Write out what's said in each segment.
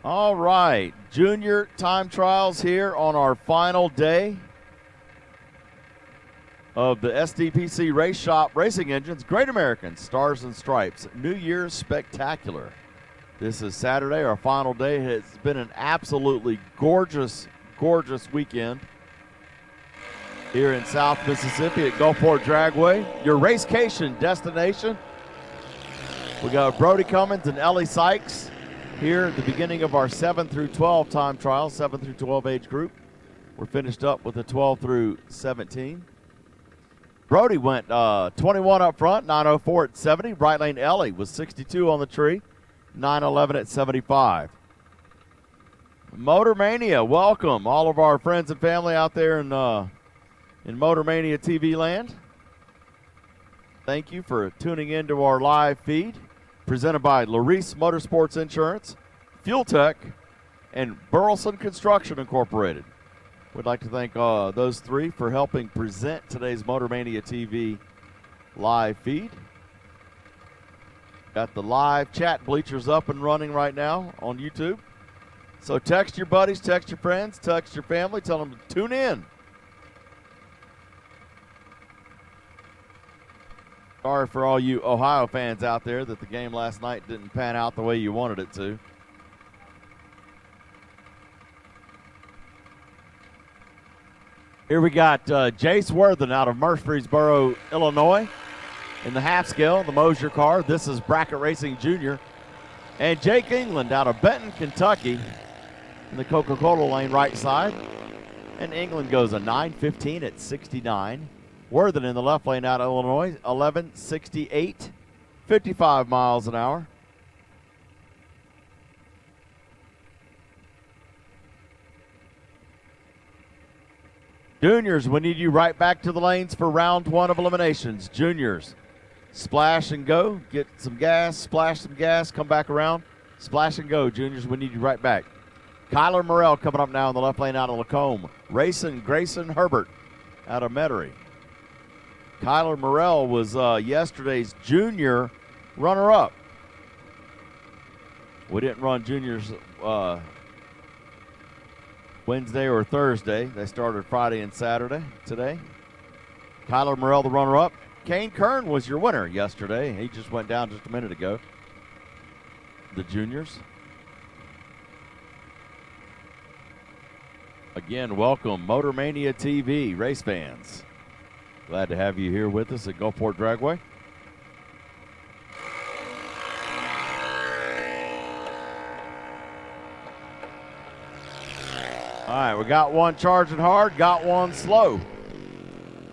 All right, junior time trials here on our final day of the SDPC Race Shop Racing Engines Great American Stars and Stripes New Year's Spectacular. This is Saturday, our final day. It's been an absolutely gorgeous, gorgeous weekend here in South Mississippi at Gulfport Dragway, your racecation destination. We got Brody Cummins and Ellie Sykes here at the beginning of our 7 through 12 time trial, 7 through 12 age group. We're finished up with the 12 through 17. Brody went 21 up front, 904 at 70. Right lane Ellie was 62 on the tree, 911 at 75. Motor Mania, welcome all of our friends and family out there in Motor Mania TV land. Thank you for tuning into our live feed, presented by Larice Motorsports Insurance, Fuel Tech, and Burleson Construction Incorporated. We'd like to thank those three for helping present today's Motor Mania TV live feed. Got the live chat bleachers up and running right now on YouTube. So text your buddies, text your friends, text your family, tell them to tune in. Sorry for all you Ohio fans out there that the game last night didn't pan out the way you wanted it to. Here we got Jace Worthen out of Murfreesboro, Illinois in the half scale, the Mosier car. This is Bracket Racing Jr. And Jake England out of Benton, Kentucky in the Coca-Cola lane right side. And England goes a 9:15 at 69. Worthen in the left lane out of Illinois, 11:68, 55 miles an hour. Juniors, we need you right back to the lanes for round one of eliminations. Juniors, splash and go. Get some gas, splash some gas, come back around. Splash and go, juniors. We need you right back. Kyler Morrell coming up now in the left lane out of Lacombe. Racing Grayson Herbert out of Metairie. Kyler Morrell was yesterday's junior runner-up. We didn't run juniors Wednesday or Thursday. They started Friday and Saturday today. Kyler Morrell, the runner-up. Kane Kern was your winner yesterday. He just went down just a minute ago. The juniors. Again, welcome Motor Mania TV race fans. Glad to have you here with us at Gulfport Dragway. All right, we got one charging hard, got one slow.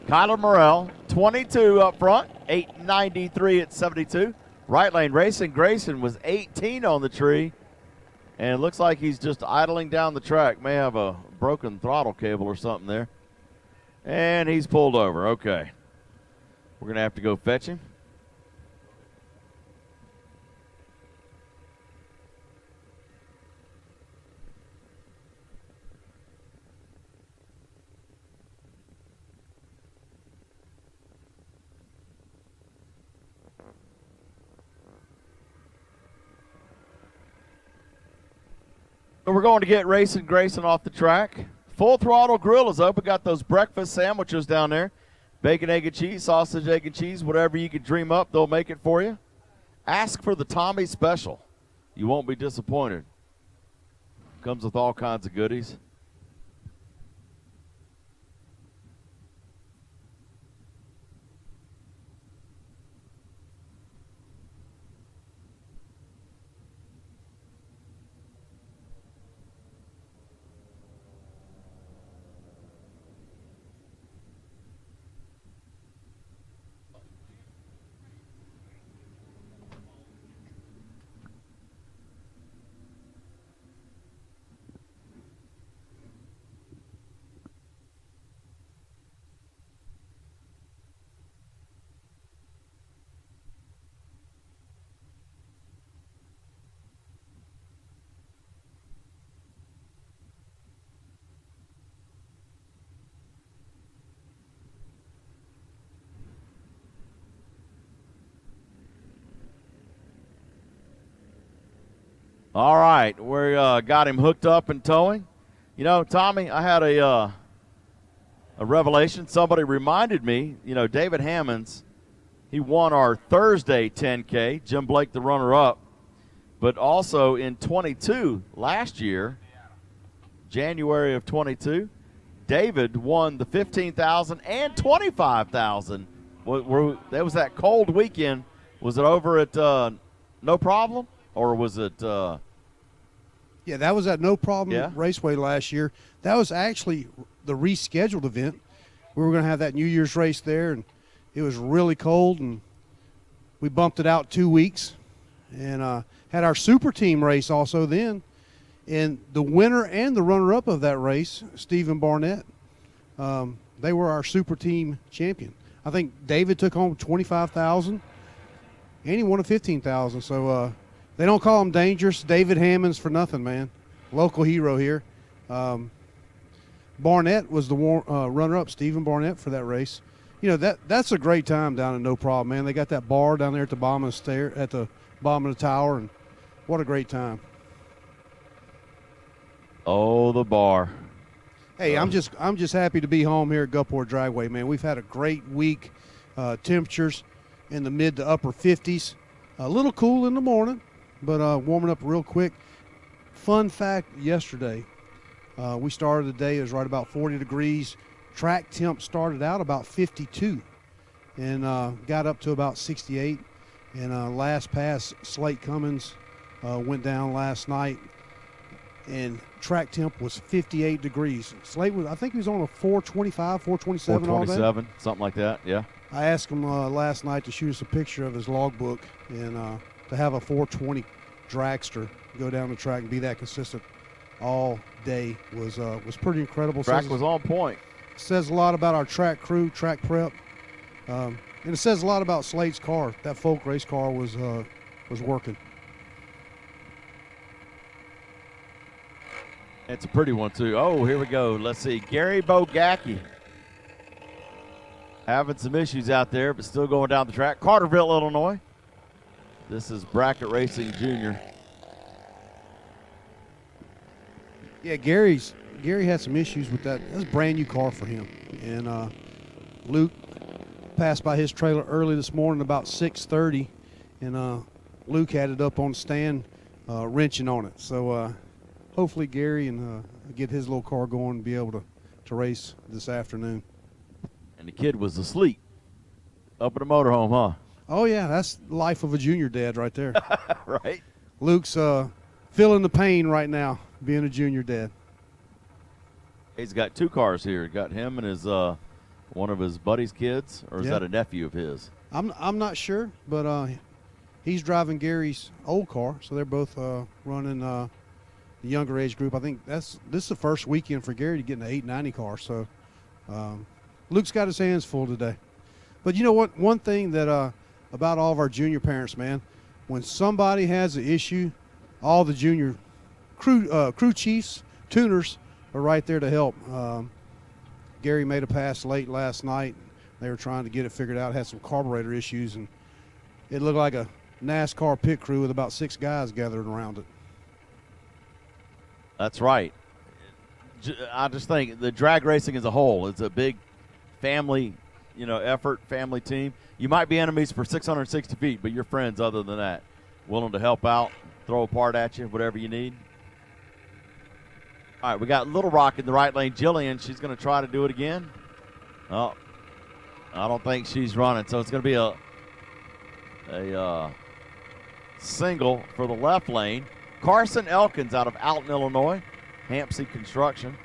Kyler Morrell, 22 up front, 893 at 72. Right lane racing, Grayson was 18 on the tree, and it looks like he's just idling down the track. May have a broken throttle cable or something there. And he's pulled over. Okay. We're going to have to go fetch him. So we're going to get Racing Grayson off the track. Full throttle grill is open. Got those breakfast sandwiches down there. Bacon, egg, and cheese, sausage, egg, and cheese, whatever you could dream up, they'll make it for you. Ask for the Tommy Special. You won't be disappointed. Comes with all kinds of goodies. All right, we got him hooked up and towing. You know, Tommy, I had a revelation. Somebody reminded me, you know, David Hammonds, he won our Thursday 10K, Jim Blake the runner-up, but also in 22 last year, January of 22, David won the 15,000 and 25,000. That was that cold weekend. Was it over at No Problem, or was it? Yeah, that was at No Problem Raceway last year. That was actually the rescheduled event. We were going to have that New Year's race there, and it was really cold, and we bumped it out 2 weeks, and had our super team race also then. And the winner and the runner-up of that race, Stephen Barnett, they were our super team champion. I think David took home 25,000, and he won a 15,000. So they don't call him dangerous. David Hammonds for nothing, man. Local hero here. Barnett was the runner-up, Stephen Barnett, for that race. You know, that's a great time down in No Problem, man. They got that bar down there at the bottom of the bottom of the tower, and what a great time. Oh, the bar. Hey, I'm just happy to be home here at Gulfport Dragway, man. We've had a great week. Temperatures in the mid to upper 50s. A little cool in the morning, but warming up real quick. Fun fact, yesterday, we started the day, it was right about 40 degrees. Track temp started out about 52 and got up to about 68. And last pass, Slate Cummins went down last night, and track temp was 58 degrees. Slate was, I think he was on a 425, 427 all day. 427, something like that, yeah. I asked him last night to shoot us a picture of his logbook, and to have a 420 dragster go down the track and be that consistent all day was pretty incredible. Track was on point. Says a lot about our track crew, track prep, and it says a lot about Slate's car. That folk race car was working. It's a pretty one, too. Oh, here we go. Let's see. Gary Bogacki having some issues out there, but still going down the track. Carterville, Illinois. This is Bracket Racing Jr. Yeah, Gary had some issues with that. That's a brand new car for him. And Luke passed by his trailer early this morning about 6:30, and Luke had it up on the stand wrenching on it. So hopefully Gary and get his little car going and be able to race this afternoon. And the kid was asleep up at the motorhome, huh? Oh, yeah, that's the life of a junior dad right there. Right. Luke's feeling the pain right now, being a junior dad. He's got two cars here. Got him and his one of his buddy's kids, or is that a nephew of his? I'm not sure, but he's driving Gary's old car, so they're both running the younger age group. I think this is the first weekend for Gary to get in an 890 car, so Luke's got his hands full today. But you know what? One thing that about all of our junior parents, man, when somebody has an issue, all the junior crew chiefs, tuners are right there to help. Gary made a pass late last night. They were trying to get it figured out, had some carburetor issues, and it looked like a NASCAR pit crew with about 6 guys gathered around it. That's right. I just think the drag racing as a whole is a big family, effort, family team. You might be enemies for 660 feet, but you're friends other than that. Willing to help out, throw a part at you, whatever you need. All right, we got Little Rock in the right lane. Jillian, she's going to try to do it again. Oh, I don't think she's running, so it's going to be a single for the left lane. Carson Elkins out of Alton, Illinois, Hampsey Construction.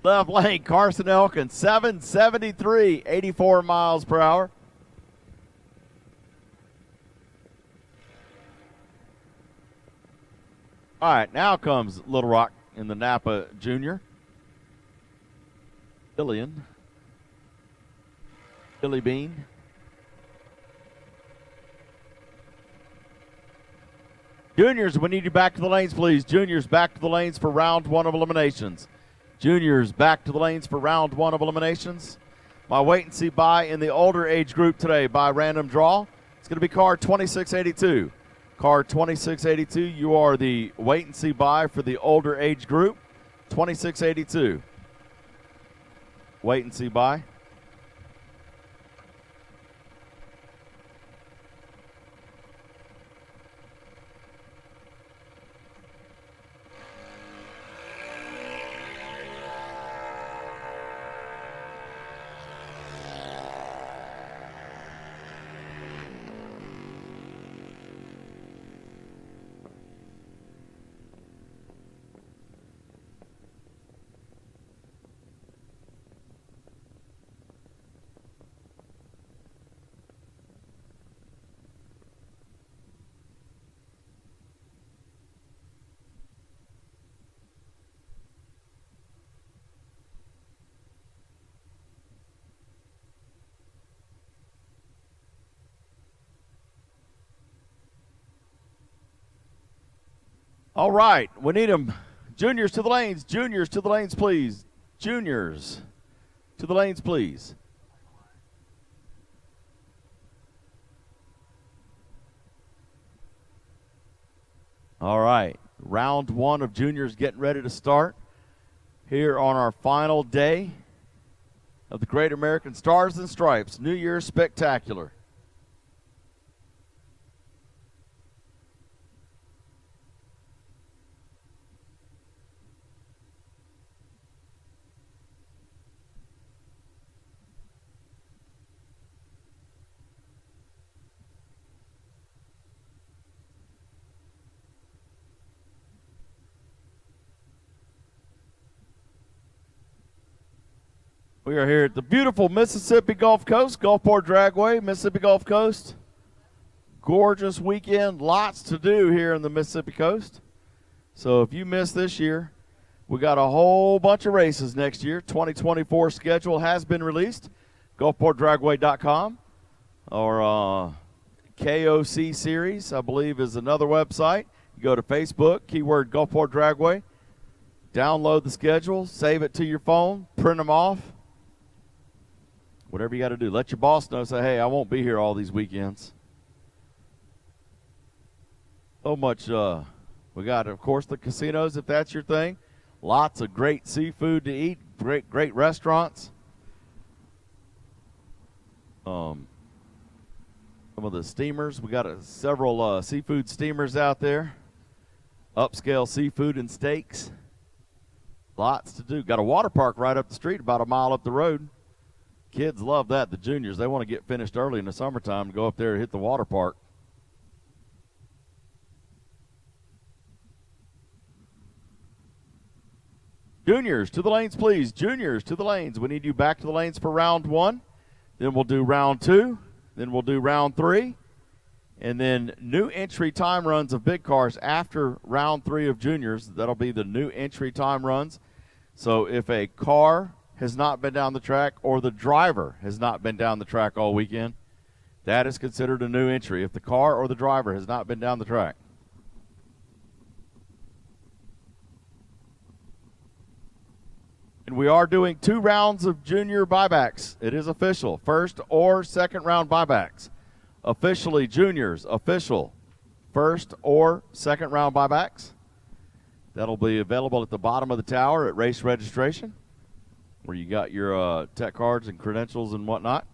Left lane, Carson Elkins, 773, 84 miles per hour. All right, now comes Little Rock in the Napa Junior. Billy Bean. Juniors, we need you back to the lanes, please. Juniors, back to the lanes for round one of eliminations. Juniors, back to the lanes for round one of eliminations. My wait and see bye in the older age group today by random draw. It's going to be card 2682. Card 2682, you are the wait and see bye for the older age group. 2682. Wait and see bye. All right, we need them. Juniors to the lanes. Juniors to the lanes, please. Juniors to the lanes, please. All right, round one of juniors getting ready to start here on our final day of the Great American Stars and Stripes New Year's Spectacular. We are here at the beautiful Mississippi Gulf Coast, Gulfport Dragway, Mississippi Gulf Coast. Gorgeous weekend, lots to do here in the Mississippi Coast. So if you missed this year, we got a whole bunch of races next year. 2024 schedule has been released. GulfportDragway.com or KOC Series, I believe, is another website. You go to Facebook, keyword Gulfport Dragway. Download the schedule, save it to your phone, print them off. Whatever you got to do. Let your boss know. Say, hey, I won't be here all these weekends. So much. We got, of course, the casinos, if that's your thing. Lots of great seafood to eat. Great restaurants. Some of the steamers. We got several seafood steamers out there. Upscale seafood and steaks. Lots to do. Got a water park right up the street, about a mile up the road. Kids love that. The juniors, they want to get finished early in the summertime and go up there and hit the water park. Juniors, to the lanes, please. Juniors, to the lanes. We need you back to the lanes for round one. Then we'll do round two. Then we'll do round three. And then new entry time runs of big cars after round three of juniors. That'll be the new entry time runs. So if a car has not been down the track or the driver has not been down the track all weekend, that is considered a new entry if the car or the driver has not been down the track. And we are doing 2 rounds of junior buybacks. It is official. First or second round buybacks. Officially juniors, official. First or second round buybacks. That'll be available at the bottom of the tower at race registration, where you got your tech cards and credentials and whatnot.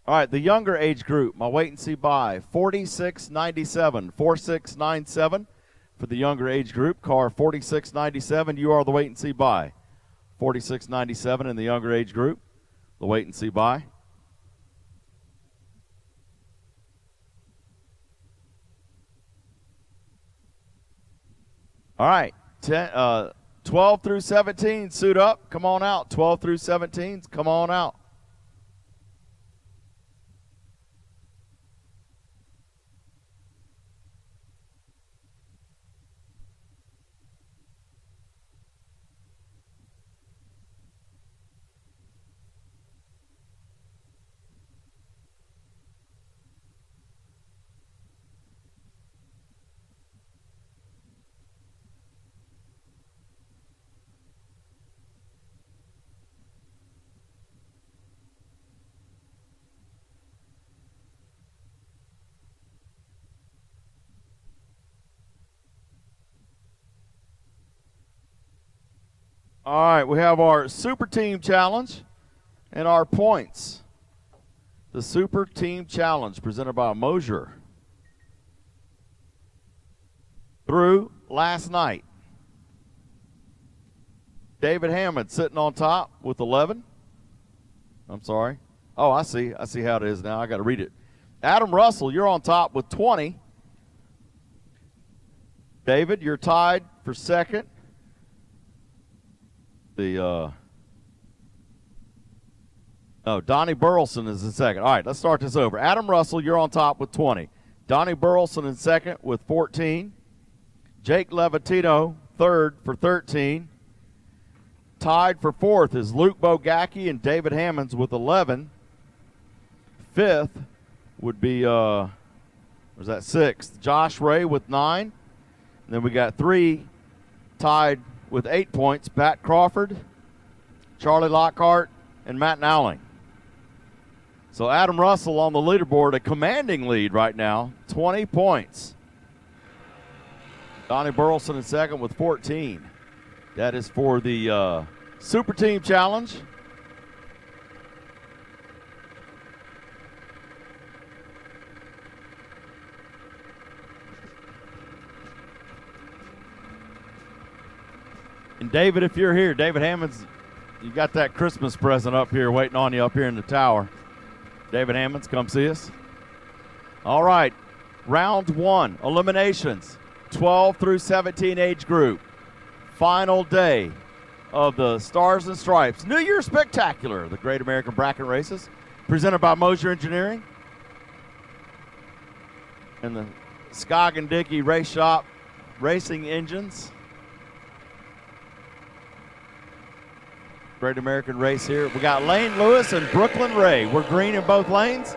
All right, the younger age group, my wait and see buy, 4697, 4697 for the younger age group. Car 4697, you are the wait and see buy. 4697 in the younger age group, the wait and see buy. All right, 12 through 17, suit up, come on out. 12 through 17, come on out. All right, we have our Super Team Challenge and our points. The Super Team Challenge presented by Mosier. Through last night, David Hammond sitting on top with 11. I'm sorry. Oh, I see. I see how it is now. I got to read it. Adam Russell, you're on top with 20. David, you're tied for second. Donnie Burleson is in second. All right, let's start this over. Adam Russell, you're on top with 20. Donnie Burleson in second with 14. Jake Levatino, third for 13. Tied for fourth is Luke Bogacki and David Hammonds with 11. Fifth would be, sixth? Josh Ray with 9. And then we got 3 tied with 8 points, Pat Crawford, Charlie Lockhart, and Matt Nowling. So Adam Russell on the leaderboard, a commanding lead right now, 20 points. Donnie Burleson in second with 14. That is for the Super Team Challenge. And David, if you're here, David Hammonds, you got that Christmas present up here waiting on you up here in the tower. David Hammonds, come see us. All right, round 1, eliminations, 12 through 17 age group. Final day of the Stars and Stripes New Year Spectacular, the Great American Bracket Races, presented by Mosier Engineering and the Skog & Dickey Race Shop Racing Engines. Great American race here. We got Lane Lewis and Brooklyn Ray. We're green in both lanes.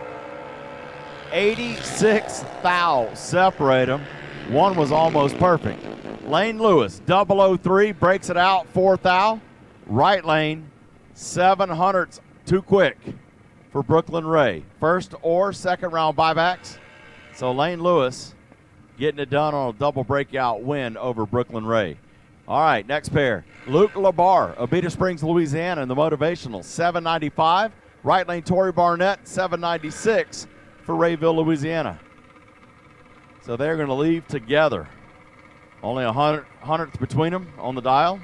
86 thou separate them. One was almost perfect. Lane Lewis, 003, breaks it out, 4 thou. Right lane, 700ths too quick for Brooklyn Ray. First or second round buybacks. So Lane Lewis getting it done on a double breakout win over Brooklyn Ray. All right, next pair. Luke LaBar, Abita Springs, Louisiana, in the motivational, 795. Right lane, Torrey Barnett, 796 for Rayville, Louisiana. So they're going to leave together. Only 100th between them on the dial.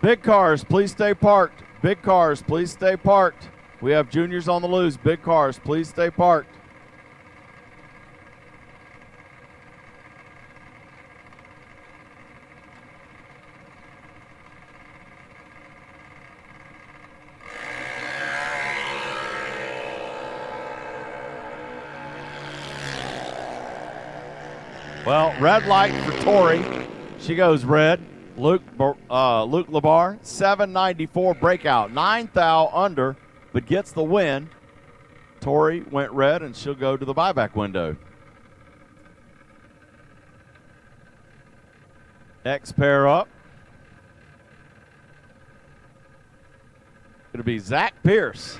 Big cars, please stay parked. Big cars, please stay parked. We have juniors on the loose. Big cars, please stay parked. Well, red light for Tori. She goes red. Luke LaBar, 794 breakout. 9 thou under, but gets the win. Tori went red, and she'll go to the buyback window. Next pair up. It'll be Zach Pierce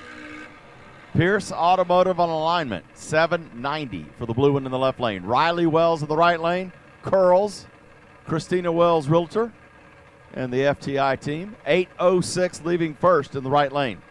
Pierce Automotive on alignment, $790 for the blue one in the left lane. Riley Wells in the right lane. Curls, Christina Wells Realtor, and the FTI team. 806 leaving first in the right lane.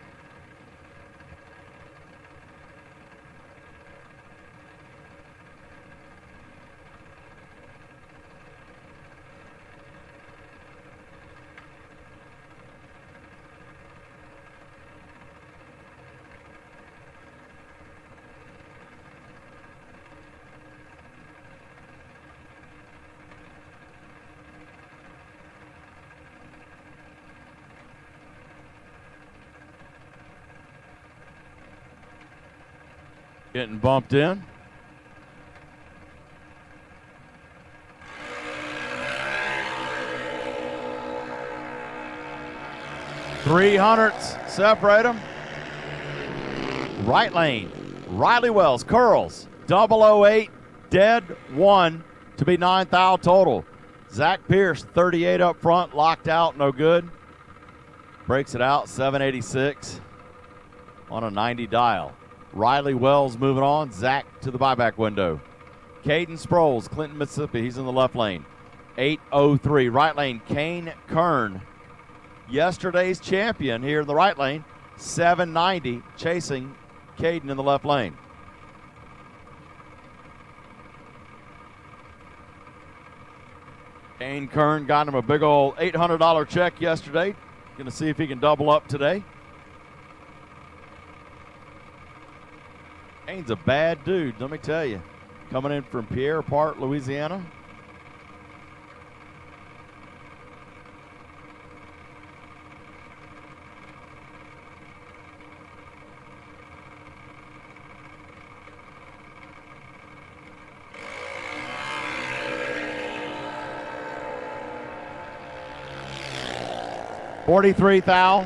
Getting bumped in. Three hundredths separate them. Right lane. Riley Wells, Curls, 008, dead 1 to be 9 thou total. Zach Pierce, 38 up front, locked out, no good. Breaks it out, 786 on a 90 dial. Riley Wells moving on. Zach to the buyback window. Caden Sproles, Clinton, Mississippi. He's in the left lane. 803. Right lane, Kane Kern. Yesterday's champion here in the right lane. 790. Chasing Caden in the left lane. Kane Kern got him a big old $800 check yesterday. Going to see if he can double up today. Kane's a bad dude, let me tell you. Coming in from Pierre Part, Louisiana. $43 thou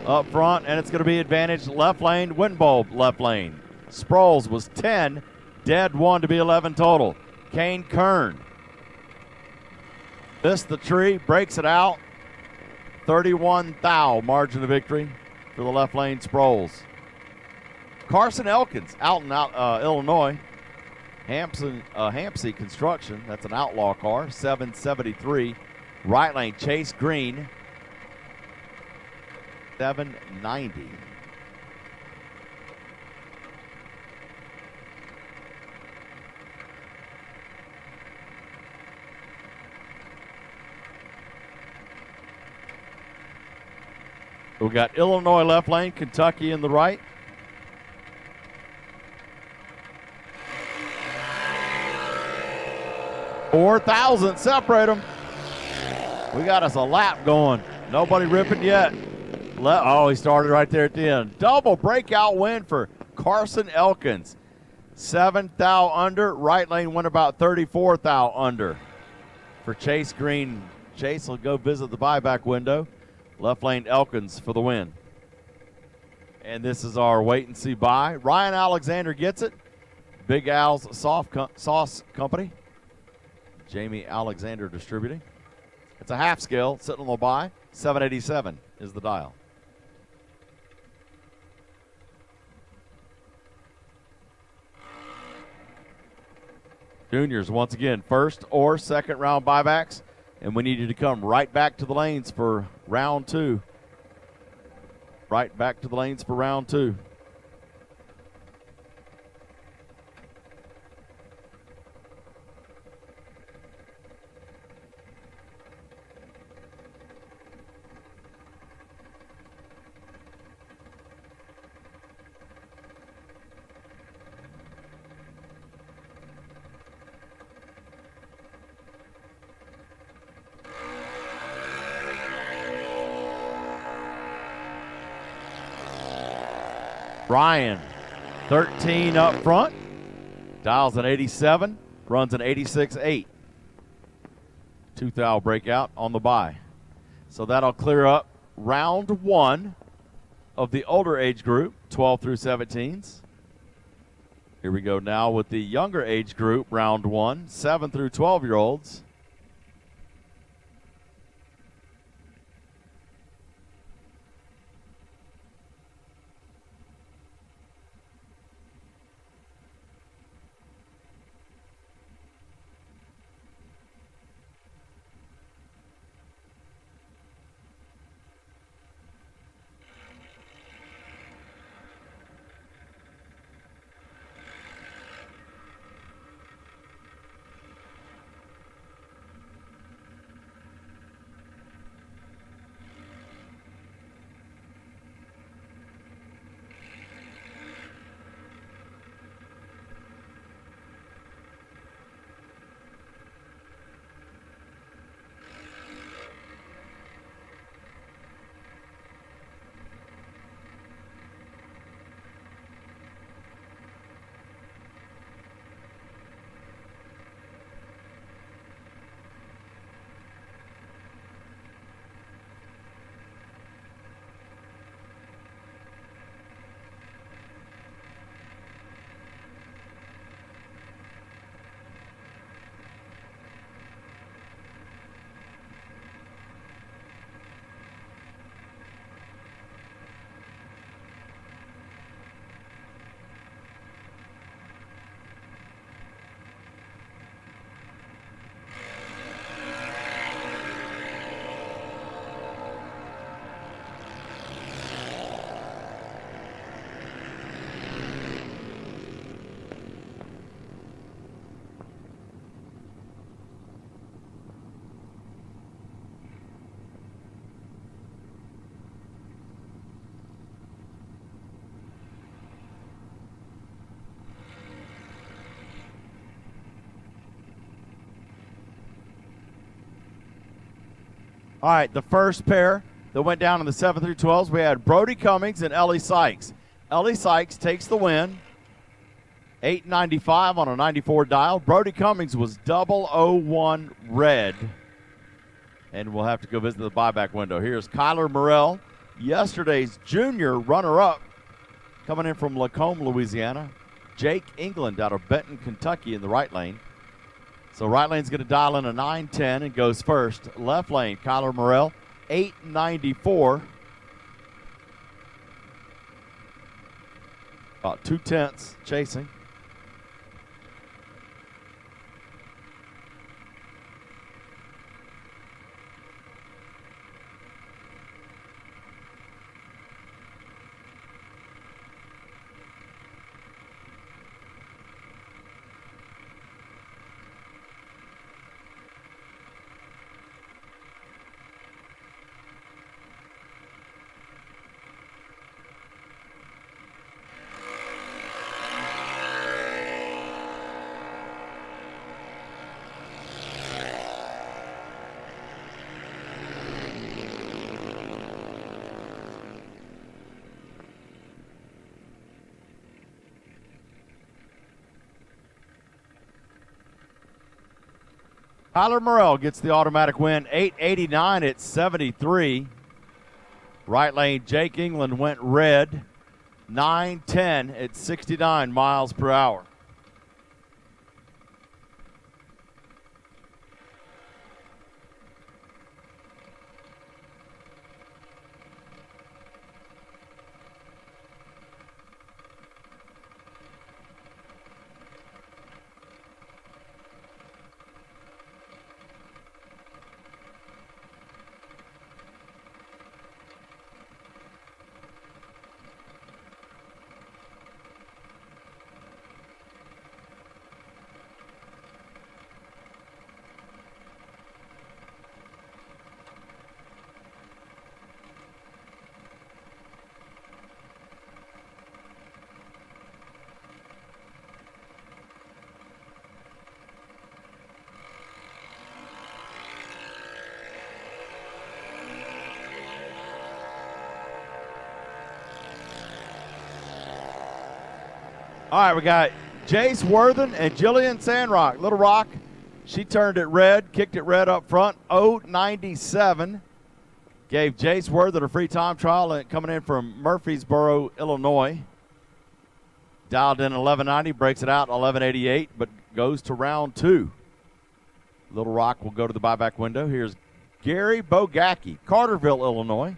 up front, and it's going to be advantage left lane, Windbulb left lane. Sproles was 10, dead 1 to be 11 total. Kane Kern missed the tree, breaks it out. 31 thou margin of victory for the left lane Sproles. Carson Elkins out in Illinois. Hampsey Construction, that's an outlaw car, 773. Right lane Chase Green, 790. We got Illinois left lane, Kentucky in the right. $4,000 separate them. We got us a lap going. Nobody ripping yet. Oh, he started right there at the end. Double breakout win for Carson Elkins. 7 thou under. Right lane went about 34 thou under for Chase Green. Chase will go visit the buyback window. Left lane Elkins for the win. And this is our wait and see buy. Ryan Alexander gets it. Big Al's Sauce Company. Jamie Alexander distributing. It's a half scale sitting on the buy. 787 is the dial. Juniors, once again, first or second round buybacks. And we need you to come right back to the lanes for round two. Right back to the lanes for round two. Ryan, 13 up front, dials an 87, runs an 86.8. 2 thou breakout on the buy. So that'll clear up round one of the older age group, 12 through 17s. Here we go now with the younger age group, round one, 7 through 12-year-olds. All right, the first pair that went down in the 7 through 12s, we had Brody Cummings and Ellie Sykes. Ellie Sykes takes the win, 895 on a 94 dial. Brody Cummings was 001 red, and we'll have to go visit the buyback window. Here's Kyler Morrell, yesterday's junior runner-up, coming in from Lacombe, Louisiana. Jake England out of Benton, Kentucky in the right lane. So right lane's going to dial in a 910 and goes first. Left lane, Kyler Morrell, 894. About 2/10 chasing. Kyler Morrell gets the automatic win, 889 at 73. Right lane, Jake England went red, 910 at 69 miles per hour. All right, we got Jace Worthen and Jillian Sandrock. Little Rock, she turned it red, kicked it red up front, 097. Gave Jace Worthen a free time trial coming in from Murfreesboro, Illinois. Dialed in 1190, breaks it out 1188, but goes to round two. Little Rock will go to the buyback window. Here's Gary Bogacki, Carterville, Illinois.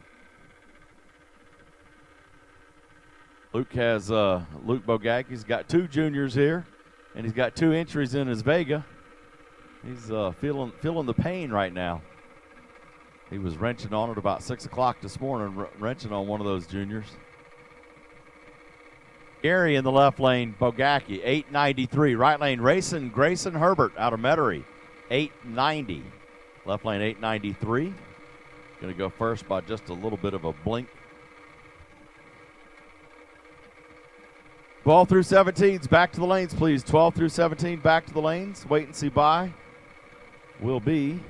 Luke Bogacki's got two juniors here, and he's got two entries in his Vega. He's feeling the pain right now. He was wrenching on it about 6 o'clock this morning, wrenching on one of those juniors. Gary in the left lane, Bogacki, 893. Right lane, Grayson Herbert out of Metairie, 890. Left lane, 893. Going to go first by just a little bit of a blink. 12 through 17s, back to the lanes, please. 12 through 17, back to the lanes. Wait and see by will be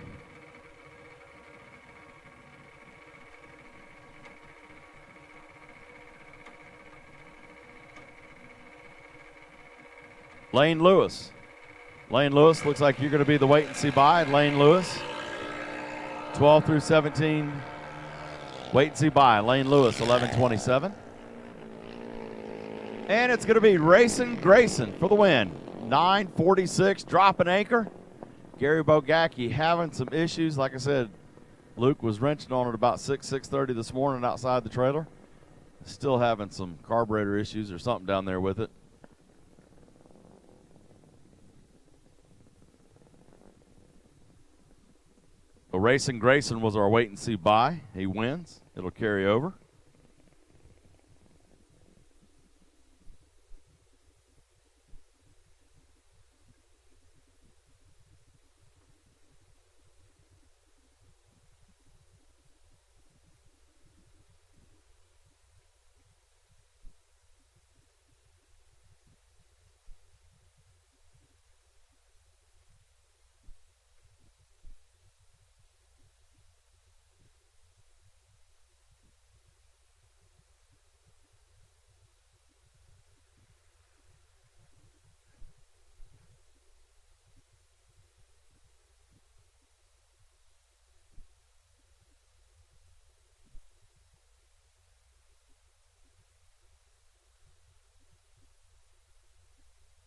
Lane Lewis. Lane Lewis looks like you're going to be the wait and see by. Lane Lewis. 12 through 17, wait and see by. Lane Lewis, 1127. And it's going to be Racing Grayson for the win. 946, drop an anchor. Gary Bogacki having some issues. Like I said, Luke was wrenching on it about 6:30 this morning outside the trailer. Still having some carburetor issues or something down there with it. So Racing Grayson was our wait and see by. He wins. It'll carry over.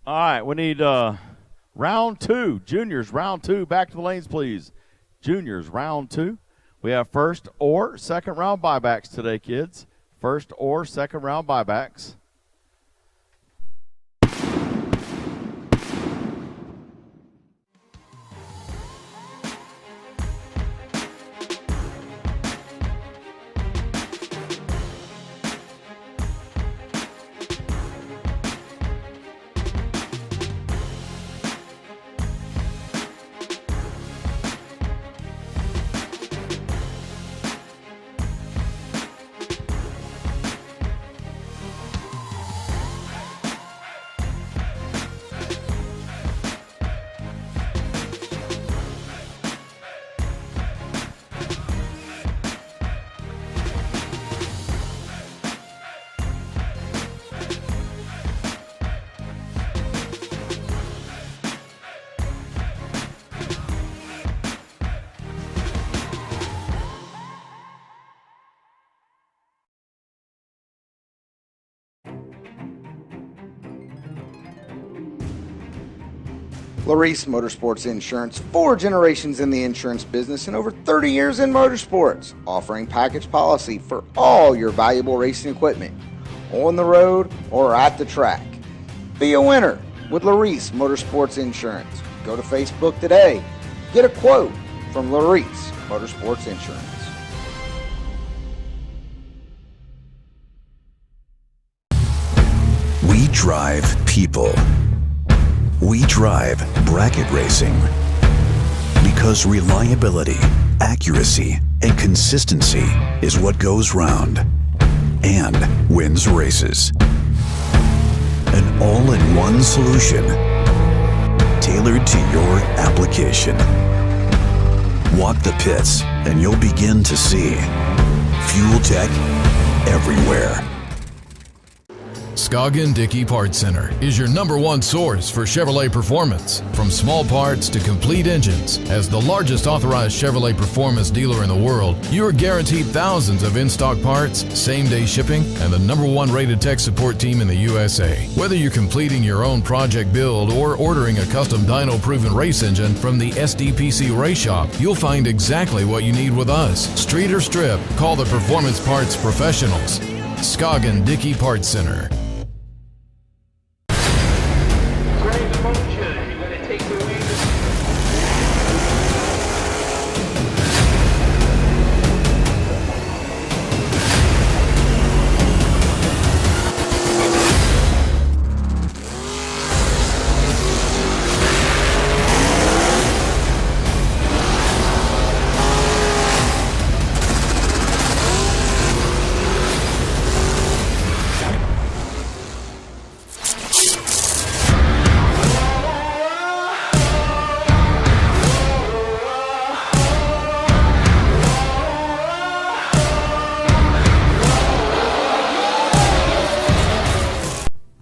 All right, we need round two. Juniors, round two. Back to the lanes, please. Juniors, round two. We have first or second round buybacks today, kids. First or second round buybacks. Larice Motorsports Insurance, 4 generations in the insurance business and over 30 years in motorsports, offering package policy for all your valuable racing equipment, on the road or at the track. Be a winner with Larice Motorsports Insurance. Go to Facebook today. Get a quote from Larice Motorsports Insurance. We drive people. We drive bracket racing because reliability, accuracy, and consistency is what goes round and wins races. An all-in-one solution tailored to your application. Walk the pits and you'll begin to see fuel tech everywhere. Scoggin Dickey Parts Center is your #1 source for Chevrolet performance. From small parts to complete engines, as the largest authorized Chevrolet performance dealer in the world, you are guaranteed thousands of in-stock parts, same-day shipping, and the #1 rated tech support team in the USA. Whether you're completing your own project build or ordering a custom dyno-proven race engine from the SDPC Race Shop, you'll find exactly what you need with us. Street or strip, call the Performance Parts Professionals. Scoggin Dickey Parts Center.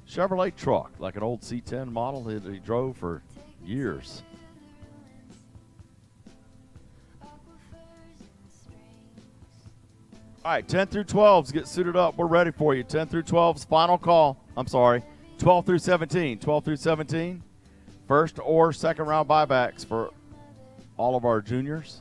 Chevrolet truck, like an old C10 model that he drove for years. All right, 10 through 12s, get suited up. We're ready for you. 10 through 12s, final call. I'm sorry, 12 through 17. 12 through 17, first or second round buybacks for all of our juniors.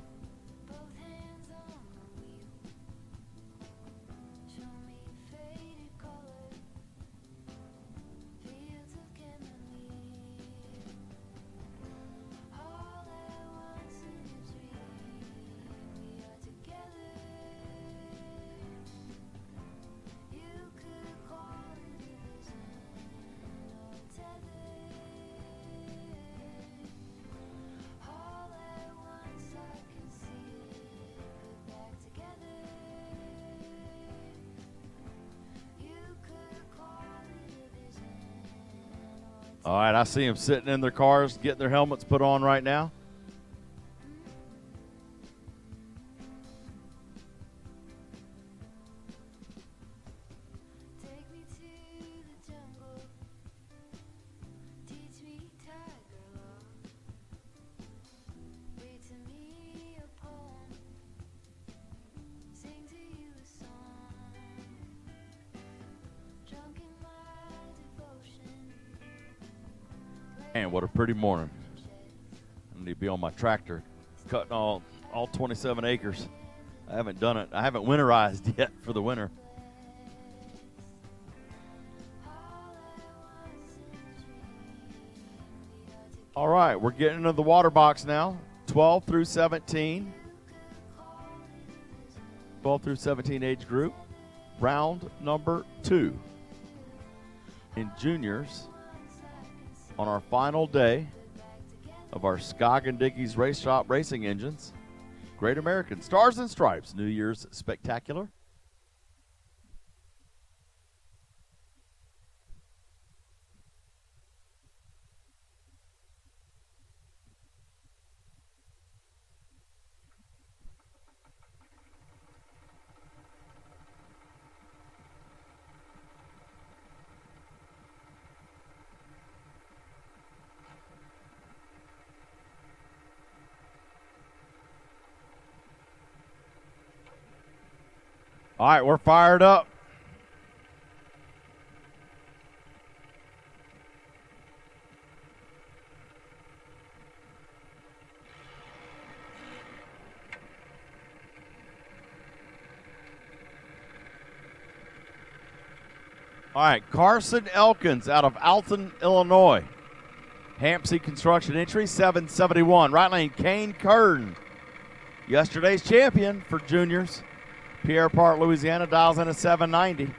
All right, I see them sitting in their cars, getting their helmets put on right now. Man, what a pretty morning. I need to be on my tractor cutting all 27 acres. I haven't done it. I haven't winterized yet for the winter. All right, we're getting into the water box now. 12 through 17. 12 through 17 age group. Round number 2 in juniors on our final day of our Skog and Dickey's Race Shop Racing Engines. Great American Stars and Stripes New Year's Spectacular. All right, we're fired up. All right, Carson Elkins out of Alton, Illinois. Hampsey Construction entry, 771. Right lane, Kane Curtin, yesterday's champion for juniors. Pierre Park, Louisiana, dials in a 790.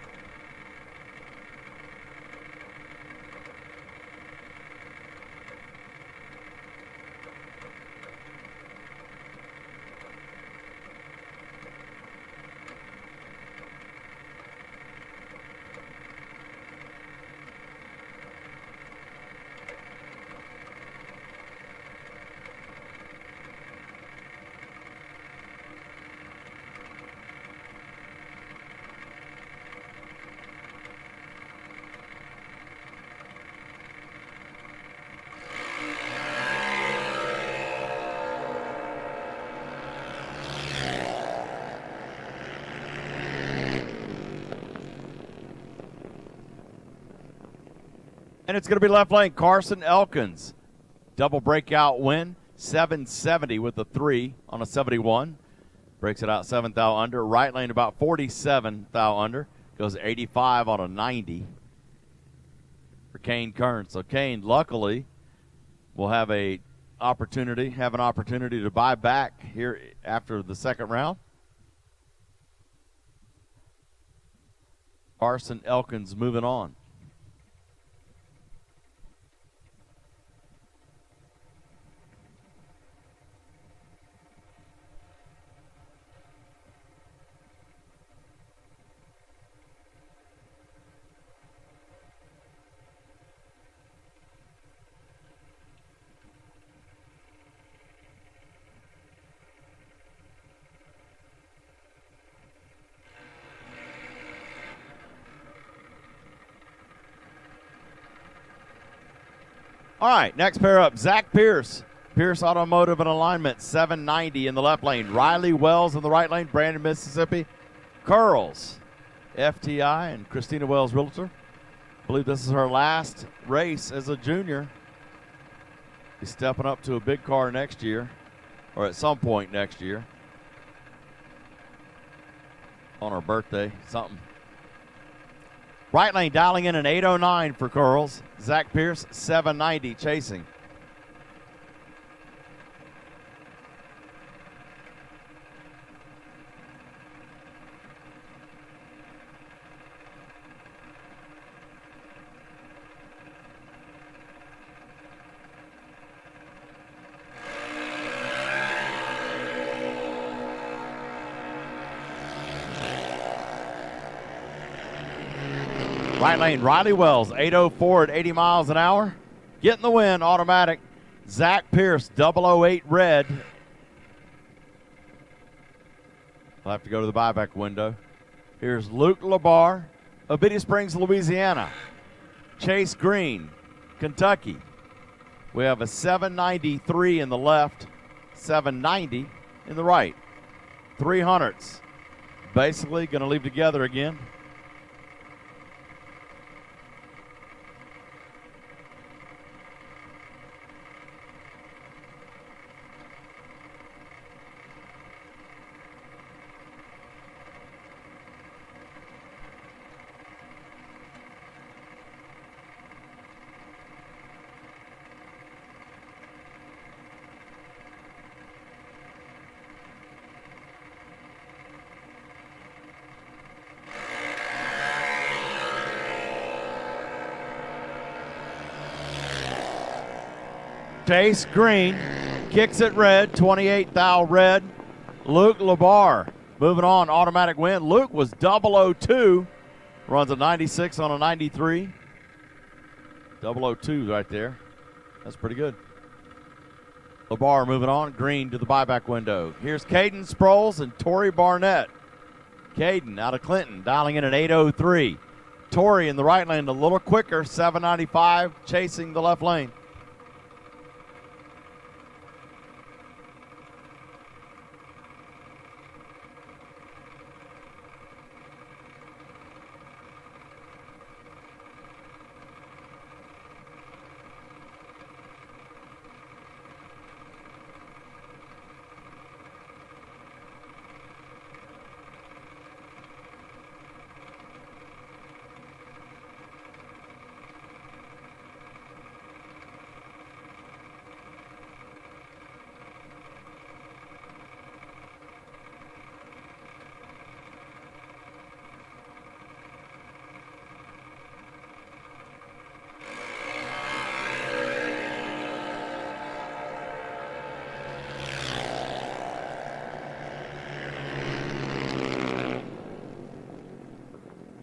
And it's going to be left lane, Carson Elkins. Double breakout win, 770 with the 3 on a 71. Breaks it out 7 thou under. Right lane about 47 thou under. Goes 85 on a 90 for Kane Kern. So Kane, luckily, will have an opportunity to buy back here after the second round. Carson Elkins moving on. All right, next pair up, Zach Pierce. Pierce Automotive and Alignment, 790 in the left lane. Riley Wells in the right lane, Brandon, Mississippi. Curls, FTI, and Christina Wells, Realtor. I believe this is her last race as a junior. She's stepping up to a big car next year, or at some point next year. On her birthday, something. Right lane dialing in an 809 for Curls. Zach Pierce, 790 chasing. Right lane, Riley Wells, 804 at 80 miles an hour. Getting the win, automatic. Zach Pierce, 008 red. We'll have to go to the buyback window. Here's Luke Labar, Abiti Springs, Louisiana. Chase Green, Kentucky. We have a 793 in the left, 790 in the right. 300s. Basically going to leave together again. Chase Green kicks it red, 28 thou red. Luke Labar moving on, automatic win. Luke was 002, runs a 96 on a 93. 002 right there. That's pretty good. Labar moving on, Green to the buyback window. Here's Caden Sproles and Torrey Barnett. Caden out of Clinton, dialing in at 803. Torrey in the right lane a little quicker, 795, chasing the left lane.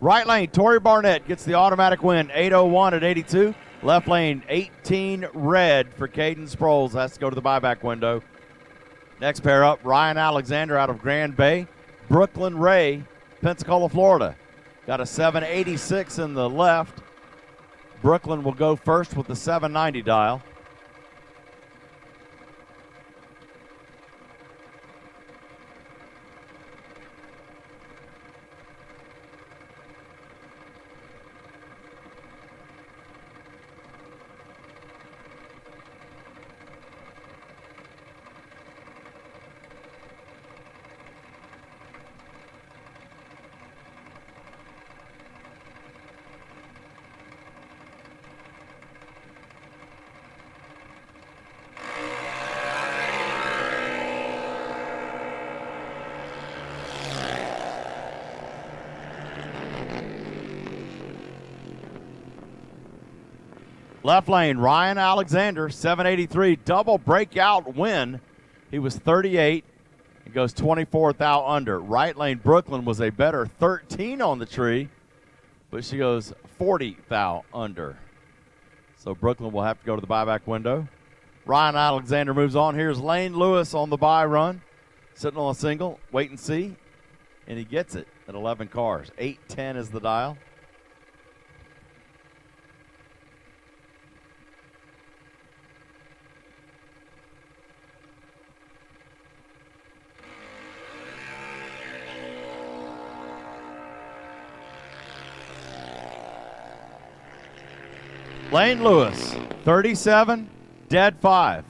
Right lane, Torrey Barnett gets the automatic win, 801 at 82. Left lane, 18 red for Caden Sproles. Has to go to the buyback window. Next pair up, Ryan Alexander out of Grand Bay. Brooklyn Ray, Pensacola, Florida. Got a 786 in the left. Brooklyn will go first with the 790 dial. Left lane, Ryan Alexander, 783, double breakout win. He was 38. It goes 24 thou under. Right lane, Brooklyn was a better 13 on the tree, but she goes 40 thou under. So Brooklyn will have to go to the buyback window. Ryan Alexander moves on. Here's Lane Lewis on the buy run, sitting on a single, wait and see, and he gets it at 11 cars. 810 is the dial. Lane Lewis, 37, dead 5.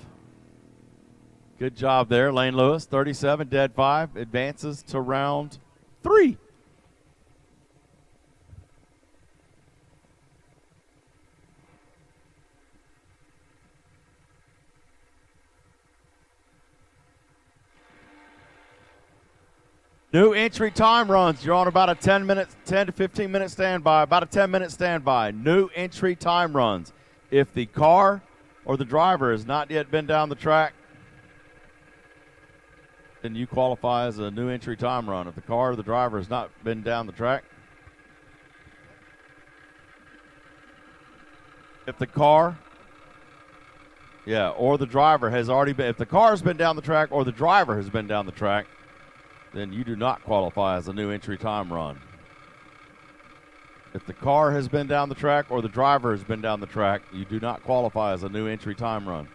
Good job there, Lane Lewis, 37, dead 5, advances to round 3. New entry time runs. You're on about a 10 to 15 minute standby, about a 10-minute standby. New entry time runs. If the car or the driver has not yet been down the track, then you qualify as a new entry time run. If the car or the driver has not been down the track, if the car, or the driver has already been, if the car has been down the track or the driver has been down the track, then you do not qualify as a new entry time run. If the car has been down the track or the driver has been down the track, you do not qualify as a new entry time run.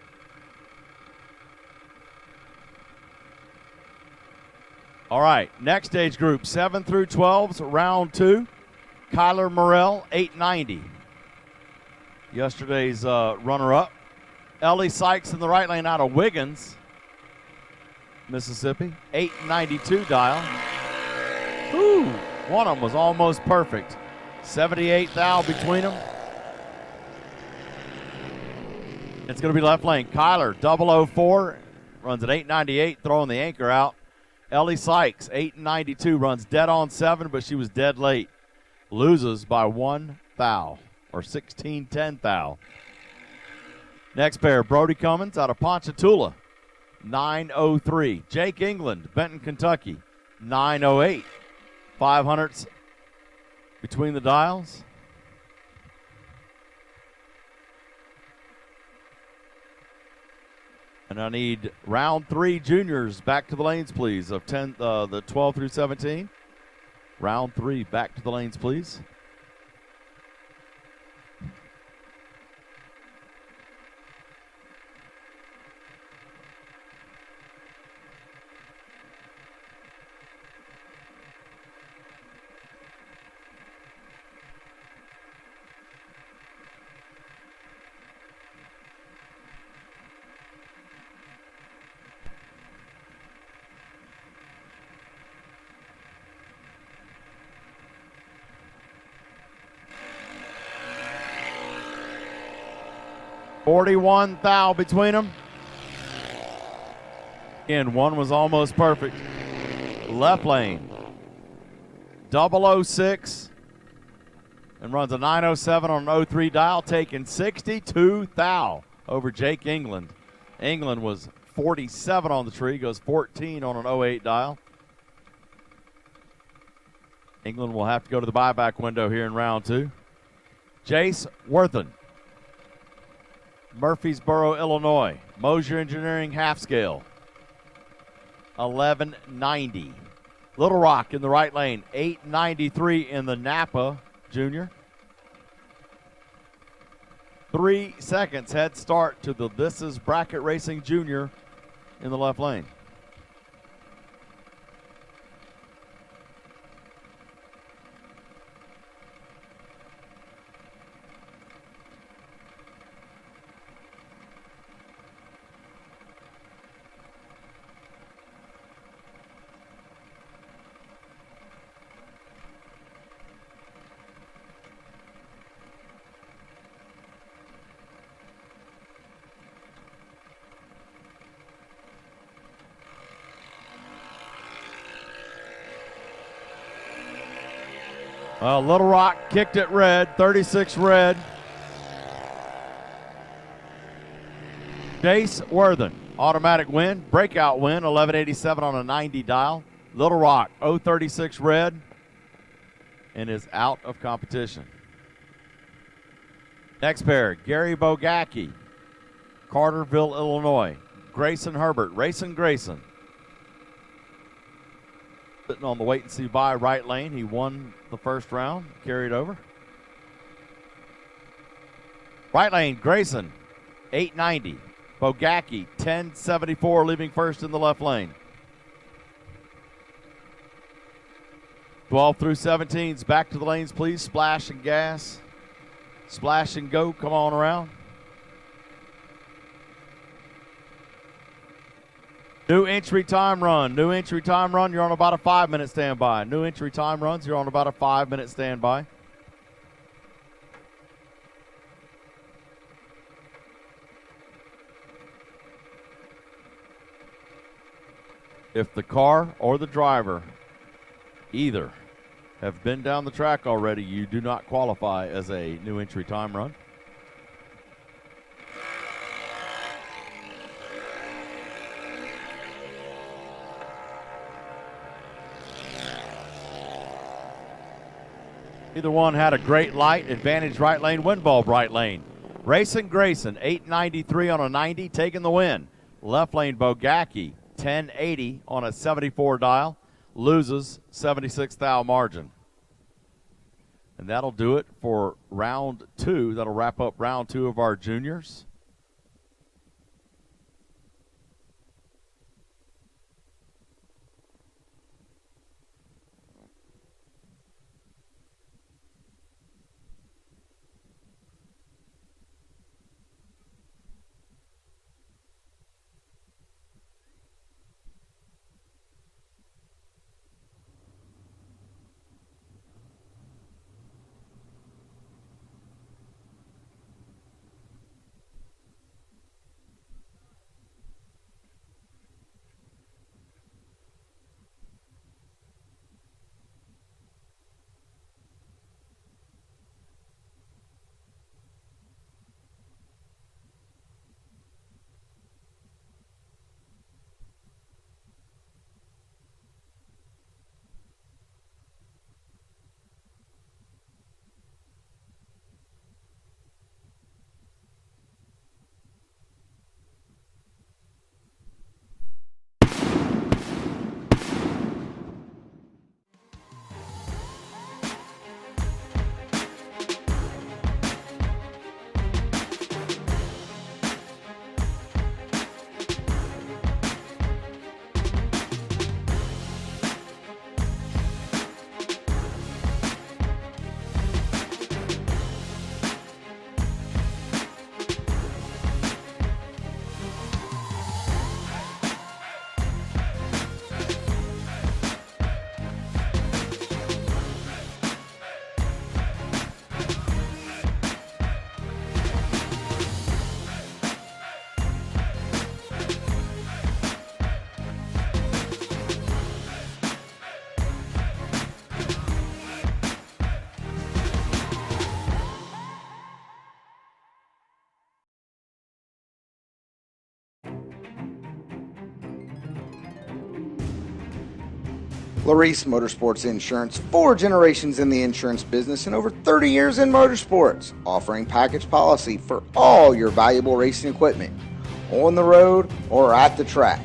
All right, next age group, 7 through 12s, round 2. Kyler Morrell, 890. Yesterday's runner-up. Ellie Sykes in the right lane out of Wiggins, Mississippi, 892 dial. Whew, one of them was almost perfect. 78 thou between them. It's going to be left lane. Kyler, 004, runs at 898, throwing the anchor out. Ellie Sykes, 892, runs dead on 7, but she was dead late. Loses by 1 thou, or 16-10 thou. Next pair, Brody Cummins out of Ponchatoula, 903. Jake England, Benton, Kentucky, 908. 500s between the dials. And I need round 3 juniors back to the lanes, please, of the 12 through 17. Round 3 back to the lanes, please. $41 thou between them. Again, one was almost perfect. Left lane, 006, and runs a 907 on an 03 dial, taking 62 thou over Jake England. England was 47 on the tree, goes 14 on an 08 dial. England will have to go to the buyback window here in round 2. Jace Worthen, Murfreesboro, Illinois. Mosier Engineering half scale, 1190. Little Rock in the right lane, 893 in the Napa Junior. 3 seconds head start to the This Is Bracket Racing Junior in the left lane. Little Rock kicked it red, 36 red. Jace Worthen, automatic win, breakout win, 1187 on a 90 dial. Little Rock, 036 red, and is out of competition. Next pair, Gary Bogacki, Carterville, Illinois. Grayson Herbert, Racing Grayson. Sitting on the wait and see by right lane. He won the first round, carried over. Right lane, Grayson, 890. Bogacki, 1074, leaving first in the left lane. 12 through 17s, back to the lanes, please. Splash and gas. Splash and go, come on around. New entry time run. New entry time run, you're on about a 5-minute standby. New entry time runs, you're on about a 5-minute standby. If the car or the driver either have been down the track already, you do not qualify as a new entry time run. Either one had a great light, advantage right lane, win bulb right lane. Racing Grayson, 893 on a 90, taking the win. Left lane, Bogacki, 1080 on a 74 dial, loses 76 thou margin. And that'll do it for round 2. That'll wrap up round 2 of our juniors. Larice Motorsports Insurance, 4 generations in the insurance business and over 30 years in motorsports, offering package policy for all your valuable racing equipment, on the road or at the track.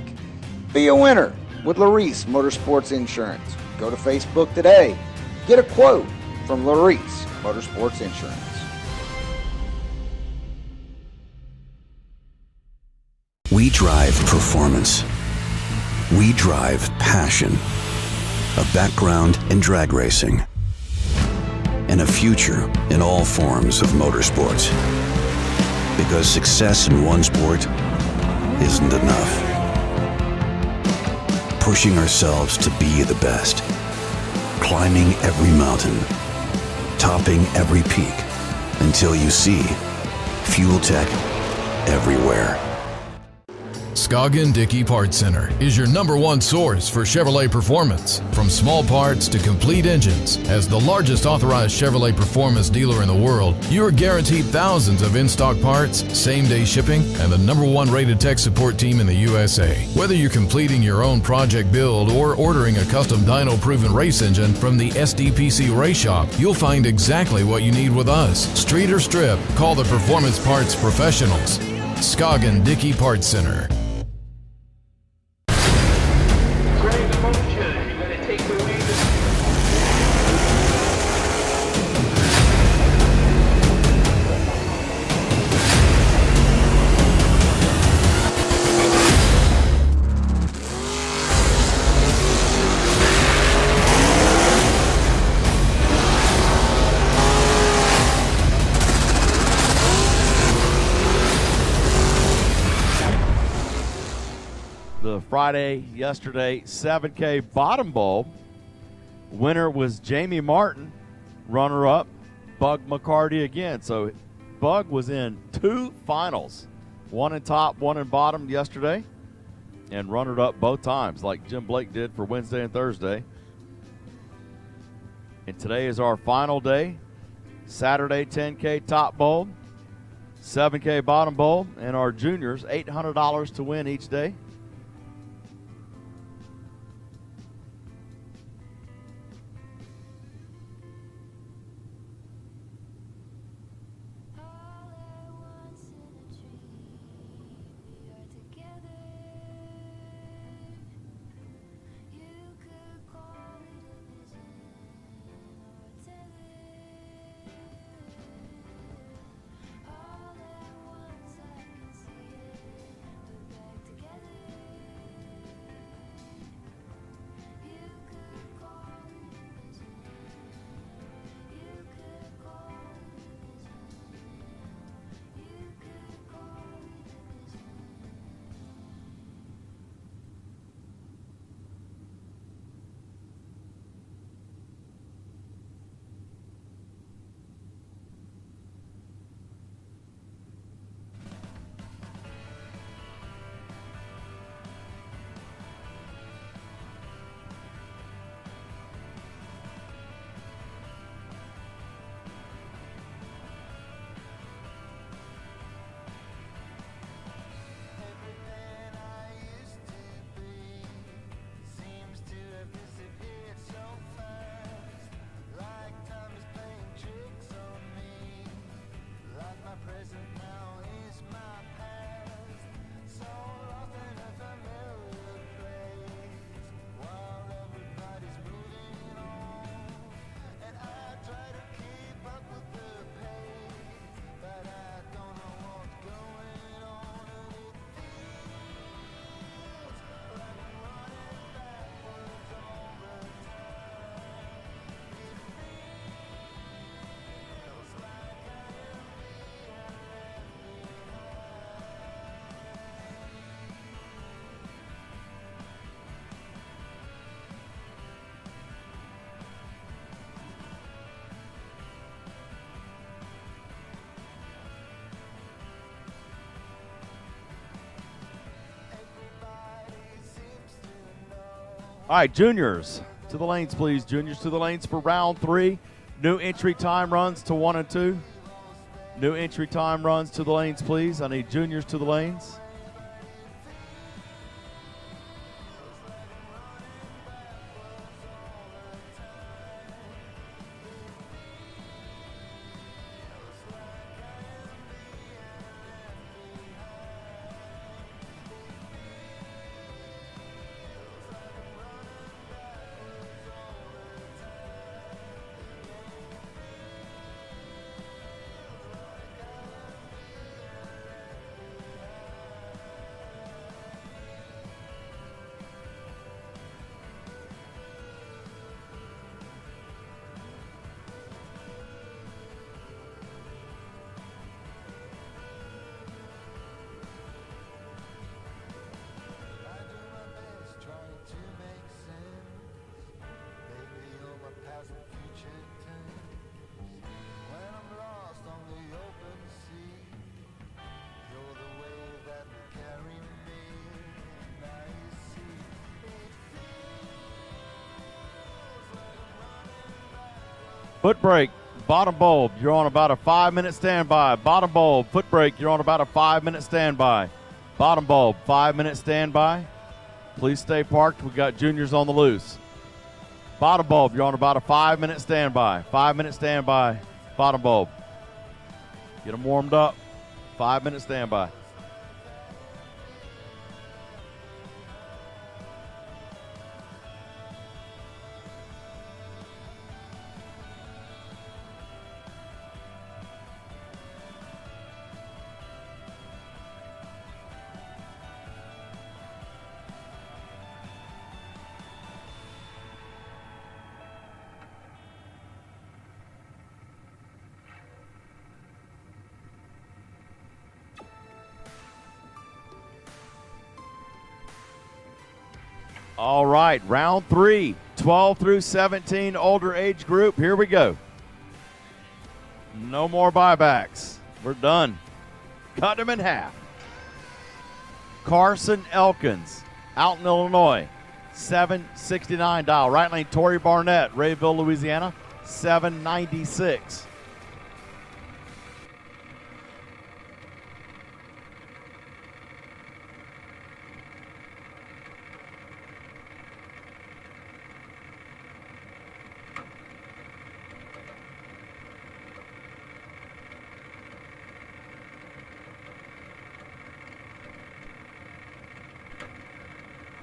Be a winner with Larice Motorsports Insurance. Go to Facebook today. Get a quote from Larice Motorsports Insurance. We drive performance. We drive passion. A background in drag racing. And a future in all forms of motorsports. Because success in one sport isn't enough. Pushing ourselves to be the best. Climbing every mountain. Topping every peak. Until you see Fuel Tech everywhere. Scoggin Dickey Parts Center is your #1 source for Chevrolet performance. From small parts to complete engines, as the largest authorized Chevrolet performance dealer in the world, you are guaranteed thousands of in-stock parts, same-day shipping, and the #1 rated tech support team in the USA. Whether you're completing your own project build or ordering a custom dyno-proven race engine from the SDPC Race Shop, you'll find exactly what you need with us. Street or strip, call the Performance Parts Professionals. Scoggin Dickey Parts Center. Friday, yesterday, 7K bottom bulb. Winner was Jamie Martin. Runner-up, Bug McCarty again. So Bug was in 2 finals. 1 in top, 1 in bottom yesterday. And runner-up both times, like Jim Blake did for Wednesday and Thursday. And today is our final day. Saturday, 10K top bulb, 7K bottom bulb, and our juniors, $800 to win each day. All right, juniors, to the lanes, please. Juniors to the lanes for round 3. New entry time runs to 1 and 2. New entry time runs to the lanes, please. I need juniors to the lanes. Foot brake, bottom bulb, you're on about a 5-minute standby. Bottom bulb, foot brake, you're on about a 5-minute standby. Bottom bulb, 5-minute standby. Please stay parked. We've got juniors on the loose. Bottom bulb, you're on about a 5-minute standby. 5-minute standby, bottom bulb. Get them warmed up. 5-minute standby. All right, round 3, 12 through 17, older age group. Here we go. No more buybacks. We're done. Cut them in half. Carson Elkins, out in Illinois, 769 dial. Right lane, Torrey Barnett, Rayville, Louisiana, 796.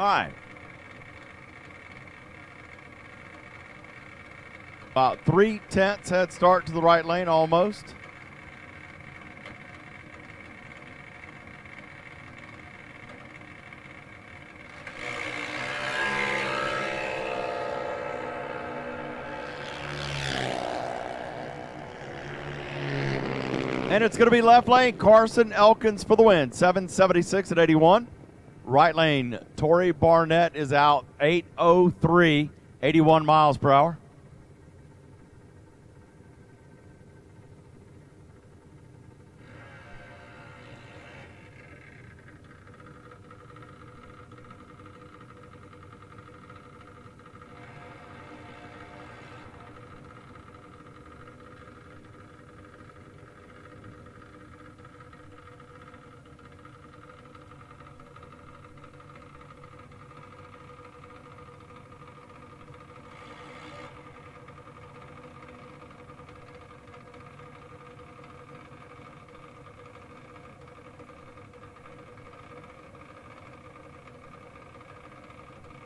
All right. About 3/10 head start to the right lane almost. And it's going to be left lane, Carson Elkins for the win, 776 at 81. Right lane, Torrey Barnett is out, 803, 81 miles per hour.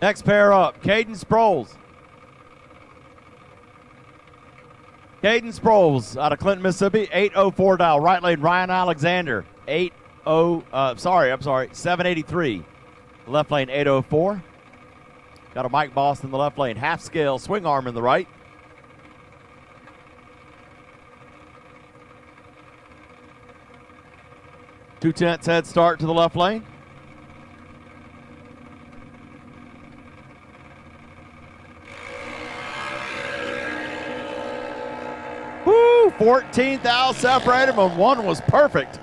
Next pair up, Caden Sproles. Caden Sproles out of Clinton, Mississippi, 804 dial. Right lane, Ryan Alexander, 783. Left lane, 804. Got a Mike Boss in the left lane, half scale, swing arm in the right. Two-tenths head start to the left lane. Woo! 14th out separated, but one was perfect.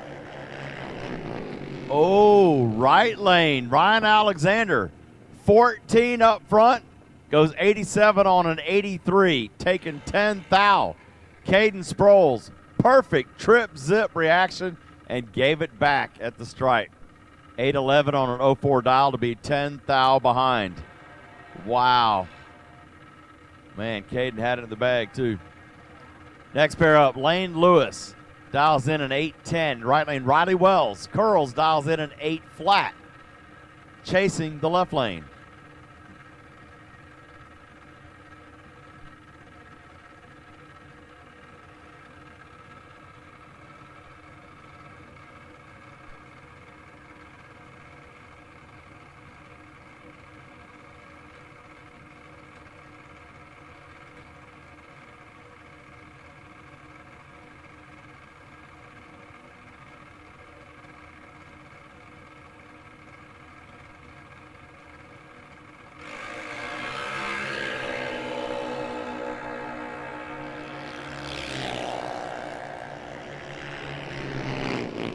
Oh, right lane, Ryan Alexander, 14 up front, goes 87 on an 83, taking 10 thou. Caden Sproles, perfect trip zip reaction, and gave it back at the stripe. 811 on an 04 dial to be 10 thou behind. Wow. Man, Caden had it in the bag too. Next pair up, Lane Lewis dials in an 810. Right lane, Riley Wells curls, dials in an 8 flat, chasing the left lane.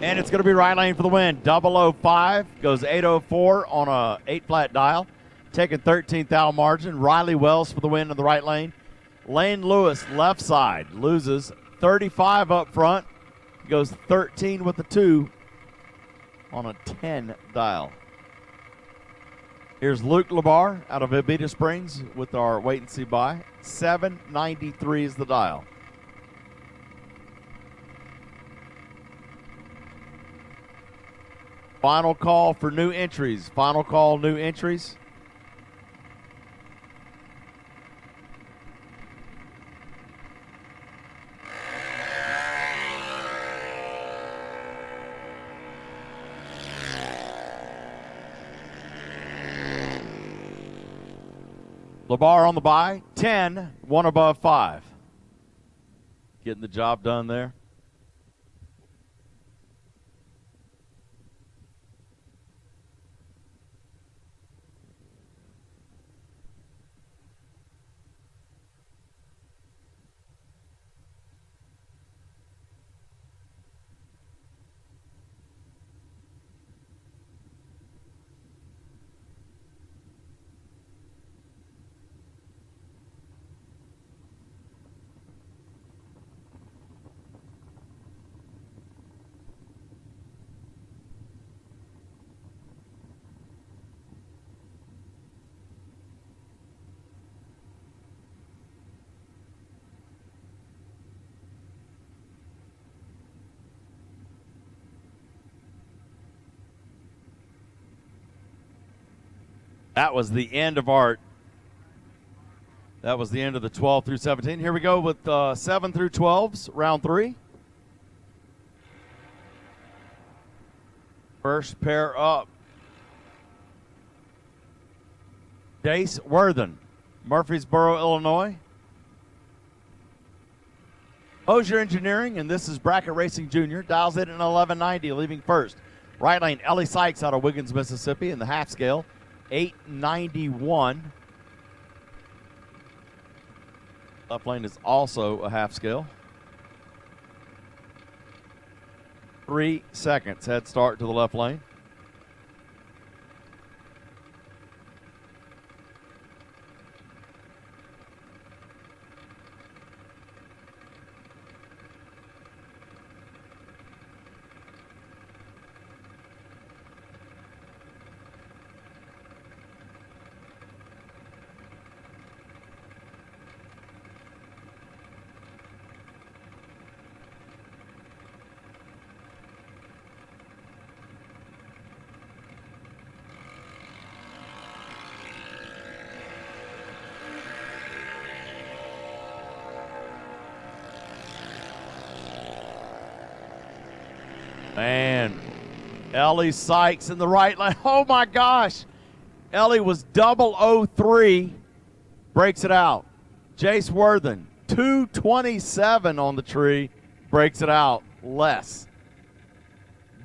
And it's going to be right lane for the win. 005 goes 804 on a 8 flat dial, taking 13th thou margin. Riley Wells for the win in the right lane. Lane Lewis, left side, loses 35 up front. Goes 13 with the 2 on a 10 dial. Here's Luke Labar out of Abita Springs with our wait and see buy. 793 is the dial. Final call for new entries. Final call, new entries. Labar on the buy, 10, 1 above 5. Getting the job done there. That was the end of the 12 through 17. Here we go with 7 through 12s, round 3. First pair up. Jace Worthen, Murfreesboro, Illinois. Hosier Engineering, and this is Bracket Racing Jr. Dials it in 1190, leaving first. Right lane, Ellie Sykes out of Wiggins, Mississippi in the half scale. 891. Left lane is also a half scale. 3 seconds head start to the left lane. Man, Ellie Sykes in the right lane. Oh my gosh. Ellie was 003, breaks it out. Jace Worthen, 227 on the tree, breaks it out. Less.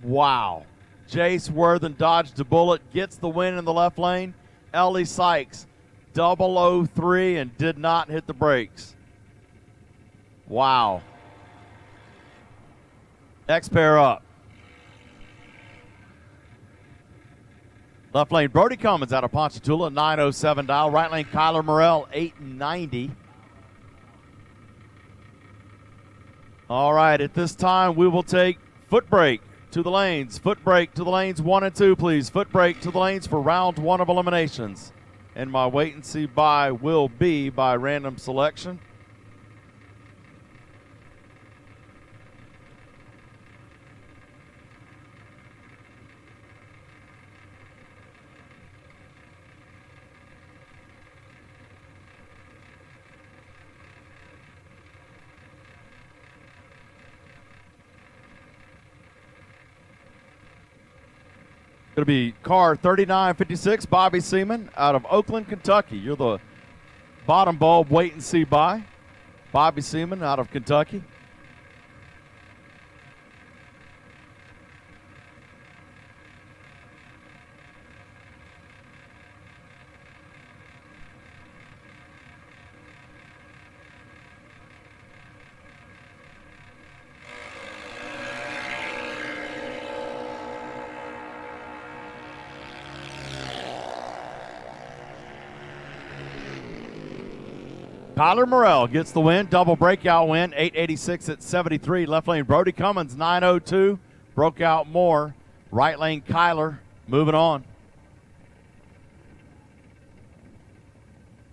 Wow. Jace Worthen dodged a bullet, gets the win in the left lane. Ellie Sykes, 003 and did not hit the brakes. Wow. Next pair up. Left lane, Brody Cummins out of Ponchatoula, 907 dial. Right lane, Kyler Morrell, 890. All right, at this time, we will take foot brake to the lanes. Foot brake to the lanes 1 and 2, please. Foot brake to the lanes for round 1 of eliminations. And my wait and see buy will be by random selection. Going to be car 3956, Bobby Seaman out of Oakland, Kentucky. You're the bottom bulb wait and see buy. Bobby Seaman out of Kentucky. Tyler Morrell gets the win, double breakout win, 886 at 73. Left lane Brody Cummins, 902. Broke out more. Right lane Kyler moving on.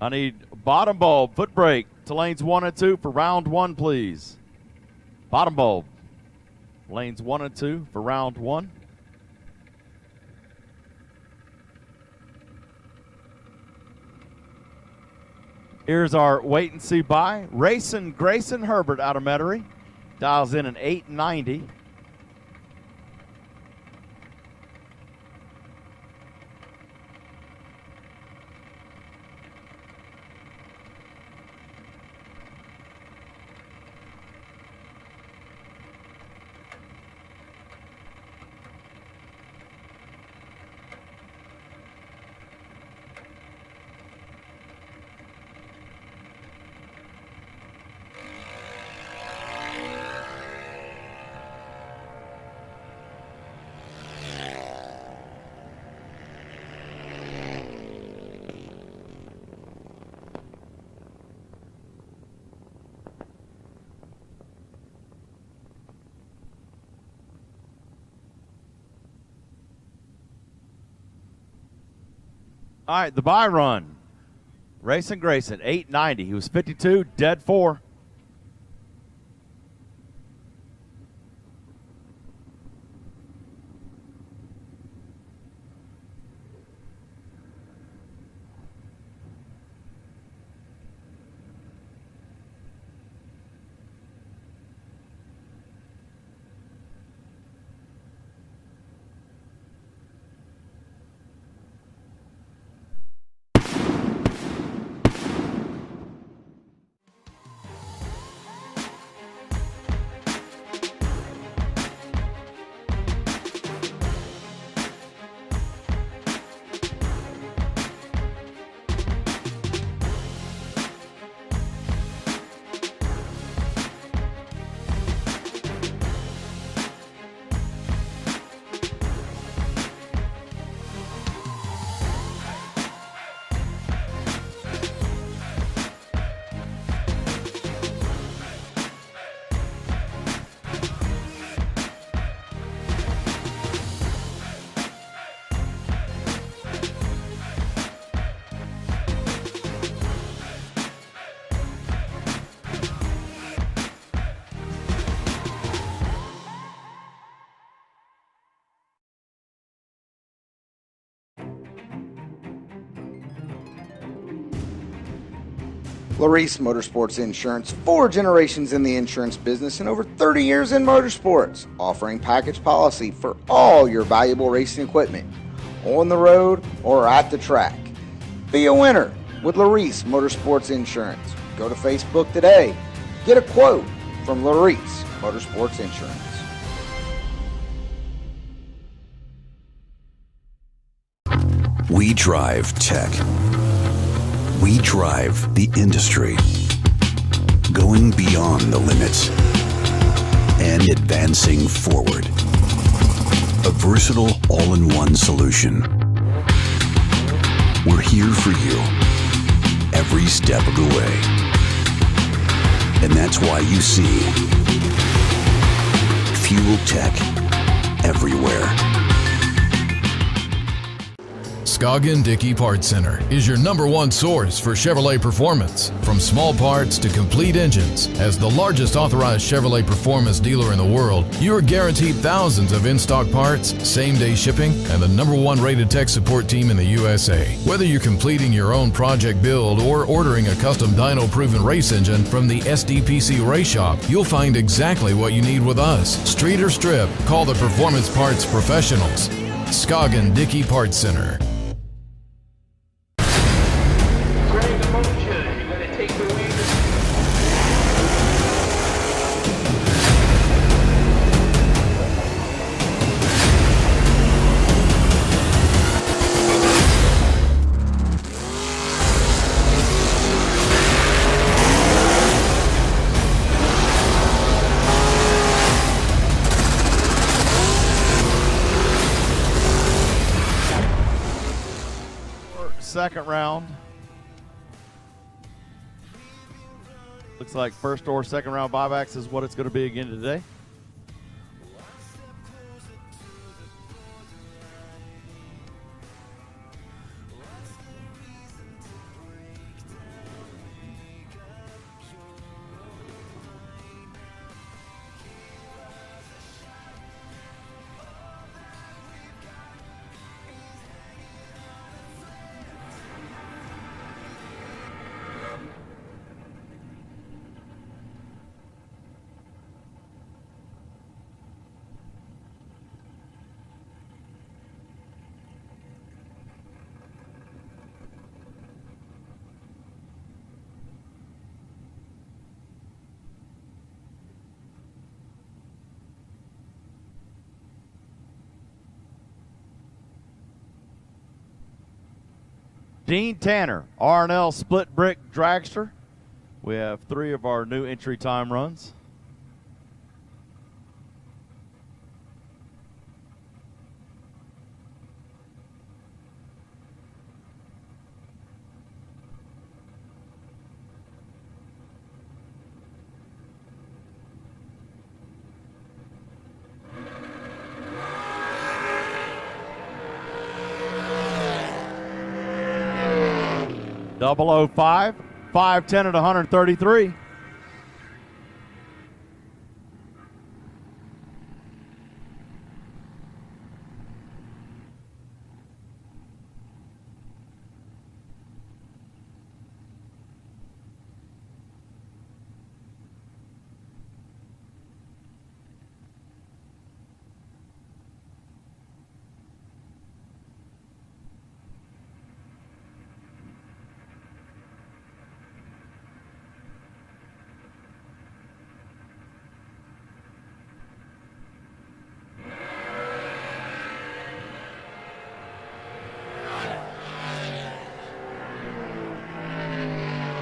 I need bottom bulb, foot brake to lanes 1 and 2 for round 1, please. Bottom bulb, lanes 1 and 2 for round 1. Here's our wait and see buy. Racing Grayson Herbert out of Metairie. Dials in an 890. All right, the buy run. Racing Grayson, 890. He was 52, dead 4. Larice Motorsports Insurance, 4 generations in the insurance business and over 30 years in motorsports, offering package policy for all your valuable racing equipment, on the road or at the track. Be a winner with Larice Motorsports Insurance. Go to Facebook today. Get a quote from Larice Motorsports Insurance. We drive tech. We drive the industry, going beyond the limits and advancing forward. A versatile all-in-one solution. We're here for you every step of the way. And that's why you see Fuel Tech everywhere. Scoggin Dickey Parts Center is your #1 source for Chevrolet performance. From small parts to complete engines, as the largest authorized Chevrolet performance dealer in the world, you are guaranteed thousands of in-stock parts, same-day shipping, and the #1 rated tech support team in the USA. Whether you're completing your own project build or ordering a custom dyno-proven race engine from the SDPC Race Shop, you'll find exactly what you need with us. Street or strip, call the Performance Parts Professionals. Scoggin Dickey Parts Center. Second round. Looks like first or second round buybacks is what it's going to be again today. Dean Tanner, R&L split brick dragster. We have 3 of our new entry time runs. Double 05, 510 at 133.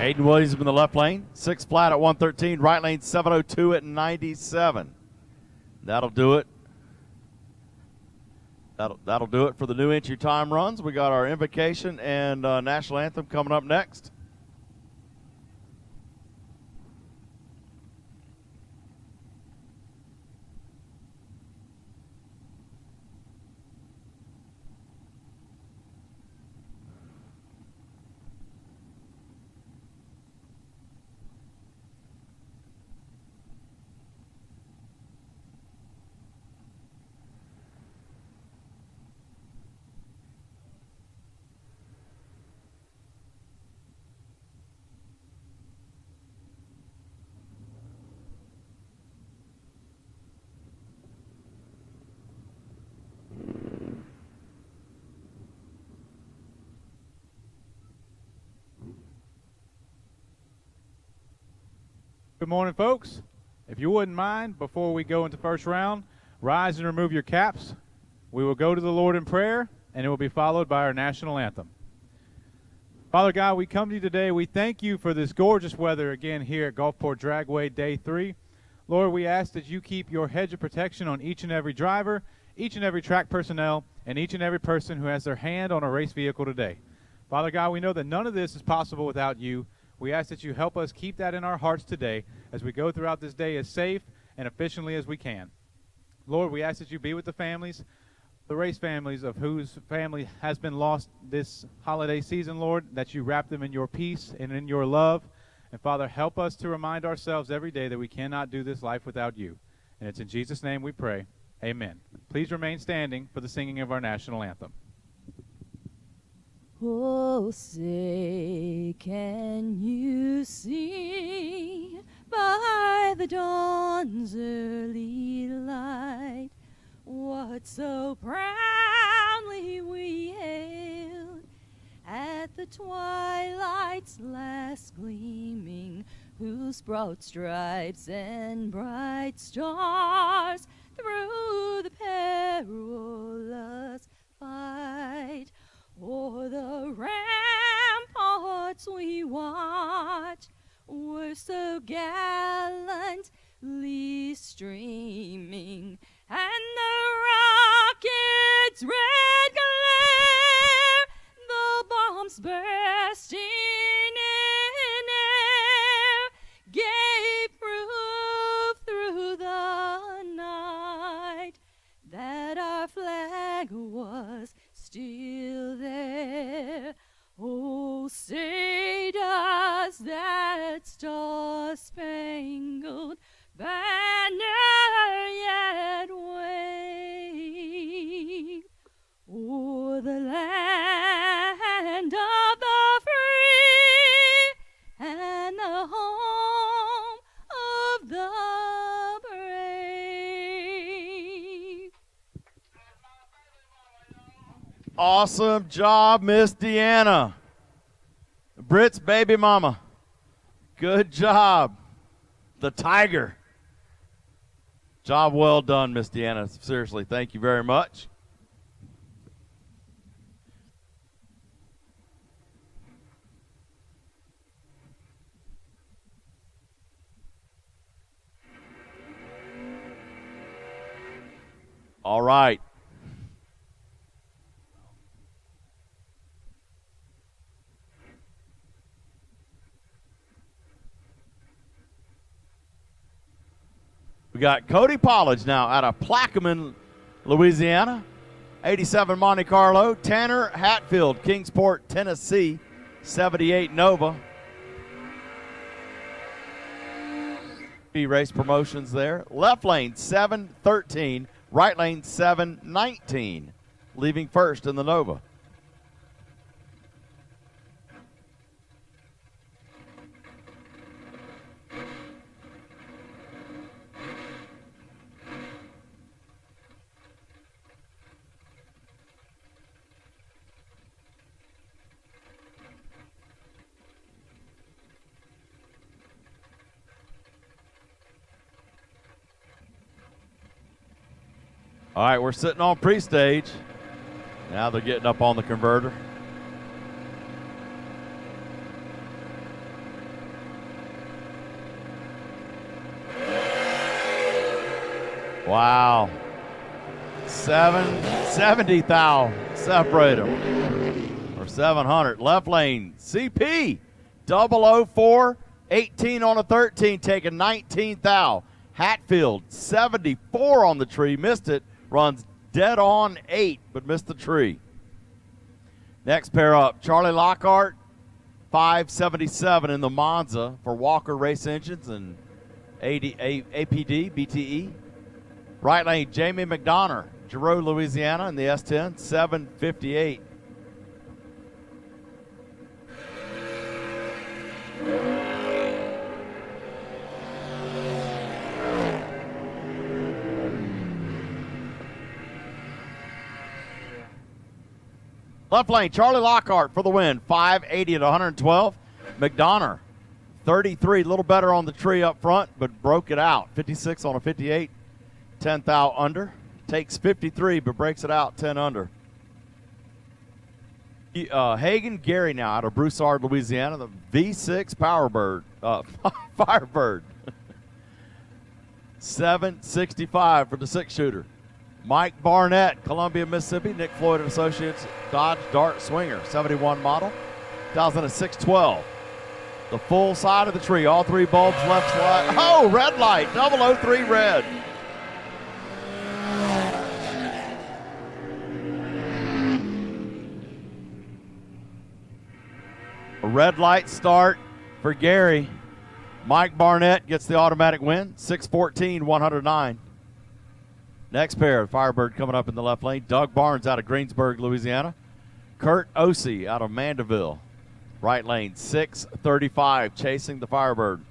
Aiden Williams in the left lane, 6 flat at 113, right lane 702 at 97. That'll do it. That'll do it for the new entry time runs. We got our invocation and national anthem coming up next. Good morning, folks. If you wouldn't mind, before we go into first round, rise and remove your caps. We will go to the Lord in prayer, and it will be followed by our national anthem. Father God, we come to you today. We thank you for this gorgeous weather again here at Gulfport Dragway, Day 3. Lord, we ask that you keep your hedge of protection on each and every driver, each and every track personnel, and each and every person who has their hand on a race vehicle today. Father God, we know that none of this is possible without you. We ask that you help us keep that in our hearts today as we go throughout this day as safe and efficiently as we can. Lord, we ask that you be with the families, the race families of whose family has been lost this holiday season, Lord, that you wrap them in your peace and in your love. And Father, help us to remind ourselves every day that we cannot do this life without you. And it's in Jesus' name we pray. Amen. Please remain standing for the singing of our national anthem. Oh, say, can you see by the dawn's early light what so proudly we hailed at the twilight's last gleaming, whose broad stripes and bright stars through the perilous fight o'er the ramparts we watch were so gallantly streaming, and the rocket's red glare, the bombs bursting in air, gave banner yet wave o'er the land of the free and the home of the brave. Awesome job, Miss Deanna. Britt's baby mama. Good job. The Tiger. Job well done, Miss Deanna. Seriously, thank you very much. All right. We got Cody Pollage now out of Plaquemine, Louisiana. 87 Monte Carlo. Tanner Hatfield, Kingsport, Tennessee. 78 Nova. Race promotions there. Left lane 7-13. Right lane 7-19. Leaving first in the Nova. All right, we're sitting on pre-stage. Now they're getting up on the converter. Wow. 70 thou separate them. Or 700. Left lane, CP. 004, 18 on a 13, taking 19 thou. Hatfield, 74 on the tree, missed it. Runs dead on 8, but missed the tree. Next pair up, Charlie Lockhart, 577 in the Monza for Walker Race Engines and APD, BTE. Right lane, Jamie McDonough, Giroux, Louisiana in the S10, 758. Left lane, Charlie Lockhart for the win, 580 at 112. McDonough, 33, a little better on the tree up front, but broke it out. 56 on a 58, 10 thou under. Takes 53, but breaks it out 10 under. Hagen Gary now out of Broussard, Louisiana, the V6 Firebird. 765 for the 6-shooter. Mike Barnett, Columbia, Mississippi. Nick Floyd and Associates, Dodge Dart Swinger, 71 model. 612. The full side of the tree, all three bulbs left slide. Oh, red light, 003 red. A red light start for Gary. Mike Barnett gets the automatic win, 614, 109. Next pair, Firebird coming up in the left lane. Doug Barnes out of Greensburg, Louisiana. Kurt Ossie out of Mandeville. Right lane, 635, chasing the Firebird.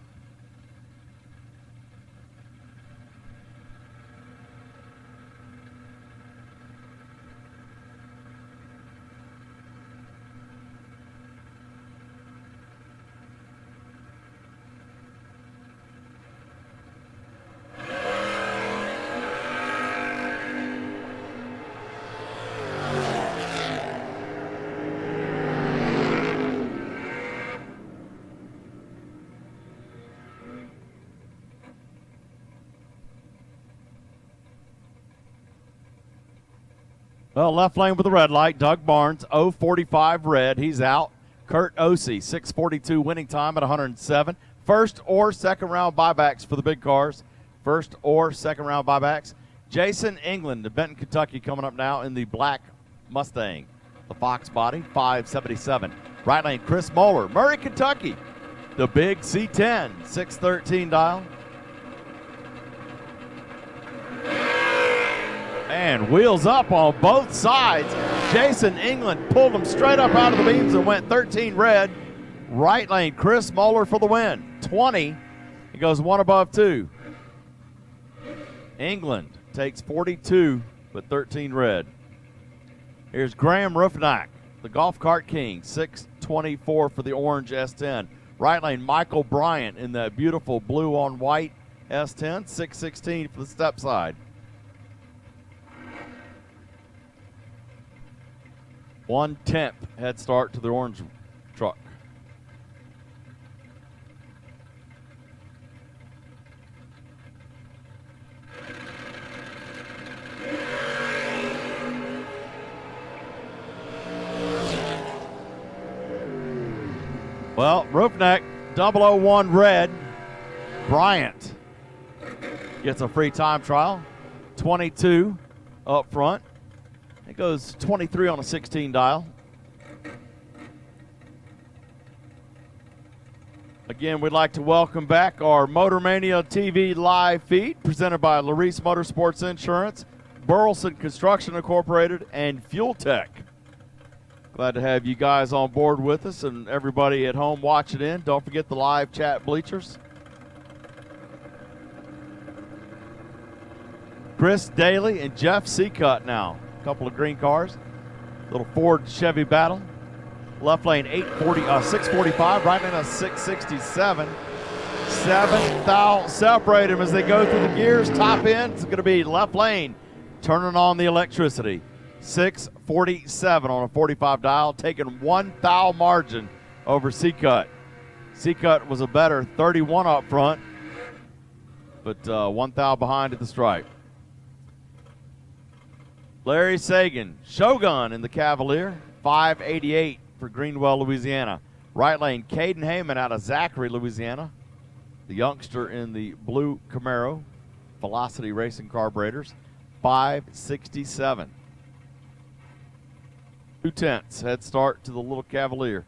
Well, left lane with the red light, Doug Barnes, 045 red. He's out. Kurt Ossie, 642 winning time at 107. First or second round buybacks for the big cars. First or second round buybacks. Jason England of Benton, Kentucky, coming up now in the black Mustang. The Fox body, 577. Right lane, Chris Moeller, Murray, Kentucky. The big C10, 613 dial. Man, wheels up on both sides. Jason England pulled him straight up out of the beams and went 13 red. Right lane, Chris Moeller for the win. 20. He goes one above two. England takes 42 but 13 red. Here's Graham Ruffnack, the Golf Cart King, 624 for the orange S10. Right lane, Michael Bryant in that beautiful blue on white S10, 616 for the step side. 1/10 head start to the orange truck. Well, Roofneck, 001 red. Bryant gets a free time trial. 22 up front. It goes 23 on a 16 dial. Again, we'd like to welcome back our Motormania TV live feed presented by Larice Motorsports Insurance, Burleson Construction Incorporated, and Fuel Tech. Glad to have you guys on board with us and everybody at home watching in. Don't forget the live chat bleachers. Chris Daly and Jeff Seacutt now. A couple of green cars. Little Ford Chevy battle. Left lane 645, right lane a 667. 7th thou separate them as they go through the gears. Top end, it's going to be left lane turning on the electricity. 647 on a 45 dial, taking 1 thou margin over Seacutt. Seacutt was a better 31 up front, but 1 thou behind at the stripe. Larry Sagan, Shogun in the Cavalier, 588 for Greenwell, Louisiana. Right lane, Caden Heyman out of Zachary, Louisiana. The youngster in the blue Camaro, Velocity Racing Carburetors, 567. 2/10 head start to the little Cavalier.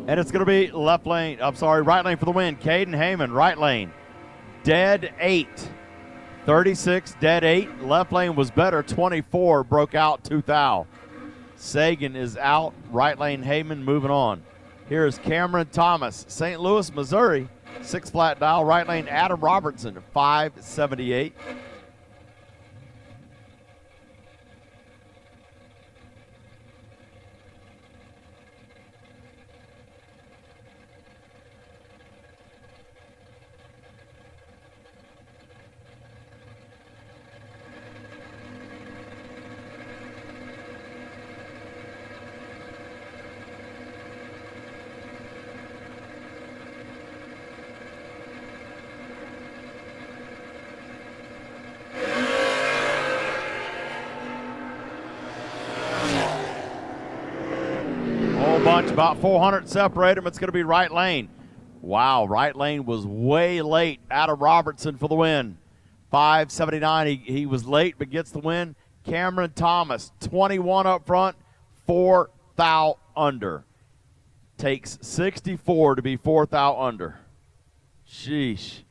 And it's going to be right lane for the win. Caden Heyman, right lane. Dead 8. 36, dead 8. Left lane was better. 24, broke out 2 thou. Sagan is out. Right lane Heyman moving on. Here is Cameron Thomas, St. Louis, Missouri. 6 flat dial. Right lane Adam Robertson, 578. Bunch, about 400 separate them. It's going to be right lane. Wow, right lane was way late. Adam Robertson for the win. 579. He was late but gets the win. Cameron Thomas, 21 up front, 4 thou under. Takes 64 to be 4 thou under. Sheesh.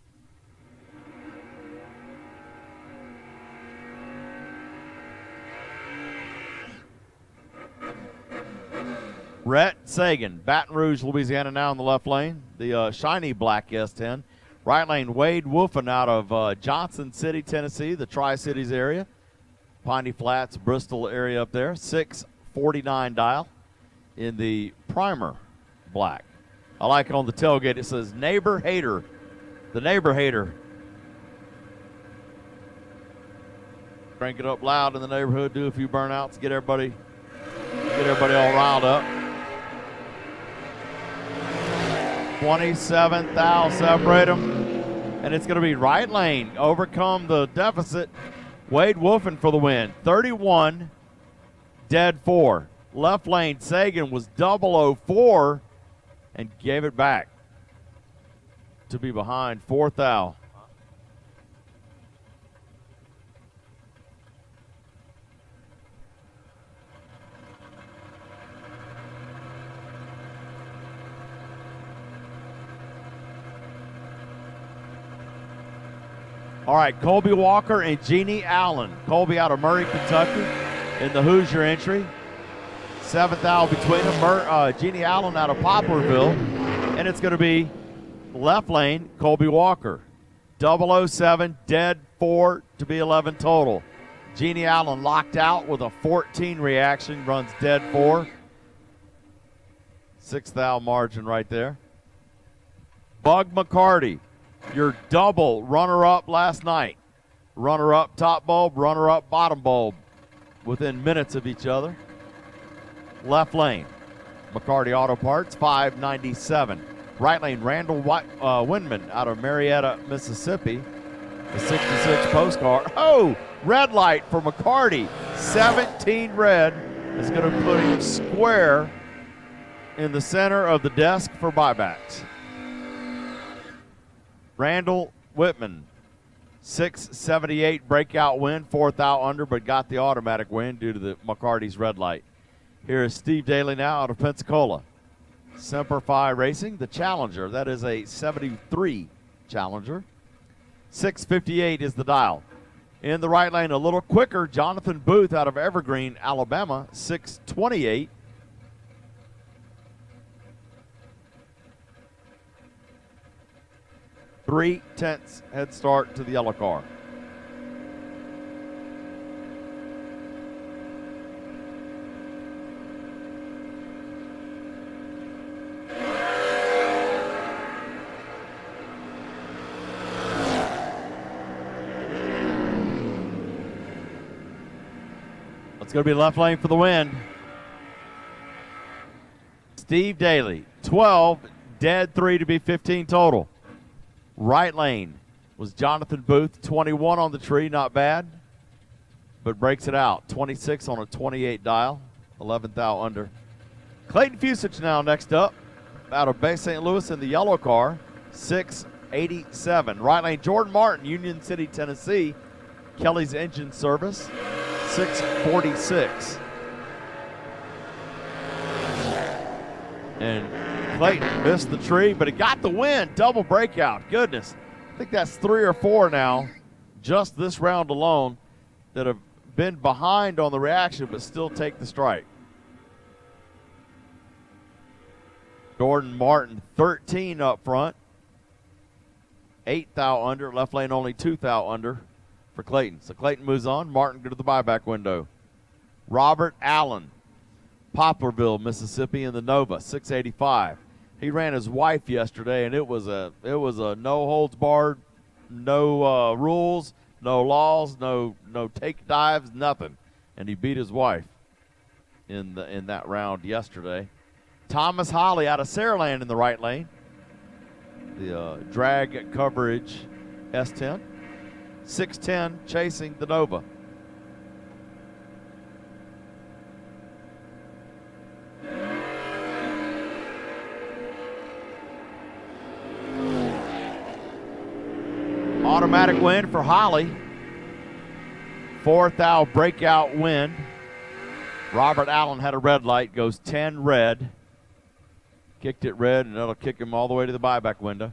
Rhett Sagan, Baton Rouge, Louisiana, now in the left lane. The shiny black S10. Right lane, Wade Wolfen out of Johnson City, Tennessee, the Tri-Cities area. Piney Flats, Bristol area up there. 649 dial in the primer black. I like it on the tailgate. It says Neighbor Hater. The Neighbor Hater. Crank it up loud in the neighborhood, do a few burnouts, get everybody all riled up. 27 thou separate them, and it's going to be right lane. Overcome the deficit. Wade Wolfen for the win. 31, dead 4. Left lane, Sagan was 004, and gave it back to be behind. Fourth thou. All right, Colby Walker and Jeannie Allen. Colby out of Murray, Kentucky in the Hoosier entry. Seventh out between them, Jeannie Allen out of Poplarville. And it's going to be left lane, Colby Walker. 007, dead 4 to be 11 total. Jeannie Allen locked out with a 14 reaction, runs dead 4. Sixth out margin right there. Bug McCarty, your double runner-up last night. Runner-up top bulb, runner-up bottom bulb within minutes of each other. Left lane, McCarty Auto Parts, $5.97. Right lane, Randall Windman out of Marietta, Mississippi. The 66 postcard. Oh, red light for McCarty. 17 red is going to put him square in the center of the desk for buybacks. Randall Whitman, 678 breakout win, fourth out under, but got the automatic win due to the McCarty's red light. Here is Steve Daly now out of Pensacola. Semper Fi Racing, the Challenger. That is a 73 Challenger. 658 is the dial. In the right lane, a little quicker, Jonathan Booth out of Evergreen, Alabama, 628. Three-tenths head start to the yellow car. It's going to be left lane for the win. Steve Daly, 12, dead 3 to be 15 total. Right lane was Jonathan Booth, 21 on the tree, not bad, but breaks it out. 26 on a 28 dial, 11th out under. Clayton Fusich now next up, out of Bay St. Louis in the yellow car, 687. Right lane, Jordan Martin, Union City, Tennessee, Kelly's Engine Service, 646. And Clayton missed the tree, but he got the win. Double breakout. Goodness. I think that's 3 or 4 now, just this round alone, that have been behind on the reaction but still take the strike. Jordan Martin, 13 up front. 8th thou under. Left lane only 2th thou under for Clayton. So Clayton moves on. Martin go to the buyback window. Robert Allen, Poplarville, Mississippi in the Nova, 685. He ran his wife yesterday, and it was a no holds barred, no rules, no laws, no take dives, nothing, and he beat his wife in that round yesterday. Thomas Holly out of Saraland in the right lane, the drag coverage S10, 610 chasing the Nova. Automatic win for Holly. 4th out breakout win. Robert Allen had a red light, goes 10 red. Kicked it red, and that'll kick him all the way to the buyback window.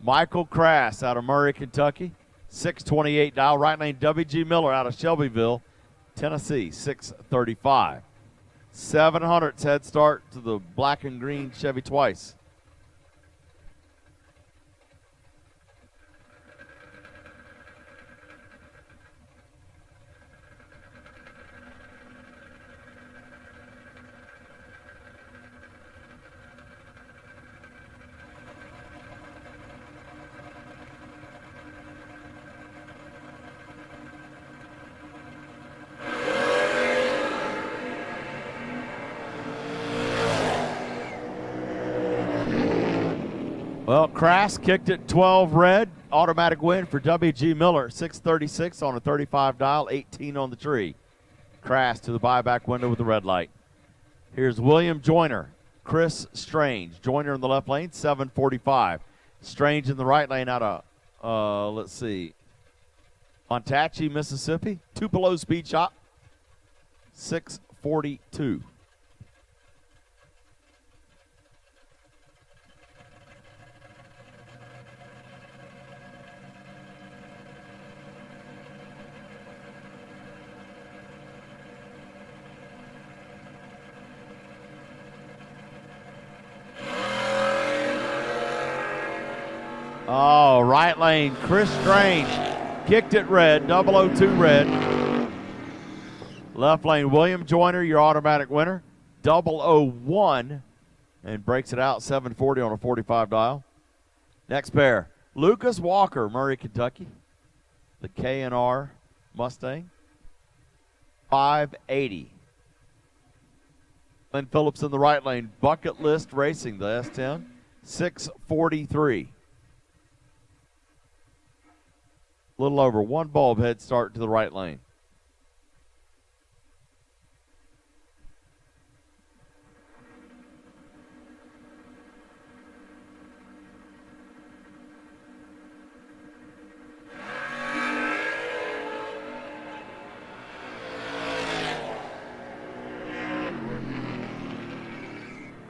Michael Crass out of Murray, Kentucky, 628 dial. Right lane, W.G. Miller out of Shelbyville, Tennessee, 635. 700's head start to the black and green Chevy twice. Well, Crass kicked it 12 red. Automatic win for W.G. Miller, 636 on a 35 dial, 18 on the tree. Crass to the buyback window with the red light. Here's William Joyner Chris Strange. Joiner in the left lane, 7:45. Strange in the right lane out of, let's see, Ontachie, Mississippi. Tupelo speed shot, 6:42. Oh, right lane, Chris Strange kicked it red, 002 red. Left lane, William Joyner, your automatic winner, 001, and breaks it out, 740 on a 45 dial. Next pair, Lucas Walker, Murray, Kentucky, the K&R Mustang, 580. Glenn Phillips in the right lane, Bucket List Racing, the S10, 643. A little over one bulb head start to the right lane.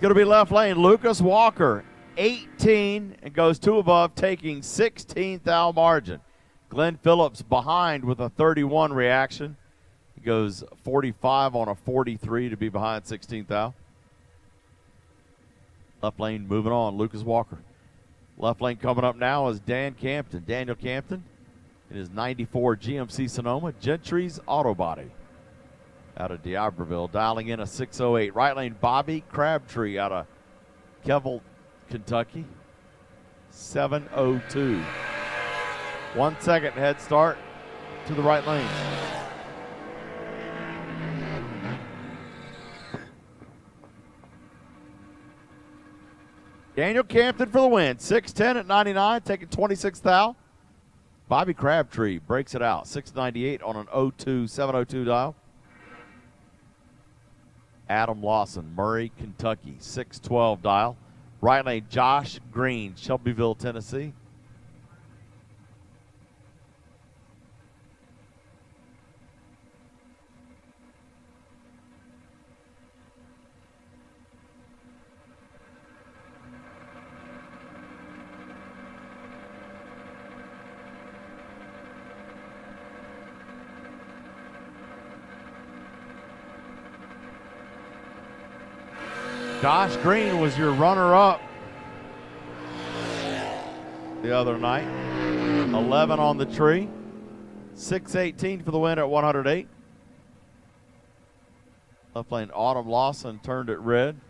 Going to be left lane, Lucas Walker, 18, and goes 2 above, taking 16th thou margin. Glenn Phillips behind with a 31 reaction. He goes 45 on a 43 to be behind 16th thou. Left lane moving on, Lucas Walker. Left lane coming up now is Daniel Campton in his 94 GMC Sonoma, Gentry's Auto Body out of D'Iberville, dialing in a 608. Right lane, Bobby Crabtree out of Kevel, Kentucky, 702. 1 second head start to the right lane. Daniel Campton for the win, 6'10" at 99, taking 26th thou. Bobby Crabtree breaks it out, 698 on an 702 dial. Adam Lawson, Murray, Kentucky, 612 dial. Right lane, Josh Green, Shelbyville, Tennessee. Josh Green was your runner-up the other night. 11 on the tree. 618 for the win at 108. Left lane, Autumn Lawson turned it red.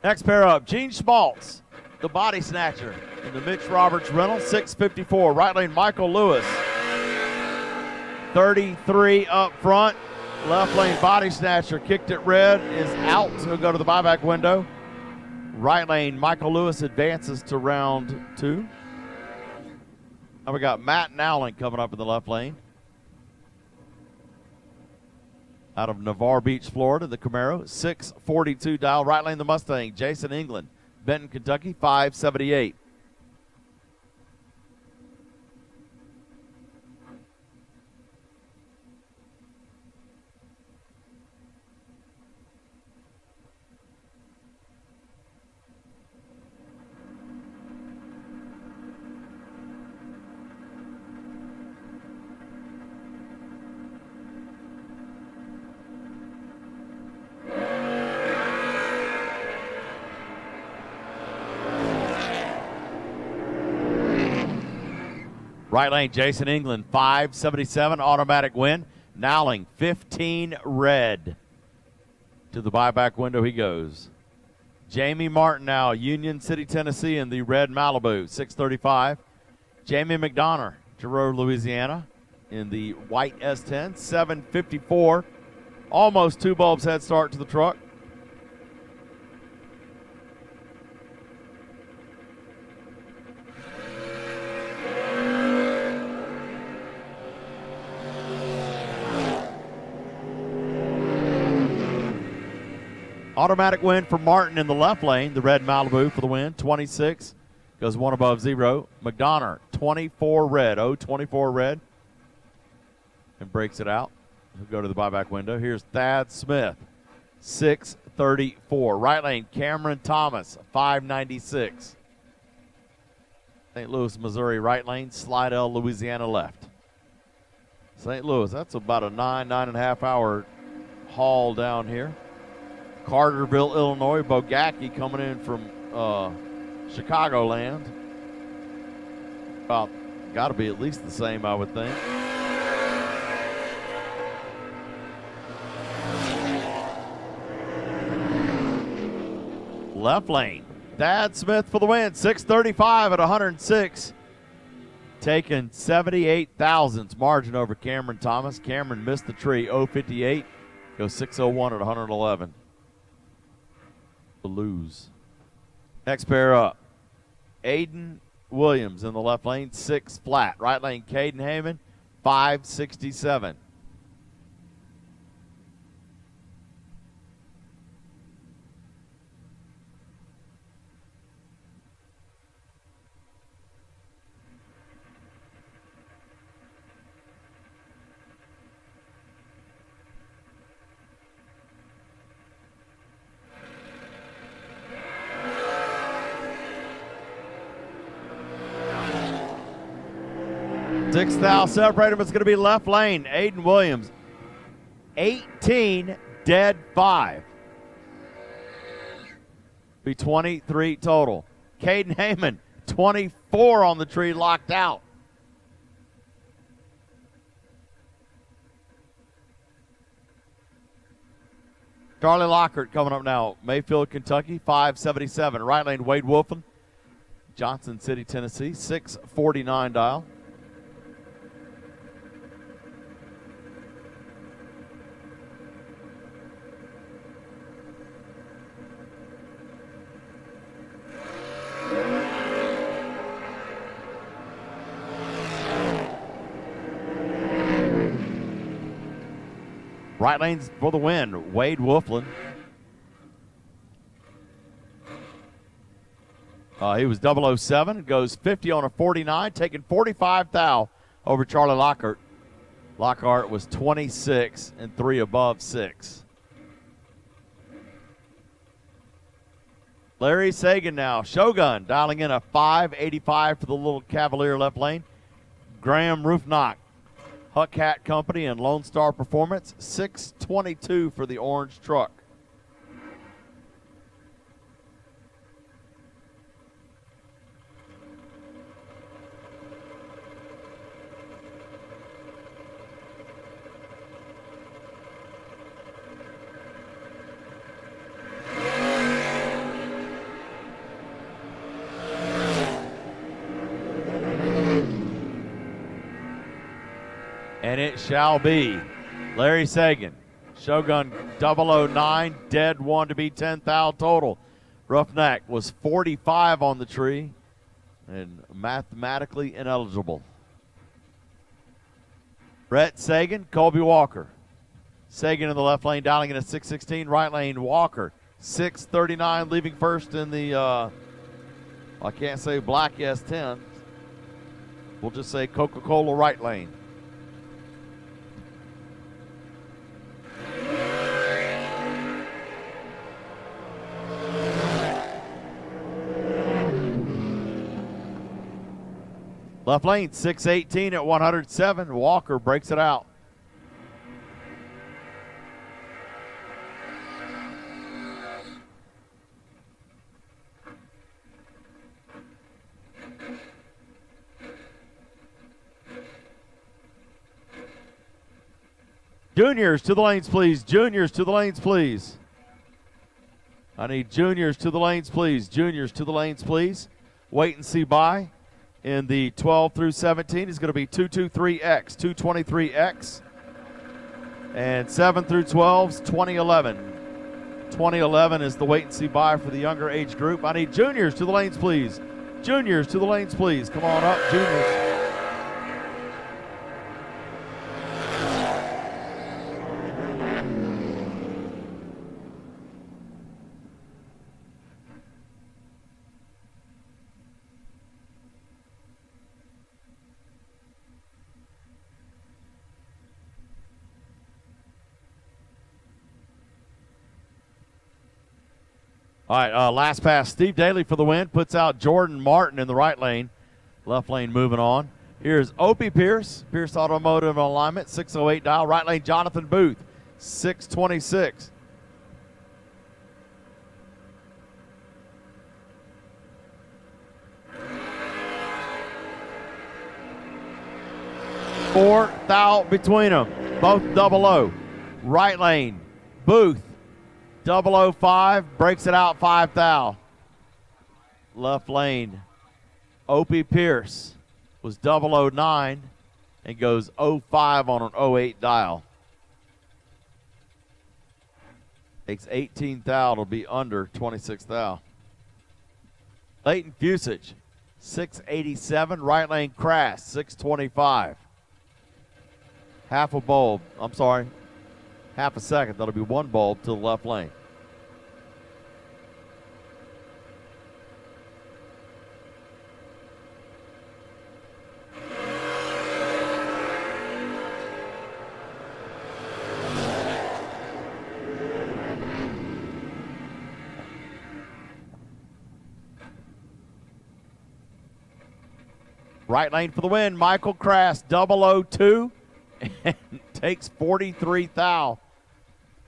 Next pair up, Gene Schmaltz, the body snatcher in the Mitch Roberts rental, 654. Right lane, Michael Lewis, 33 up front. Left lane, body snatcher, kicked it red, is out. He'll go to the buyback window. Right lane, Michael Lewis advances to round 2. Now we got Matt Nowling coming up in the left lane. Out of Navarre Beach, Florida, the Camaro, 642 dial. Right lane, the Mustang, Jason England. Benton, Kentucky, 578. Right lane, Jason England, 577, automatic win. Nowling, 15 red. To the buyback window he goes. Jamie Martin now, Union City, Tennessee, in the red Malibu, 635. Jamie McDonough, Giroux, Louisiana, in the white S10, 754. Almost 2 bulbs head start to the truck. Automatic win for Martin in the left lane. The red Malibu for the win. 26. Goes 1 above 0. McDonough, 24 red. 24 red. And breaks it out. He'll go to the buyback window. Here's Thad Smith, 634. Right lane, Cameron Thomas, 596. St. Louis, Missouri, right lane. Slidell, Louisiana, left. St. Louis, that's about a 9.5 hour haul down here. Carterville, Illinois, Bogacki coming in from Chicagoland. About got to be at least the same, I would think. Left lane, Thad Smith for the win, 635 at 106. Taking 78 thousandths margin over Cameron Thomas. Cameron missed the tree, 058. Goes 601 at 111. Lose. Next pair up, Aiden Williams in the left lane, 6 flat. Right lane, Caden Heyman, 567. Sixth thou separator, but it's going to be left lane. Aiden Williams, 18 dead 5. Be 23 total. Caden Heyman, 24 on the tree, locked out. Charlie Lockhart coming up now. Mayfield, Kentucky, 577. Right lane, Wade Wolfen, Johnson City, Tennessee, 649 dial. Right lanes for the win, Wade Wolflin. He was 007, goes 50 on a 49, taking 45 thou over Charlie Lockhart. Lockhart was 26 and 3 above 6. Larry Sagan now, Shogun, dialing in a 585 for the little Cavalier left lane. Graham Roofknock, Huck Hat Company and Lone Star Performance, 622 for the orange truck. And it shall be Larry Sagan, Shogun 009, dead 1 to be 10 thou total. Roughneck was 45 on the tree and mathematically ineligible. Brett Sagan, Colby Walker. Sagan in the left lane, dialing in at 6:16. Right lane, Walker, 6:39, leaving first in the, I can't say black S10. We'll just say Coca-Cola right lane. Left lane, 6:18 at 107. Walker breaks it out. Juniors to the lanes, please. Juniors to the lanes, please. I need juniors to the lanes, please. Juniors to the lanes, please. Wait and see by. In the 12 through 17 is going to be 223X, 223X. And 7 through 12's 2011. 2011 is the wait and see by for the younger age group. I need juniors to the lanes, please. Juniors to the lanes, please. Come on up, juniors. All right, last pass. Steve Daly for the win. Puts out Jordan Martin in the right lane. Left lane moving on. Here's Opie Pierce. Pierce Automotive Alignment, 608 dial. Right lane, Jonathan Booth, 626. Four thou between them. Both double O. Right lane, Booth. 005 breaks it out 5 thou. Left lane, Opie Pierce was 009 and goes 05 on an 08 dial. Takes 18 thou to be under 26 thou. Leighton Fusage, 687. Right lane, Crass, 625. Half a bulb. I'm sorry. Half a second. That'll be one bulb to the left lane. Right lane for the win, Michael Crass, 002, and takes 43 thou.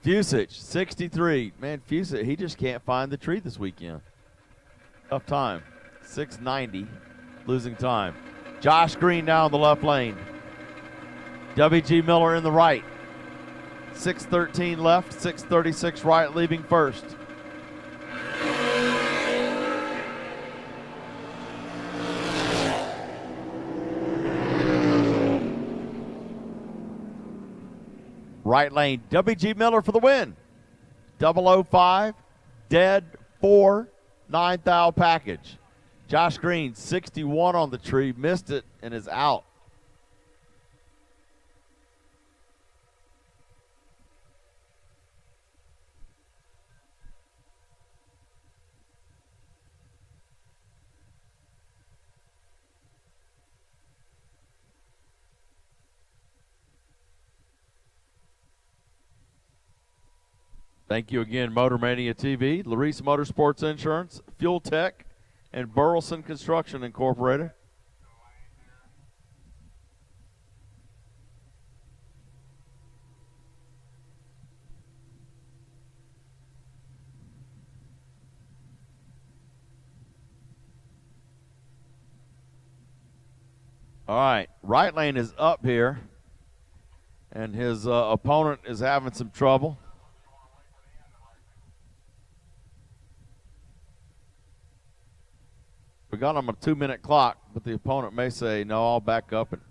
Fusage, 63. Man, Fusage, he just can't find the tree this weekend. Tough time. 690, losing time. Josh Green now in the left lane. W.G. Miller in the right. 6:13 left, 6:36 right, leaving first. Right lane, W.G. Miller for the win. 005, dead 4, 9 thou package. Josh Green, 61 on the tree, missed it and is out. Thank you again, Motor Mania TV, Larice Motorsports Insurance, Fuel Tech, and Burleson Construction Incorporated. All right, right lane is up here, and his opponent is having some trouble. We got him a 2-minute clock, but the opponent may say, no, I'll back up and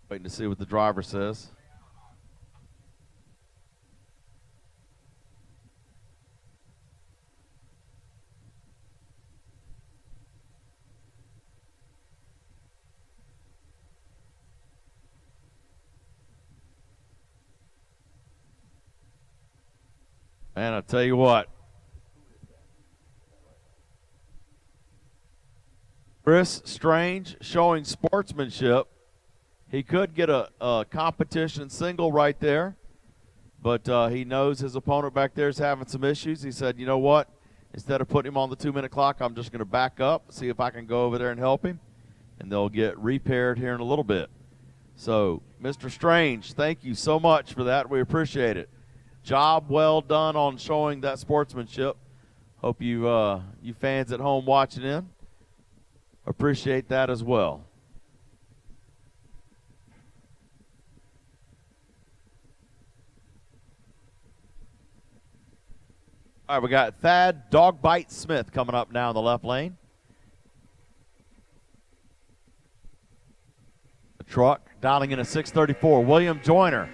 waiting to see what the driver says. And I tell you what, Chris Strange showing sportsmanship. He could get a competition single right there, but he knows his opponent back there is having some issues. He said, you know what, instead of putting him on the 2-minute clock, I'm just going to back up, see if I can go over there and help him, and they'll get repaired here in a little bit. So, Mr. Strange, thank you so much for that. We appreciate it. Job well done on showing that sportsmanship. Hope you fans at home watching in appreciate that as well. All right, we got Thad Dogbite Smith coming up now in the left lane. The truck dialing in a 634. William Joyner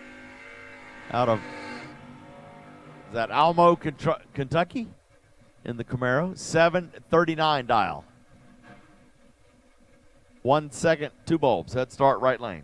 out of, is that Almo, Kentucky? In the Camaro. 739 dial. 1 second, 2 bulbs. Head start right lane.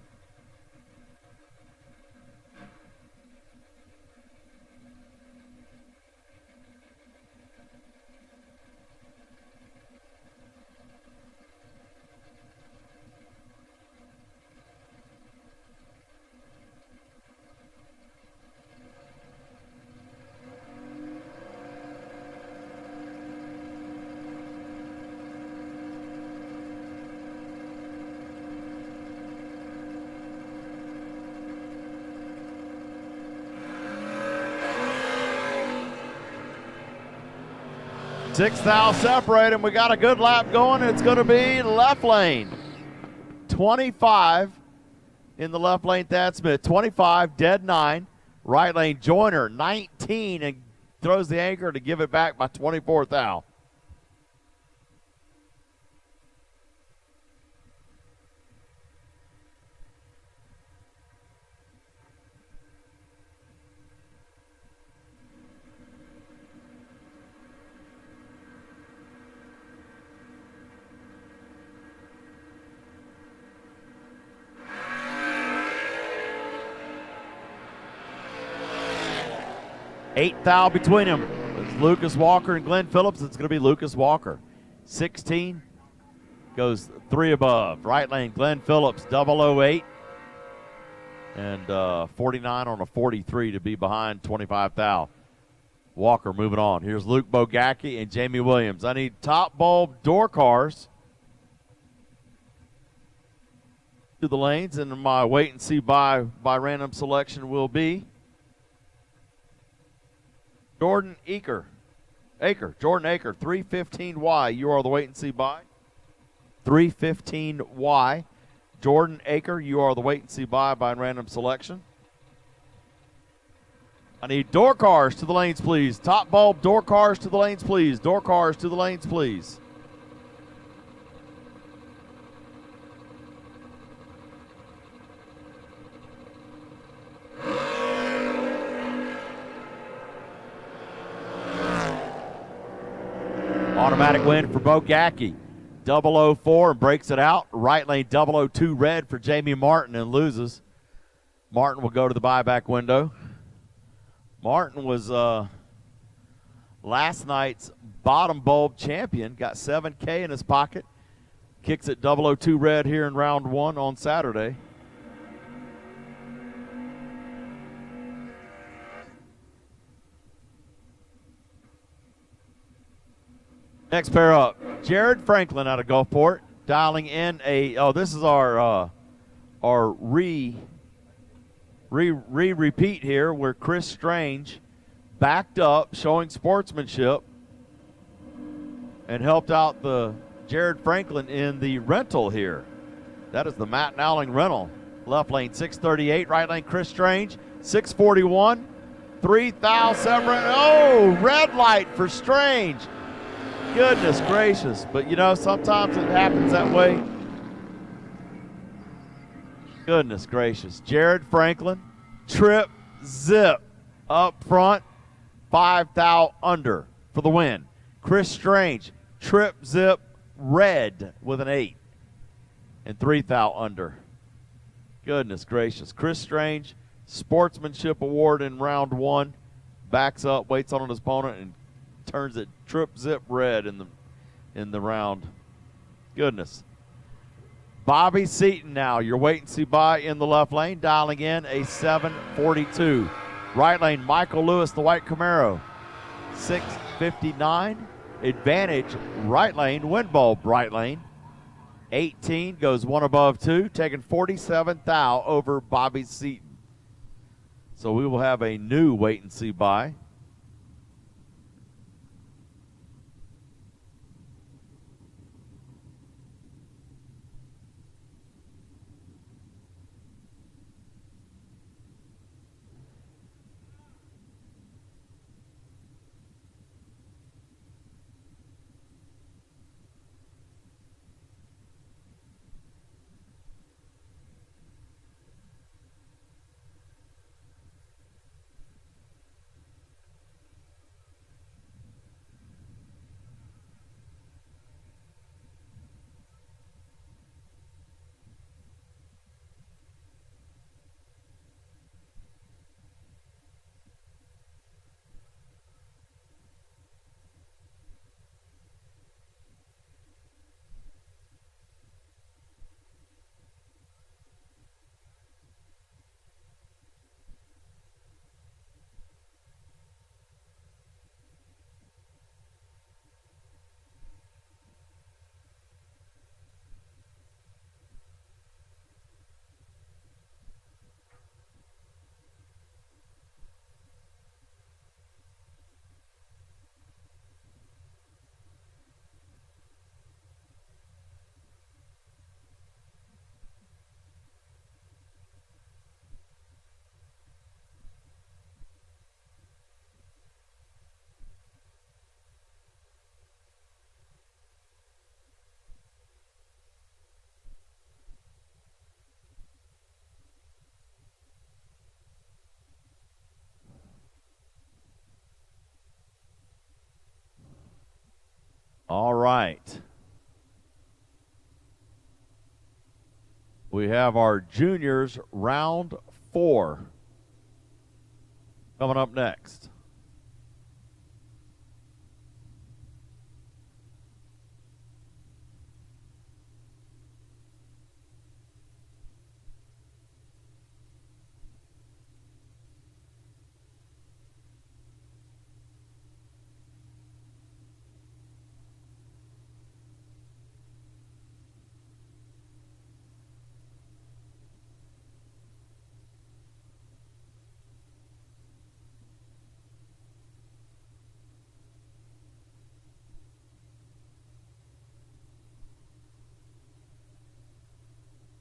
Sixth thou separate, and we got a good lap going. It's going to be left lane. 25 in the left lane, Thad Smith. 25, dead 9. Right lane, Joyner, 19, and throws the anchor to give it back by 24th thou. Eighth thou between them. It's Lucas Walker and Glenn Phillips. It's going to be Lucas Walker. 16 goes 3 above. Right lane, Glenn Phillips, 008. And 49 on a 43 to be behind 25 thou. Walker moving on. Here's Luke Bogacki and Jamie Williams. I need top bulb door cars to the lanes, and my wait and see by random selection will be Jordan Aker, 315Y. You are the wait and see by. 315Y. Jordan Aker, you are the wait and see by random selection. I need door cars to the lanes, please. Top bulb door cars to the lanes, please. Door cars to the lanes, please. Automatic win for Bogacki. 004 and breaks it out. Right lane 002 red for Jamie Martin and loses. Martin will go to the buyback window. Martin was last night's bottom bulb champion. Got $7K in his pocket. Kicks it 002 red here in round 1 on Saturday. Next pair up, Jared Franklin out of Gulfport, dialing in a, this is our repeat here where Chris Strange backed up, showing sportsmanship, and helped out the Jared Franklin in the rental here. That is the Matt Nowling rental. Left lane 638, right lane Chris Strange, 641, 3,000 separate. Oh, red light for Strange. Goodness gracious. But, you know, sometimes it happens that way. Goodness gracious. Jared Franklin, trip, zip, up front, 5 thou under for the win. Chris Strange, trip, zip, red with an 8, and 3 thou under. Goodness gracious. Chris Strange, sportsmanship award in round 1. backs up, waits on his opponent, and turns it trip zip red in the round. Goodness. Bobby Seaton now, your wait and see by in the left lane, dialing in a 7:42. Right lane, Michael Lewis, the white Camaro, 6:59. Advantage, right lane, Windbulb, right lane. 18 goes one above two, taking 47 thou over Bobby Seaton. So we will have a new wait and see by. All right. We have our juniors round 4 coming up next.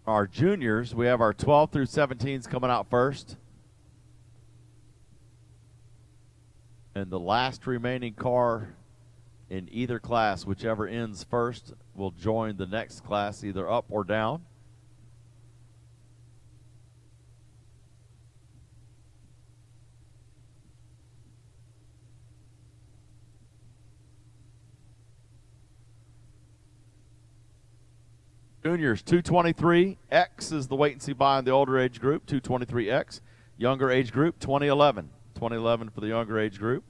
Our juniors, we have our 12 through 17s coming out first. And the last remaining car in either class, whichever ends first, will join the next class either up or down. Juniors, 223X is the wait and see by in the older age group, 223X. Younger age group, 2011. 2011 for the younger age group.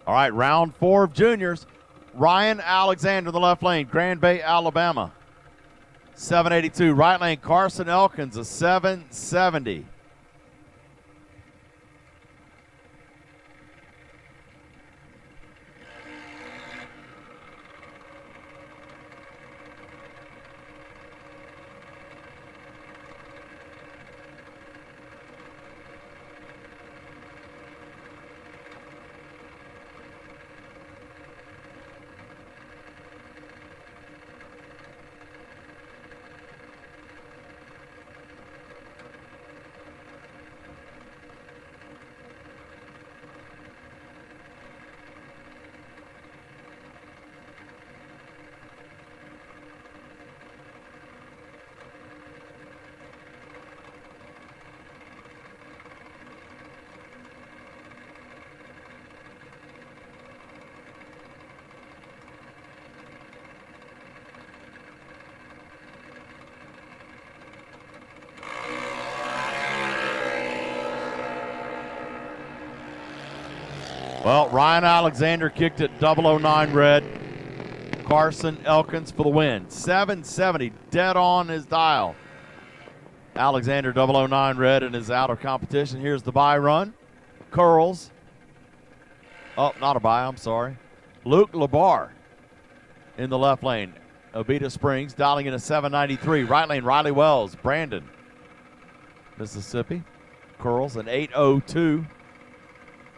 All right, round 4 of juniors. Ryan Alexander in the left lane, Grand Bay, Alabama. 782. Right lane, Carson Elkins, a 770. Well, Ryan Alexander kicked it 009 red. Carson Elkins for the win. 770, dead on his dial. Alexander 009 red and is out of competition. Here's the bye run. Curls. Oh, not a bye, I'm sorry. Luke Labar in the left lane. Obita Springs dialing in a 793. Right lane, Riley Wells, Brandon, Mississippi. Curls an 802.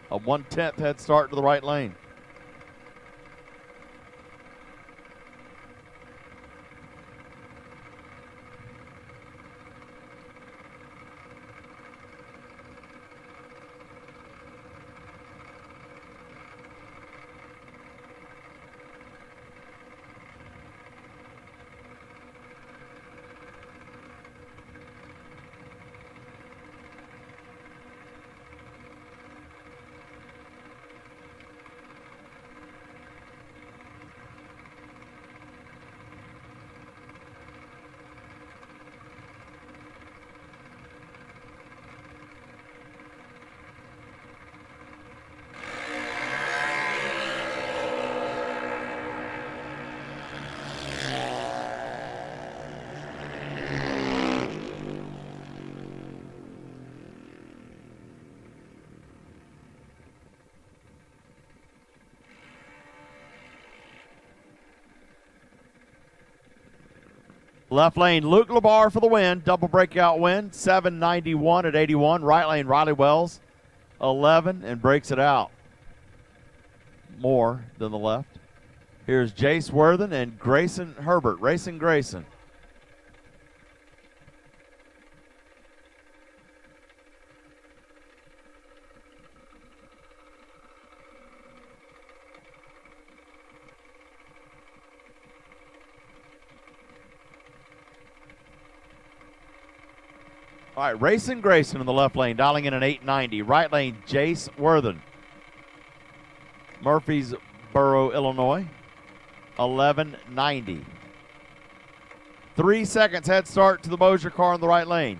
A 1/10 head start to the right lane. Left lane, Luke Labar for the win. Double breakout win, 791 at 81. Right lane, Riley Wells, 11, and breaks it out more than the left. Here's Jace Worthen and Grayson Herbert, racing Grayson. All right, Racing Grayson in the left lane, dialing in an 890. Right lane, Jace Worthen. Murfreesboro, Illinois, 1190. 3 seconds head start to the Mosier car in the right lane.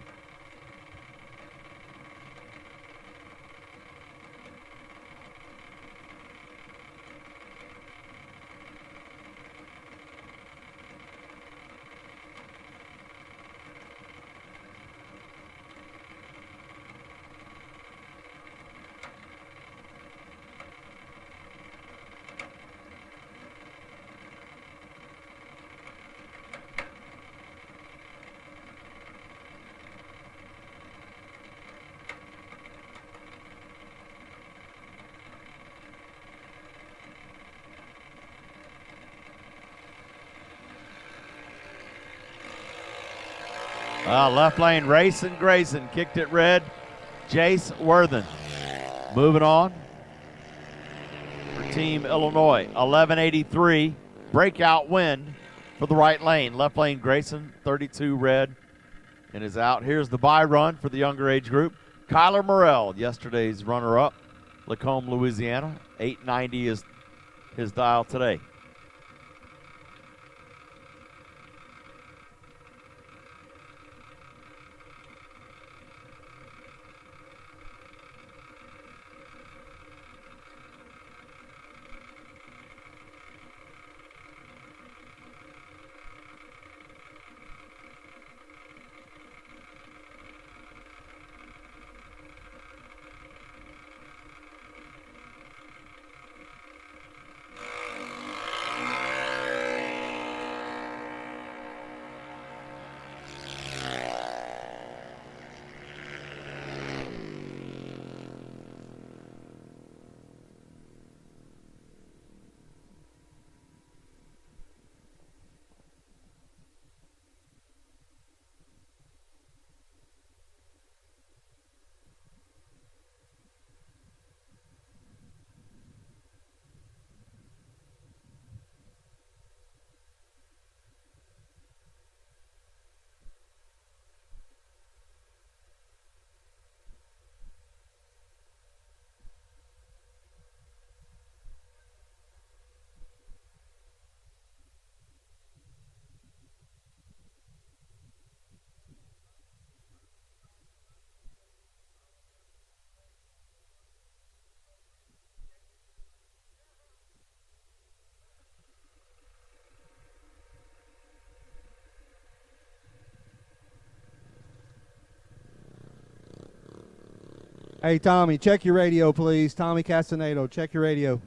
Left lane, Racing Grayson kicked it red. Jace Worthen moving on for Team Illinois. 1183 breakout win for the right lane. Left lane, Grayson, 32 red, and is out. Here's the bye run for the younger age group. Kyler Morrell, yesterday's runner-up, Lacombe, Louisiana. 890 is his dial today. Hey, Tommy, check your radio, please. Tommy Castaneda, check your radio.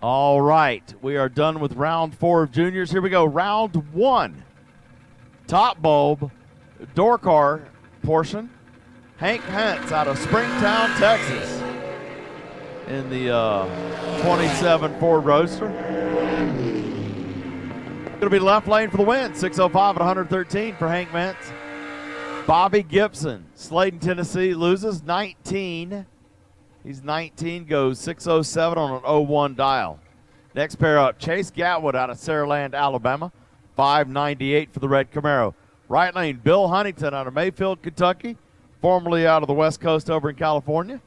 All right, we are done with round 4 of juniors. Here we go, round 1. Top bulb, door car portion. Hank Hentz out of Springtown, Texas, in the 27 Ford Roadster. Going to be left lane for the win, 605 at 113 for Hank Hentz. Bobby Gibson, Sladen, Tennessee, loses 19. He's 19, goes 607 on an 01 dial. Next pair up, Chase Gatwood out of Saraland, Alabama, 598 for the red Camaro. Right lane, Bill Huntington out of Mayfield, Kentucky, formerly out of the West Coast over in California.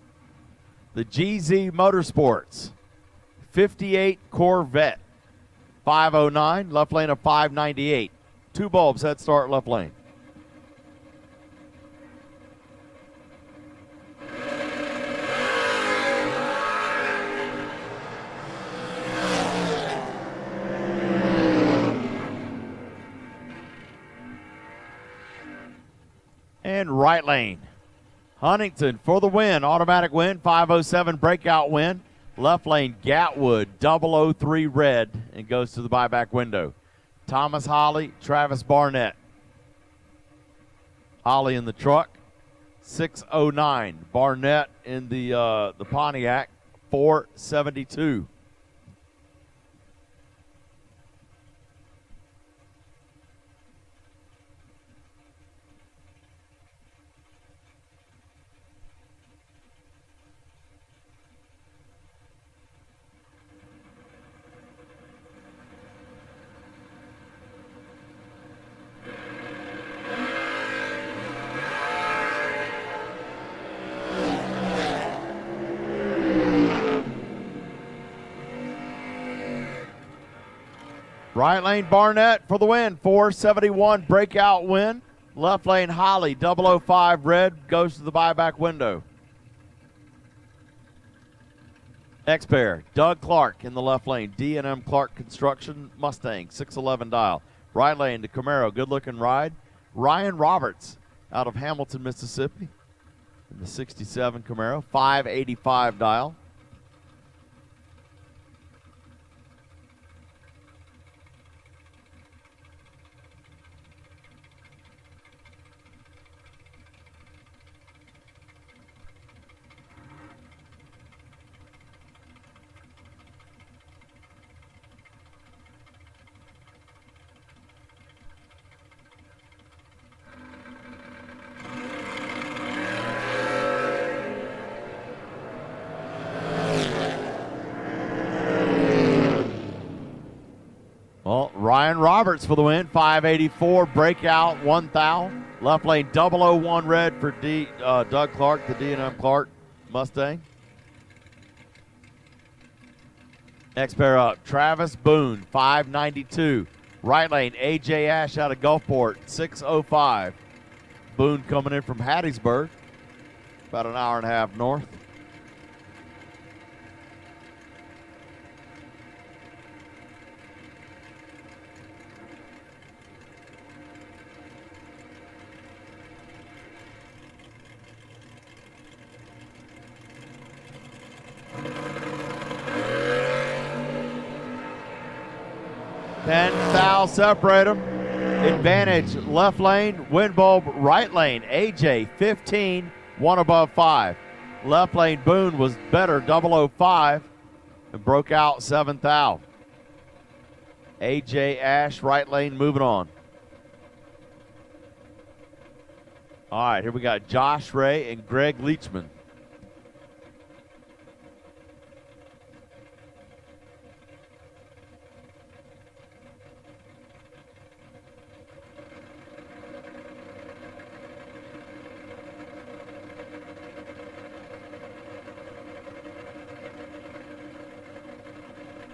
The GZ Motorsports, 58 Corvette, 509, left lane of 598. 2 bulbs, head start left lane. And right lane, Huntington for the win, automatic win, 507 breakout win. Left lane, Gatwood, 003 red, and goes to the buyback window. Thomas Holly, Travis Barnett. Holly in the truck, 609. Barnett in the Pontiac, 472. Right lane, Barnett for the win, 471 breakout win. Left lane, Holly, 005 red, goes to the buyback window. Next pair, Doug Clark in the left lane, D&M Clark Construction Mustang, 611 dial. Right lane to Camaro, good looking ride. Ryan Roberts out of Hamilton, Mississippi, in the 67 Camaro, 585 dial. Well, Ryan Roberts for the win, 584 breakout, 1,000. Left lane, 001 red for Doug Clark, the D&M Clark Mustang. Next pair up, Travis Boone, 592. Right lane, AJ Ash out of Gulfport, 605. Boone coming in from Hattiesburg, about an hour and a half north. Thou separate them. Advantage left lane, wind bulb right lane. AJ 15, one above 5. Left lane Boone was better, 005, and broke out 7th out. AJ Ash, right lane, moving on. All right, here we got Josh Ray and Greg Leachman.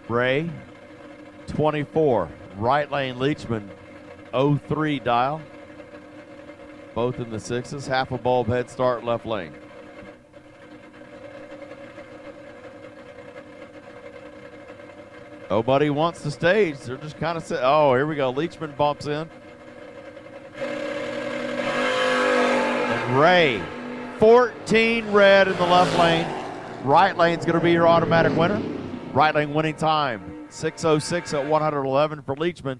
Ray, 24. Right lane Leachman, 03 dial. Both in the 6s. Half a bulb head start left lane. Nobody wants the stage. They're just kind of sitting. Oh, here we go. Leachman bumps in. And Ray, 14 red in the left lane. Right lane's going to be your automatic winner. Right lane winning time, 6:06 at 111 for Leachman.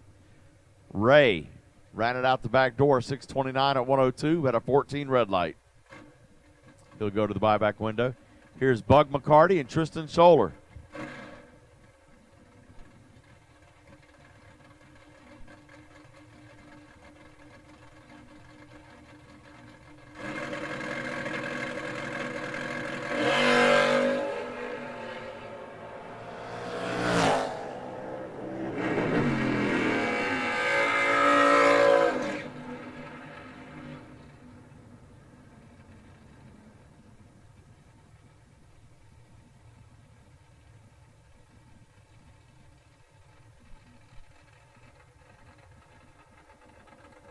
Ray ran it out the back door, 6:29 at 102, had a 14 red light. He'll go to the buyback window. Here's Bug McCarty and Tristan Scholler.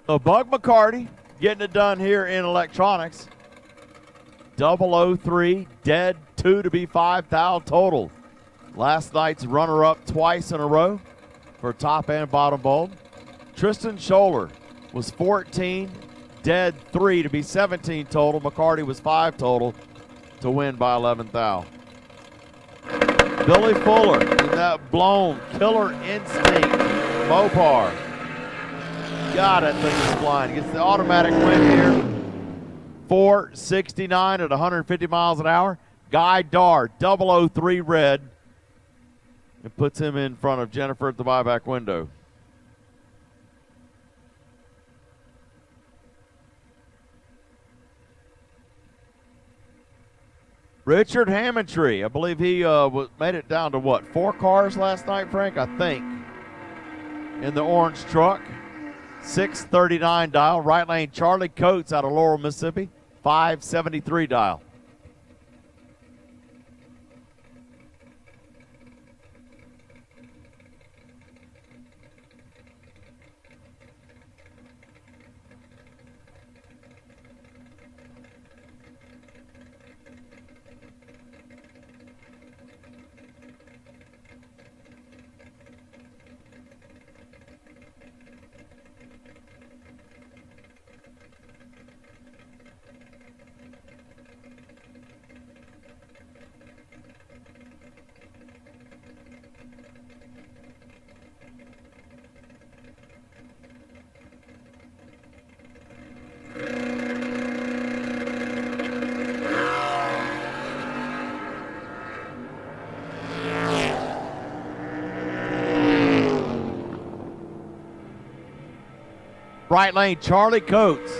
So Bug McCarty getting it done here in electronics. 003, dead 2 to be 5 thou total. Last night's runner-up twice in a row for top and bottom bulb. Tristan Scholler was 14, dead 3 to be 17 total. McCarty was 5 total to win by 11 thou. Billy Fuller in that blown Killer Instinct Mopar. God, that thing is flying. Gets the automatic win here. 469 at 150 miles an hour. Guy Dar, 003 red. It puts him in front of Jennifer at the buyback window. Richard Hammondtree, I believe he made it down to what, 4 cars last night, Frank? I think. In the orange truck. 639 dial. Right lane Charlie Coates out of Laurel, Mississippi. 573 dial. Right lane, Charlie Coates.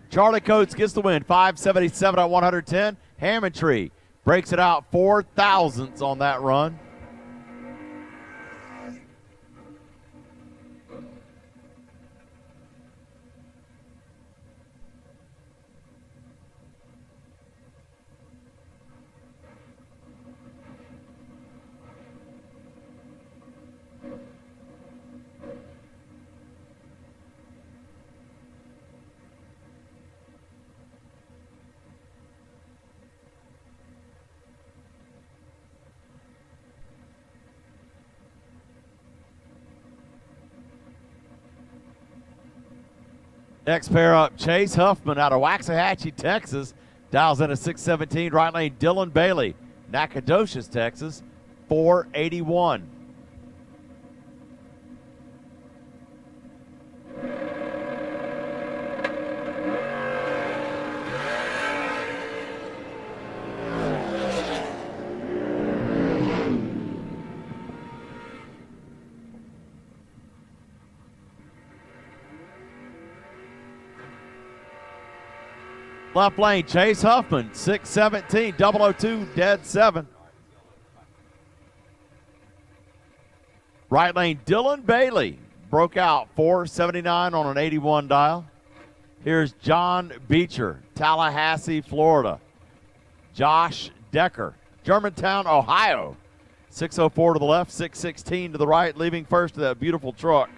Charlie Coates gets the win, 577 at 110. Hammondtree breaks it out 4 thousandths on that run. Next pair up, Chase Huffman out of Waxahachie, Texas. Dials in a 617. Right lane, Dylan Bailey, Nacogdoches, Texas, 481. Left lane, Chase Huffman, 6:17, 002, dead 7. Right lane, Dylan Bailey, broke out, 4:79 on an 81 dial. Here's John Beecher, Tallahassee, Florida. Josh Decker, Germantown, Ohio, 6:04 to the left, 6:16 to the right, leaving first to that beautiful truck.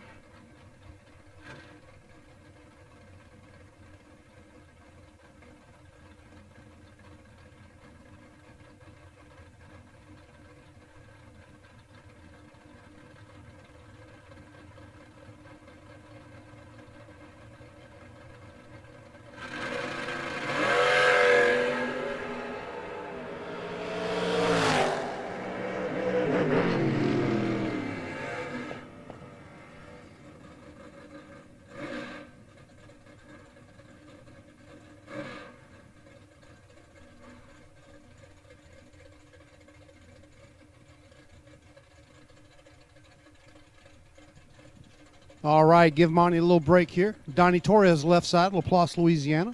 All right, give Monty a little break here. Donnie Torres, left side, Laplace, Louisiana.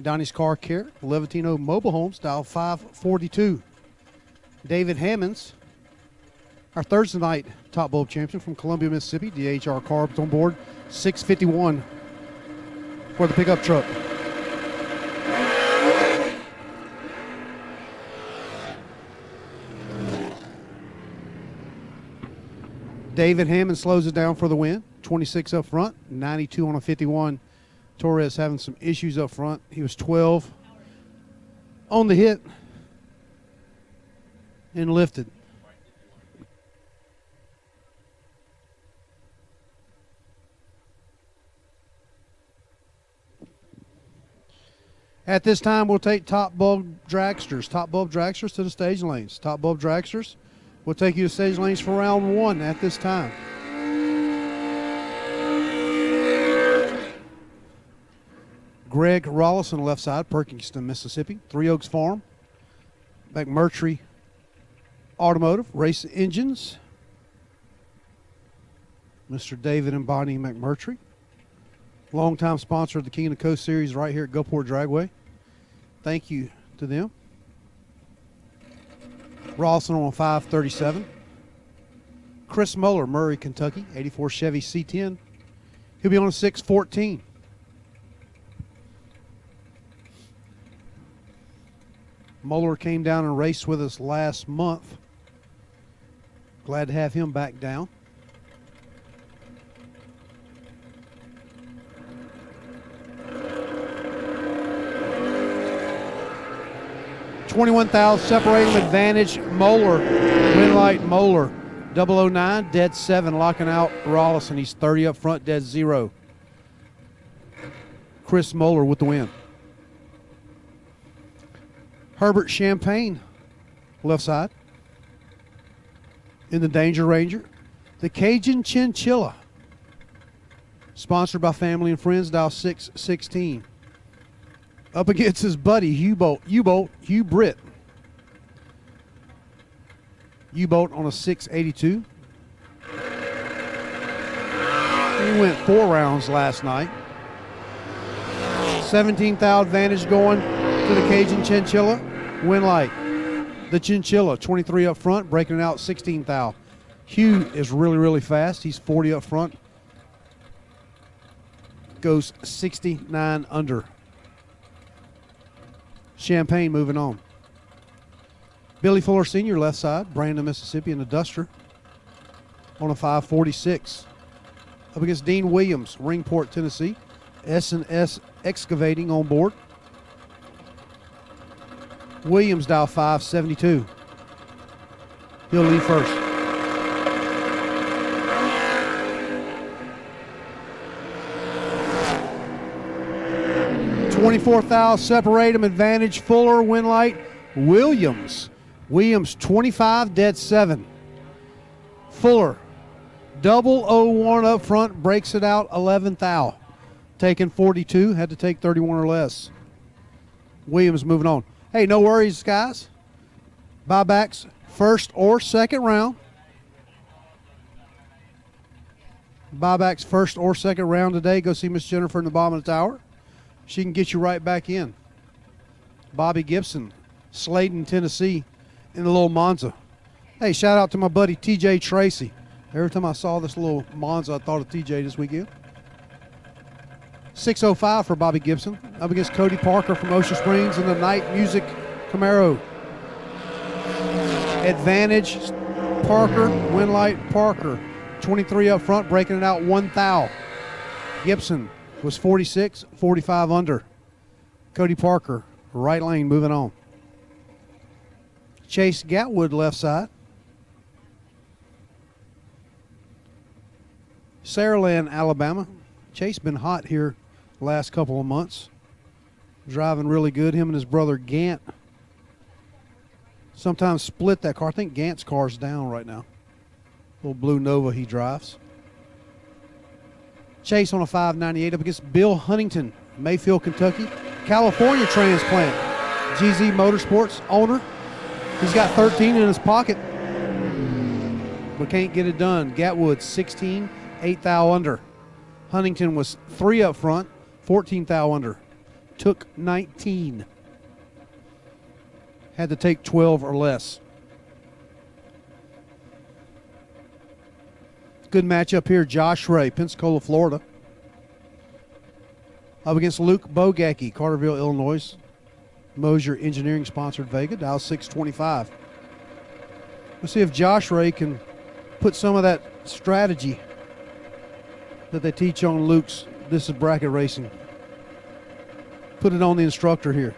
Donnie's Car Care, Levitino Mobile Homes, dial 542. David Hammonds, our Thursday night top bulb champion from Columbia, Mississippi. DHR Carbs on board, 651 for the pickup truck. David Hammond slows it down for the win. 26 up front, 92 on a 51. Torres having some issues up front. He was 12 on the hit and lifted. At this time, we'll take top bulb dragsters. Top bulb dragsters to the stage lanes. Top bulb dragsters will take you to stage lanes for round 1 at this time. Greg Rollison, left side, Perkinston, Mississippi. Three Oaks Farm. McMurtry Automotive, Race Engines. Mr. David and Bonnie McMurtry. Longtime sponsor of the King of the Coast Series right here at Gulfport Dragway. Thank you to them. Rawson on 537. Chris Muller, Murray, Kentucky, 84 Chevy C10. He'll be on a 614. Muller came down and raced with us last month. Glad to have him back down. $21,000 separating advantage. Moeller, win light Moeller, 009, dead 7, locking out Rollison. He's 30 up front, dead 0. Chris Moeller with the win. Herbert Champagne, left side. In the Danger Ranger, the Cajun Chinchilla, sponsored by family and friends, dial 616. Up against his buddy, Hugh Britt. U-Boat on a 682. He went 4 rounds last night. 17,000 advantage going to the Cajun Chinchilla. Win light. The Chinchilla, 23 up front, breaking it out 16,000. Hugh is really, really fast. He's 40 up front. Goes 69 under. Champagne moving on. Billy Fuller Sr., left side, Brandon, Mississippi, in the Duster on a 546. Up against Dean Williams, Ringport, Tennessee. S&S Excavating on board. Williams, dial 572. He'll lead first. $24,000 separate him. Advantage Fuller, win light Williams. Williams 25, dead 7. Fuller 001 up front, breaks it out 11,000. Taking 42, had to take 31 or less. Williams moving on. Hey, no worries, guys. Buybacks first or second round. Buybacks first or second round today. Go see Miss Jennifer in the bottom of the tower. She can get you right back in. Bobby Gibson, Sladen, Tennessee, in the little Monza. Hey, shout out to my buddy TJ Tracy. Every time I saw this little Monza, I thought of TJ this weekend. 605 for Bobby Gibson. Up against Cody Parker from Ocean Springs in the Night Music Camaro. Advantage Parker, Winlight Parker. 23 up front, breaking it out 1 thou. Gibson was 46, 45 under. Cody Parker, right lane, moving on. Chase Gatwood, left side. Saraland, Alabama. Chase been hot here last couple of months. Driving really good. Him and his brother Gant sometimes split that car. I think Gant's car's down right now. Little blue Nova he drives. Chase on a 598 up against Bill Huntington, Mayfield, Kentucky. California transplant. GZ Motorsports owner. He's got 13 in his pocket, but can't get it done. Gatwood 16, 8 thou under. Huntington was 3 up front, 14 thou under. Took 19. Had to take 12 or less. Good matchup here. Josh Ray, Pensacola, Florida. Up against Luke Bogacki, Carterville, Illinois. Mosier Engineering sponsored Vega, dial 625. Let's see if Josh Ray can put some of that strategy that they teach on Luke's This Is Bracket Racing. Put it on the instructor here.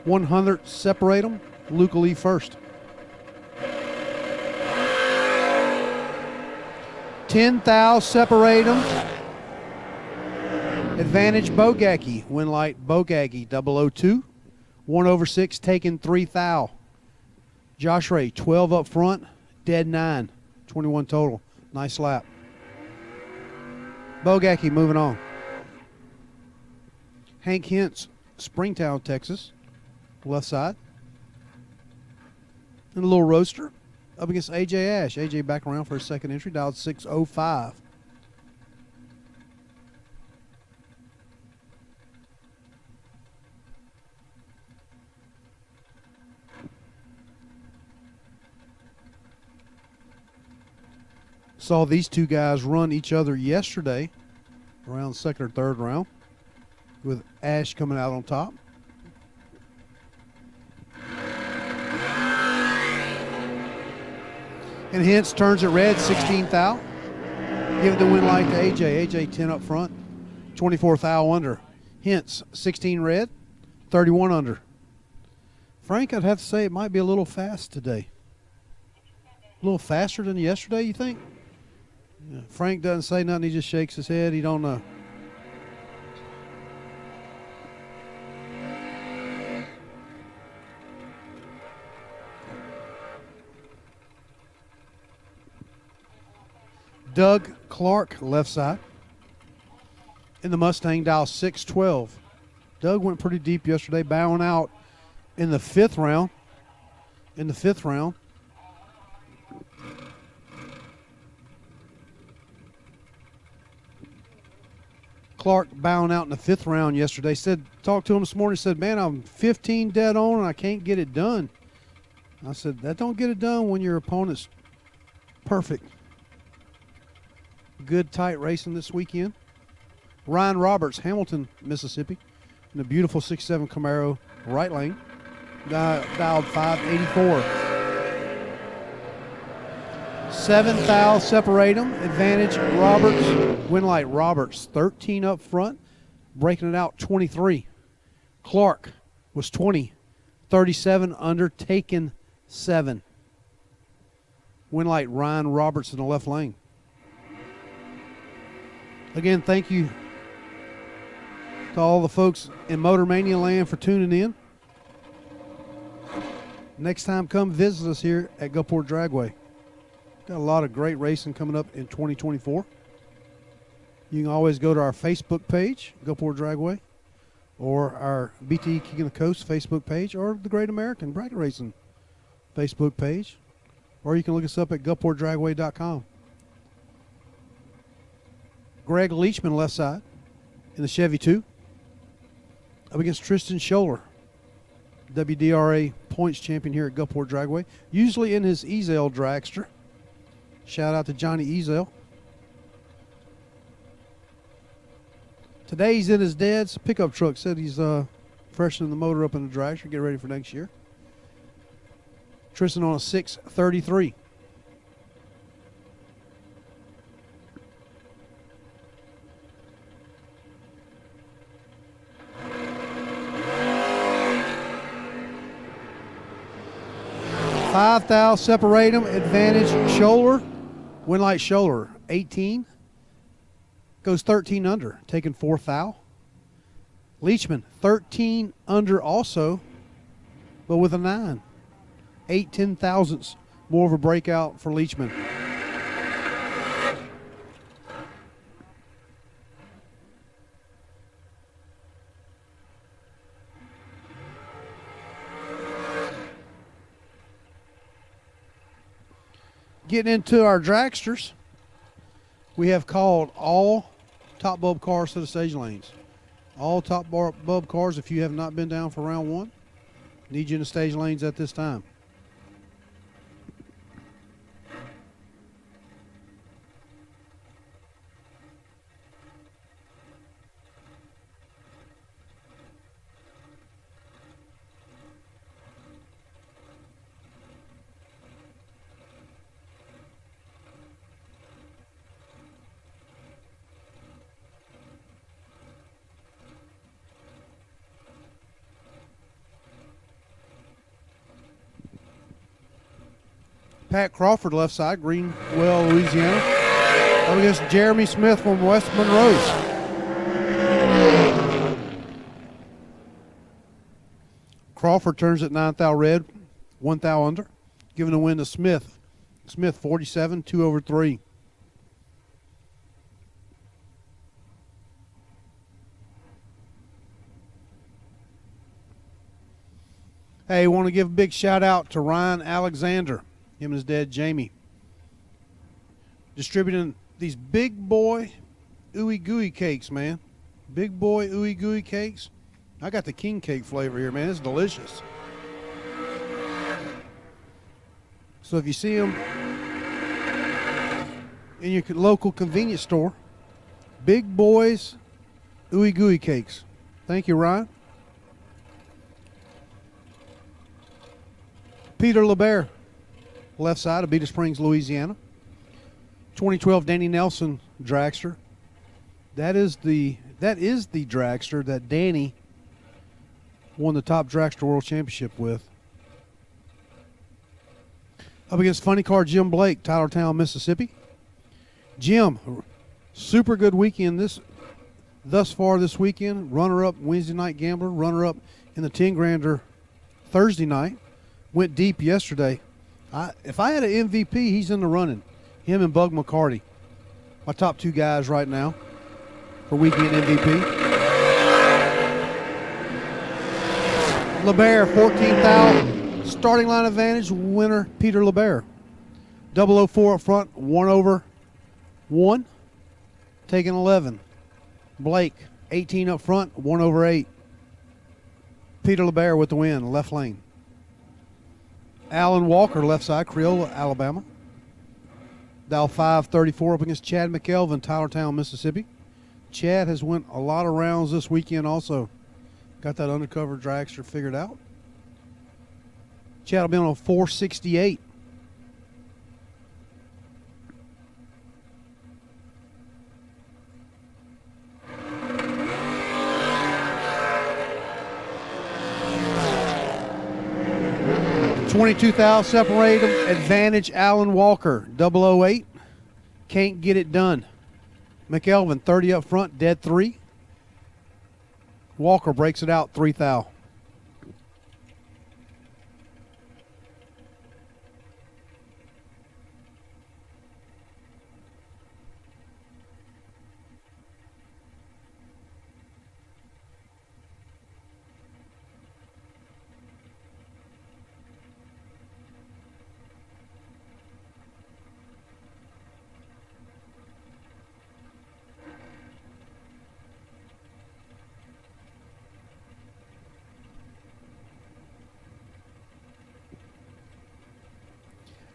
100 separate them. Luke will leave first. 10 thou separate them. Advantage Bogacki. Winlight Bogacki 002. 1/6 taken 3 thou. Josh Ray 12 up front. Dead 9. 21 total. Nice lap. Bogacki moving on. Hank Hintz, Springtown, Texas. Left side. And a little roaster up against AJ Ash. AJ back around for his second entry. Dialed 605. Saw these two guys run each other yesterday around second or third round with Ash coming out on top. And Hintz turns it red, 16 thou. Give it the win light to AJ. AJ 10 up front, 24 thou under. Hintz 16 red, 31 under. Frank, I'd have to say it might be a little fast today. A little faster than yesterday, you think? Yeah. Frank doesn't say nothing. He just shakes his head. He don't know. Doug Clark, left side. In the Mustang, dial 612. Doug went pretty deep yesterday, bowing out in the fifth round. Clark bowing out in the fifth round yesterday. Talked to him this morning, said, man, I'm 15 dead on and I can't get it done. I said, that don't get it done when your opponent's perfect. Good tight racing this weekend. Ryan Roberts, Hamilton, Mississippi, in a beautiful 6.7 Camaro, right lane. Dialed 584. 7 thou separate them. Advantage Roberts. Winlight Roberts 13 up front, breaking it out 23. Clark was 20, 37 under, taken 7. Winlight Ryan Roberts in the left lane. Again, thank you to all the folks in Motor Mania land for tuning in. Next time, come visit us here at Gulfport Dragway. Got a lot of great racing coming up in 2024. You can always go to our Facebook page, Gulfport Dragway, or our BTE King of the Coast Facebook page, or the Great American Bracket Racing Facebook page, or you can look us up at gulfportdragway.com. Greg Leachman, left side, in the Chevy 2. up against Tristan Scholler, WDRA points champion here at Gulfport Dragway, usually in his Ezel dragster. Shout out to Johnny Ezel. Today he's in his dad's pickup truck. Said he's freshening the motor up in the dragster, get ready for next year. Tristan on a 633. Five thou separate them. Advantage Scholler. Win like Scholler. 18. Goes 13 under, taking 4 thou. Leachman 13 under also, but with a 9. 8 10,000ths more of a breakout for Leachman. Getting into our dragsters, we have called all top bulb cars to the stage lanes. All top bulb cars, if you have not been down for round one, need you in the stage lanes at this time. Pat Crawford, left side, Greenwell, Louisiana. Up against Jeremy Smith from West Monroe. Crawford turns at 9 thou red, 1 thou under, giving the win to Smith. Smith 47, 2 over 3. Hey, want to give a big shout out to Ryan Alexander. Him and his dad, Jamie, distributing these big boy ooey gooey cakes, man. Big boy ooey gooey cakes. I got the king cake flavor here, man. It's delicious. So if you see them in your local convenience store, big boys ooey gooey cakes. Thank you, Ryan. Peter LeBear, left side of Beta Springs, Louisiana. 2012 Danny Nelson dragster. That is the dragster that Danny won the top dragster world championship with. Up against funny car Jim Blake, Tylertown, Mississippi. Jim, super good weekend thus far this weekend. Runner up Wednesday night gambler, runner up in the 10 grander Thursday night. Went deep yesterday. If I had an MVP, he's in the running. Him and Bug McCarty. My top two guys right now for weekend MVP. LeBear, 14,000. Starting line advantage, winner Peter LeBear. 004 up front, 1 over 1. Taking 11. Blake, 18 up front, 1 over 8. Peter LeBear with the win, left lane. Alan Walker, left side, Creola, Alabama. Dow 534 up against Chad McKelvin, Tylertown, Mississippi. Chad has went a lot of rounds this weekend also. Got that undercover dragster figured out. Chad will be on a 468. $22,000 separate them. Advantage Alan Walker, 008. Can't get it done. McElvin, 30 up front, dead 3. Walker breaks it out, 3,000.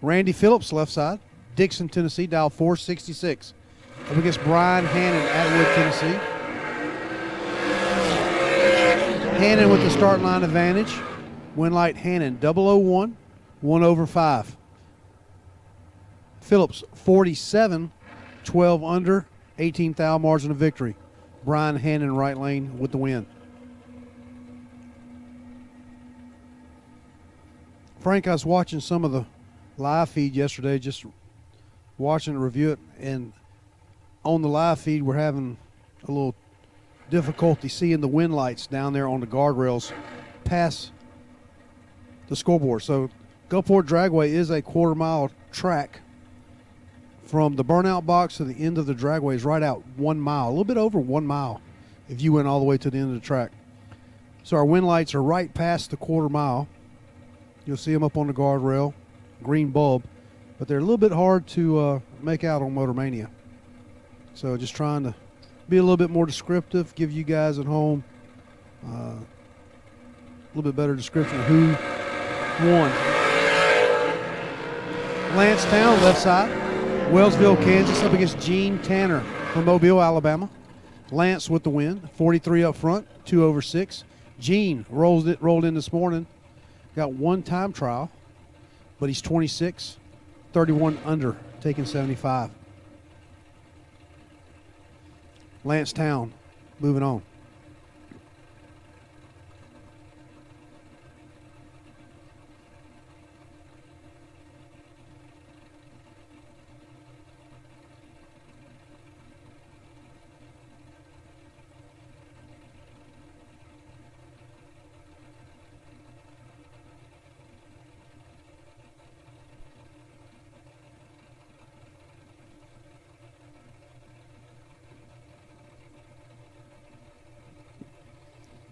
Randy Phillips, left side. Dixon, Tennessee, dial 466. Up against Brian Hannon, Atwood, Tennessee. Hannon with the start line advantage. Win light Hannon, 001, 1/5. Phillips, 47, 12 under, 18 thou margin of victory. Brian Hannon, right lane with the win. Frank, I was watching some of the live feed yesterday, just watching it, review it, and on the live feed we're having a little difficulty seeing the wind lights down there on the guardrails past the scoreboard. So Gulfport Dragway is a quarter-mile track. From the burnout box to the end of the dragway is right out 1 mile, a little bit over 1 mile if you went all the way to the end of the track. So our wind lights are right past the quarter mile. You'll see them up on the guardrail, green bulb, but they're a little bit hard to make out on Motor Mania. So just trying to be a little bit more descriptive, give you guys at home a little bit better description of who won. Lance Town, left side. Wellsville, Kansas, up against Gene Tanner from Mobile, Alabama. Lance with the win, 43 up front, 2/6. Gene rolled in this morning, got one time trial, but he's 26, 31 under, taking 75. Lance Town, moving on.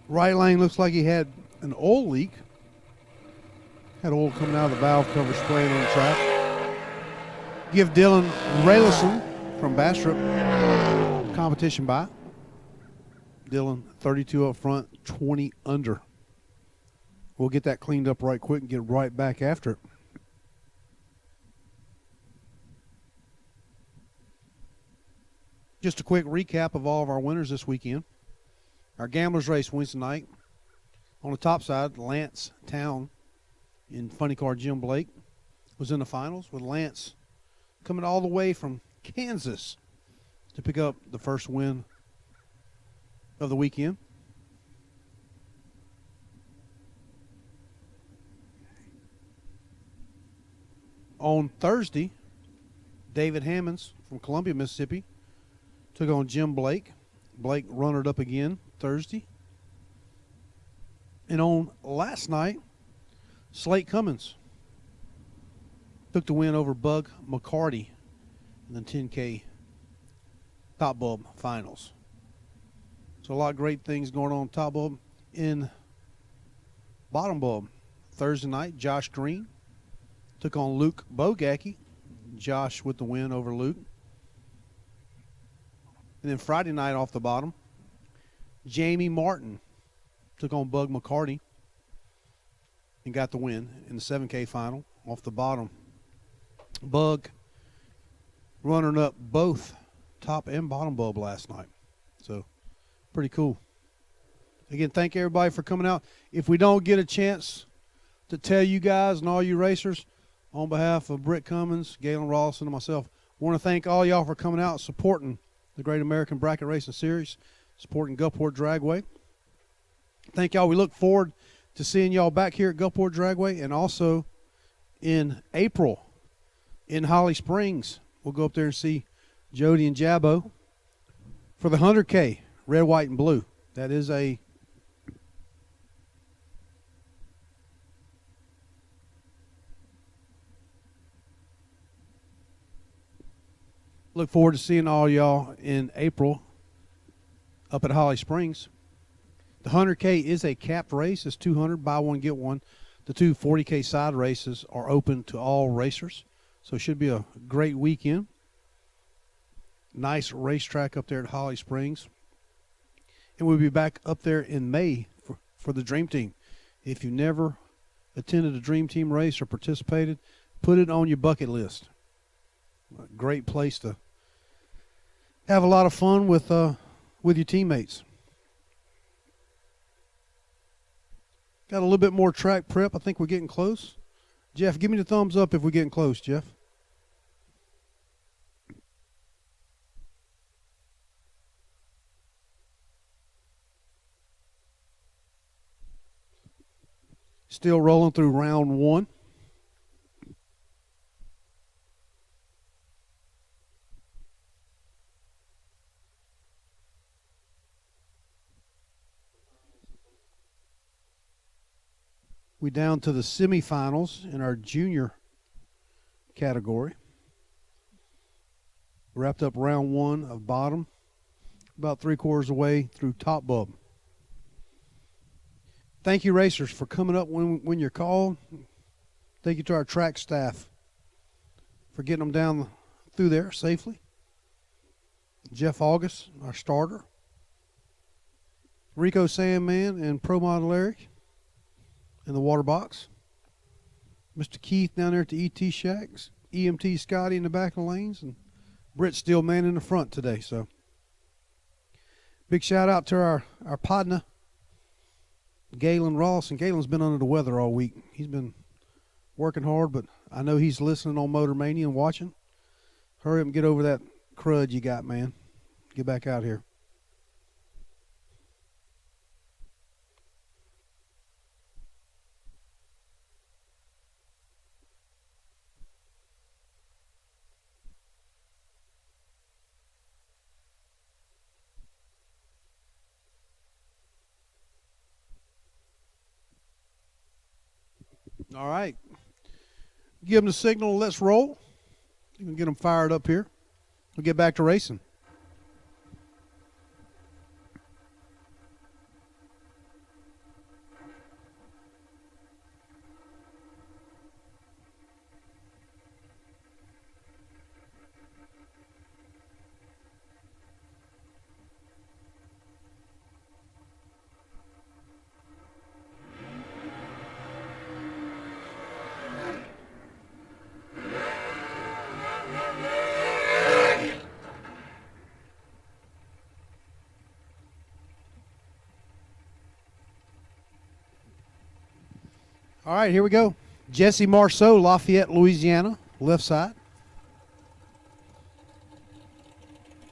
Right lane looks like he had an oil leak. Had oil coming out of the valve cover spraying on the track. Give Dylan Raylison from Bastrop competition by. Dylan, 32 up front, 20 under. We'll get that cleaned up right quick and get right back after it. Just a quick recap of all of our winners this weekend. Our gamblers race Wednesday night. On the top side, Lance Town in funny car Jim Blake was in the finals, with Lance coming all the way from Kansas to pick up the first win of the weekend. On Thursday, David Hammonds from Columbia, Mississippi took on Jim Blake. Blake runnered up again Thursday. And on last night, Slate Cummins took the win over Bug McCarty in the 10K Top Bulb Finals. So a lot of great things going on Top Bulb. In Bottom Bulb, Thursday night, Josh Green took on Luke Bogacki. Josh with the win over Luke. And then Friday night off the bottom, Jamie Martin took on Bug McCarty and got the win in the 7K final off the bottom. Bug running up both top and bottom bulb last night. So pretty cool. Again, thank everybody for coming out. If we don't get a chance to tell you guys and all you racers, on behalf of Britt Cummins, Galen Rawlson, and myself, I want to thank all y'all for coming out, supporting the Great American Bracket Racing Series, supporting Gulfport Dragway. Thank y'all. We look forward to seeing y'all back here at Gulfport Dragway, and also in April in Holly Springs. We'll go up there and see Jody and Jabbo for the 100K, red, white, and blue. That is a look forward to seeing all y'all in April up at Holly Springs. The 100K is a capped race. It's 200, buy one, get one. The two 40K side races are open to all racers. So it should be a great weekend. Nice racetrack up there at Holly Springs. And we'll be back up there in May for the Dream Team. If you never attended a Dream Team race or participated, put it on your bucket list. A great place to have a lot of fun with your teammates. Got a little bit more track prep. I think we're getting close. Jeff, give me the thumbs up if we're getting close, Jeff. Still rolling through round one. We down to the semifinals in our junior category. Wrapped up round one of bottom, about 3/4 away through top bub. Thank you, racers, for coming up when you're called. Thank you to our track staff for getting them down through there safely. Jeff August, our starter. Rico Sandman and Pro Model Eric in the water box. Mr. Keith down there at the ET Shacks. EMT Scotty in the back of the lanes. And Britt still man in the front today. So big shout out to our partner, Galen Ross. And Galen's been under the weather all week. He's been working hard, but I know he's listening on Motor Mania and watching. Hurry up and get over that crud you got, man. Get back out here. All right. Give them the signal. Let's roll. You can get them fired up here. We'll get back to racing. All right, here we go. Jesse Marceau, Lafayette, Louisiana, left side.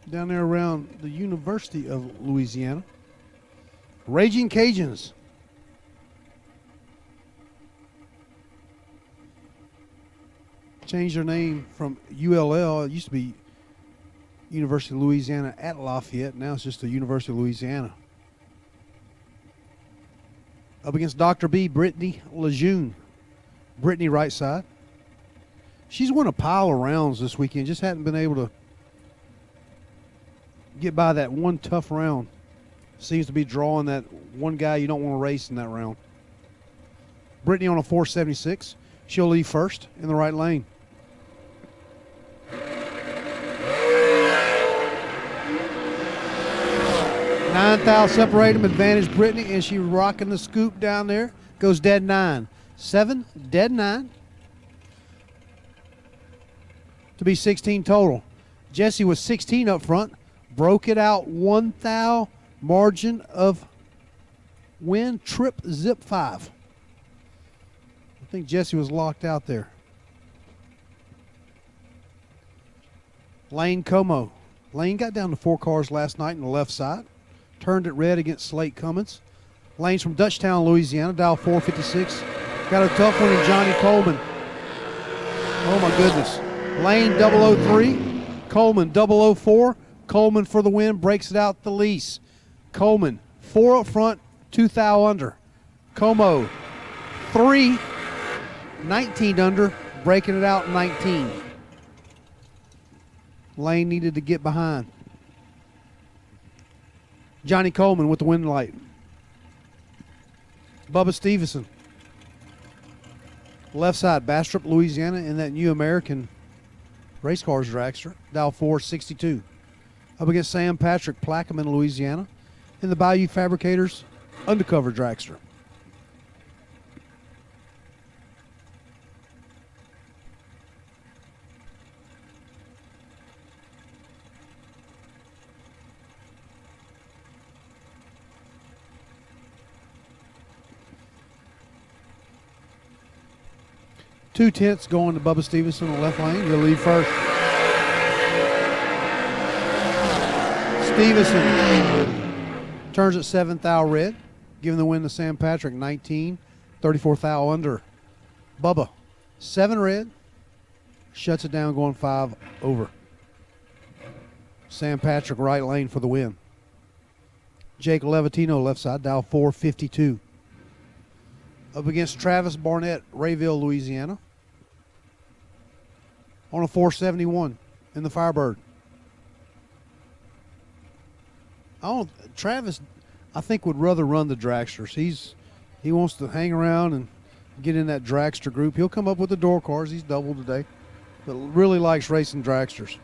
Down there around the University of Louisiana. Raging Cajuns. Changed their name from ULL. It used to be University of Louisiana at Lafayette. Now it's just the University of Louisiana. Up against Dr. B, Brittany Lejeune. Brittany right side. She's won a pile of rounds this weekend. Just hadn't been able to get by that one tough round. Seems to be drawing that one guy you don't want to race in that round. Brittany on a 476. She'll leave first in the right lane. $9,000 separate them, advantage Brittany, and she's rocking the scoop down there. Goes dead 9. 7, dead 9. To be 16 total. Jesse was 16 up front. Broke it out 1,000 margin of win. Trip zip 5. I think Jesse was locked out there. Lane Como. Lane got down to 4 cars last night on the left side. Turned it red against Slate Cummins. Lane's from Dutchtown, Louisiana, dial 456. Got a tough one in Johnny Coleman. Oh, my goodness. Lane 003, Coleman 004. Coleman for the win, breaks it out the lease. Coleman, 4 up front, 2,000 under. Como, 3, 19 under, breaking it out 19. Lane needed to get behind. Johnny Coleman with the win light. Bubba Stevenson. Left side, Bastrop, Louisiana, in that new American race cars dragster. Dial 462. Up against Sam Patrick, Plaquemine, Louisiana, in the Bayou Fabricators undercover dragster. 2/10 going to Bubba Stevenson on the left lane. He'll lead first. Stevenson turns at 7th thou red, giving the win to Sam Patrick, 19, 34th thou under. Bubba, 7 red, shuts it down going 5 over. Sam Patrick right lane for the win. Jake Levatino left side, dial 452. Up against Travis Barnett, Rayville, Louisiana. On a 471 in the Firebird. Travis, I think, would rather run the dragsters. He wants to hang around and get in that dragster group. He'll come up with the door cars. He's doubled today, but really likes racing dragsters.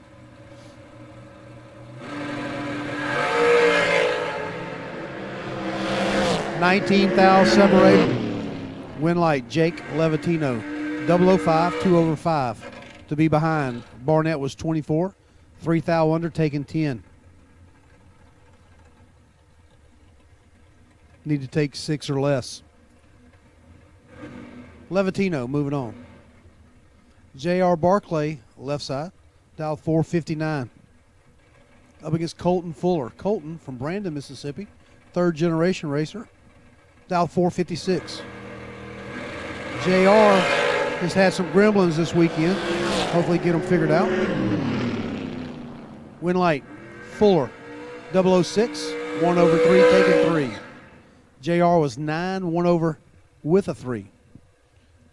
$19,000 separated. Win light, Jake Levatino. 005, 2 over 5 to be behind. Barnett was 24. 3 thou under, taking 10. Need to take 6 or less. Levatino moving on. J.R. Barclay, left side, dial 459. Up against Colton Fuller. Colton from Brandon, Mississippi, 3rd generation racer, dial 456. JR has had some gremlins this weekend. Hopefully get them figured out. Win light, Fuller, 006, 1 over 3, taking 3. JR was 9, 1 over with a 3.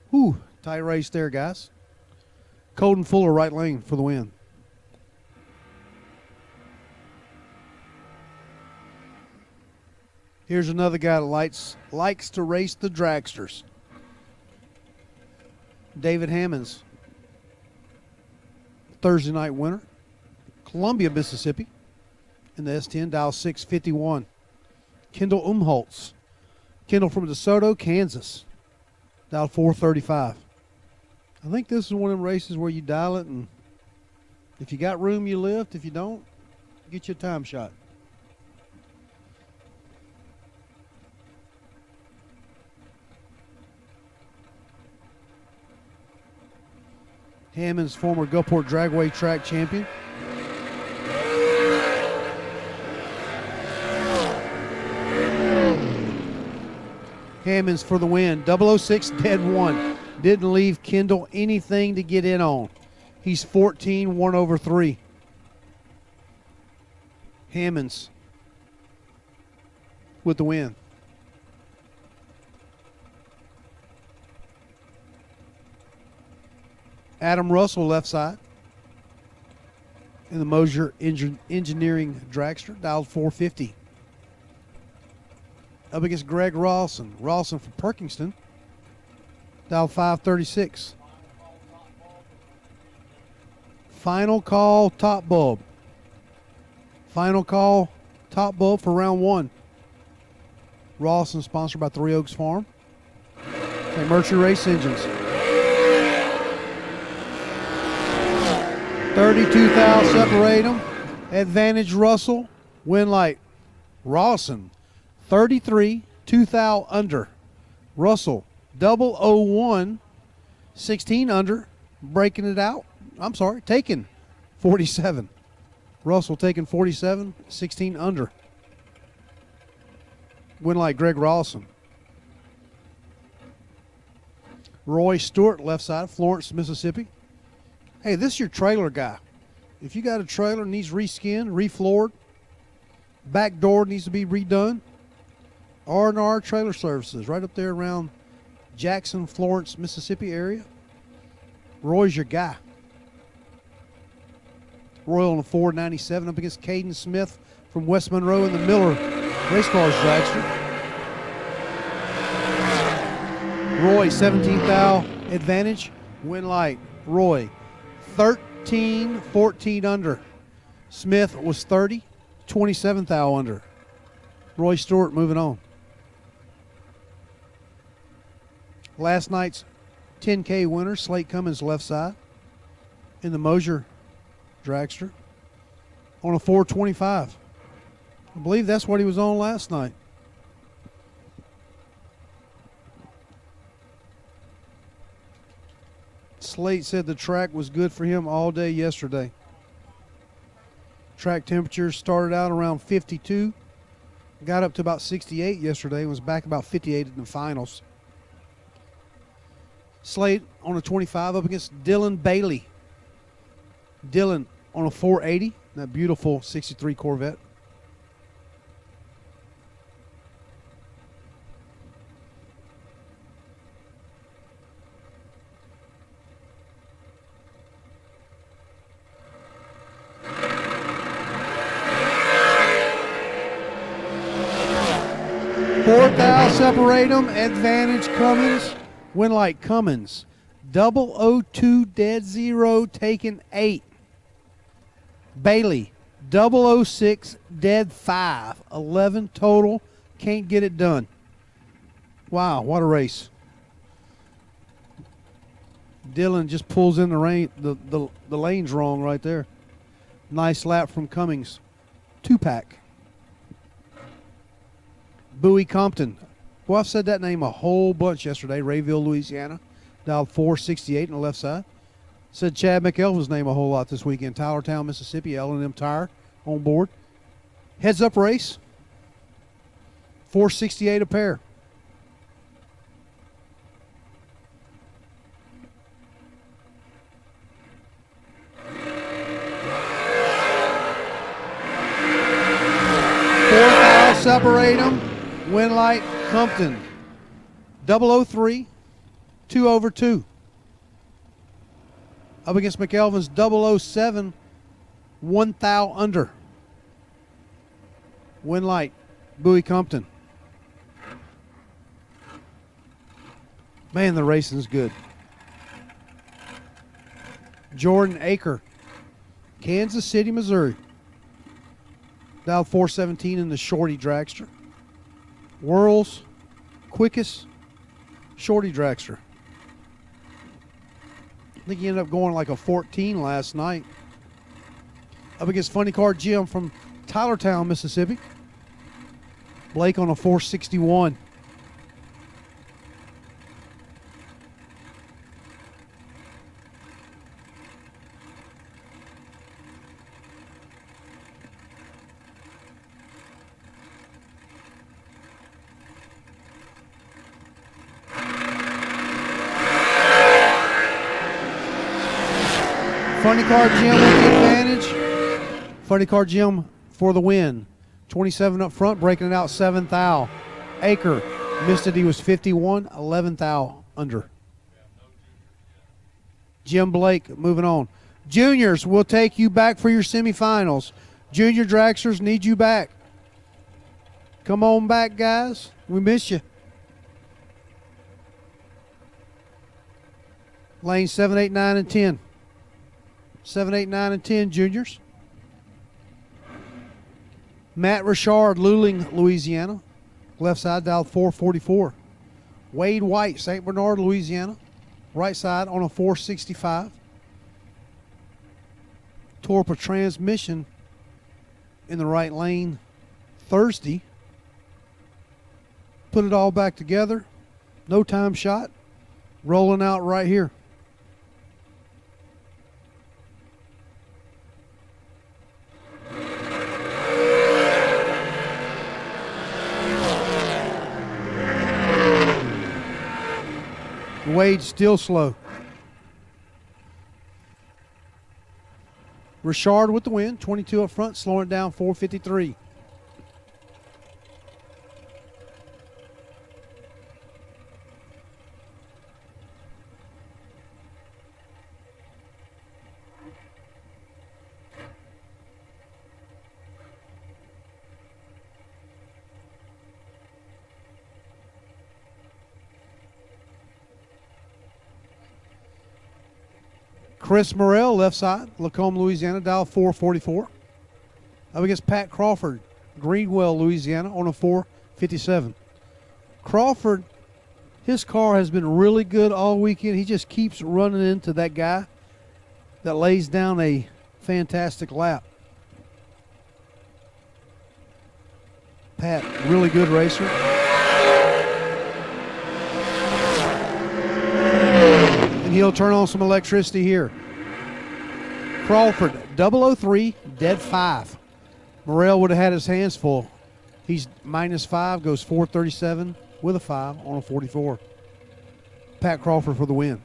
Whew, tight race there, guys. Colton Fuller right lane for the win. Here's another guy that likes to race the dragsters. David Hammonds, Thursday night winner. Columbia, Mississippi, in the S10, dial 651. Kendall Umholtz. Kendall from DeSoto, Kansas, dial 435. I think this is one of them races where you dial it, and if you got room, you lift. If you don't, get you a time shot. Hammond's former Gulfport Dragway track champion. Hammond's for the win. 006, dead 1. Didn't leave Kendall anything to get in on. He's 14, 1 over 3. Hammond's with the win. Adam Russell left side in the Mosier Engineering Dragster, dialed 450. Up against Greg Rawson. Rawson from Perkinston, dialed 536. Final call, top bulb. Final call, top bulb for round 1. Rawson sponsored by Three Oaks Farm. Okay, Mercury Race Engines. 32,000 separate them. Advantage Russell. Win light Rawson. 33, 2,000 under. Russell 001, 16 under. Breaking it out. I'm sorry, taking 47. Russell taking 47, 16 under. Win light Greg Rawson. Roy Stewart left side, Florence, Mississippi. Hey, this is your trailer guy. If you got a trailer that needs reskinned, refloored, back door needs to be redone, R&R Trailer Services, right up there around Jackson, Florence, Mississippi area. Roy's your guy. Roy on a 497 up against Caden Smith from West Monroe in the Miller Race Cars Dragster. Roy, 17,000 advantage. Win light. Roy, 13, 14 under. Smith was 30, 27,000 under. Roy Stewart moving on. Last night's 10K winner, Slate Cummins left side in the Mosier Dragster on a 425. I believe that's what he was on last night. Slate said the track was good for him all day yesterday. Track temperatures started out around 52, got up to about 68 yesterday, and was back about 58 in the finals. Slate on a 25 up against Dylan Bailey. Dylan on a 480, that beautiful 63 Corvette. Fourth out, separate them. Advantage Cummins. Win like Cummins. 002 dead zero, taken 8. Bailey, 006 dead 5. 11 total. Can't get it done. Wow, what a race. Dylan just pulls in the rain. The lane's wrong right there. Nice lap from Cummings. 2-pack. Bowie Compton. Well, I've said that name a whole bunch yesterday. Rayville, Louisiana. Dialed 468 on the left side. Said Chad McElva's name a whole lot this weekend. Tylertown, Mississippi. L&M Tire on board. Heads up race. 468 a pair. Fourth out, separate them. Winlight Compton. 003, 2 over 2. Up against McElvin's 007, 1 thou under. Winlight, Bowie Compton. Man, the racing's good. Jordan Aker, Kansas City, Missouri. Dialed 417 in the Shorty Dragster. World's quickest Shorty Dragster. I think he ended up going like a 14 last night. Up against Funny Car Jim from Tylertown, Mississippi. Blake on a 461. Funny Car Jim with the advantage. Funny Car Jim for the win. 27 up front, breaking it out 7 thou. Aker missed it. He was 51, 11 thou under. Jim Blake moving on. Juniors will take you back for your semifinals. Junior dragsters need you back. Come on back, guys. We miss you. Lane 7, 8, 9, and 10. 7, 8, 9, and 10 juniors. Matt Richard, Luling, Louisiana. Left side, dialed 444. Wade White, St. Bernard, Louisiana. Right side on a 465. Tore up a transmission in the right lane Thursday. Put it all back together. No time shot. Rolling out right here. Wade still slow. Richard with the win, 22 up front, slowing it down 453. Chris Morrell, left side, Lacombe, Louisiana, dial 444. Up against Pat Crawford, Greenwell, Louisiana, on a 457. Crawford, his car has been really good all weekend. He just keeps running into that guy that lays down a fantastic lap. Pat, really good racer. And He'll turn on some electricity here. Crawford, 003, dead 5. Morrell would have had his hands full. He's -5, goes 437 with a 5 on a 44. Pat Crawford for the win.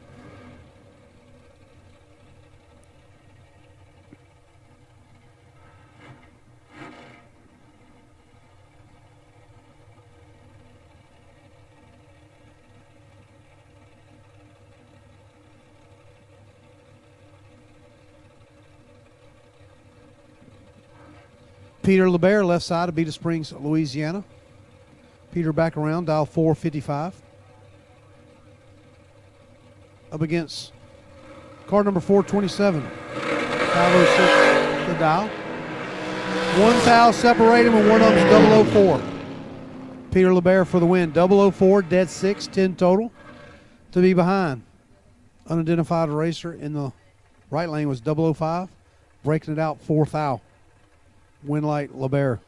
Peter LeBear, left side of Beta Springs, Louisiana. Peter back around, dial 455. Up against car number 427. 506 the dial. One foul separate him, and one of them's 004. Peter LeBear for the win. 004, dead 6, 10 total. To be behind. Unidentified racer in the right lane was 005. Breaking it out, 4 foul. Winlight LeBear.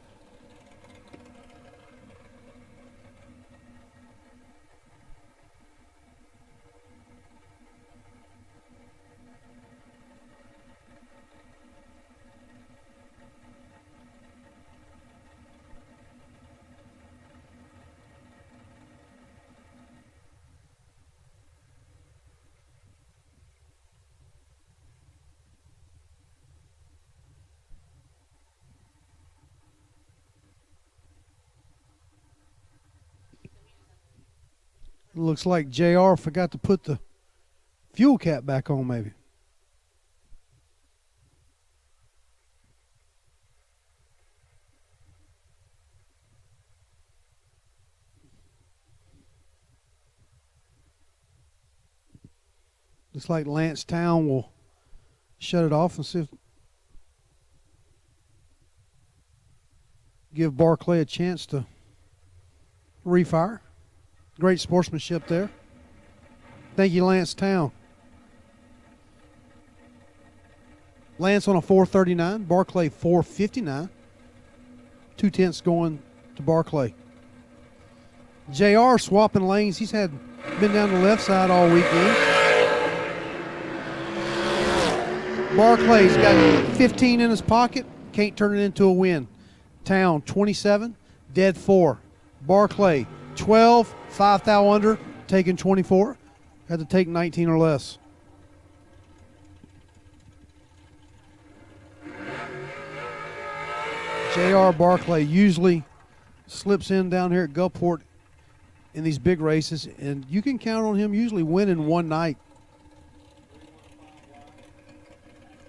Looks like JR forgot to put the fuel cap back on, maybe. Looks like Lance Town will shut it off and see if give Barclay a chance to refire. Great sportsmanship there. Thank you, Lance Town. Lance on a 439, Barclay 459. 2/10 going to Barclay. JR swapping lanes. He's been down the left side all weekend. Barclay's got 15 in his pocket. Can't turn it into a win. Town 27, dead 4. Barclay 12, 5 thou under, taking 24. Had to take 19 or less. J.R. Barclay usually slips in down here at Gulfport in these big races, and you can count on him usually winning one night.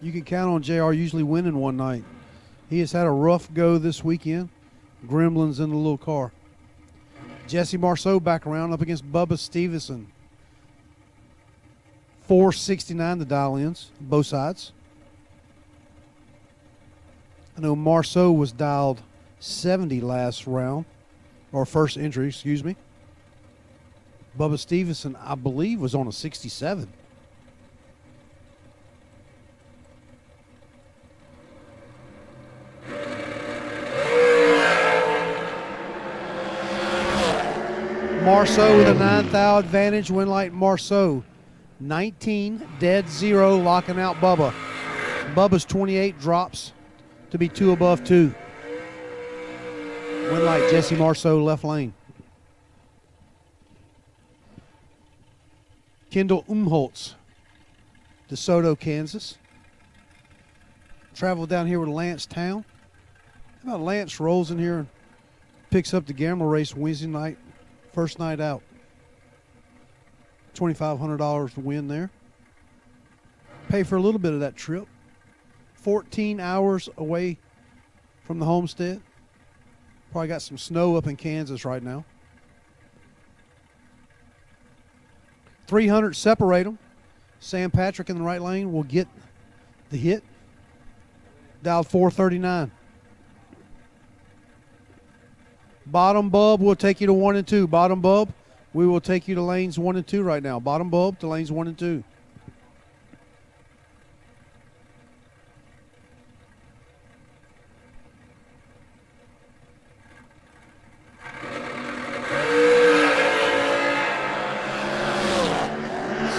You can count on JR usually winning one night. He has had a rough go this weekend. Gremlins in the little car. Jesse Marceau back around up against Bubba Stevenson. 469 the dial-ins, both sides. I know Marceau was dialed 70 last round, or first entry, excuse me. Bubba Stevenson, I believe, was on a 67. Marceau with a 9 thou advantage. Winlight Marceau. 19, dead 0, locking out Bubba. Bubba's 28 drops to be 2 above 2. Winlight Jesse Marceau left lane. Kendall Umholtz, DeSoto, Kansas. Traveled down here with Lance Town. How about Lance rolls in here and picks up the Gamble race Wednesday night, first night out. $2,500 to win there. Pay for a little bit of that trip. 14 hours away from the homestead. Probably got some snow up in Kansas right now. 300 separate them. Sam Patrick in the right lane will get the hit. Dialed 439. Bottom bulb will take you to 1 and 2. Bottom bulb, we will take you to lanes 1 and 2 right now. Bottom bulb to lanes 1 and 2.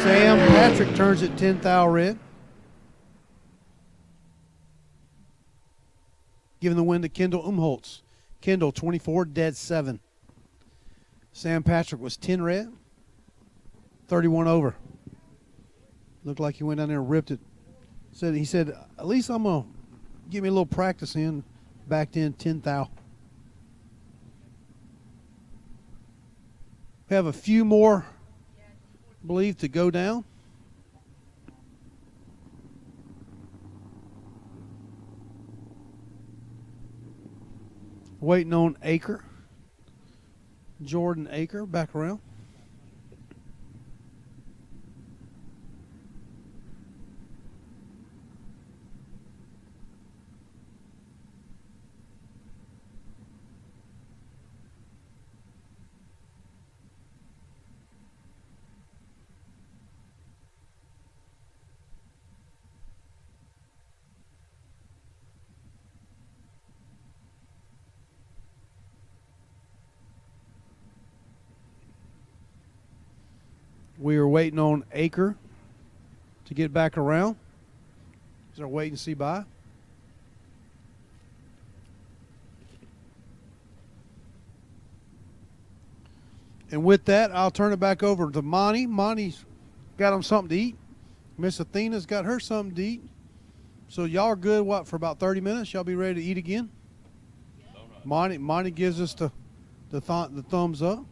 Sam Patrick turns at 10 thou red. Giving the win to Kendall Umholtz. Kendall 24 dead 7. Sam Patrick was 10 red. 31 over. Looked like he went down there and ripped it. He said, at least I'm going to give me a little practice in. Backed in 10 thou. We have a few more, I believe, to go down. Waiting on Aker. Jordan Aker back around. We are waiting on Aker to get back around. Is our wait and see by. And with that, I'll turn it back over to Monty. Monty's got him something to eat. Miss Athena's got her something to eat. So y'all are good, for about 30 minutes? Y'all be ready to eat again? Monty gives us the thumbs up.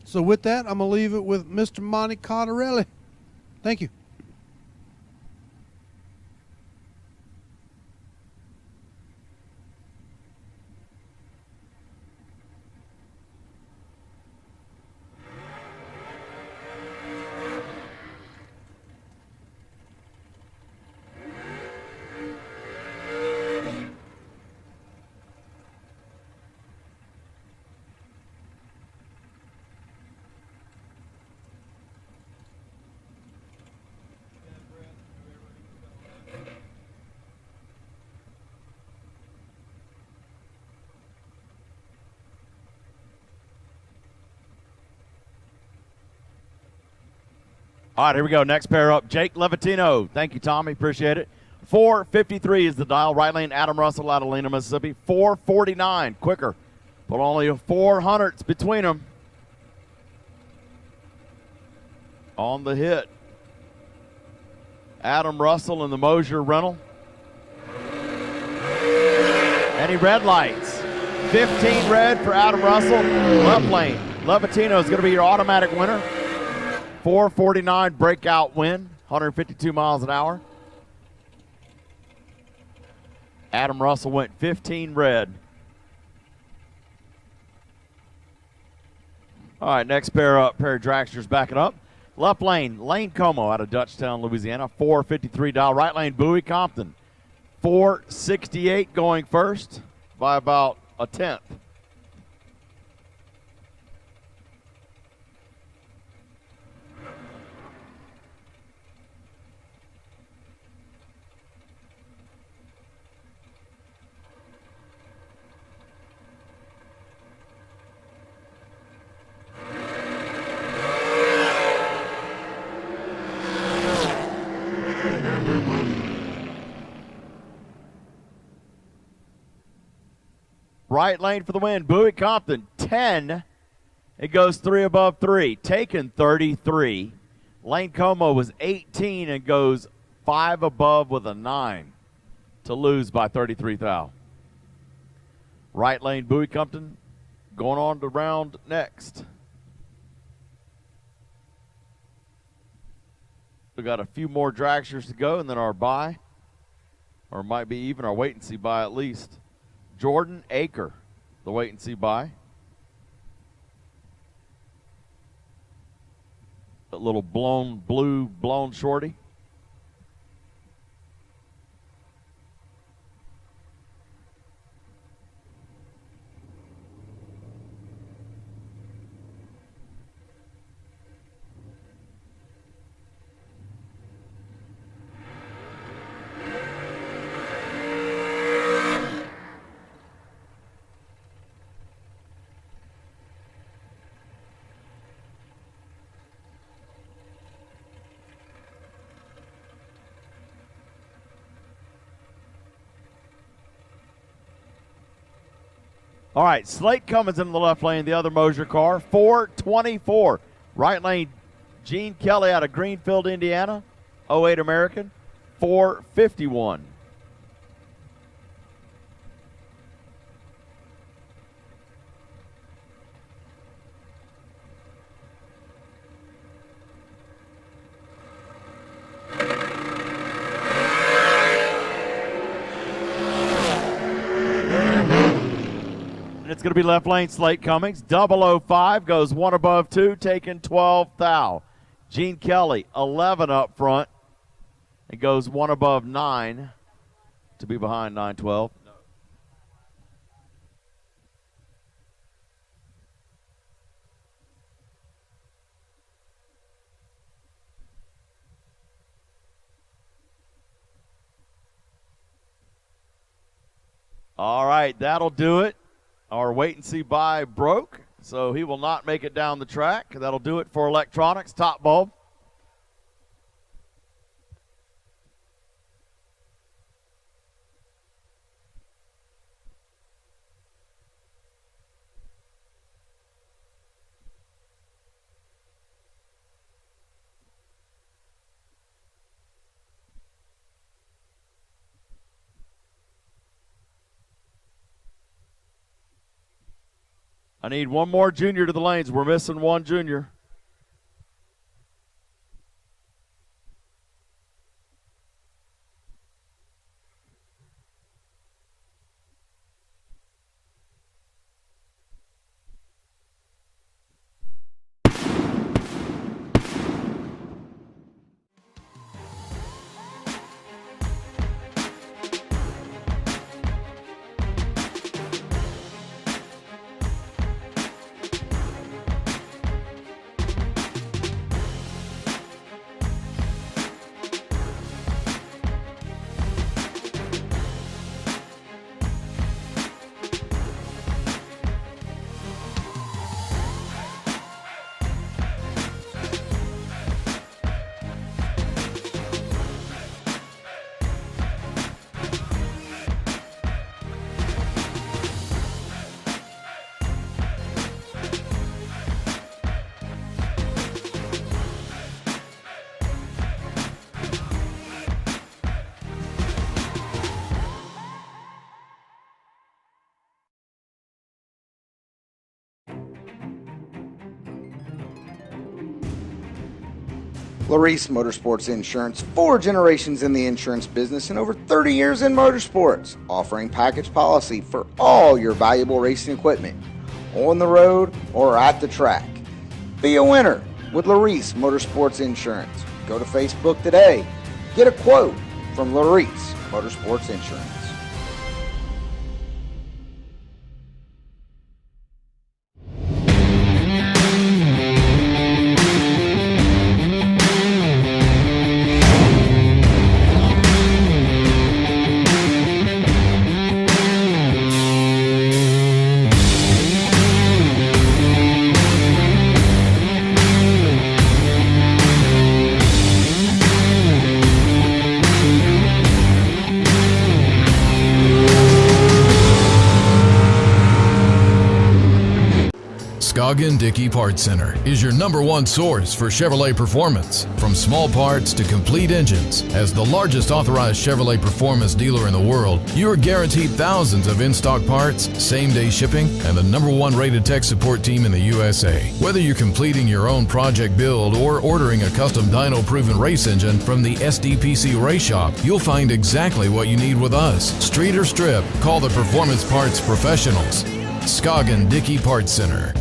So with that, I'm going to leave it with Mr. Monty Cottarelli. Thank you. All right, here we go. Next pair up, Jake Levatino. Thank you, Tommy. Appreciate it. 453 is the dial. Right lane, Adam Russell out of Lena, Mississippi. 449, quicker. But only 400s between them. On the hit, Adam Russell in the Mosier rental. And he red lights. 15 red for Adam Russell. Left lane, Levatino is going to be your automatic winner. 449 breakout win, 152 miles an hour. Adam Russell went 15 red. All right, next pair up, pair of dragsters backing up. Left lane, Lane Como out of Dutchtown, Louisiana, 453 dial. Right lane, Bowie Compton, 468 going first by about a tenth. Right lane for the win. Bowie Compton, 10. It goes 3 above 3. Taken 33. Lane Como was 18 and goes 5 above with a 9 to lose by 33 thou. Right lane, Bowie Compton going on to round next. We got a few more dragsters to go and then our bye, or it might be even our wait and see bye at least. Jordan Aker, the wait and see bye. A little blue shorty. All right, Slate Cummins in the left lane, the other Mosier car, 424. Right lane, Gene Kelly out of Greenfield, Indiana, 08 American, 451. It's going to be left lane, Slate Cummings. 005 goes one above two, taking 12 thou. Gene Kelly, 11 up front. It goes one above 9 to be behind 912. All right, that'll do it. Our wait and see buy broke, so he will not make it down the track. That'll do it for electronics. Top bulb. I need one more junior to the lanes. We're missing one junior. Larice Motorsports Insurance, 4 generations in the insurance business and over 30 years in motorsports, offering package policy for all your valuable racing equipment, on the road or at the track. Be a winner with Larice Motorsports Insurance. Go to Facebook today. Get a quote from Larice Motorsports Insurance. Scoggin Dickey Parts Center is your #1 source for Chevrolet performance. From small parts to complete engines, as the largest authorized Chevrolet performance dealer in the world, you are guaranteed thousands of in-stock parts, same-day shipping, and the #1 rated tech support team in the USA. Whether you're completing your own project build or ordering a custom dyno-proven race engine from the SDPC Race Shop, you'll find exactly what you need with us. Street or strip, call the Performance Parts Professionals. Scoggin Dickey Parts Center.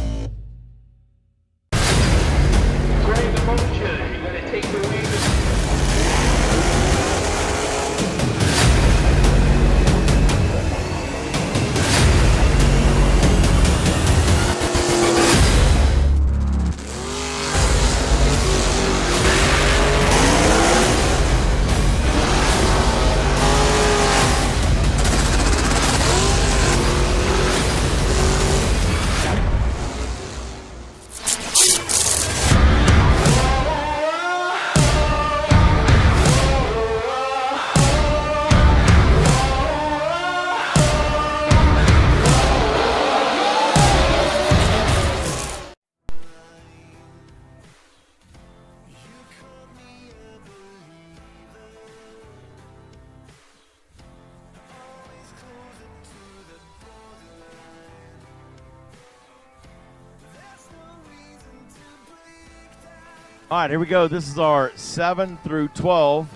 All right, here we go. This is our 7 through 12.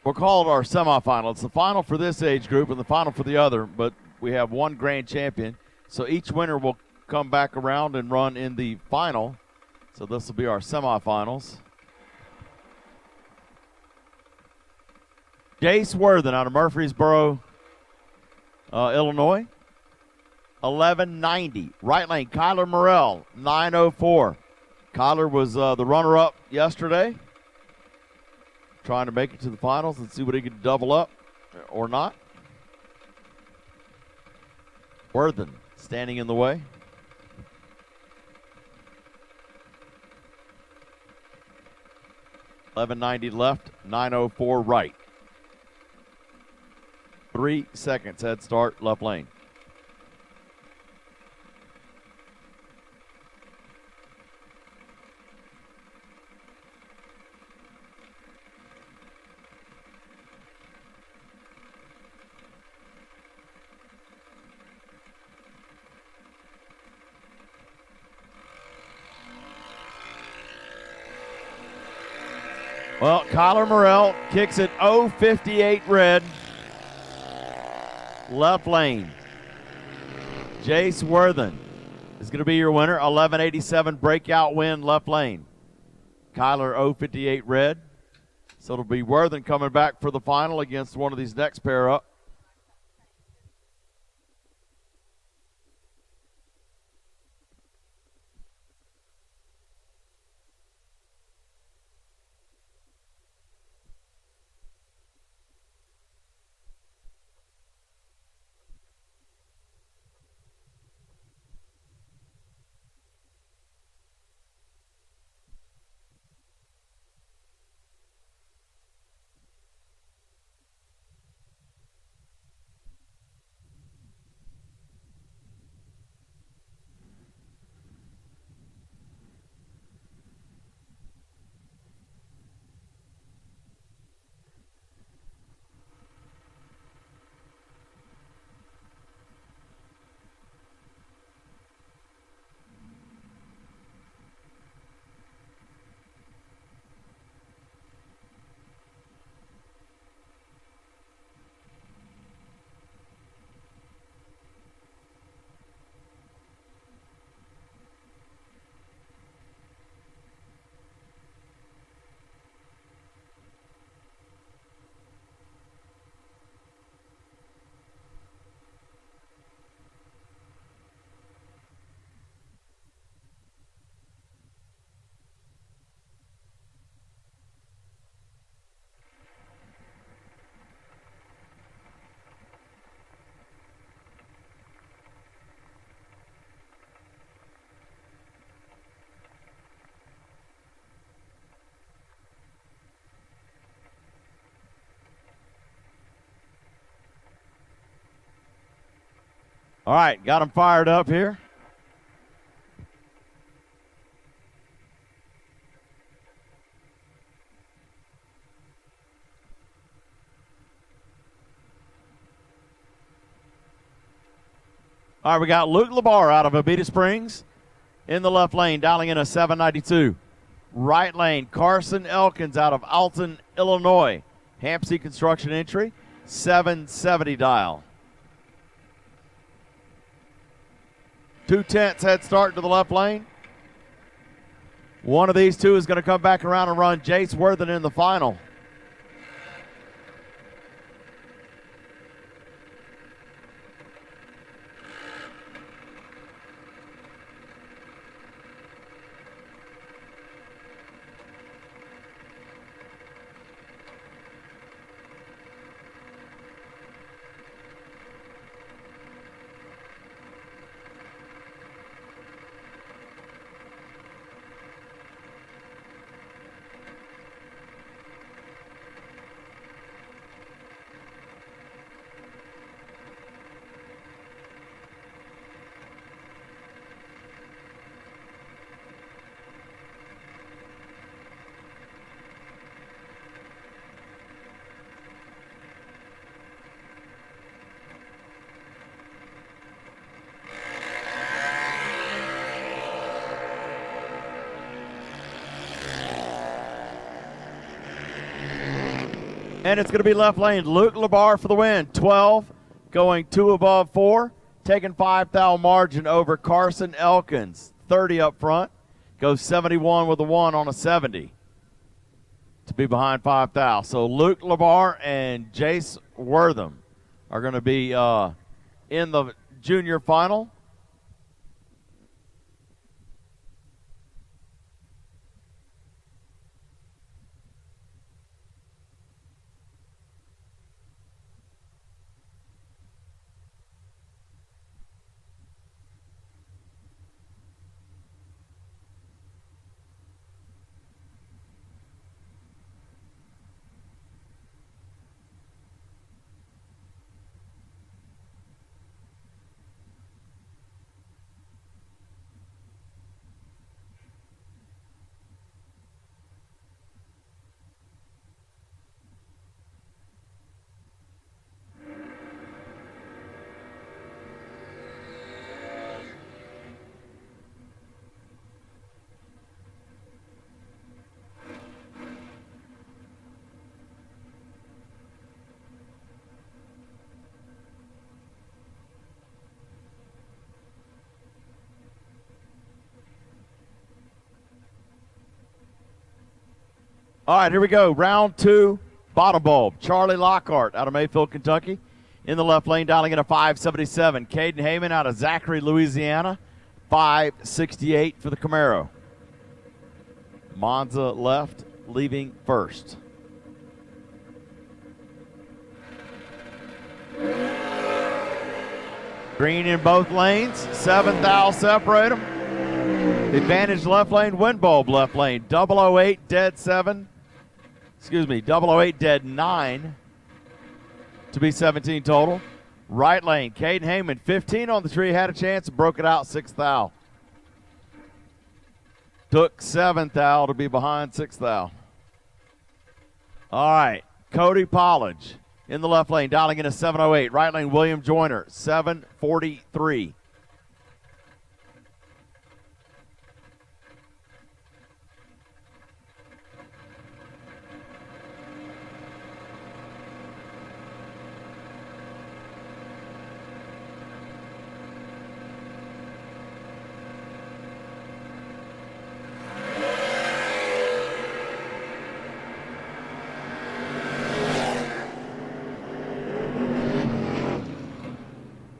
We'll call it our semifinal. It's the final for this age group and the final for the other, but we have one grand champion. So each winner will come back around and run in the final. So this will be our semifinals. Jace Worthen out of Murfreesboro, Illinois. 1190. Right lane, Kyler Morrell, 904. Kyler was the runner-up yesterday. Trying to make it to the finals and see what he could double up or not. Worthen standing in the way. $11.90 left, 9:04 right. 3 seconds head start, left lane. Well, Kyler Morrell kicks it 058 red. Left lane. Jace Worthen is going to be your winner. 1187 breakout win left lane. Kyler 058 red. So it'll be Worthen coming back for the final against one of these next pair up. All right, got them fired up here. All right, we got Luke Labar out of Abita Springs in the left lane, dialing in a 792. Right lane, Carson Elkins out of Alton, Illinois. Hampsey Construction entry, 770 dial. 2/10 head start to the left lane. One of these two is going to come back around and run Jace Worthen in the final. And it's going to be left lane. Luke Labar for the win. 12, going 2 above 4, taking 5 thou margin over Carson Elkins. 30 up front, goes 71 with a 1 on a 70 to be behind 5 thou. So Luke Labar and Jace Wortham are going to be in the junior final. All right, here we go. Round 2, bottom bulb. Charlie Lockhart out of Mayfield, Kentucky. In the left lane, dialing in a 577. Caden Heyman out of Zachary, Louisiana. 568 for the Camaro. Monza left, leaving first. Green in both lanes. 7 thou separate them. Advantage left lane, wind bulb left lane. 008 dead 7. Excuse me, 008 dead 9 to be 17 total. Right lane, Caden Heyman, 15 on the tree, had a chance, broke it out 6 thou. Took 7 thou to be behind 6 thou. All right, Cody Pollage in the left lane, dialing in a 708. Right lane, William Joyner, 743.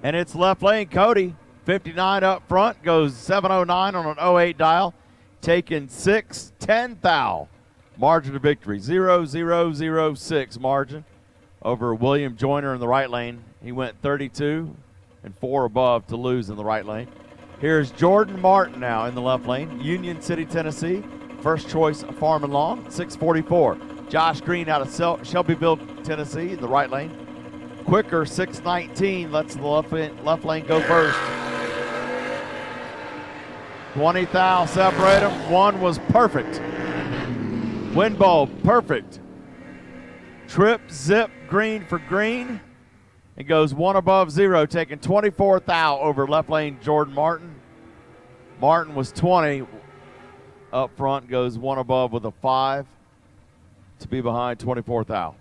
And it's left lane, Cody, 59 up front, goes 709 on an 08 dial, taking 6, 10 thou. Margin of victory, 0-0-0-6 margin over William Joyner in the right lane. He went 32 and 4 above to lose in the right lane. Here's Jordan Martin now in the left lane, Union City, Tennessee. First choice Farm and Lawn, 644. Josh Green out of Shelbyville, Tennessee in the right lane. Quicker, 619, lets the left lane go first. 20 thou separate them. 1 was perfect. Wind bulb, perfect. Trip, zip, green for green. It goes 1 above 0, taking 24 thou over left lane Jordan Martin. Martin was 20 up front, goes 1 above with a 5 to be behind 24 thou.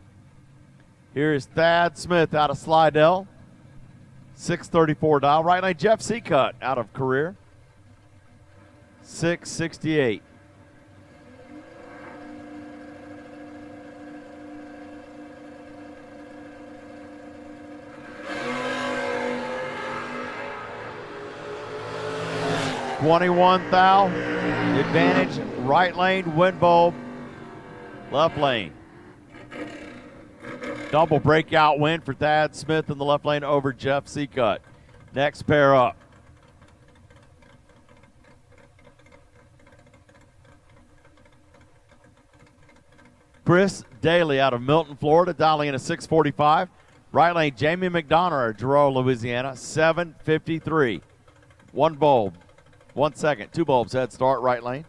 Here is Thad Smith out of Slidell, 634 dial. Right lane, Jeff Seacutt out of Career, 668. $21 thou. Advantage, right lane, wind bulb, left lane. Double breakout win for Thad Smith in the left lane over Jeff Seacutt. Next pair up. Chris Daly out of Milton, Florida, dialing in a 645. Right lane, Jamie McDonough of Giroux, Louisiana, 753. 1 bulb, 1 second, 2 bulbs head start, right lane.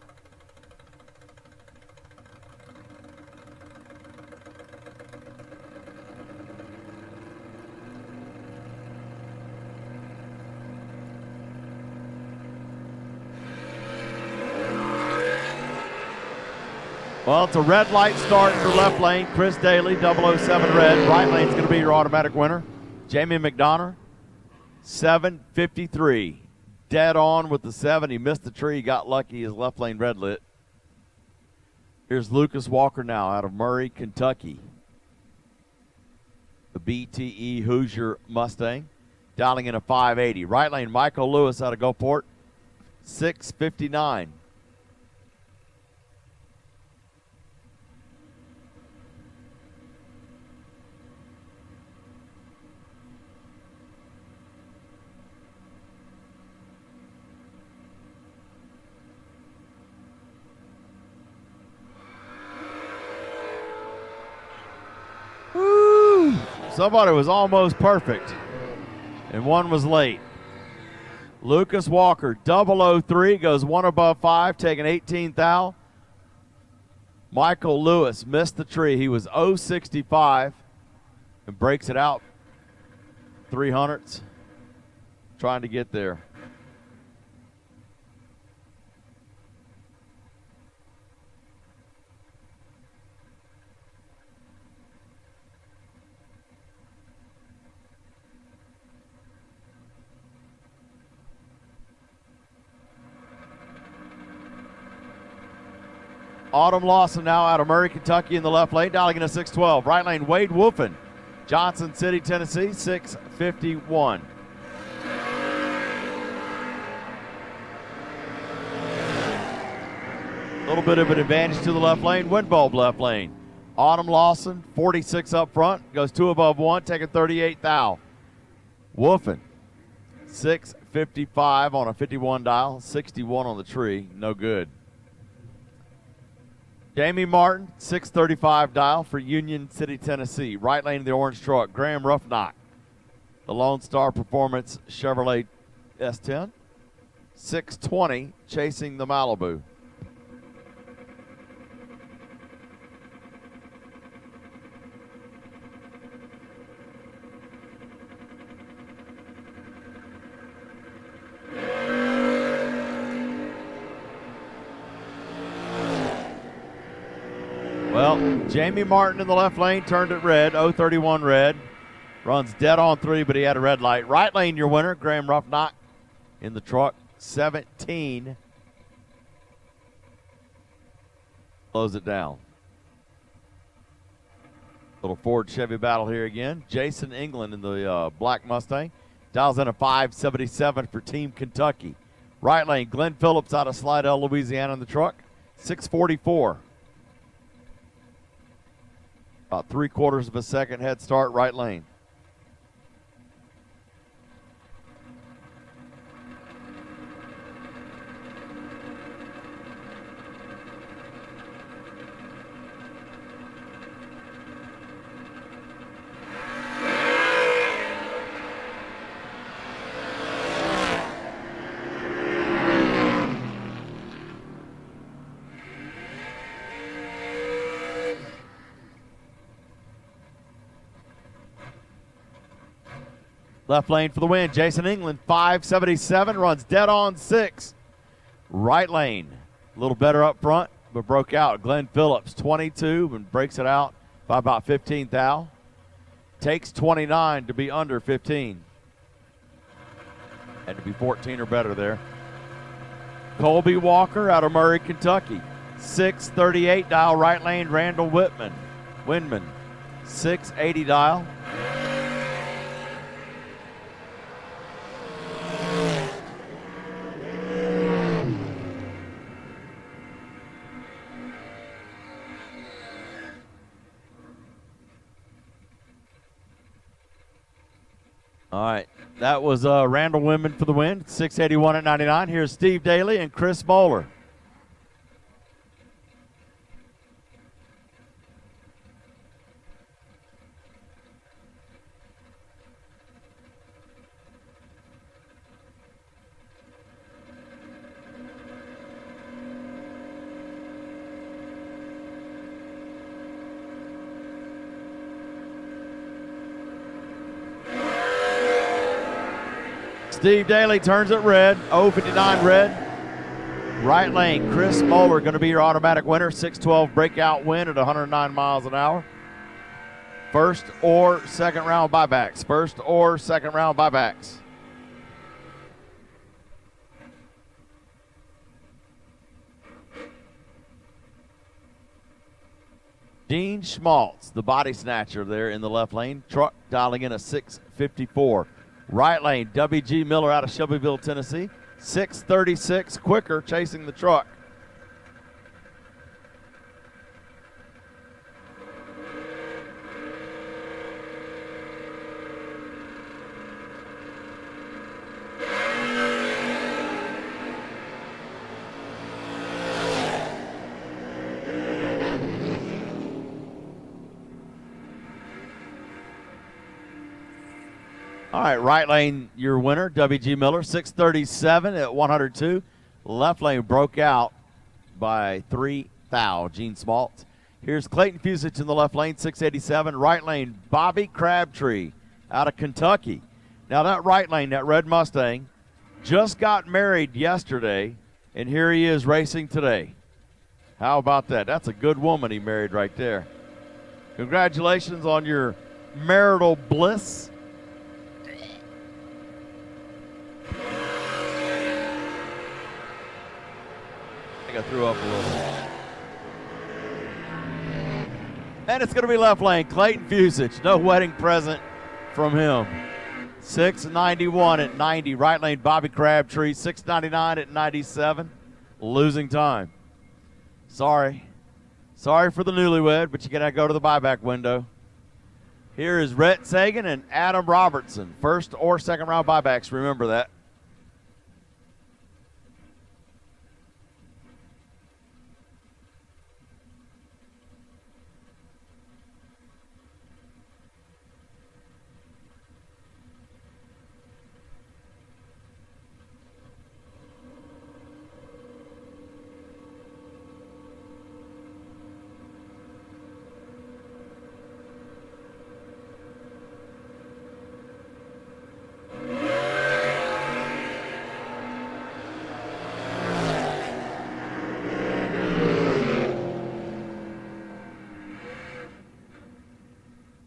Well, it's a red light start in the left lane. Chris Daly, 007 red. Right lane's going to be your automatic winner. Jamie McDonough, 7:53. Dead on with the 7. He missed the tree. He got lucky. His left lane red lit. Here's Lucas Walker now out of Murray, Kentucky. The BTE Hoosier Mustang. Dialing in a 580. Right lane, Michael Lewis out of Gulfport, 6:59. Somebody was almost perfect, and one was late. Lucas Walker, 003, goes one above 5, taking 18 thou. Michael Lewis missed the tree. He was 065 and breaks it out 300ths, trying to get there. Autumn Lawson now out of Murray, Kentucky in the left lane, dialing in a 612. Right lane, Wade Wolfen, Johnson City, Tennessee, 6:51. A little bit of an advantage to the left lane, Windbulb left lane. Autumn Lawson, 46 up front, goes 2 above 1, taking 38 thou. Wolfen, 6:55 on a 51 dial, 61 on the tree, no good. Jamie Martin, 6:35 dial for Union City, Tennessee. Right lane of the orange truck, Graham Ruffnock. The Lone Star Performance Chevrolet S10. 6:20, chasing the Malibu. Well, Jamie Martin in the left lane turned it red, 031 red. Runs dead on 3, but he had a red light. Right lane, your winner, Graham Ruffnock in the truck, 17. Close it down. Little Ford Chevy battle here again. Jason England in the black Mustang. Dials in a 577 for Team Kentucky. Right lane, Glenn Phillips out of Slidell, Louisiana in the truck, 644. About 3/4 of a second head start, right lane. Left lane for the win. Jason England, 577, runs dead on 6. Right lane, a little better up front, but broke out. Glenn Phillips, 22, and breaks it out by about 15 thou. Takes 29 to be under 15. Had to be 14 or better there. Colby Walker out of Murray, Kentucky, 638 dial. Right lane, Randall Windman, 680 dial. All right, that was Randall Windman for the win, 681 at 99. Here's Steve Daly and Chris Moeller. Steve Daly turns it red, 059 red. Right lane, Chris Moeller going to be your automatic winner. 6:12 breakout win at 109 miles an hour. First or second round buybacks. First or second round buybacks. Dean Schmaltz, the body snatcher there in the left lane. Truck dialing in a 6:54. Right lane, W.G. Miller out of Shelbyville, Tennessee. 6:36 quicker chasing the truck. All right, right lane, your winner, W.G. Miller, 6:37 at 102. Left lane broke out by 3 thou, Gene Schmaltz. Here's Clayton Fusich in the left lane, 6:87. Right lane, Bobby Crabtree out of Kentucky. Now that right lane, that red Mustang, just got married yesterday, and here he is racing today. How about that? That's a good woman he married right there. Congratulations on your marital bliss. I think I threw up a little. And it's going to be left lane, Clayton Fusich. No wedding present from him. 6:91 at 90. Right lane, Bobby Crabtree. 6:99 at 97. Losing time. Sorry. Sorry for the newlywed, but you got to go to the buyback window. Here is Rhett Sagan and Adam Robertson. First or second round buybacks. Remember that.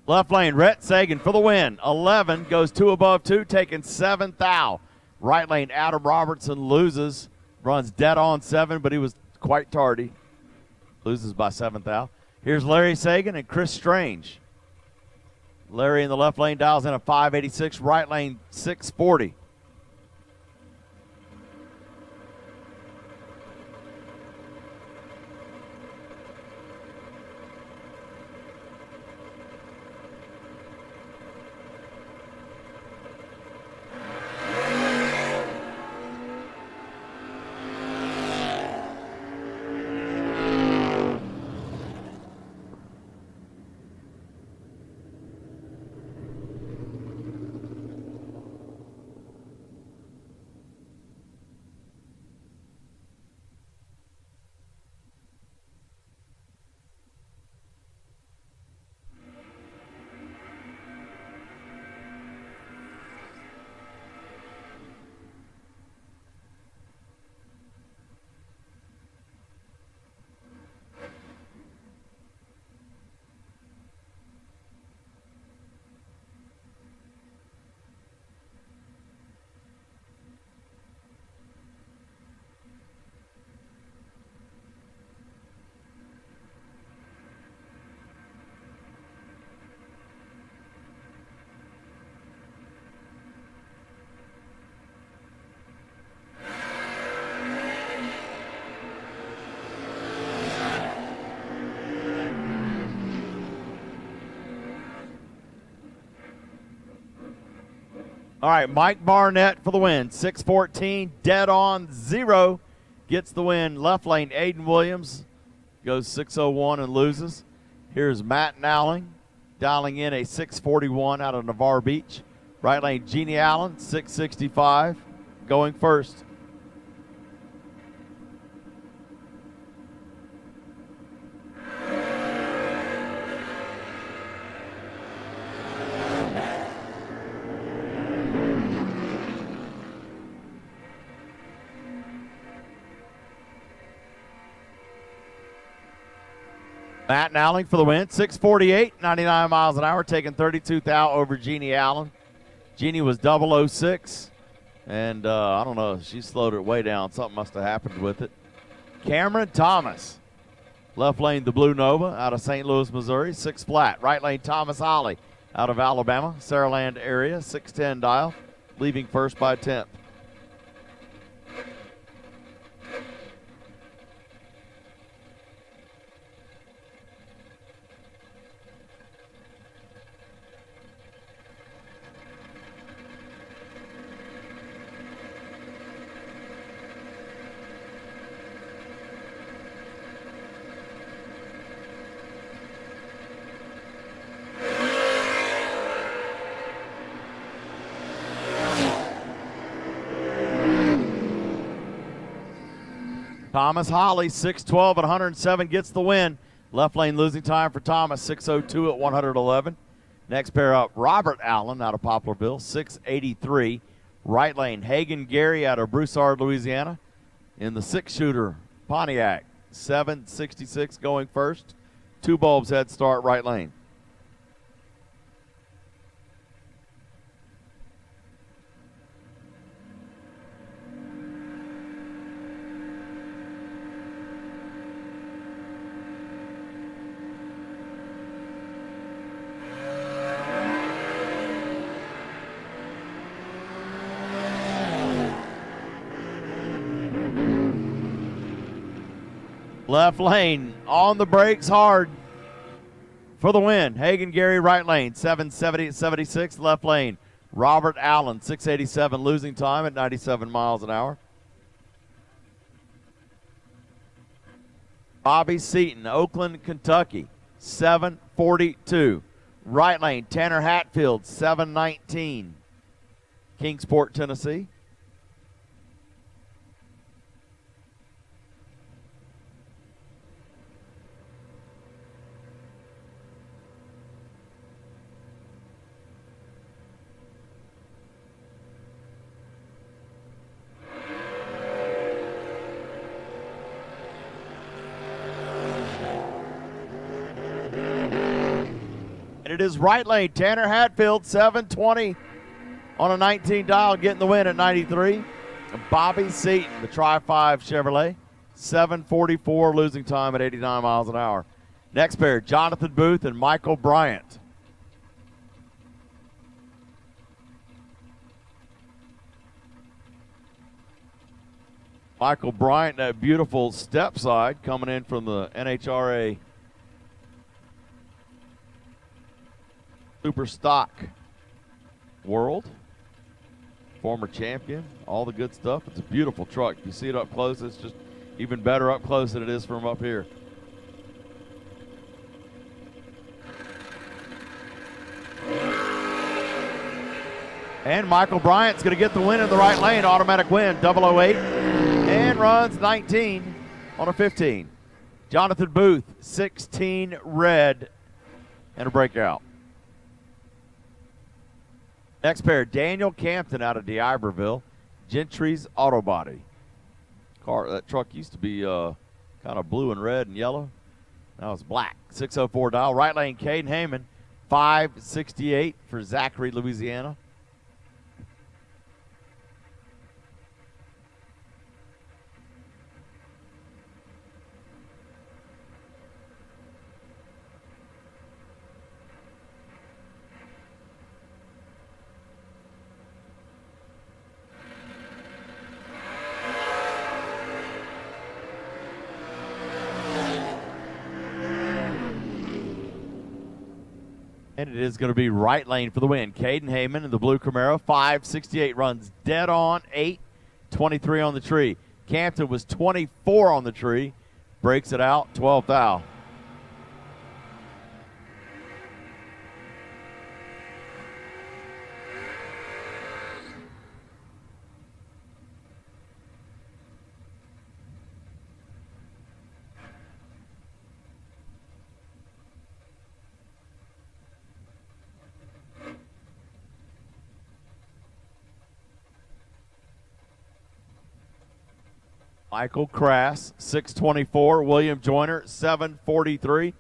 Left lane, Rhett Sagan for the win. 11 goes 2 above 2, taking 7 thou. Right lane, Adam Robertson loses. Runs dead on 7, but he was quite tardy. Loses by 7 thou. Here's Larry Sagan and Chris Strange. Larry in the left lane dials in a 586. Right lane, 640. All right, Mike Barnett for the win. 6:14, dead on 0. Gets the win. Left lane, Aiden Williams goes 6:01 and loses. Here's Matt Nowling dialing in a 6:41 out of Navarre Beach. Right lane, Jeannie Allen, 6:65, going first. Matt Nowling for the win, 6:48, 99 miles an hour, taking 32 thou over Jeannie Allen. Jeannie was 006, and I don't know, she slowed it way down. Something must have happened with it. Cameron Thomas, left lane the Blue Nova out of St. Louis, Missouri, 6 flat. Right lane Thomas Holly out of Alabama, Saraland area, 610 dial, leaving first by 10th. Thomas Holly, 6:12 at 107, gets the win. Left lane losing time for Thomas, 6:02 at 111. Next pair up, Robert Allen out of Poplarville, 6:83. Right lane, Hagan Gary out of Broussard, Louisiana. In the 6-shooter, Pontiac, 7:66 going first. 2 bulbs head start right lane. Left lane on the brakes hard for the win. Hagan Gary right lane, 7:70 at 76. Left lane, Robert Allen, 6:87, losing time at 97 miles an hour. Bobby Seaton, Oakland, Kentucky, 7:42. Right lane, Tanner Hatfield, 7:19. Kingsport, Tennessee. It is right lane, Tanner Hatfield, 7:20 on a 19 dial, getting the win at 93. And Bobby Seaton, the Tri-5 Chevrolet, 7:44, losing time at 89 miles an hour. Next pair, Jonathan Booth and Michael Bryant. Michael Bryant, that beautiful step side coming in from the NHRA Super Stock World. Former champion, all the good stuff. It's a beautiful truck. If you see it up close, it's just even better up close than it is from up here. And Michael Bryant's going to get the win in the right lane. Automatic win, 008. And runs 19 on a 15. Jonathan Booth, 16 red and a breakout. Next pair, Daniel Campton out of DeIberville, Gentry's Auto Body. That truck used to be kind of blue and red and yellow. Now it's black. 604 dial. Right lane, Caden Heyman, 568 for Zachary, Louisiana. And it is going to be right lane for the win. Caden Heyman in the blue Camaro, 568, runs dead on, 8:23 on the tree. Campton was 24 on the tree, breaks it out, 12th thou. Michael Crass, 624. William Joyner, 743.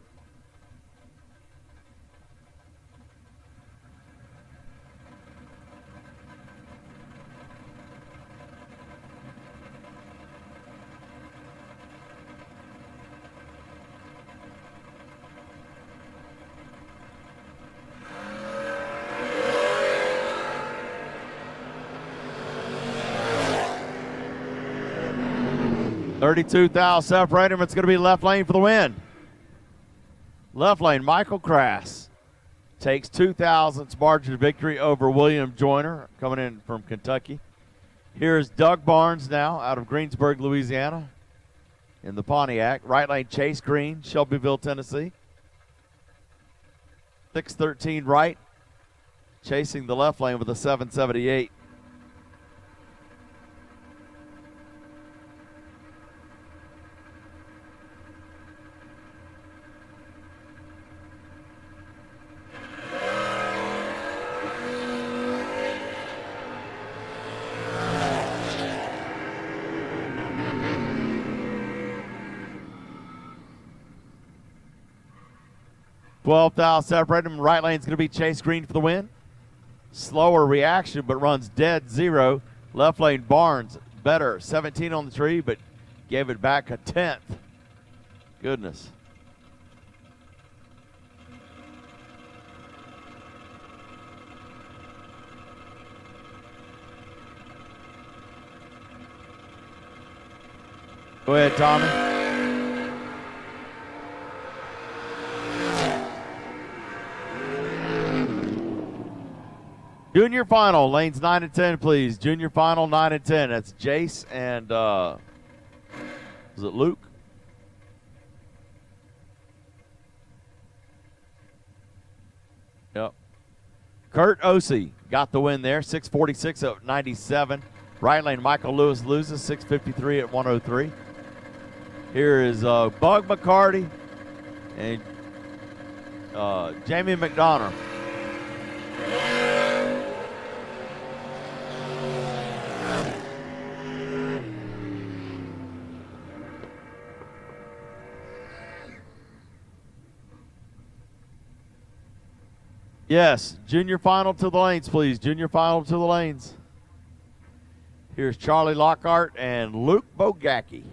32 thou separate them. It's going to be left lane for the win. Left lane, Michael Crass takes 2 thousandths margin of victory over William Joyner, coming in from Kentucky. Here's Doug Barnes now out of Greensburg, Louisiana, in the Pontiac. Right lane, Chase Green, Shelbyville, Tennessee. 613 right, chasing the left lane with a 778. $12,000 separate him. Right lane's going to be Chase Green for the win. Slower reaction, but runs dead zero. Left lane Barnes, better. 17 on the tree, but gave it back a 10th. Goodness. Go ahead, Tommy. Junior final, lanes 9 and 10, please. Junior final, 9 and 10. That's Jace and, was it Luke? Yep. Kurt Osey got the win there, 646 at 97. Right lane, Michael Lewis loses, 653 at 103. Here is Bug McCarty and Jamie McDonough. Yes, junior final to the lanes, please. Junior final to the lanes. Here's Charlie Lockhart and Luke Bogacki.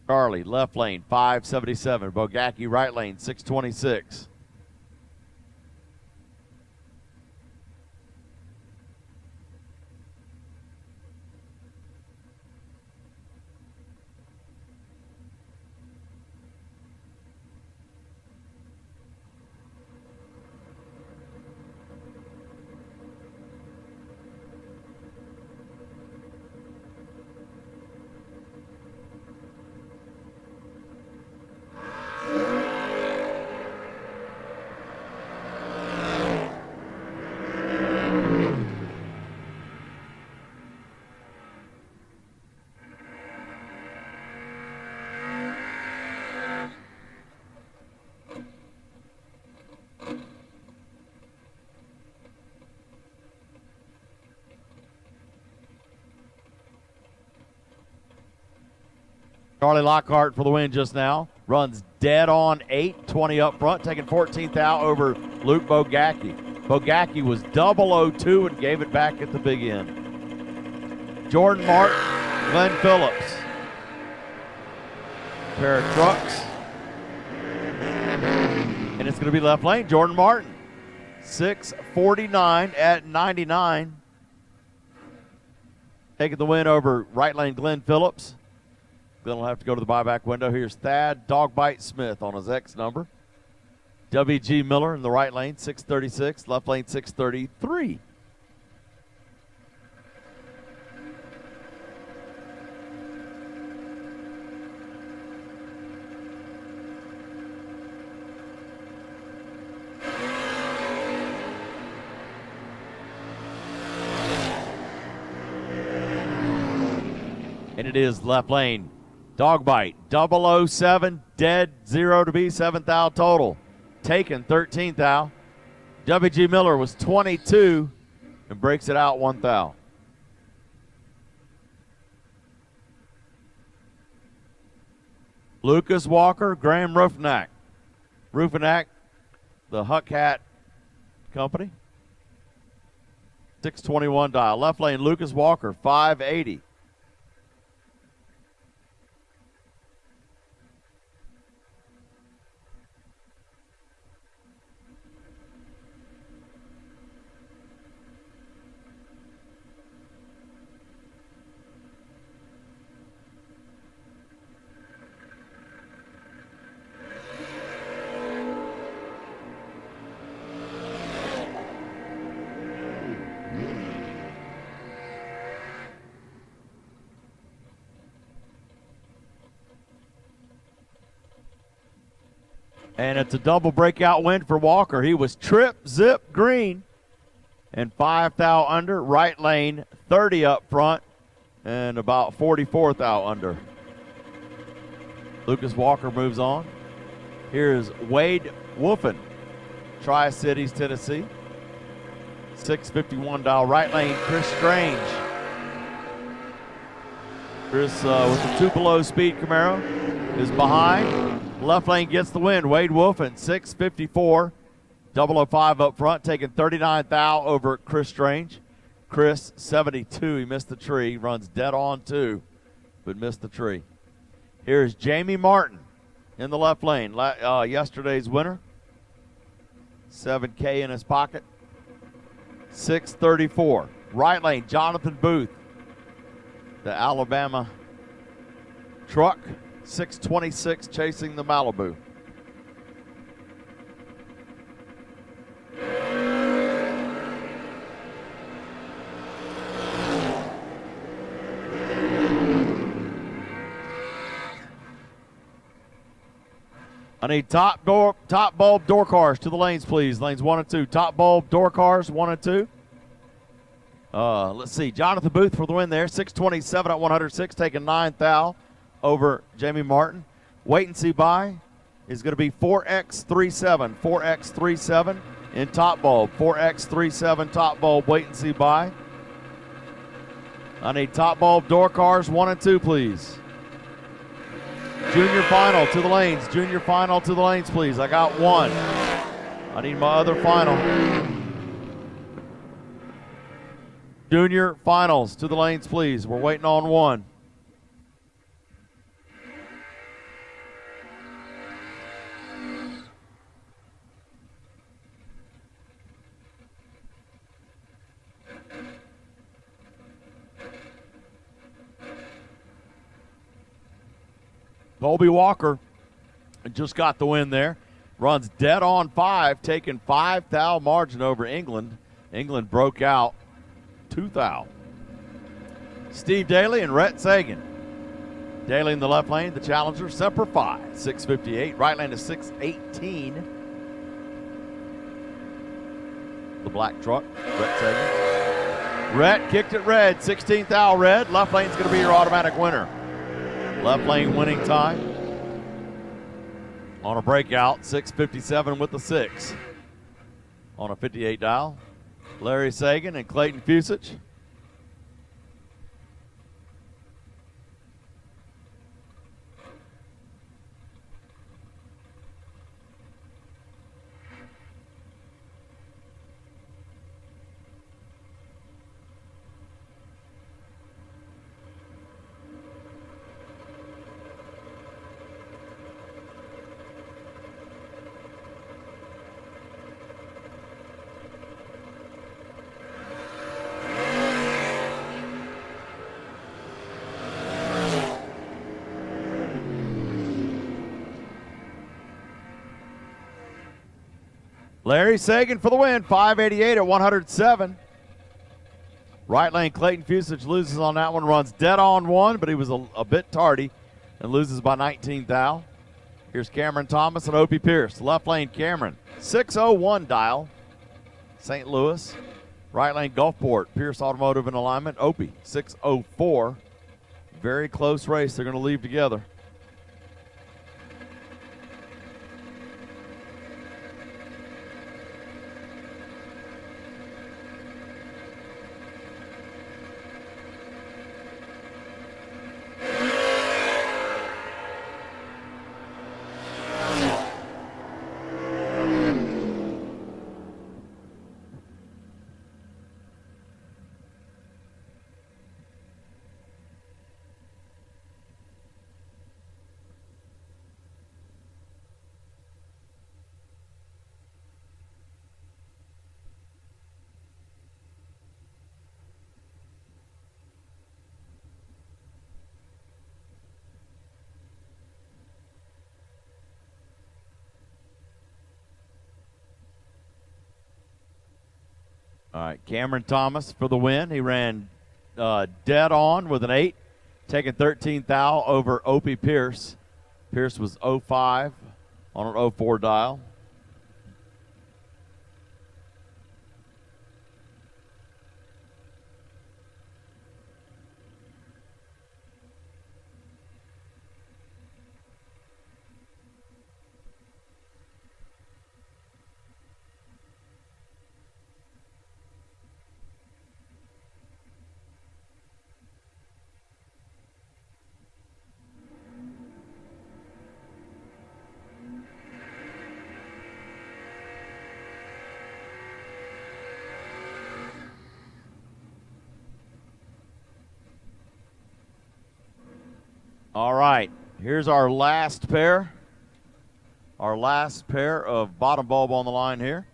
Charlie, left lane, 577. Bogacki, right lane, 626. Charlie Lockhart for the win just now. Runs dead on 8-20 up front, taking 14th out over Luke Bogacki. Bogacki was 002 and gave it back at the big end. Jordan Martin, Glenn Phillips. Pair of trucks. And it's going to be left lane, Jordan Martin. 649 at 99. Taking the win over right lane Glenn Phillips. Glenn will have to go to the buyback window. Here's Thad Dogbite Smith on his X number. W.G. Miller in the right lane, 636. Left lane, 633. And it is left lane. Dogbite, 007, dead, 0 to be, 7th out total. Taken, 13th out. W.G. Miller was 22 and breaks it out 1 thou. Lucas Walker, Graham Ruffinack. Ruffinack, the Huck Hat Company. 621 dial. Left lane, Lucas Walker, 580. And it's a double breakout win for Walker. He was trip, zip, green, and 5 thou under. Right lane, 30 up front, and about 44th out under. Lucas Walker moves on. Here's Wade Wolfen, Tri-Cities, Tennessee. 651 dial. Right lane, Chris Strange. Chris with the 2 below speed Camaro is behind. Left lane gets the win. Wade Wolfen, 654. 005 up front, taking 39 thou over Chris Strange. Chris, 72. He missed the tree. Runs dead on 2, but missed the tree. Here's Jamie Martin in the left lane. Yesterday's winner. 7K in his pocket. 634. Right lane, Jonathan Booth, the Alabama truck. 626 chasing the Malibu. I need top bulb door cars to the lanes, please. Lanes 1 and 2. Top bulb door cars 1 and 2. Let's see. Jonathan Booth for the win there. 627 at 106, taking 9 thou over Jamie Martin. Wait and see buy is going to be 4X37. 4X37 in top bulb. 4X37 top bulb. Wait and see buy. I need top bulb door cars 1 and 2, please. Junior final to the lanes. Junior final to the lanes, please. I got 1. I need my other final. Junior finals to the lanes, please. We're waiting on 1. Colby Walker just got the win there. Runs dead on 5, taking 5 thou margin over England. England broke out 2 thou. Steve Daly and Rhett Sagan. Daly in the left lane, the challenger, Semper Fi, 658. Right lane is 618. The black truck, Rhett Sagan. Rhett kicked it red, 16th thou red. Left lane's going to be your automatic winner. Left lane winning time on a breakout, 657 with the 6. On a 58 dial, Larry Sagan and Clayton Fusich. Larry Sagan for the win, 588 at 107. Right lane, Clayton Fusich loses on that one, runs dead on 1, but he was a bit tardy and loses by 19 thou. Here's Cameron Thomas and Opie Pierce. Left lane, Cameron, 601 dial, St. Louis. Right lane, Gulfport, Pierce Automotive in alignment. Opie, 604. Very close race. They're going to leave together. All right, Cameron Thomas for the win. He ran dead on with an 8, taking 13 thou over Opie Pierce. Pierce was 05 on an 04 dial. All right, here's our last pair. Our last pair of bottom bulb on the line here.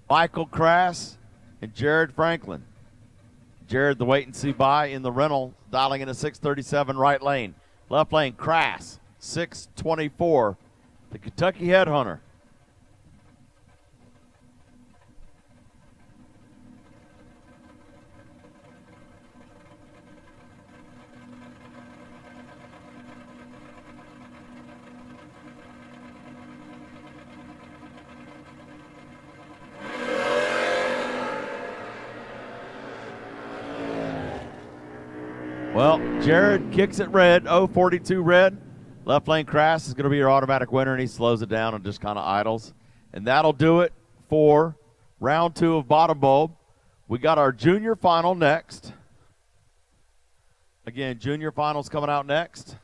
Michael Crass and Jared Franklin. Jared, the wait and see buy in the rental, dialing in a 637 right lane. Left lane, Crass, 624, the Kentucky Headhunter. Well, Jared kicks it red, 042 red. Left lane Crass is going to be your automatic winner, and he slows it down and just kind of idles. And that'll do it for round 2 of bottom bulb. We got our junior final next. Again, junior finals coming out next.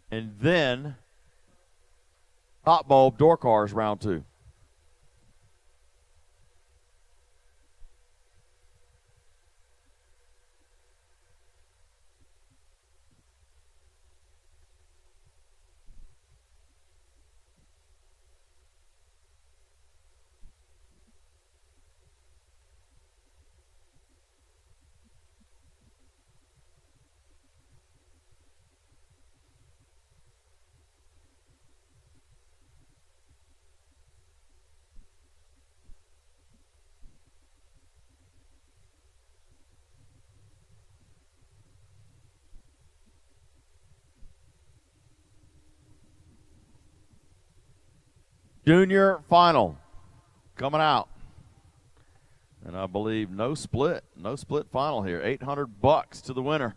And then top bulb door cars round 2. Junior final coming out. And I believe no split final here. $800 to the winner.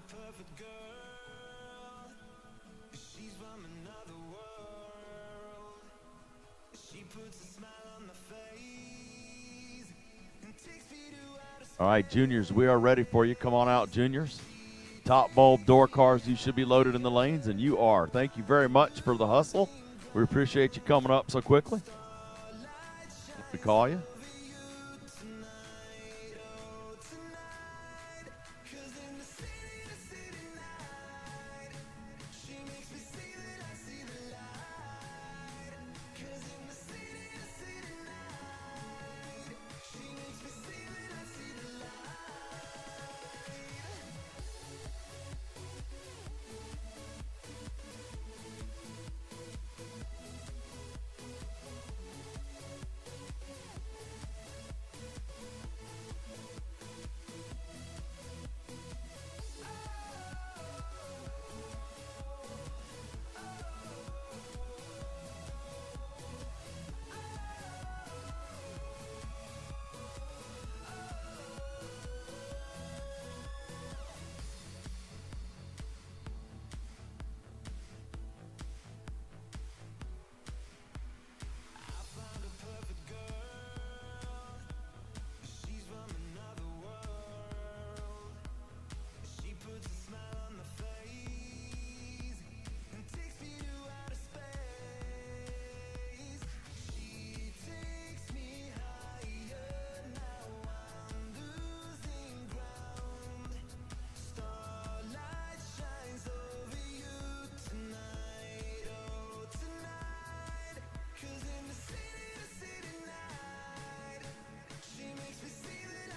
Perfect girl, she's from another world. She puts a smile on my face and takes me to outer space. All right, juniors, we are ready for you. Come on out, juniors. Top bulb door cars, you should be loaded in the lanes, and you are. Thank you very much for the hustle. We appreciate you coming up so quickly. We call you.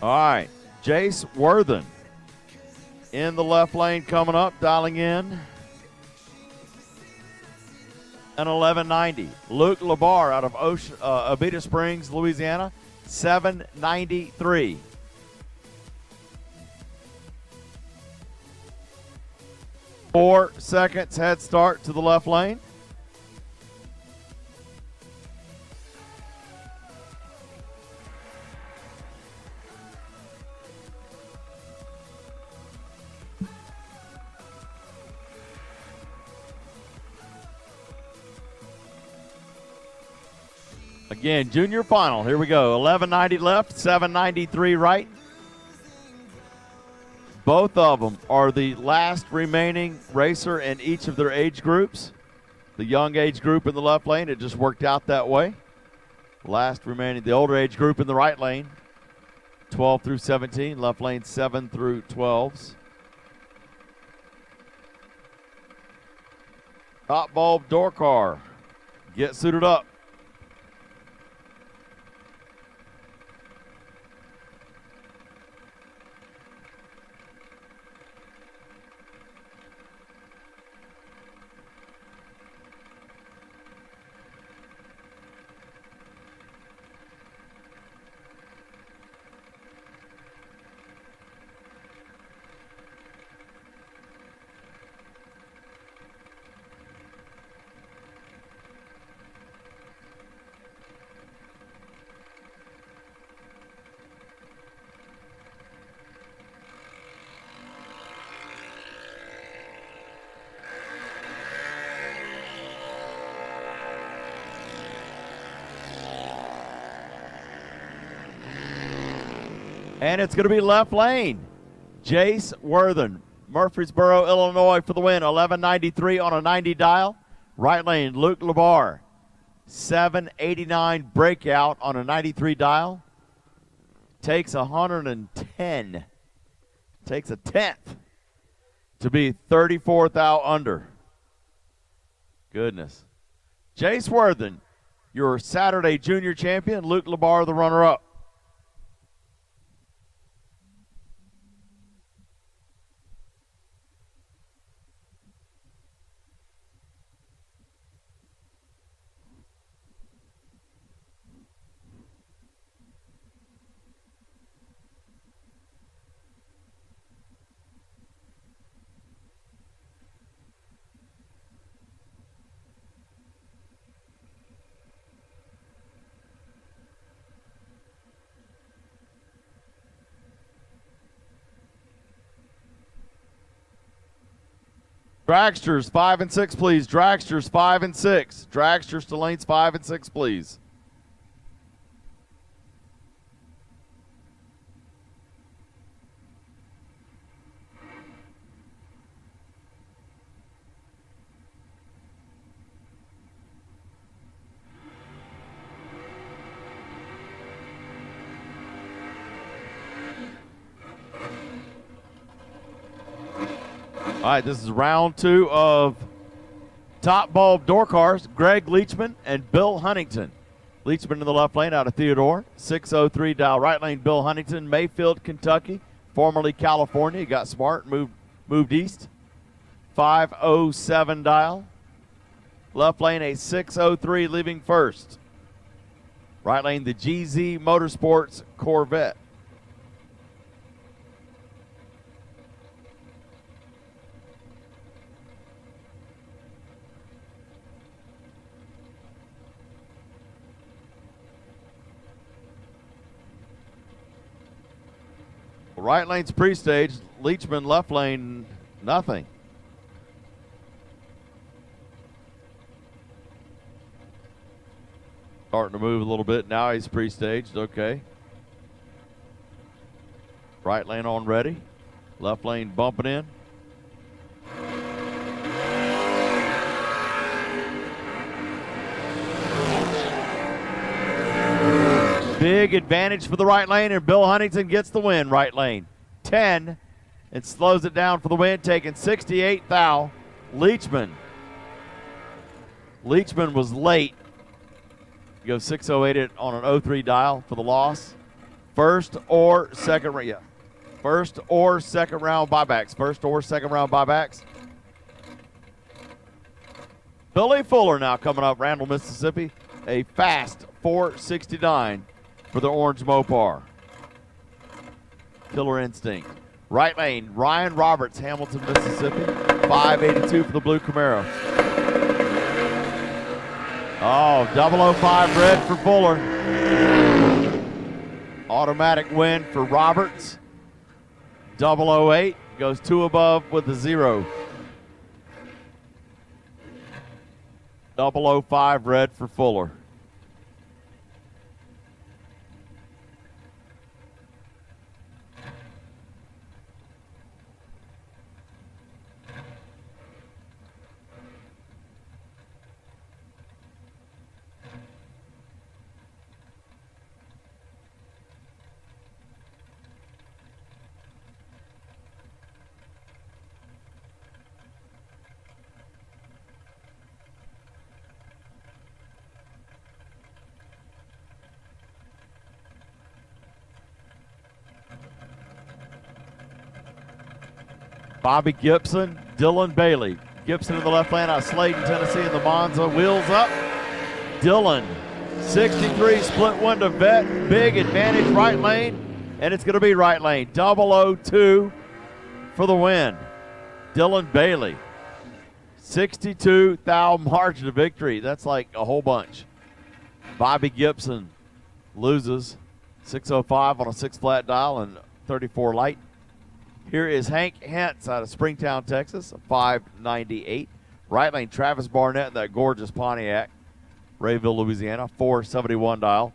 All right, Jace Worthen in the left lane coming up, dialing in. An 1190. Luke Labar out of Abita Springs, Louisiana, 793. Four seconds head start to the left lane. Again, junior final. Here we go. 1190 left, 793 right. Both of them are the last remaining racer in each of their age groups. The young age group in the left lane, it just worked out that way. Last remaining, the older age group in the right lane, 12 through 17. Left lane, 7 through 12s. Top bulb door car. Get suited up. And it's going to be left lane. Jace Worthen, Murfreesboro, Illinois for the win. 1193 on a 90 dial. Right lane, Luke Labar. 789 breakout on a 93 dial. Takes 110. Takes a tenth to be 34th out under. Goodness. Jace Worthen, your Saturday junior champion. Luke Labar, the runner-up. Dragsters 5 and 6, please. Dragsters 5 and 6. Dragsters to lanes 5 and 6, please. All right, this is round 2 of top bulb door cars. Greg Leachman and Bill Huntington. Leachman in the left lane out of Theodore. 603 dial. Right lane, Bill Huntington, Mayfield, Kentucky. Formerly California. He got smart, moved east. 507 dial. Left lane, a 603 leaving first. Right lane, the GZ Motorsports Corvette. Right lane's pre-stage. Leachman left lane, nothing. Starting to move a little bit. Now he's pre-staged. Okay. Right lane on ready. Left lane bumping in. Big advantage for the right lane, and Bill Huntington gets the win. Right lane 10 and slows it down for the win, taking 68 thou. Leachman was late. Goes 608 on an 03 dial for the loss. First or second round. Yeah. First or second round buybacks. First or second round buybacks. Billy Fuller now coming up, Randall, Mississippi. A fast 469 for the Orange Mopar. Killer Instinct. Right lane, Ryan Roberts, Hamilton, Mississippi. 582 for the blue Camaro. Oh, 005 red for Fuller. Automatic win for Roberts. 008 goes 2 above with the 0. 005 red for Fuller. Bobby Gibson, Dylan Bailey. Gibson in the left lane out of Sladen, Tennessee in the Monza. Wheels up. Dylan, 63 split window vet. Big advantage right lane. And it's going to be right lane. 002 for the win. Dylan Bailey. 62 thou margin of victory. That's like a whole bunch. Bobby Gibson loses 605 on a 6 flat dial and 34 light. Here is Hank Hentz out of Springtown, Texas, 598. Right lane, Travis Barnett in that gorgeous Pontiac. Rayville, Louisiana, 471 dial.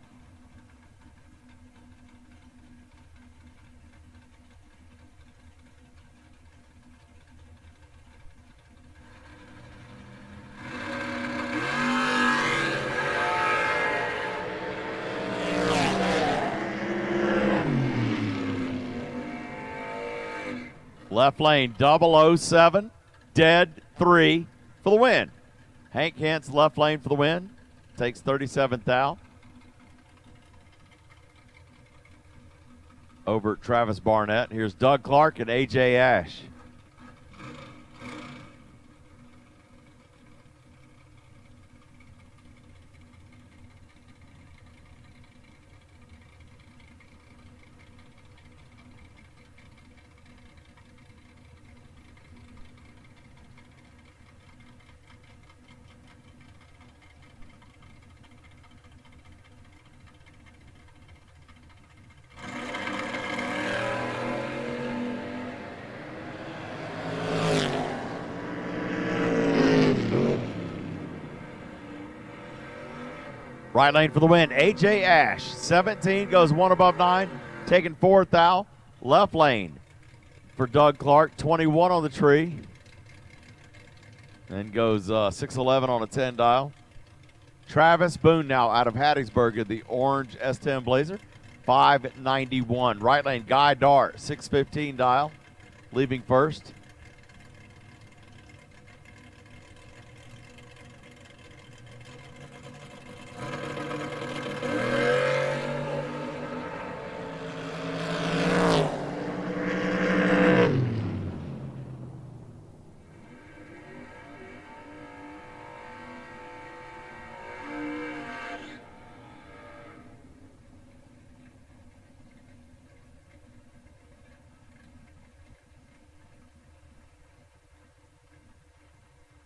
Left lane, 007, dead 3 for the win. Hank Hentz left lane for the win. Takes 37th thou. Over at Travis Barnett. Here's Doug Clark and A.J. Ash. Right lane for the win, A.J. Ash. 17 goes 1 above 9, taking 4th thou. Left lane for Doug Clark, 21 on the tree. And goes 611 on a 10 dial. Travis Boone now out of Hattiesburg in the orange S10 Blazer, 591. Right lane, Guy Dart, 615 dial, leaving first.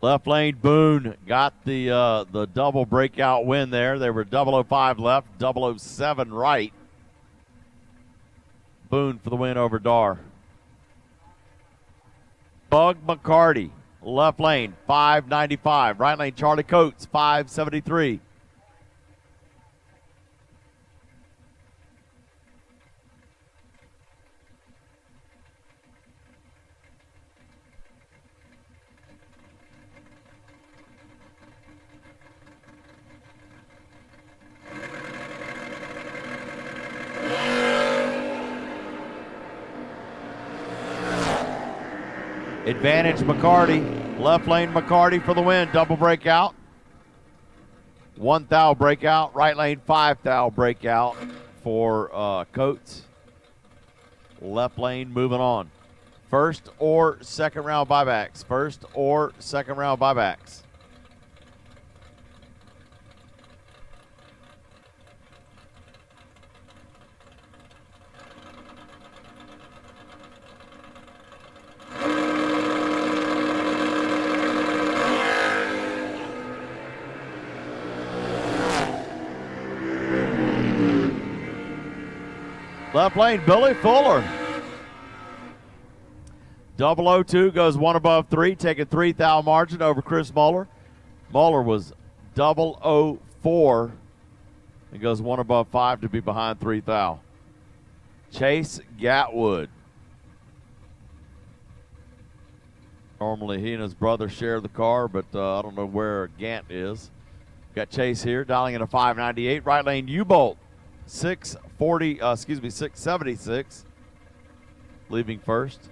Left lane, Boone got the double breakout win there. There were 005 left, 007 right. Boone for the win over Dar. Bug McCarty, left lane, 595. Right lane, Charlie Coates, 573. Advantage McCarty, left lane McCarty for the win, double breakout. 1 thou breakout, right lane 5 thou breakout for Coates. Left lane moving on. First or second round buybacks. First or second round buybacks. Left lane, Billy Fuller. 002 goes one above three, taking 3 thou margin over Chris Muller. Muller was 004 and goes one above five to be behind 3 thou. Chase Gatwood. Normally he and his brother share the car, but I don't know where Gant is. Got Chase here, dialing in a 598. Right lane, U-Bolt. 676, leaving first.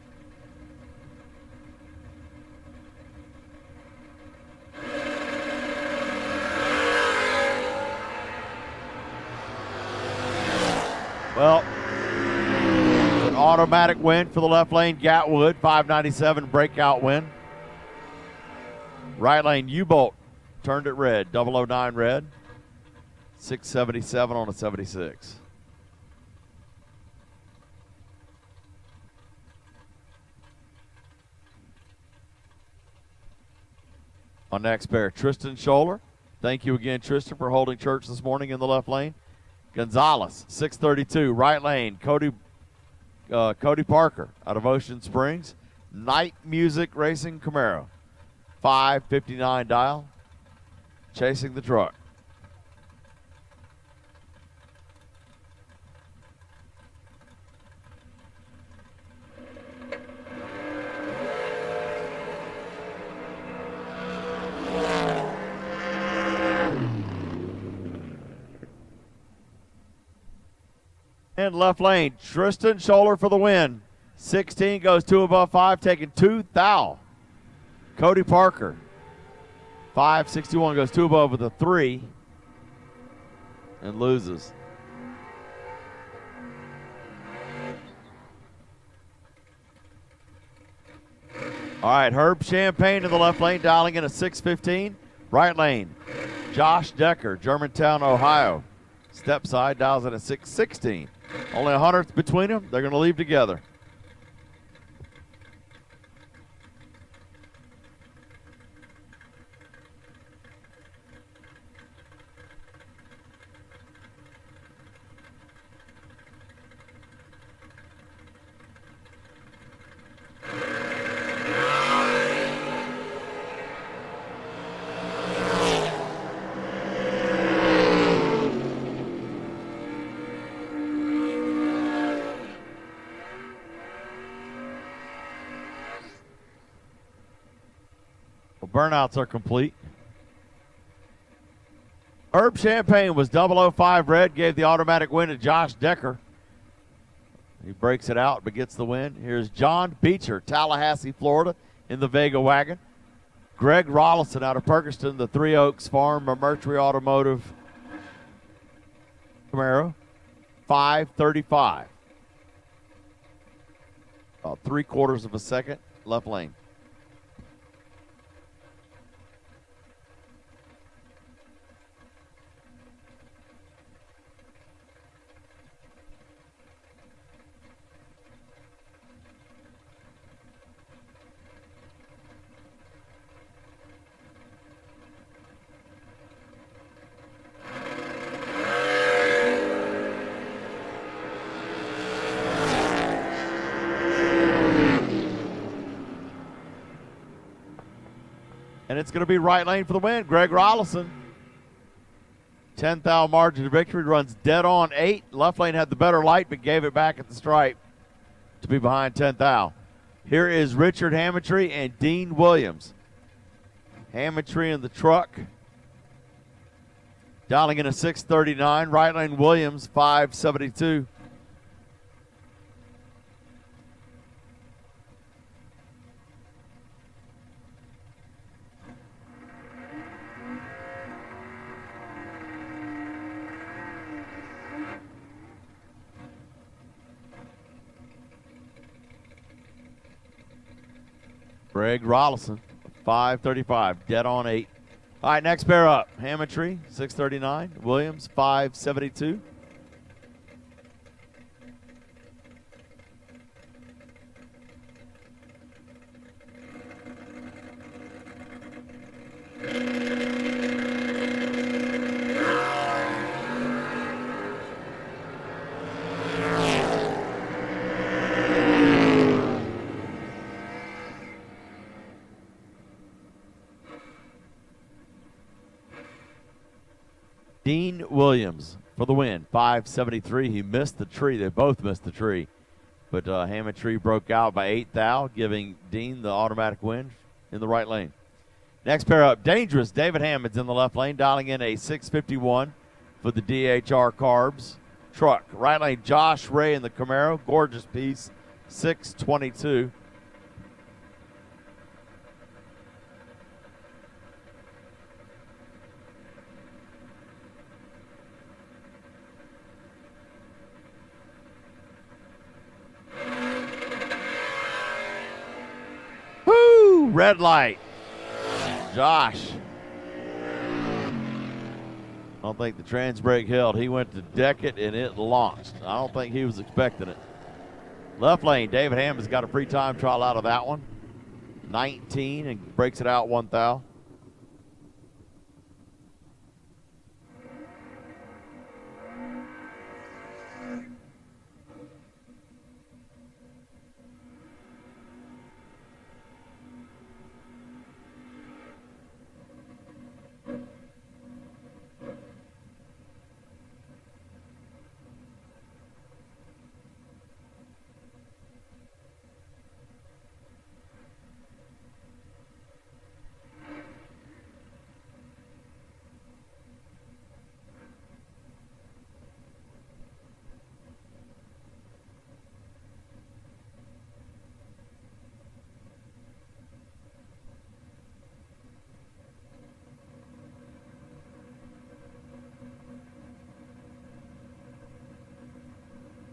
Well, an automatic win for the left lane, Gatwood, 597 breakout win. Right lane, U-Bolt turned it red, 009 red. 677 on a 76. On next pair, Tristan Scholler. Thank you again, Tristan, for holding church this morning in the left lane. Gonzalez, 632, right lane. Cody Parker out of Ocean Springs. Night Music Racing Camaro, 559 dial. Chasing the truck. And left lane, Tristan Scholler for the win. 16 goes 2 above 5, taking 2 thou. Cody Parker. 561 goes 2 above with a 3 and loses. All right, Herb Champagne in the left lane, dialing in a 615. Right lane, Josh Decker, Germantown, Ohio. Step side, dials in a 616. Only a 100th between them. They're going to leave together. Burnouts are complete. Herb Champagne was 005 red, gave the automatic win to Josh Decker. He breaks it out but gets the win. Here's John Beecher, Tallahassee, Florida, in the Vega wagon. Greg Rollison out of Perkinston, the Three Oaks Farm Mercury Automotive Camaro, 535. About 3/4 of a second left lane. And it's going to be right lane for the win. Greg Rollison. 10 thou margin of victory. Runs dead on 8. Left lane had the better light, but gave it back at the stripe to be behind 10 thou. Here is Richard Hammondtree and Dean Williams. Hammondtree in the truck. Dialing in a 639. Right lane Williams, 572. Greg Rollison, 535, dead on 8. All right, next pair up. Hammondtree, 639. Williams, 572. Dean Williams for the win, 573. He missed the tree. They both missed the tree. But Hammondtree broke out by 8 thou, giving Dean the automatic win in the right lane. Next pair up, Dangerous. David Hammond's in the left lane, dialing in a 651 for the DHR Carbs truck. Right lane, Josh Ray in the Camaro. Gorgeous piece, 622. Red light. Josh. I don't think the trans brake held. He went to deck it and it launched. I don't think he was expecting it. Left lane, David Hammond's got a free time trial out of that one. 19 and breaks it out 1 thou.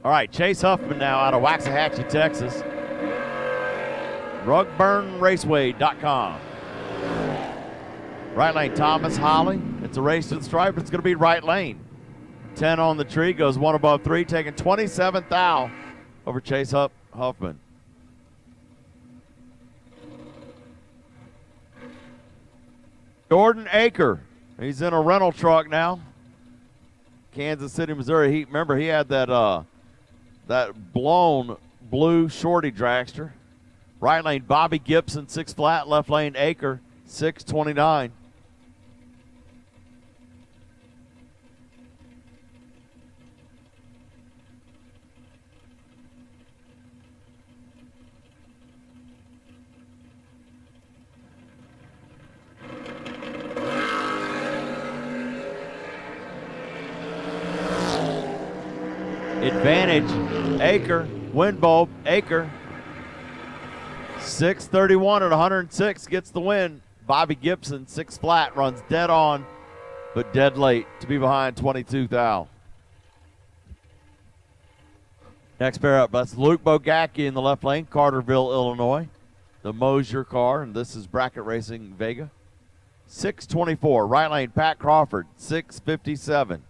All right, Chase Huffman now out of Waxahachie, Texas. RugburnRaceway.com. Right lane, Thomas Holly. It's a race to the stripe. It's going to be right lane. 10 on the tree, goes 1 above 3, taking 27th thou over Chase Huffman. Jordan Aker. He's in a rental truck now. Kansas City, Missouri. Remember, he had that blown blue shorty dragster. Right lane, Bobby Gibson, 6 flat. Left lane, Aker, 629. Advantage, Aker, wind bulb, Aker. 631 at 106 gets the win. Bobby Gibson, 6 flat, runs dead on, but dead late to be behind 22 thou. Next pair up, that's Luke Bogacki in the left lane, Carterville, Illinois. The Mosier car, and this is Bracket Racing Vega. 624, right lane, Pat Crawford, 657.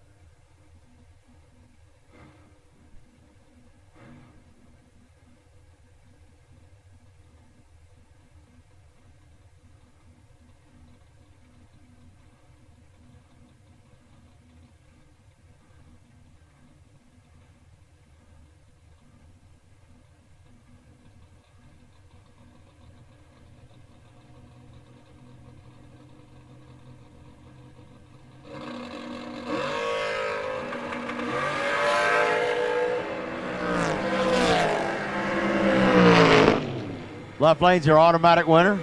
Left lane's your automatic winner.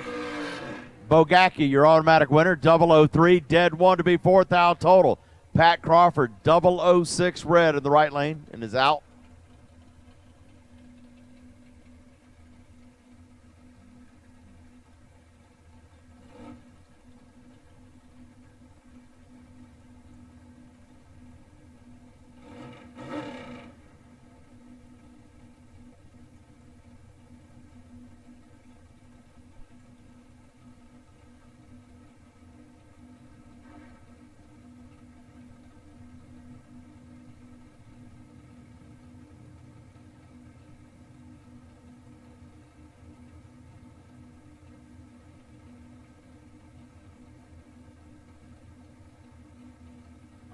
Bogacki, your automatic winner. 003, dead 1 to be 4th out total. Pat Crawford, 006 red in the right lane and is out.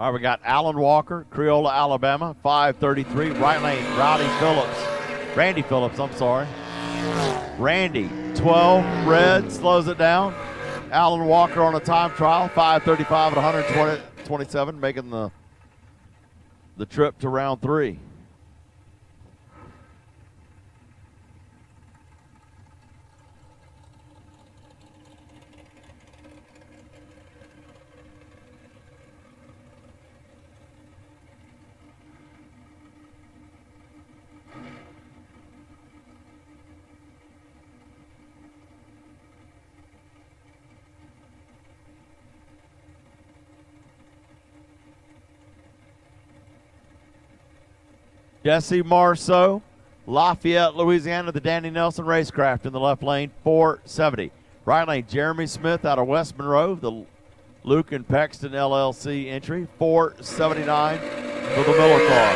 All right, we got Alan Walker, Creola, Alabama, 5:33. Right lane, Randy Phillips, I'm sorry. Randy, 12, red, slows it down. Alan Walker on a time trial, 5:35 at 127, making the trip to round 3. Jesse Marceau, Lafayette, Louisiana, the Danny Nelson Racecraft in the left lane, 470. Right lane, Jeremy Smith out of West Monroe, the Luke and Paxton LLC entry, 479 for the Miller car.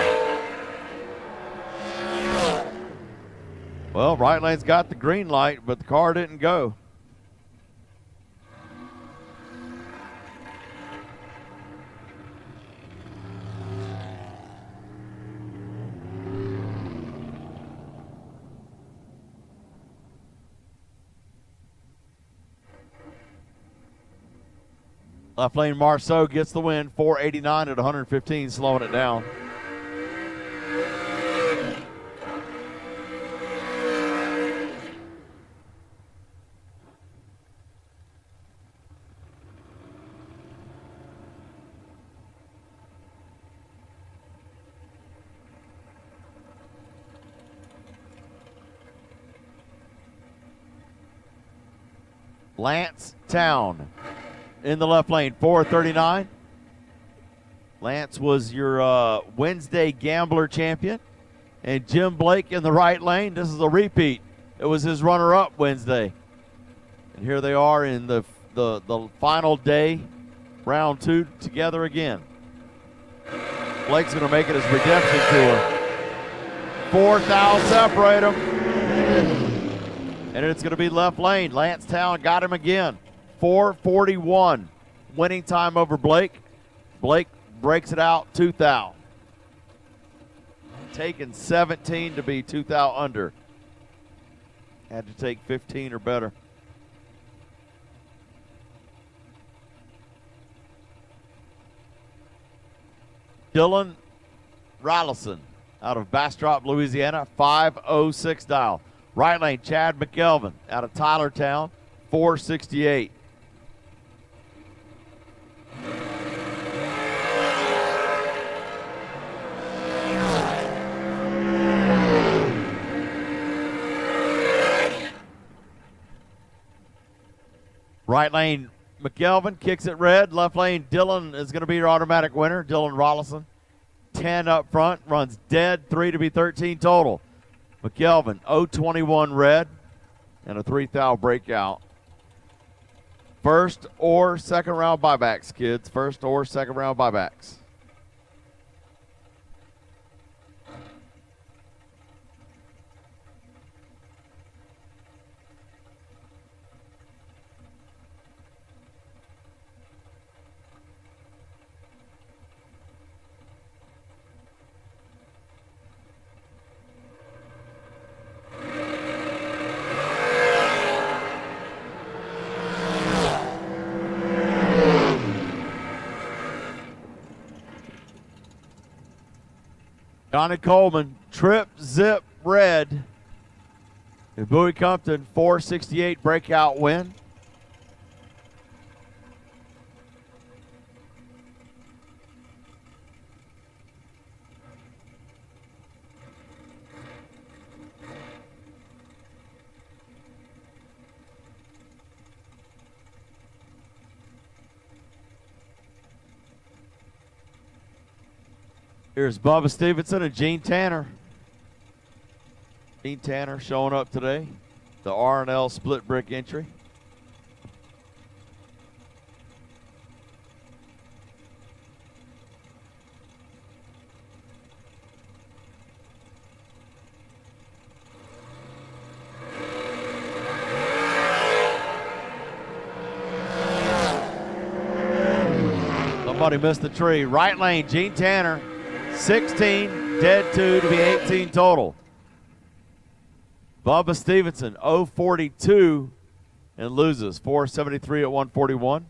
Well, right lane's got the green light, but the car didn't go. Left lane Marceau gets the win, 489 at 115, slowing it down. Lance Town in the left lane, 439. Lance was your Wednesday Gambler champion. And Jim Blake in the right lane. This is a repeat. It was his runner-up Wednesday. And here they are in the final day, round 2, together again. Blake's going to make it his redemption tour. 4,000 separate them. And it's going to be left lane. Lance Town got him again. 441 winning time over Blake. Blake breaks it out 2,000. Taking 17 to be 2,000 under. Had to take 15 or better. Dylan Rollison out of Bastrop, Louisiana, 506 dial. Right lane, Chad McKelvin out of Tylertown, 468. Right lane, McKelvin kicks it red. Left lane, Dylan is going to be your automatic winner. Dylan Rollison, 10 up front, runs dead, 3 to be 13 total. McKelvin, 021 red, and a 3,000 breakout. First or second round buybacks, kids. First or second round buybacks. Johnny Coleman, trip, zip, red. And Bowie Compton, 468 breakout win. Here's Bubba Stevenson and Gene Tanner. Gene Tanner showing up today. The R&L split brick entry. Somebody missed the tree. Right lane, Gene Tanner, 16, dead 2 to be 18 total. Bubba Stevenson, 042 and loses, 473 at 141.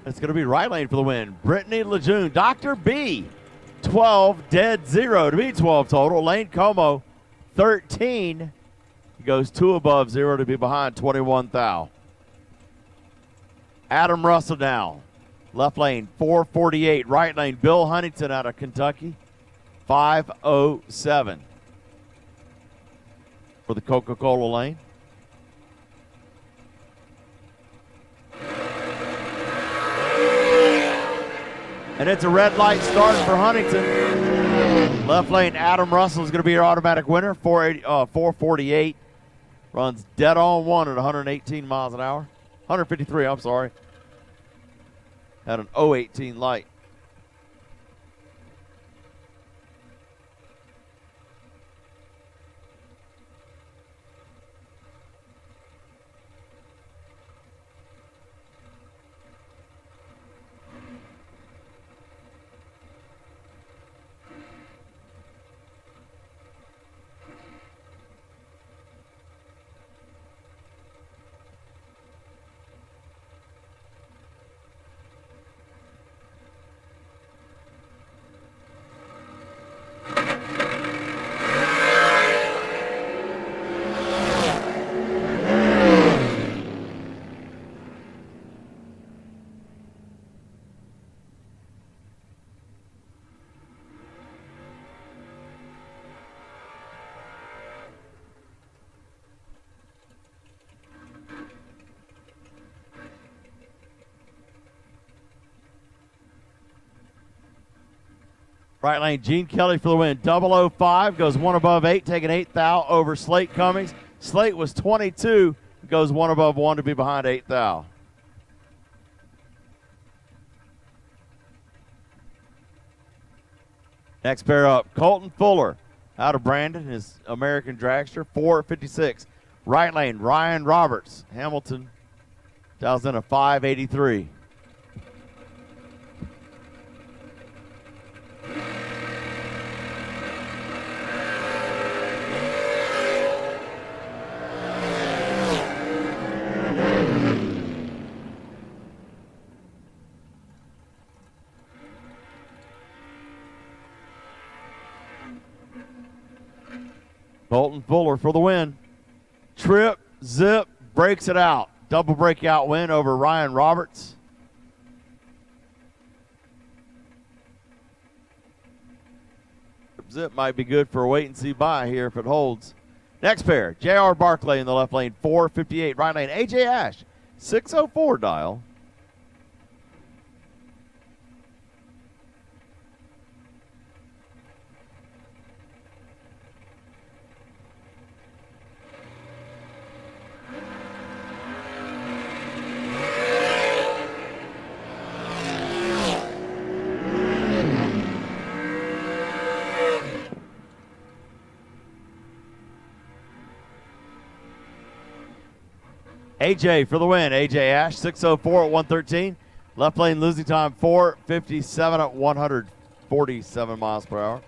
It's going to be right lane for the win. Brittany Lejeune, Dr. B, 12, dead 0 to be 12 total. Lane Como, 13. He goes 2 above 0 to be behind 21 thou. Adam Russell now. Left lane, 448. Right lane, Bill Huntington out of Kentucky, 507 for the Coca-Cola lane. And it's a red light start for Huntington. Left lane, Adam Russell is going to be your automatic winner. 448. Runs dead on 1 at 118 miles an hour. 153, I'm sorry. Had an 018 light. Right lane, Gene Kelly for the win. 005 goes 1 above 8, taking 8 thou over Slate Cummings. Slate was 22, goes 1 above 1 to be behind 8 thou. Next pair up, Colton Fuller out of Brandon, his American dragster, 456. Right lane, Ryan Roberts, Hamilton, dials in a 583. Colton Fuller for the win. Trip, zip, breaks it out. Double breakout win over Ryan Roberts. Zip might be good for a wait and see buy here if it holds. Next pair, J.R. Barclay in the left lane, 458. Right lane, A.J. Ash, 604 dial. AJ for the win. AJ Ash, 604 at 113. Left lane losing time, 457 at 147 miles per hour.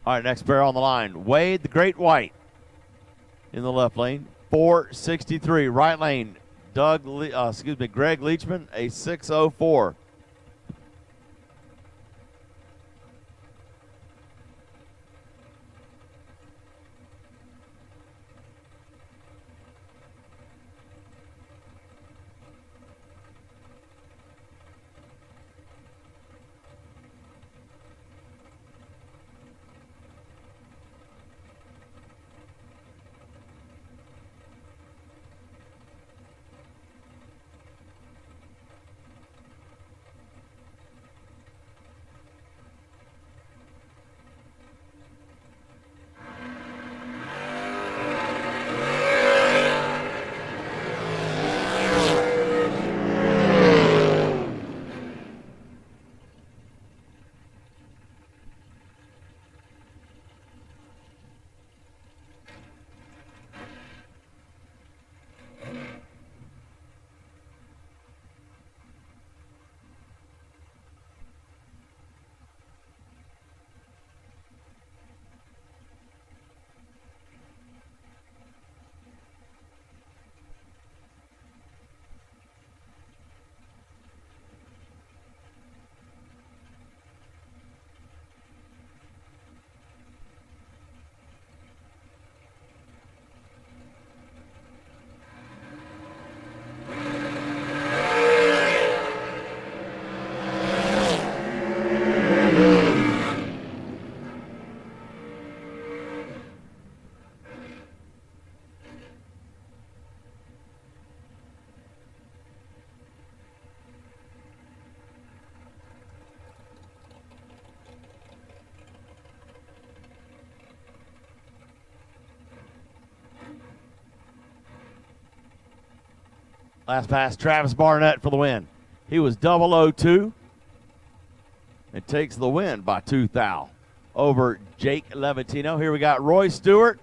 All right, next pair on the line. Wade the Great White in the left lane, 463. Right lane, Greg Leachman, a 604. Last pass, Travis Barnett for the win. He was 002 and takes the win by 2 thou over Jake Levitino. Here we got Roy Stewart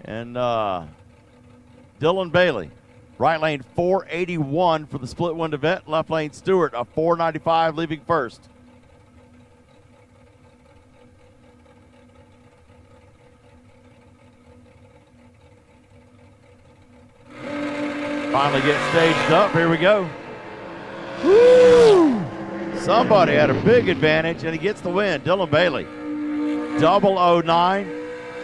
and Dylan Bailey. Right lane 481 for the split window vet. Left lane Stewart, a 495 leaving first. Finally get staged up. Here we go. Woo! Somebody had a big advantage, and he gets the win. Dylan Bailey, 009,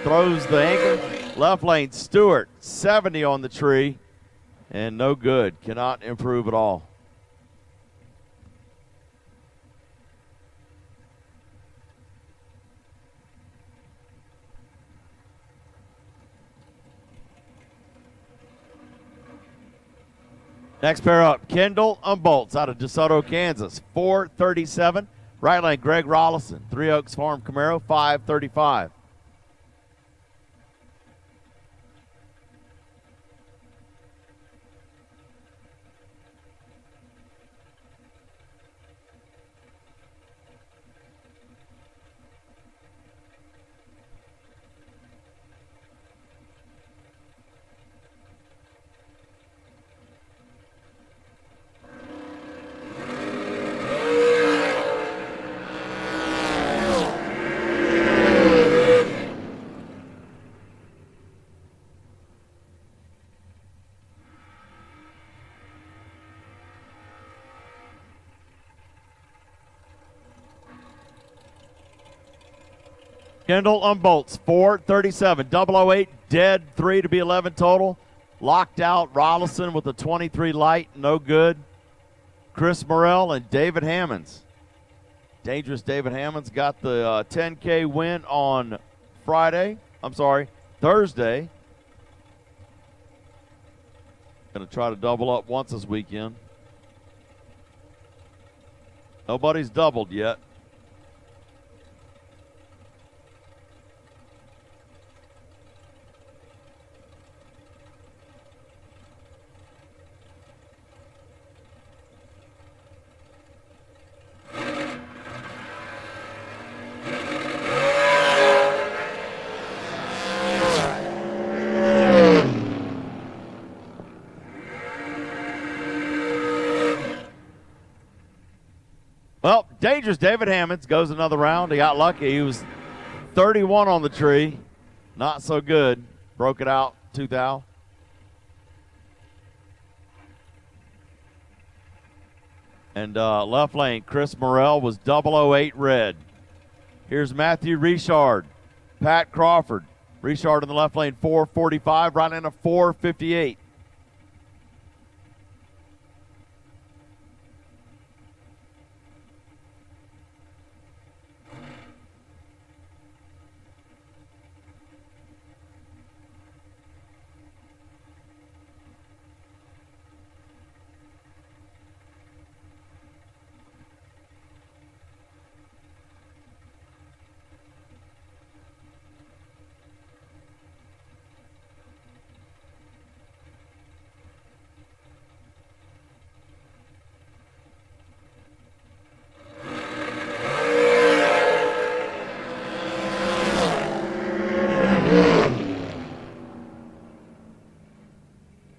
throws the anchor. Left lane Stewart, 70 on the tree, and no good. Cannot improve at all. Next pair up, Kendall Umboltz out of DeSoto, Kansas, 437. Right lane, Greg Rollison, Three Oaks Farm Camaro, 535. Kendall Umboltz, 437. 008, dead 3 to be 11 total. Locked out Rollison with a 23 light, no good. Chris Morrell and David Hammonds. Dangerous David Hammonds got the 10K win on Thursday. Going to try to double up once this weekend. Nobody's doubled yet. Well, Dangerous David Hammonds goes another round. He got lucky. He was 31 on the tree. Not so good. Broke it out, 2 thou. And left lane, Chris Morrell was 008 red. Here's Matthew Richard, Pat Crawford. Richard in the left lane, 445, right lane, a 458.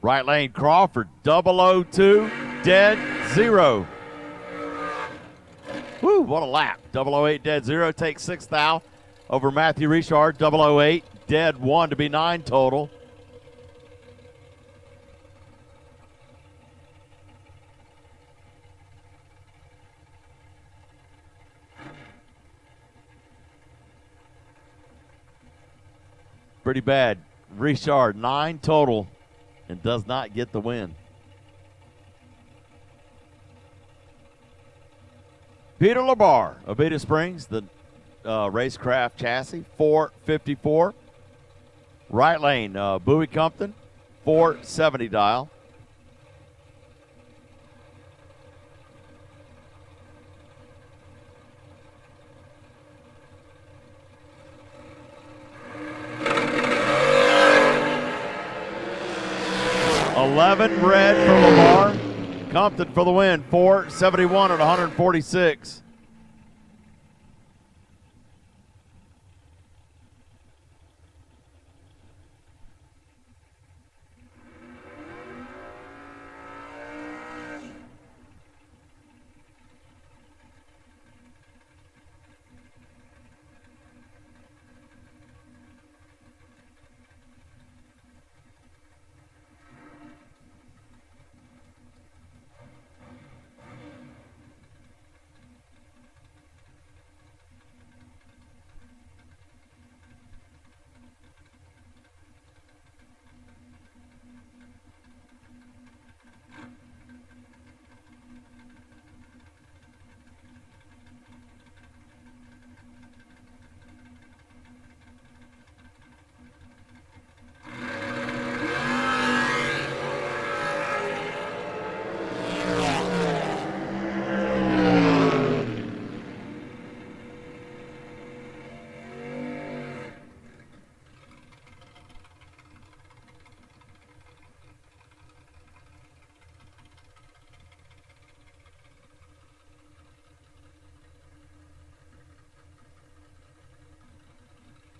Right lane, Crawford, 002, dead 0. Woo, what a lap. 008, dead 0, takes 6 thou over Matthew Richard, 008, dead 1 to be 9 total. Pretty bad. Richard, 9 total. And does not get the win. Peter Labar of Beta Springs, the racecraft chassis, 454. Right lane, Bowie Compton, 470 dial. Red for Lamar. Compton for the win, 471 at 146.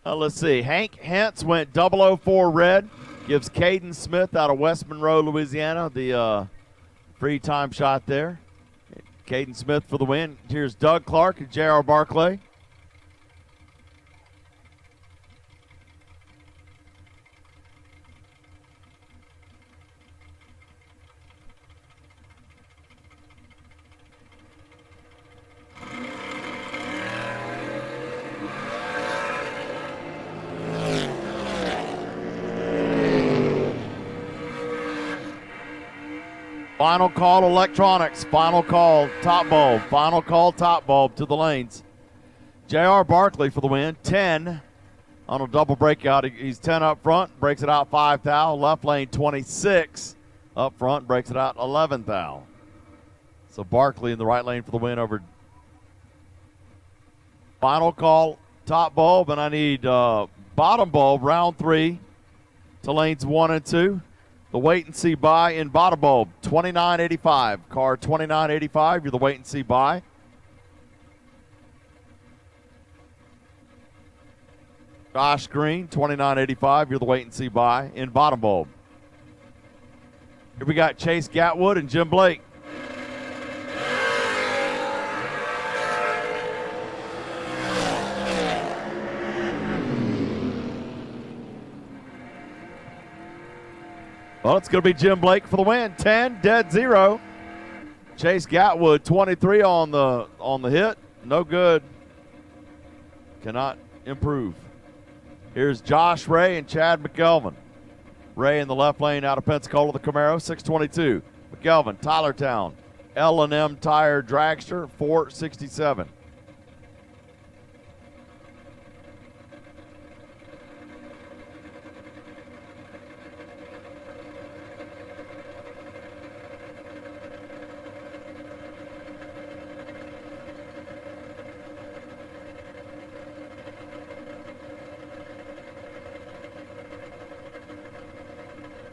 Let's see. Hank Hentz went 004 red. Gives Caden Smith out of West Monroe, Louisiana, the free time shot there. Caden Smith for the win. Here's Doug Clark and J.R. Barclay. Final call electronics. Final call top bulb. Final call top bulb to the lanes. J.R. Barkley for the win. 10 on a double breakout. He's 10 up front. Breaks it out 5 thou. Left lane 26 up front. Breaks it out 11 thou. So Barkley in the right lane for the win over. Final call top bulb. And I need bottom bulb round 3 to lanes 1 and 2. The wait and see buy in bottom bulb, 29.85. Car 29.85, you're the wait and see buy. Josh Green, 29.85, you're the wait and see buy in bottom bulb. Here we got Chase Gatwood and Jim Blake. Well, it's going to be Jim Blake for the win. 10, dead 0. Chase Gatwood, 23 on the hit. No good. Cannot improve. Here's Josh Ray and Chad McGelvin. Ray in the left lane out of Pensacola, the Camaro, 622. McGelvin, Tylertown, L&M Tire Dragster, 467.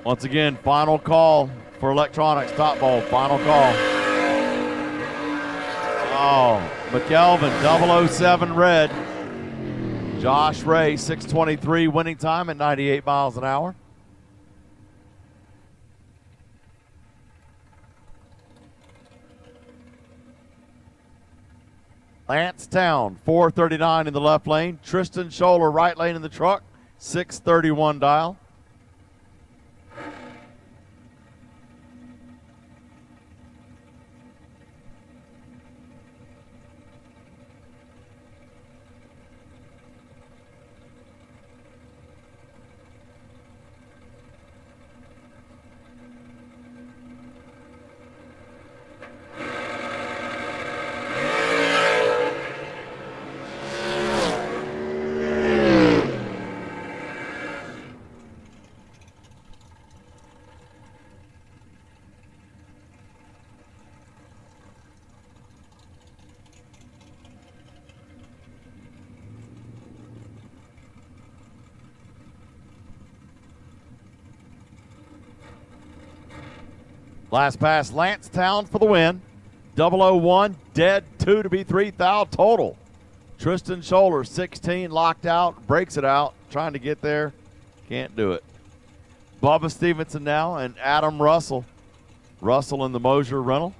Once again, final call for electronics. Top ball, final call. Oh, McKelvin, 007 red. Josh Ray, 6:23 winning time at 98 miles an hour. Lance Town, 4:39 in the left lane. Tristan Scholler, right lane in the truck, 6:31 dial. Last pass, Lance Town for the win. 001, dead 2 to be 3 thou total. Tristan Scholler, 16, locked out, breaks it out, trying to get there, can't do it. Bubba Stevenson now and Adam Russell. Russell in the Mosier rental.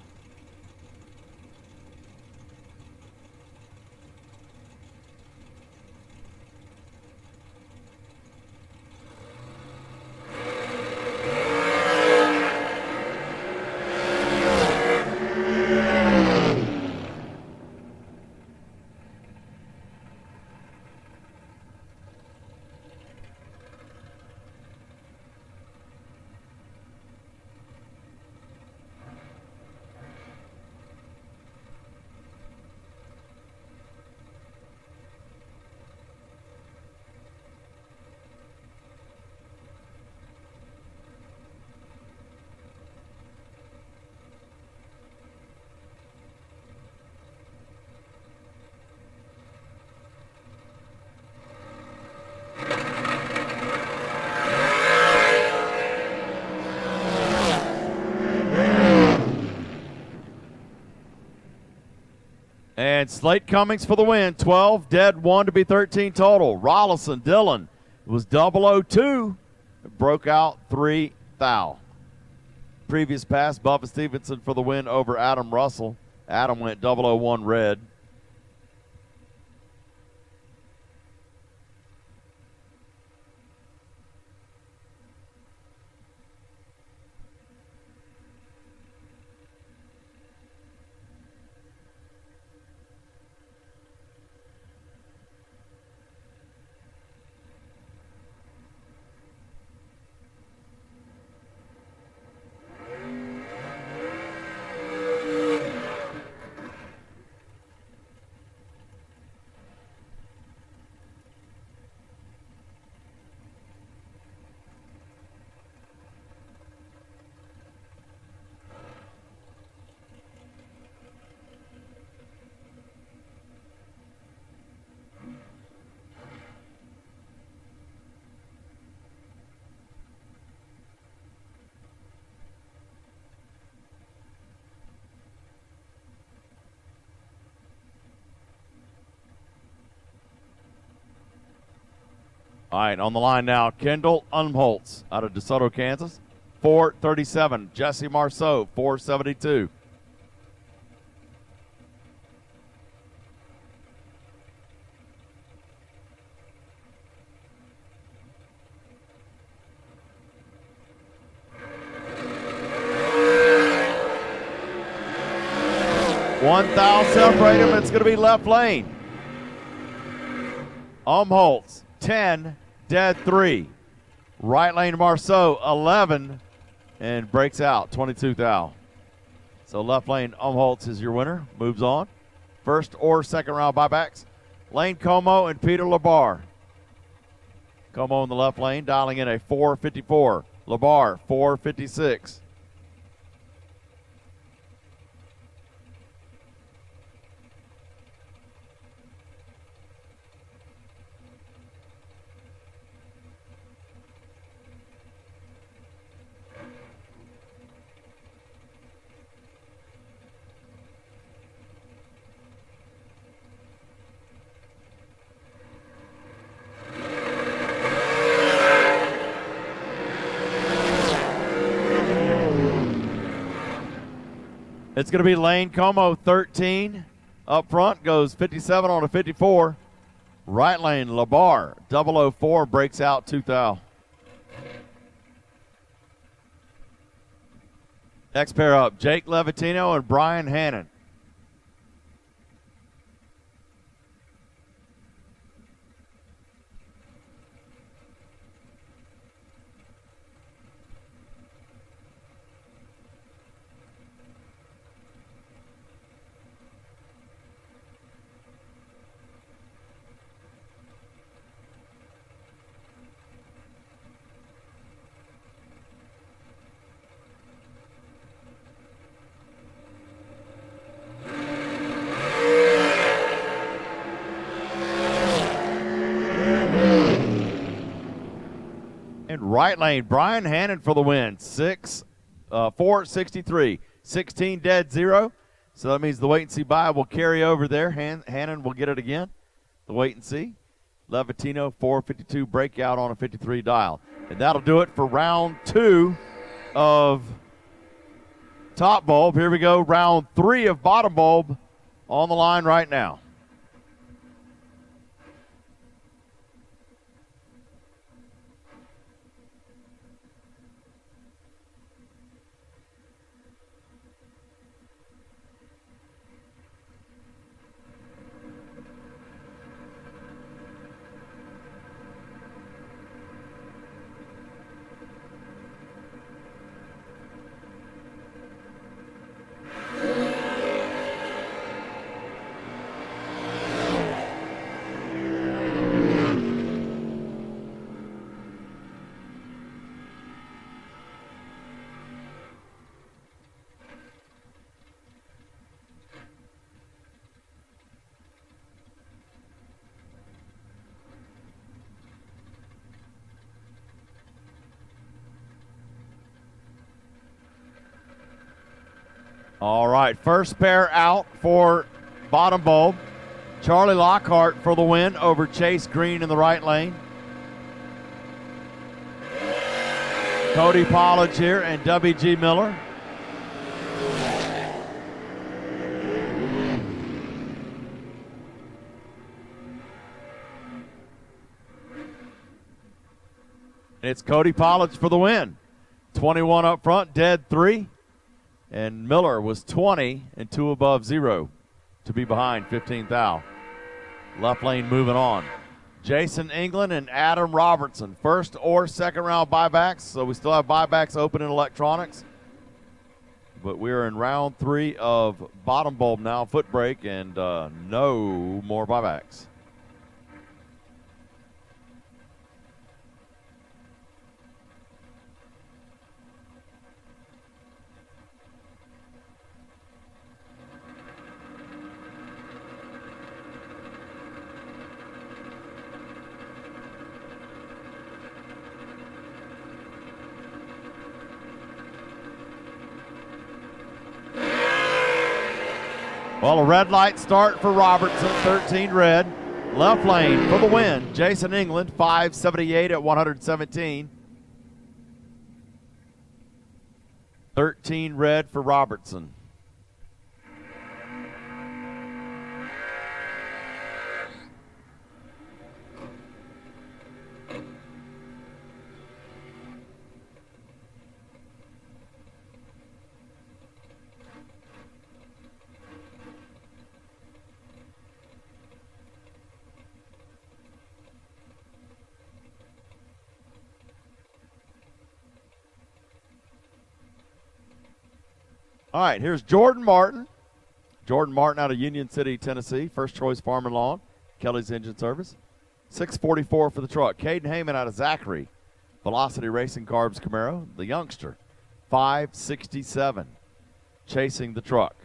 And Slate Cummings for the win. 12, dead 1 to be 13 total. Rollison, Dillon was 002. Broke out 3 thou. Previous pass, Bubba Stevenson for the win over Adam Russell. Adam went 001 red. All right, on the line now, Kendall Umholtz out of DeSoto, Kansas. 437. Jesse Marceau, 472. 1 thou separate them. It's going to be left lane. Umholtz, 10, dead 3. Right lane Marceau, 11, and breaks out, 22 thou. So left lane Umholtz is your winner. Moves on. First or second round buybacks. Lane Como and Peter Labar. Como in the left lane, dialing in a 454. Labar, 456. It's going to be Lane Como, 13. Up front goes 57 on a 54. Right lane, Labar, 004, breaks out 2 thou. Next pair up, Jake Levatino and Brian Hannon. Right lane, Brian Hannon for the win. 463. 16 dead, 0. So that means the wait and see buy will carry over there. Hannon will get it again. The wait and see. Levatino, 452 breakout on a 53 dial. And that'll do it for round 2 of top bulb. Here we go. Round 3 of bottom bulb on the line right now. All right, first pair out for bottom bulb. Charlie Lockhart for the win over Chase Green in the right lane. Cody Pollage here and W.G. Miller. It's Cody Pollage for the win. 21 up front, dead 3. And Miller was 20 and 2 above 0 to be behind 15 thou. Left lane moving on. Jason England and Adam Robertson. First or second round buybacks. So we still have buybacks open in electronics. But we're in round 3 of bottom bulb now, foot brake, and no more buybacks. Well, a red light start for Robertson, 13 red. Left lane for the win, Jason England, 578 at 117. 13 red for Robertson. All right, here's Jordan Martin. Jordan Martin out of Union City, Tennessee. First choice farm and lawn. Kelly's Engine Service. 644 for the truck. Caden Heyman out of Zachary. Velocity Racing Carbs Camaro. The youngster. 567. Chasing the truck.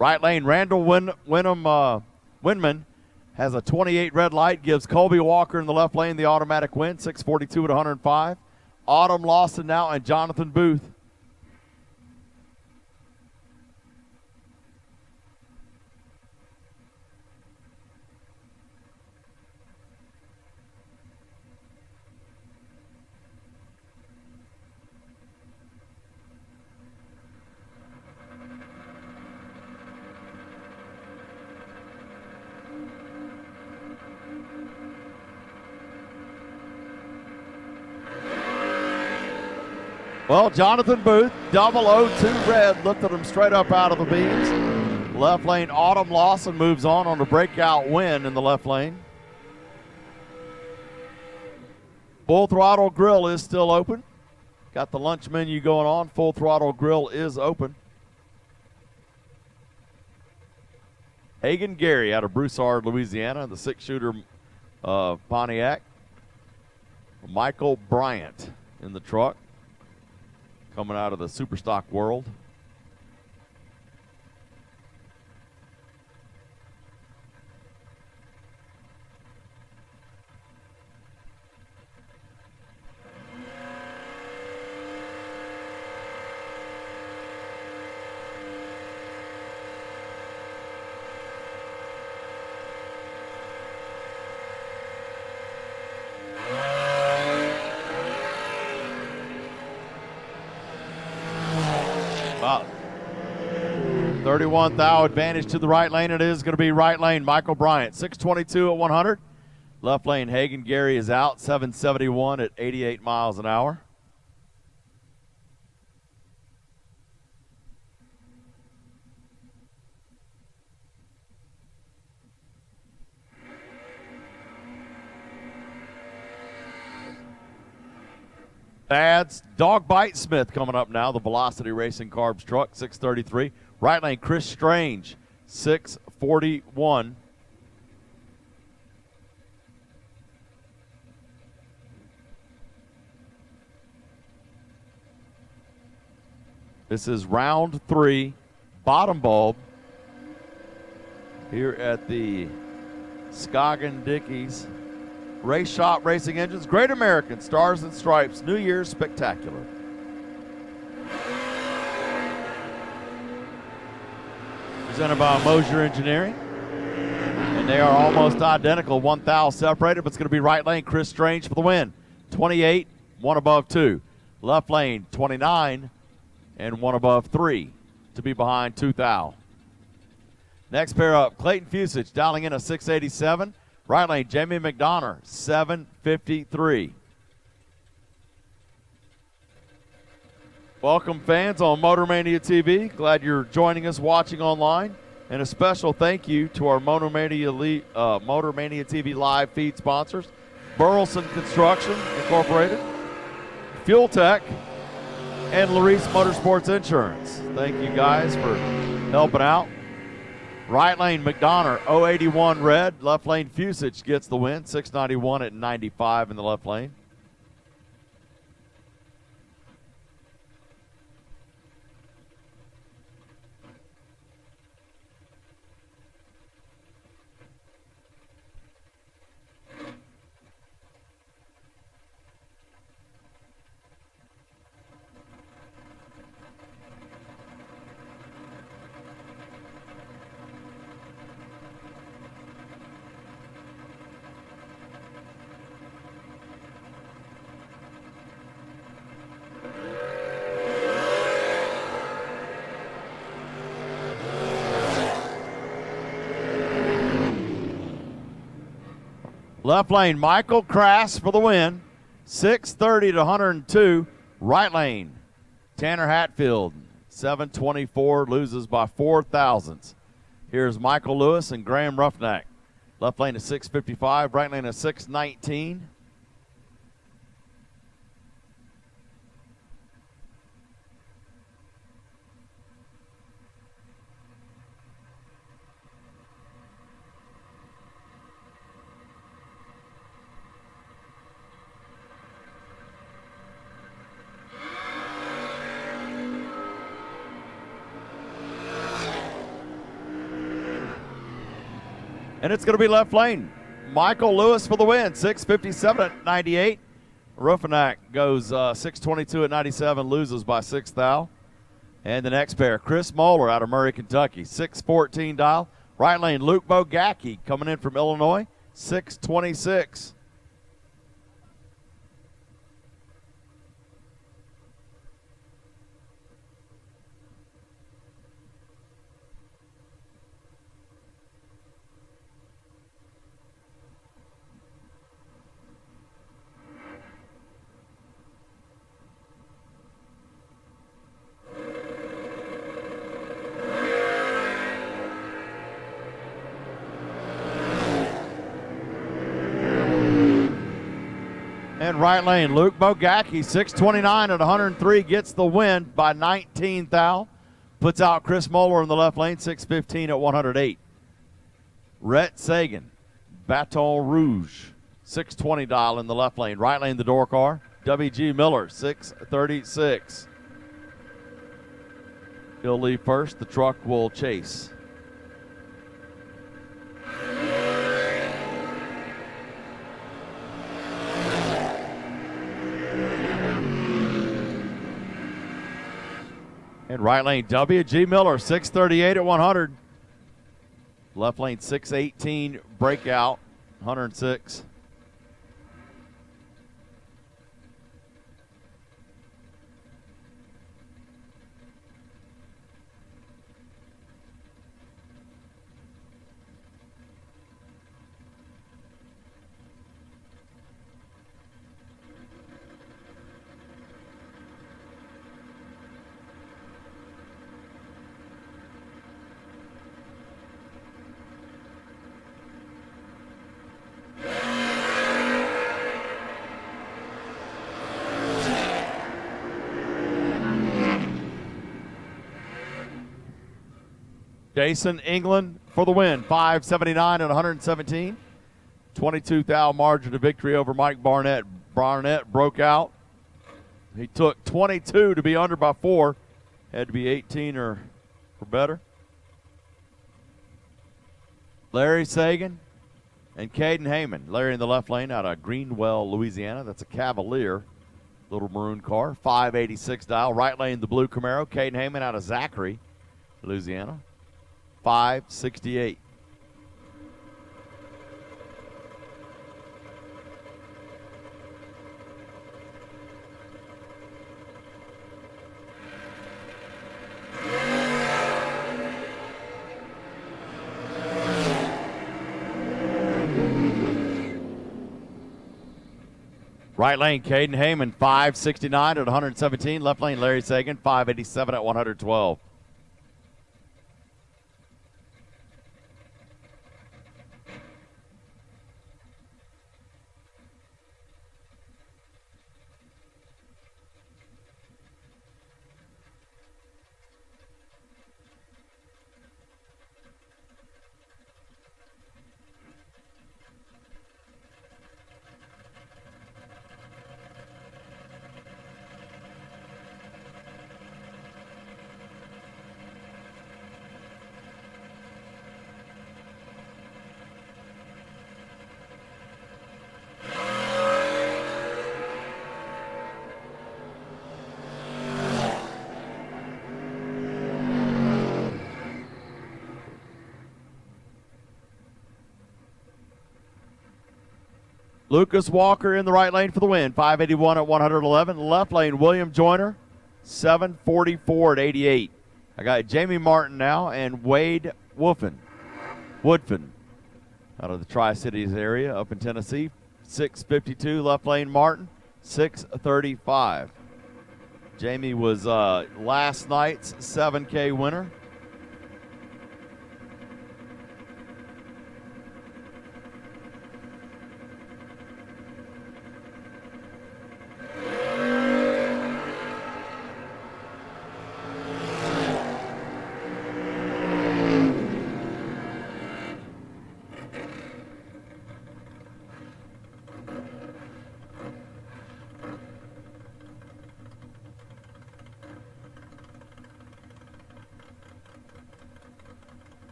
Right lane, Randall Winman has a 28 red light, gives Colby Walker in the left lane the automatic win, 642 at 105. Autumn Lawson now and Jonathan Booth. Well, Jonathan Booth, 002 red, lifted him straight up out of the beams. Left lane, Autumn Lawson moves on a breakout win in the left lane. Full Throttle Grill is still open. Got the lunch menu going on. Full Throttle Grill is open. Hagan Gary out of Broussard, Louisiana, the six-shooter Pontiac. Michael Bryant in the truck, coming out of the Superstock world. Wow. 31 thou advantage to the right lane. It is going to be right lane, Michael Bryant. 622 at 100. Left lane, Hagan Gary is out. 771 at 88 miles an hour. Thad's Dog Bite Smith coming up now, the Velocity Racing Carbs truck, 633. Right lane, Chris Strange, 641. This is round 3, bottom bulb, here at the Scoggin Dickies. Race Shop Racing Engines, Great American, Stars and Stripes, New Year's Spectacular. Presented by Mosier Engineering. And they are almost identical, 1 thou separated, but it's going to be right lane, Chris Strange for the win. 28, 1 above 2. Left lane, 29, and 1 above 3 to be behind 2 thou. Next pair up, Clayton Fusich dialing in a 687. Right lane, Jamie McDonough, 753. Welcome, fans on Motor Mania TV. Glad you're joining us watching online. And a special thank you to our Motor Mania TV live feed sponsors, Burleson Construction Incorporated, Fuel Tech, and Larice Motorsports Insurance. Thank you guys for helping out. Right lane, McDonough, 081 red. Left lane, Fusich gets the win, 691 at 95 in the left lane. Left lane, Michael Crass for the win, 630 to 102. Right lane, Tanner Hatfield, 724, loses by 4 thousandths. Here's Michael Lewis and Graham Roughneck. Left lane is 655, right lane is 619. And it's going to be left lane. Michael Lewis for the win, 657 at 98. Roughneck goes 622 at 97, loses by 6 thou. And the next pair, Chris Moeller out of Murray, Kentucky, 614 dial. Right lane, Luke Bogacki coming in from Illinois, 626. And right lane, Luke Bogacki, 629 at 103, gets the win by 19 thou. Puts out Chris Moeller in the left lane, 615 at 108. Rhett Sagan, Baton Rouge, 620 dial in the left lane. Right lane, the door car, W.G. Miller, 636. He'll leave first. The truck will chase. And right lane, W.G. Miller, 638 at 100. Left lane, 618 breakout, 106. Jason England for the win, 579 and 117. 22 thou margin of victory over Mike Barnett. Barnett broke out. He took 22 to be under by 4. Had to be 18 or better. Larry Sagan, And Caden Heyman, Larry in the left lane out of Greenwell, Louisiana. That's a Cavalier, little maroon car, 586 dial. Right lane, the blue Camaro. Caden Heyman out of Zachary, Louisiana, 568. Right lane, Caden Heyman, 569 at 117. Left lane, Larry Sagan, 587 at 112. Lucas Walker in the right lane for the win, 581 at 111. Left lane, William Joyner, 744 at 88. I got Jamie Martin now and Wade Woodfin out of the Tri-Cities area up in Tennessee, 652. Left lane, Martin, 635. Jamie was last night's 7K winner.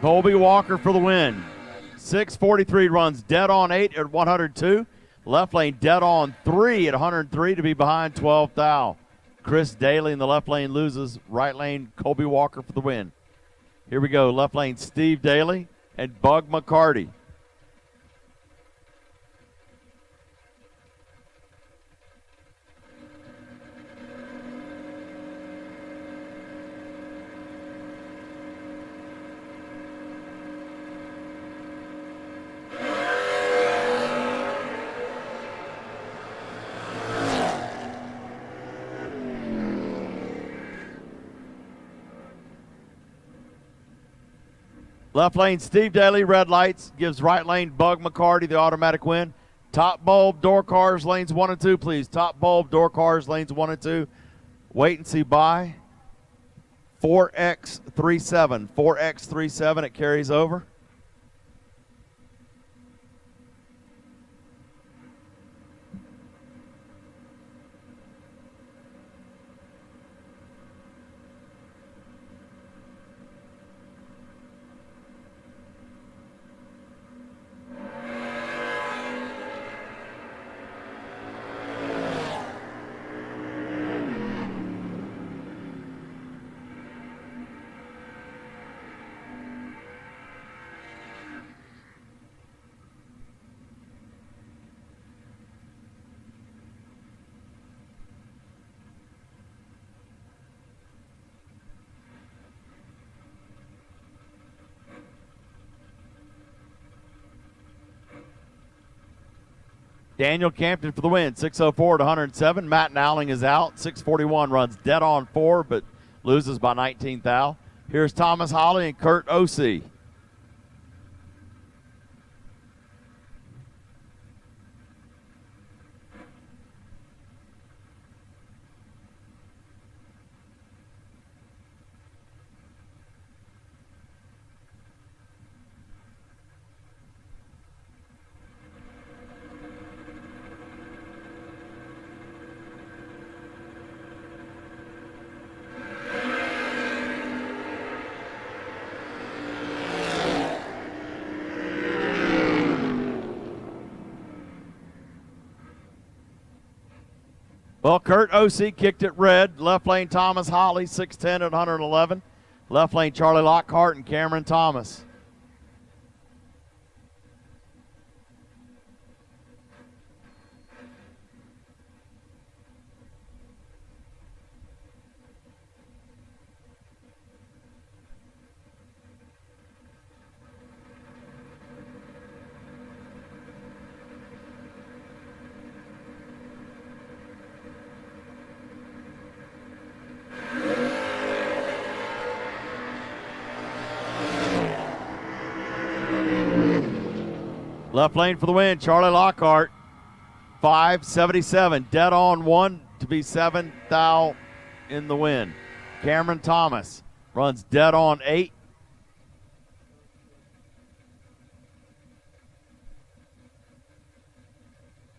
Colby Walker for the win. 6:43 runs dead on 8 at 102. Left lane dead on 3 at 103 to be behind 12th thou. Chris Daly in the left lane loses. Right lane Colby Walker for the win. Here we go. Left lane Steve Daly and Bug McCarty. Left lane, Steve Daly, red lights, gives right lane Bug McCarty the automatic win. Top bulb, door cars, lanes 1 and 2, please. Top bulb, door cars, lanes 1 and 2. Wait and see by. 4X37. 4X37, it carries over. Daniel Campton for the win, 604 to 107. Matt Nowling is out, 641, runs dead on 4, but loses by 19th thou. Here's Thomas Holly and Kurt Osee. Well, Kurt Osee kicked it red. Left lane Thomas Holly, 6'10 at 111. Left lane Charlie Lockhart and Cameron Thomas. Left lane for the win, Charlie Lockhart, 577, dead on one to be 7th thou in the win. Cameron Thomas runs dead on 8.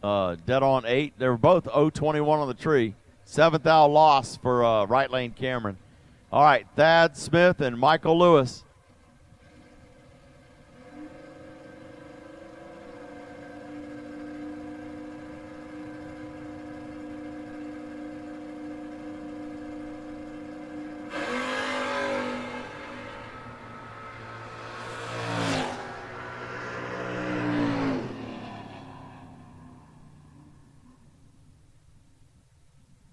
Dead on 8. They were both 0-21 on the tree. 7th thou loss for right lane Cameron. All right, Thad Smith and Michael Lewis.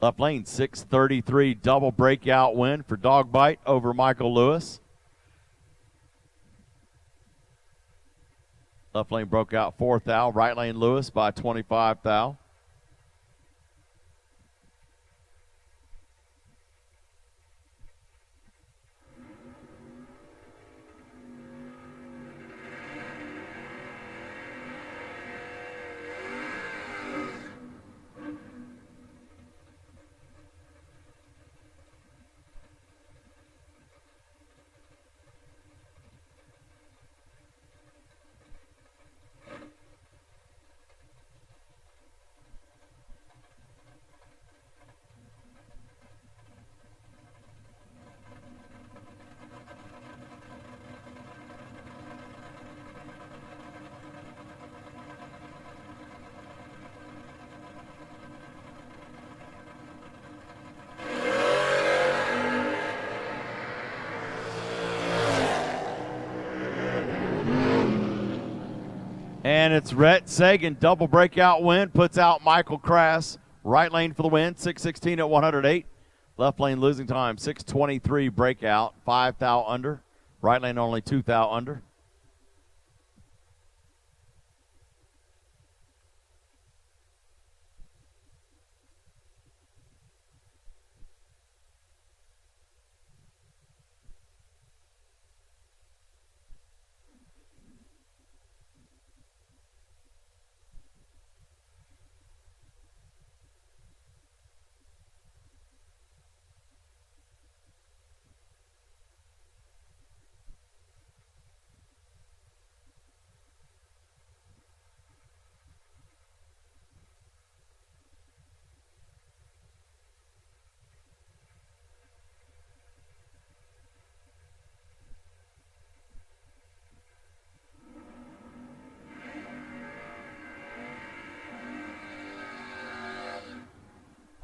Left lane, 633 double breakout win for Dogbite over Michael Lewis. Left lane broke out 4th thou. Right lane Lewis by 25 thou. And it's Rhett Sagan, double breakout win, puts out Michael Crass. Right lane for the win, 616 at 108. Left lane losing time, 623 breakout, 5 thou under. Right lane only 2 thou under.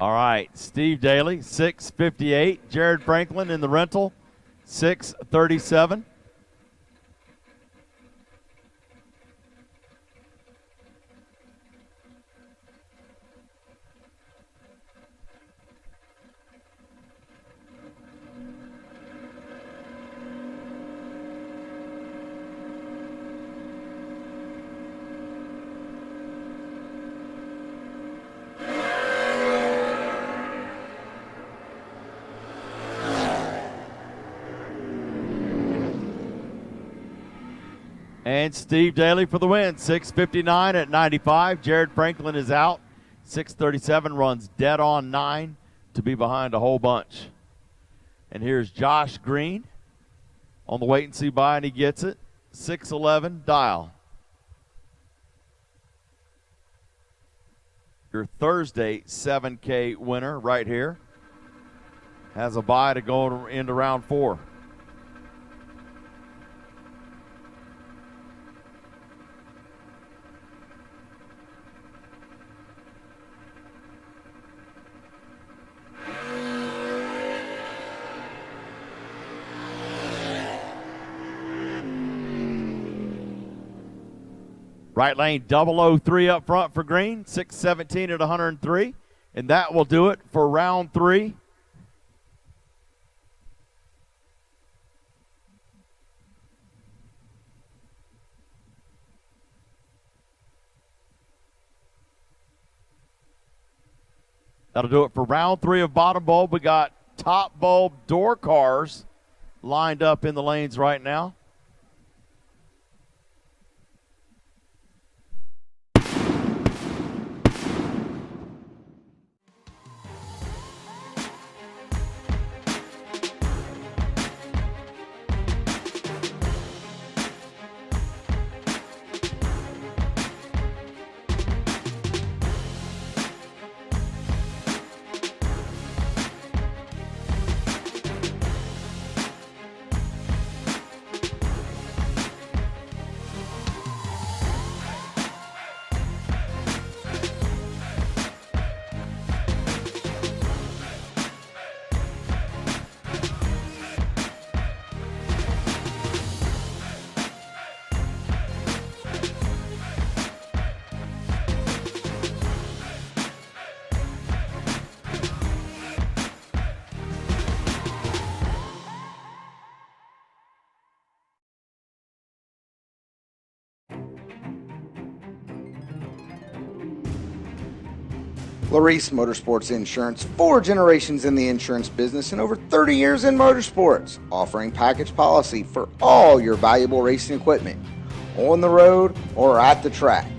All right, Steve Daly, 658. Jared Franklin in the rental, 637. And Steve Daly for the win. 6:59 at 95. Jared Franklin is out. 6:37 runs dead on 9 to be behind a whole bunch. And here's Josh Green on the wait and see by, and he gets it. 6:11 dial. Your Thursday 7K winner right here has a bye to go into round 4. Right lane 003 up front for Green, 6:17 at 103. And that will do it for round 3. That'll do it for round 3 of bottom bulb. We got top bulb door cars lined up in the lanes right now. Larice Motorsports Insurance, 4 generations in the insurance business and over 30 years in motorsports, offering package policy for all your valuable racing equipment, on the road or at the track.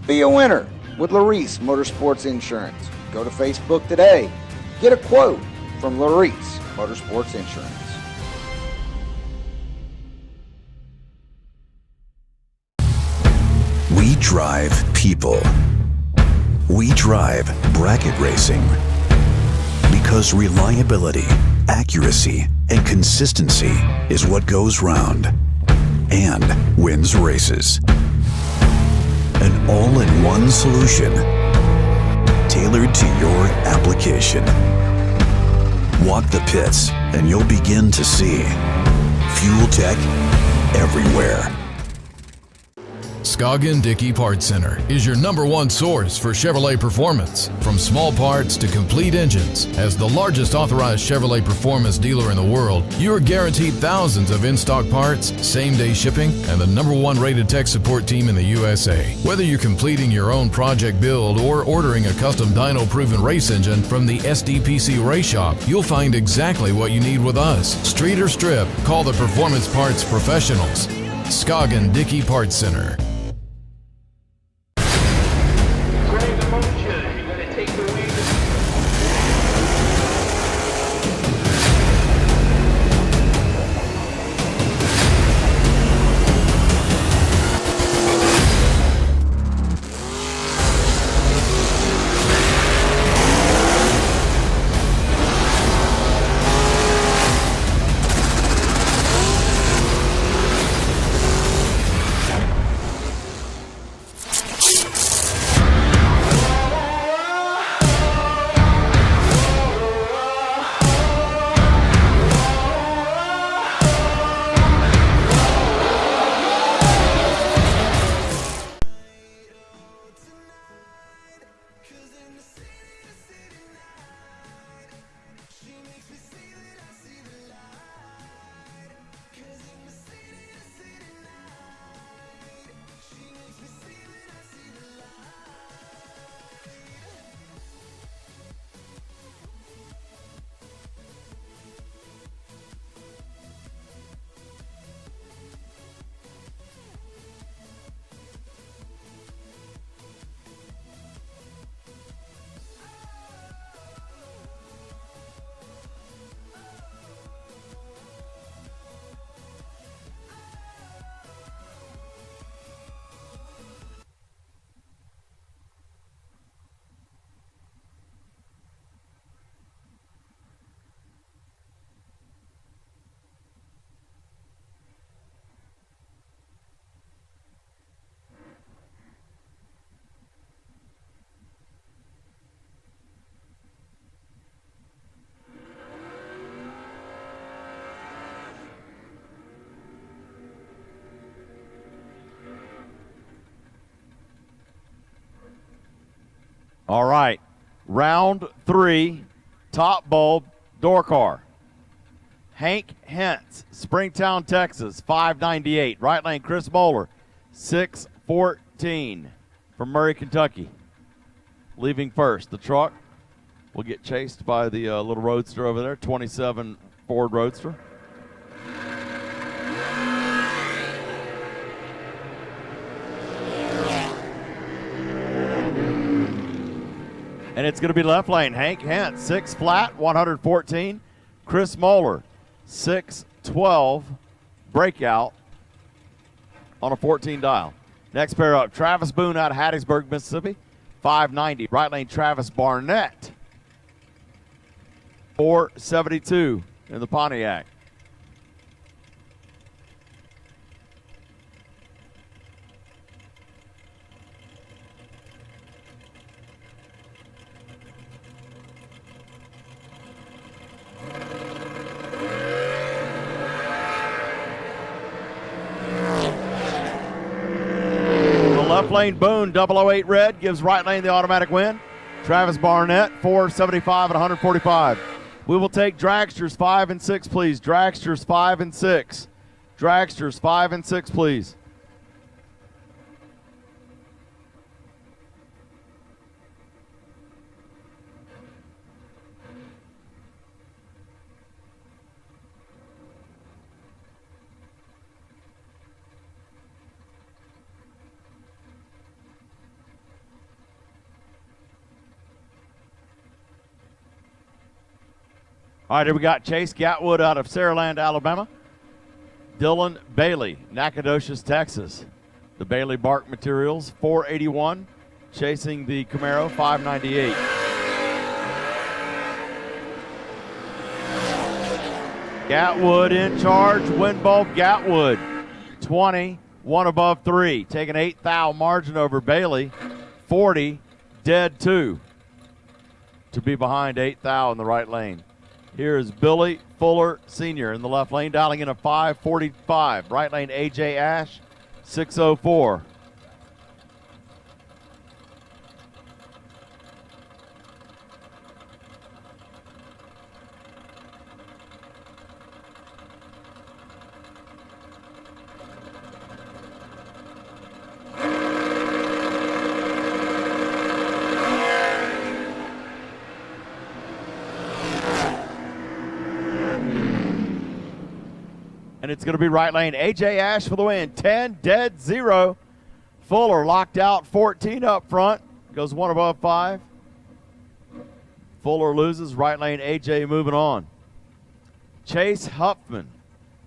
Be a winner with Larice Motorsports Insurance. Go to Facebook today. Get a quote from Larice Motorsports Insurance. We drive people. We drive bracket racing because reliability, accuracy, and consistency is what goes round and wins races. An all-in-one solution tailored to your application. Walk the pits and you'll begin to see fuel tech everywhere. Scoggin Dickey Parts Center is your #1 source for Chevrolet performance. From small parts to complete engines, as the largest authorized Chevrolet performance dealer in the world, you are guaranteed thousands of in-stock parts, same-day shipping, and the #1 rated tech support team in the USA. Whether you're completing your own project build or ordering a custom dyno-proven race engine from the SDPC Race Shop, you'll find exactly what you need with us. Street or strip, call the Performance Parts Professionals. Scoggin Dickey Parts Center. All right. Round 3, top bulb, door car. Hank Hentz, Springtown, Texas, 598. Right lane, Chris Moeller, 614 from Murray, Kentucky. Leaving first. The truck will get chased by the little roadster over there, 27 Ford Roadster. And it's going to be left lane. Hank Hentz, 6 flat, 114. Chris Moeller, 612 breakout on a 14 dial. Next pair up, Travis Boone out of Hattiesburg, Mississippi, 590. Right lane, Travis Barnett, 472 in the Pontiac. Left lane, Boone, 008 red, gives right lane the automatic win. Travis Barnett, 475 and 145. We will take dragsters 5 and 6, please. Dragsters 5 and 6. Dragsters 5 and 6, please. All right, here we got Chase Gatwood out of Saraland, Alabama. Dylan Bailey, Nacogdoches, Texas. The Bailey Bark Materials, 481, chasing the Camaro, 598. Gatwood in charge, wind bulb Gatwood, 20, 1 above 3, taking 8 thou margin over Bailey, 40, dead 2 to be behind 8 thou in the right lane. Here is Billy Fuller Sr. in the left lane, dialing in a 545. Right lane, A.J. Ash, 604. And it's going to be right lane. A.J. Ash for the win. 10, dead 0. Fuller locked out, 14 up front. Goes 1 above 5. Fuller loses. Right lane, A.J. moving on. Chase Huffman,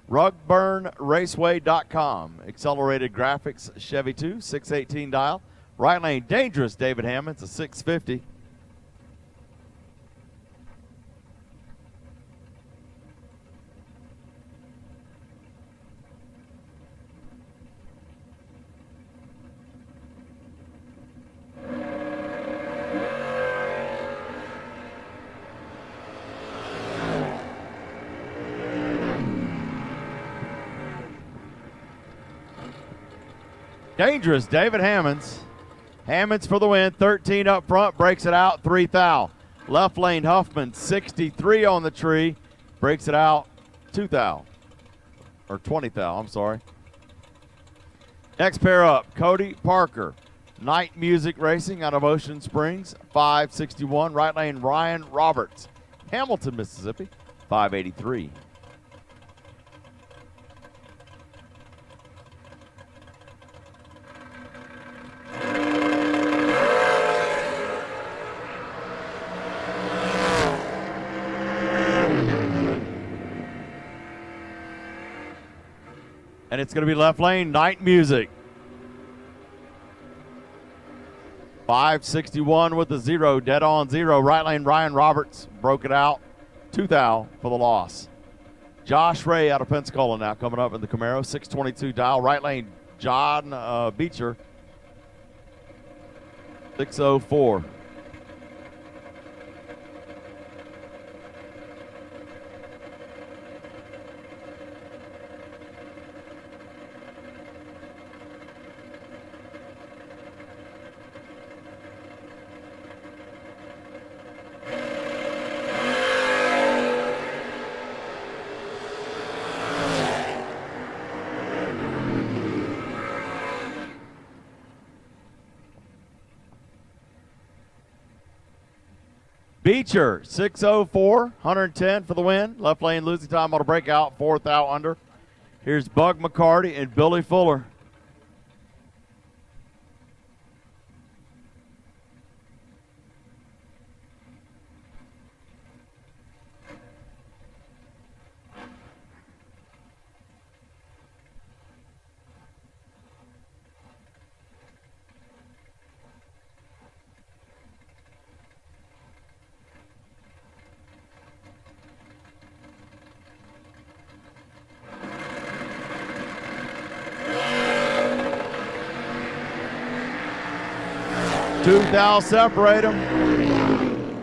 RugburnRaceway.com. Accelerated graphics, Chevy 2, 618 dial. Right lane, dangerous David Hammond. It's a 650. Dangerous David Hammonds. Hammonds for the win. 13 up front. Breaks it out. 3 thou. Left lane Huffman. 63 on the tree. Breaks it out. 2 thou. Or 20 thou. I'm sorry. Next pair up. Cody Parker. Night Music Racing out of Ocean Springs. 561. Right lane Ryan Roberts. Hamilton, Mississippi. 583. And it's going to be left lane, Night Music. 561 with the 0, dead on 0. Right lane, Ryan Roberts broke it out. 2 thou for the loss. Josh Ray out of Pensacola now coming up in the Camaro, 622 dial. Right lane, John Beecher, 604. Beecher, 6:04, 110 for the win. Left lane losing time on a breakout, fourth out under. Here's Bug McCarty and Billy Fuller. Two thou separate them.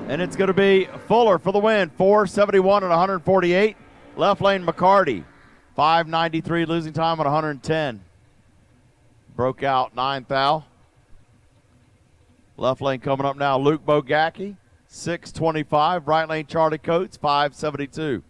And it's going to be Fuller for the win, 471 and 148. Left lane McCarty, 593 losing time at 110. Broke out 9 thou. Left lane coming up now, Luke Bogacki, 625. Right lane Charlie Coates, 572.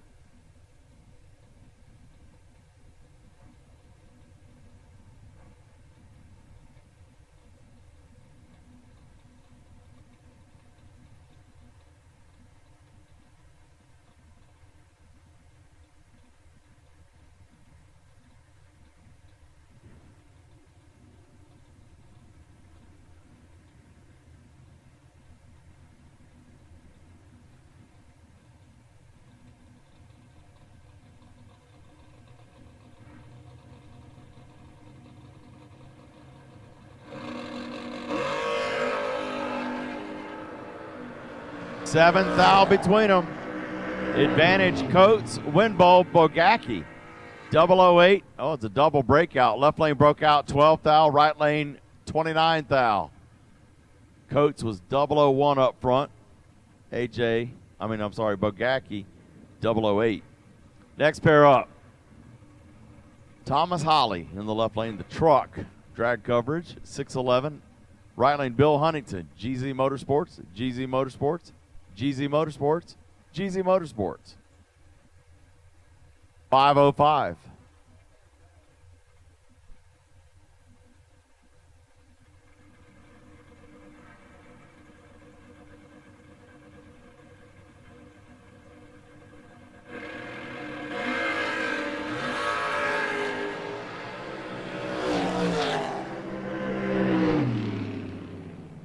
Seventh thou between them. Advantage Coates, Winbow, Bogacki. 008. Oh, it's a double breakout. Left lane broke out 12 thou, right lane 29 thou. Coates was 001 up front. Bogacki, 008. Next pair up. Thomas Holly in the left lane, the truck. Drag coverage, 6'11". Right lane, Bill Huntington, GZ Motorsports, GZ Motorsports, GZ Motorsports, GZ Motorsports. 505.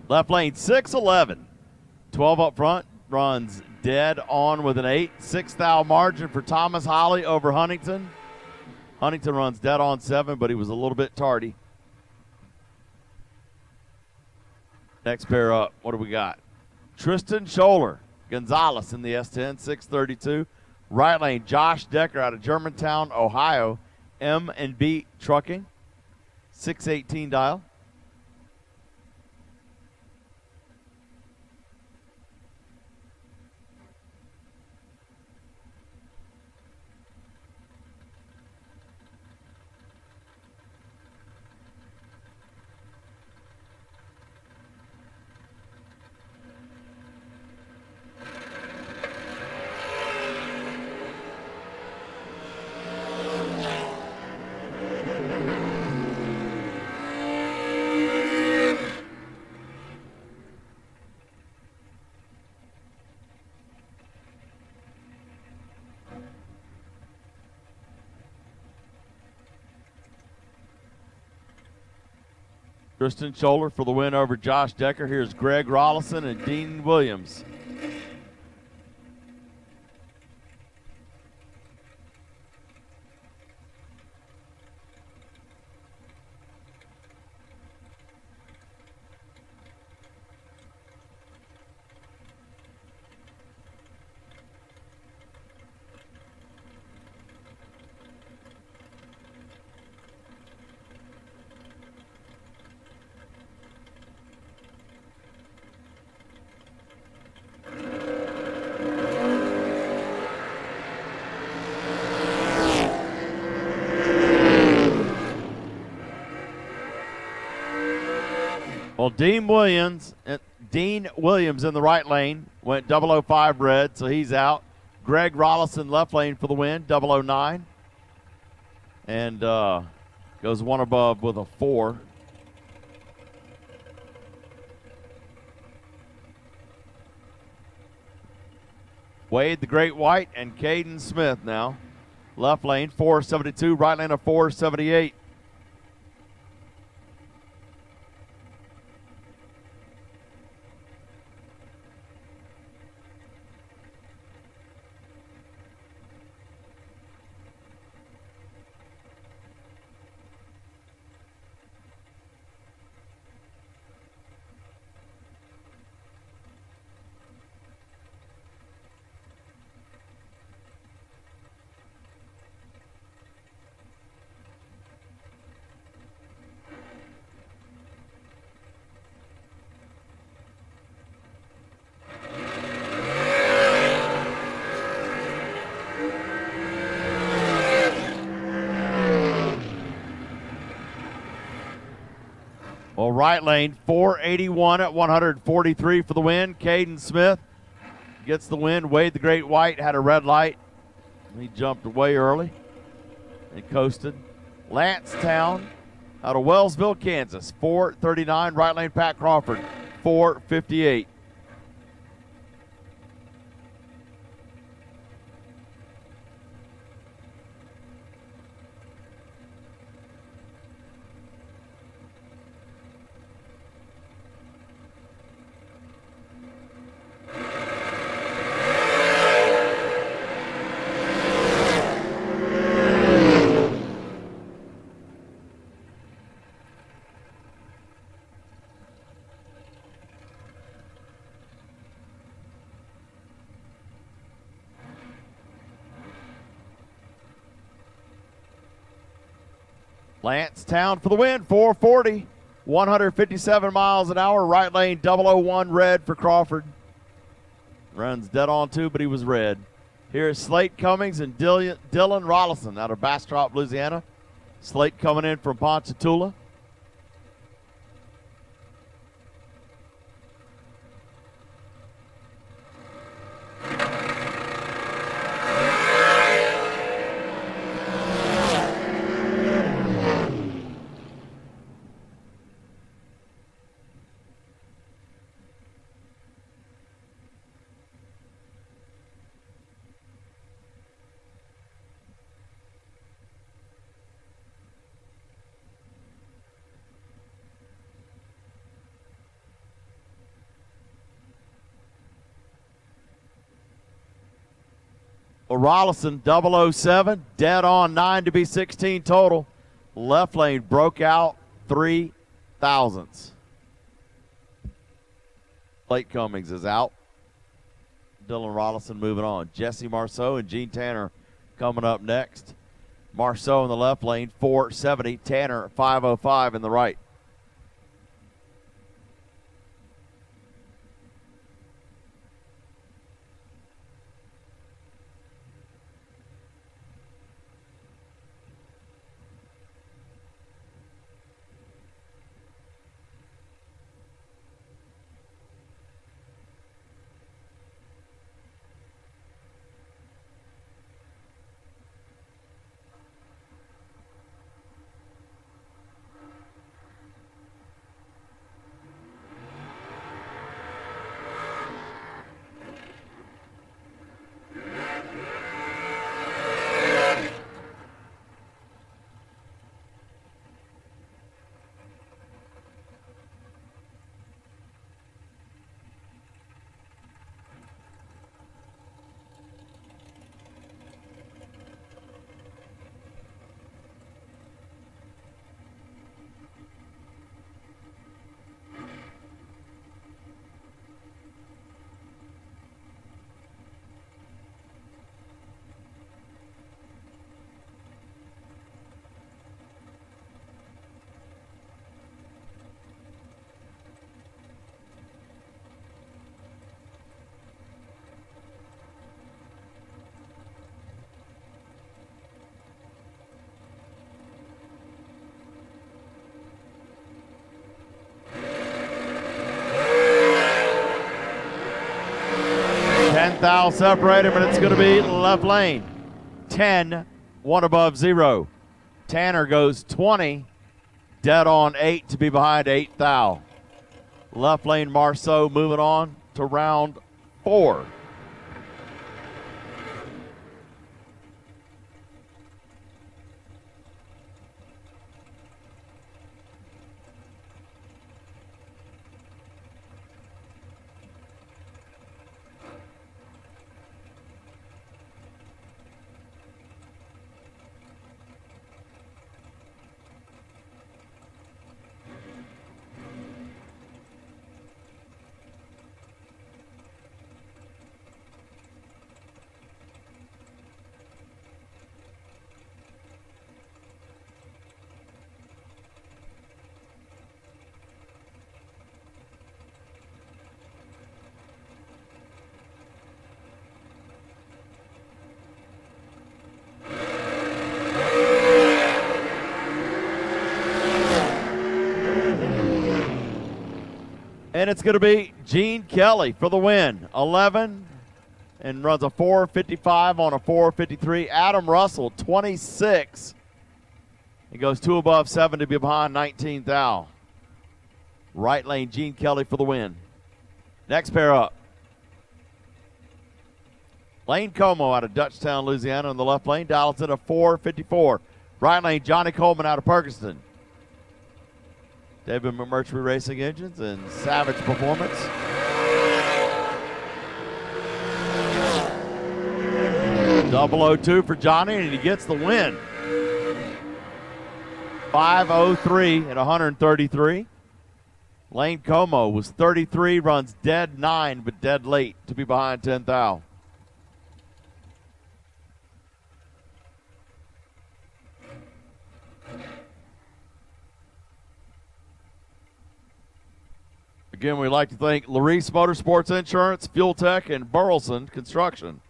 Left lane, 6'11". 12 up front, runs dead on with an 8. 6 thou margin for Thomas Holly over Huntington. Huntington runs dead on 7, but he was a little bit tardy. Next pair up, what do we got? Tristan Scholler, Gonzalez in the S10, 632. Right lane, Josh Decker out of Germantown, Ohio, M&B Trucking, 618 dial. Tristan Scholler for the win over Josh Decker. Here's Greg Rollison and Dean Williams. Well, Dean Williams in the right lane went 005 red, so he's out. Greg Rollison left lane for the win, 009. And goes one above with a 4. Wade the Great White and Caden Smith now. Left lane 472, right lane of 478. Well, right lane, 481 at 143 for the win. Caden Smith gets the win. Wade the Great White had a red light. He jumped away early and coasted. Lance Town out of Wellsville, Kansas, 439. Right lane, Pat Crawford, 458. Lance Town for the win, 440, 157 miles an hour. Right lane, 001 red for Crawford. Runs dead on too, but he was red. Here's Slate Cummings and Dylan Rollison out of Bastrop, Louisiana. Slate coming in from Ponchatoula. Rollison, 007, dead on 9 to be 16 total. Left lane broke out 3 thousandths. Blake Cummings is out. Dylan Rollison moving on. Jesse Marceau and Gene Tanner coming up next. Marceau in the left lane, 470. Tanner, 505 in the right. Thou separated, but it's going to be left lane. 10, 1 above 0. Tanner goes 20, dead on 8 to be behind 8 thou. Left lane Marceau moving on to round 4. And it's going to be Gene Kelly for the win. 11 and runs a 4.55 on a 4.53. Adam Russell, 26. He goes 2 above 7 to be behind 19th thou. Right lane, Gene Kelly for the win. Next pair up. Lane Como out of Dutchtown, Louisiana in the left lane. Dials in a 4.54. Right lane, Johnny Coleman out of Perkinston. David McMurtry Racing Engines and Savage Performance. Double 02 for Johnny, and he gets the win. 5:03 at 133. Lane Como was 33, runs dead 9, but dead late to be behind 10th thou. Again, we'd like to thank Larice Motorsports Insurance, Fuel Tech, and Burleson Construction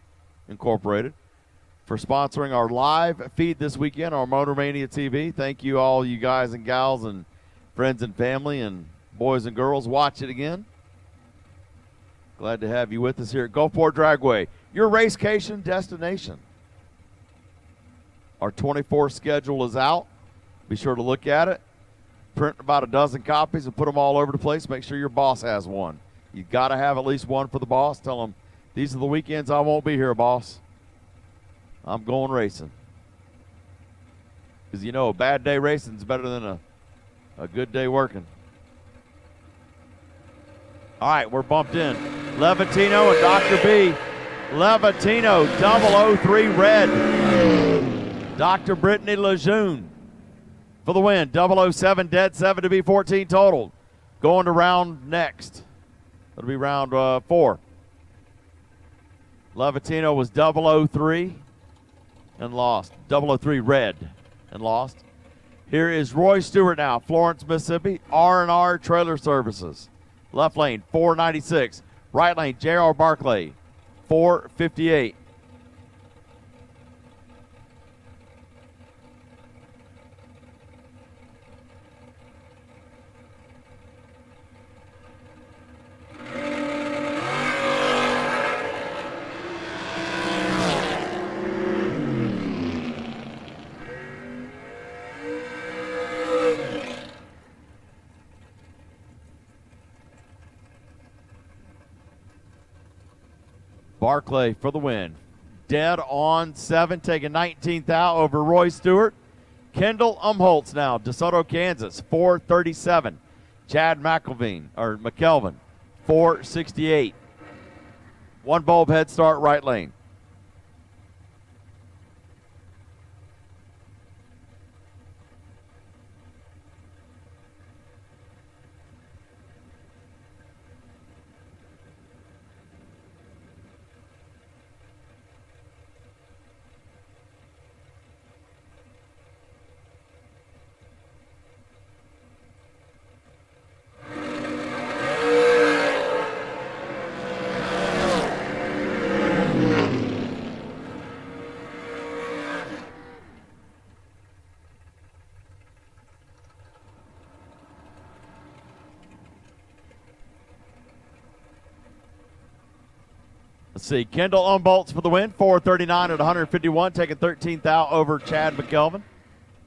Incorporated for sponsoring our live feed this weekend on Motor Mania TV. Thank you, all you guys and gals and friends and family and boys and girls. Watch it again. Glad to have you with us here at Gulfport Dragway, your racecation destination. Our 24 schedule is out. Be sure to look at it. Print about a dozen copies and put them all over the place. Make sure your boss has one. You've got to have at least one for the boss. Tell him, these are the weekends I won't be here, boss. I'm going racing. Because, you know, a bad day racing is better than a good day working. All right, we're bumped in. Levatino and Dr. B. Levatino, 003 red. Dr. Brittany Lejeune for the win. 007 dead, 7 to be 14 total. Going to round next. It'll be round 4. Levatino was 003 and lost. 003 red and lost. Here is Roy Stewart now, Florence, Mississippi, R&R Trailer Services. Left lane, 496. Right lane, J.R. Barclay, 458. Barclay for the win. Dead on 7, taking 19th out over Roy Stewart. Kendall Umholtz now, DeSoto, Kansas, 437. Chad McKelvin, 468. One bulb head start, right lane. Let's see, Kendall Umboltz for the win, 439 at 151, taking 13th out over Chad McKelvin.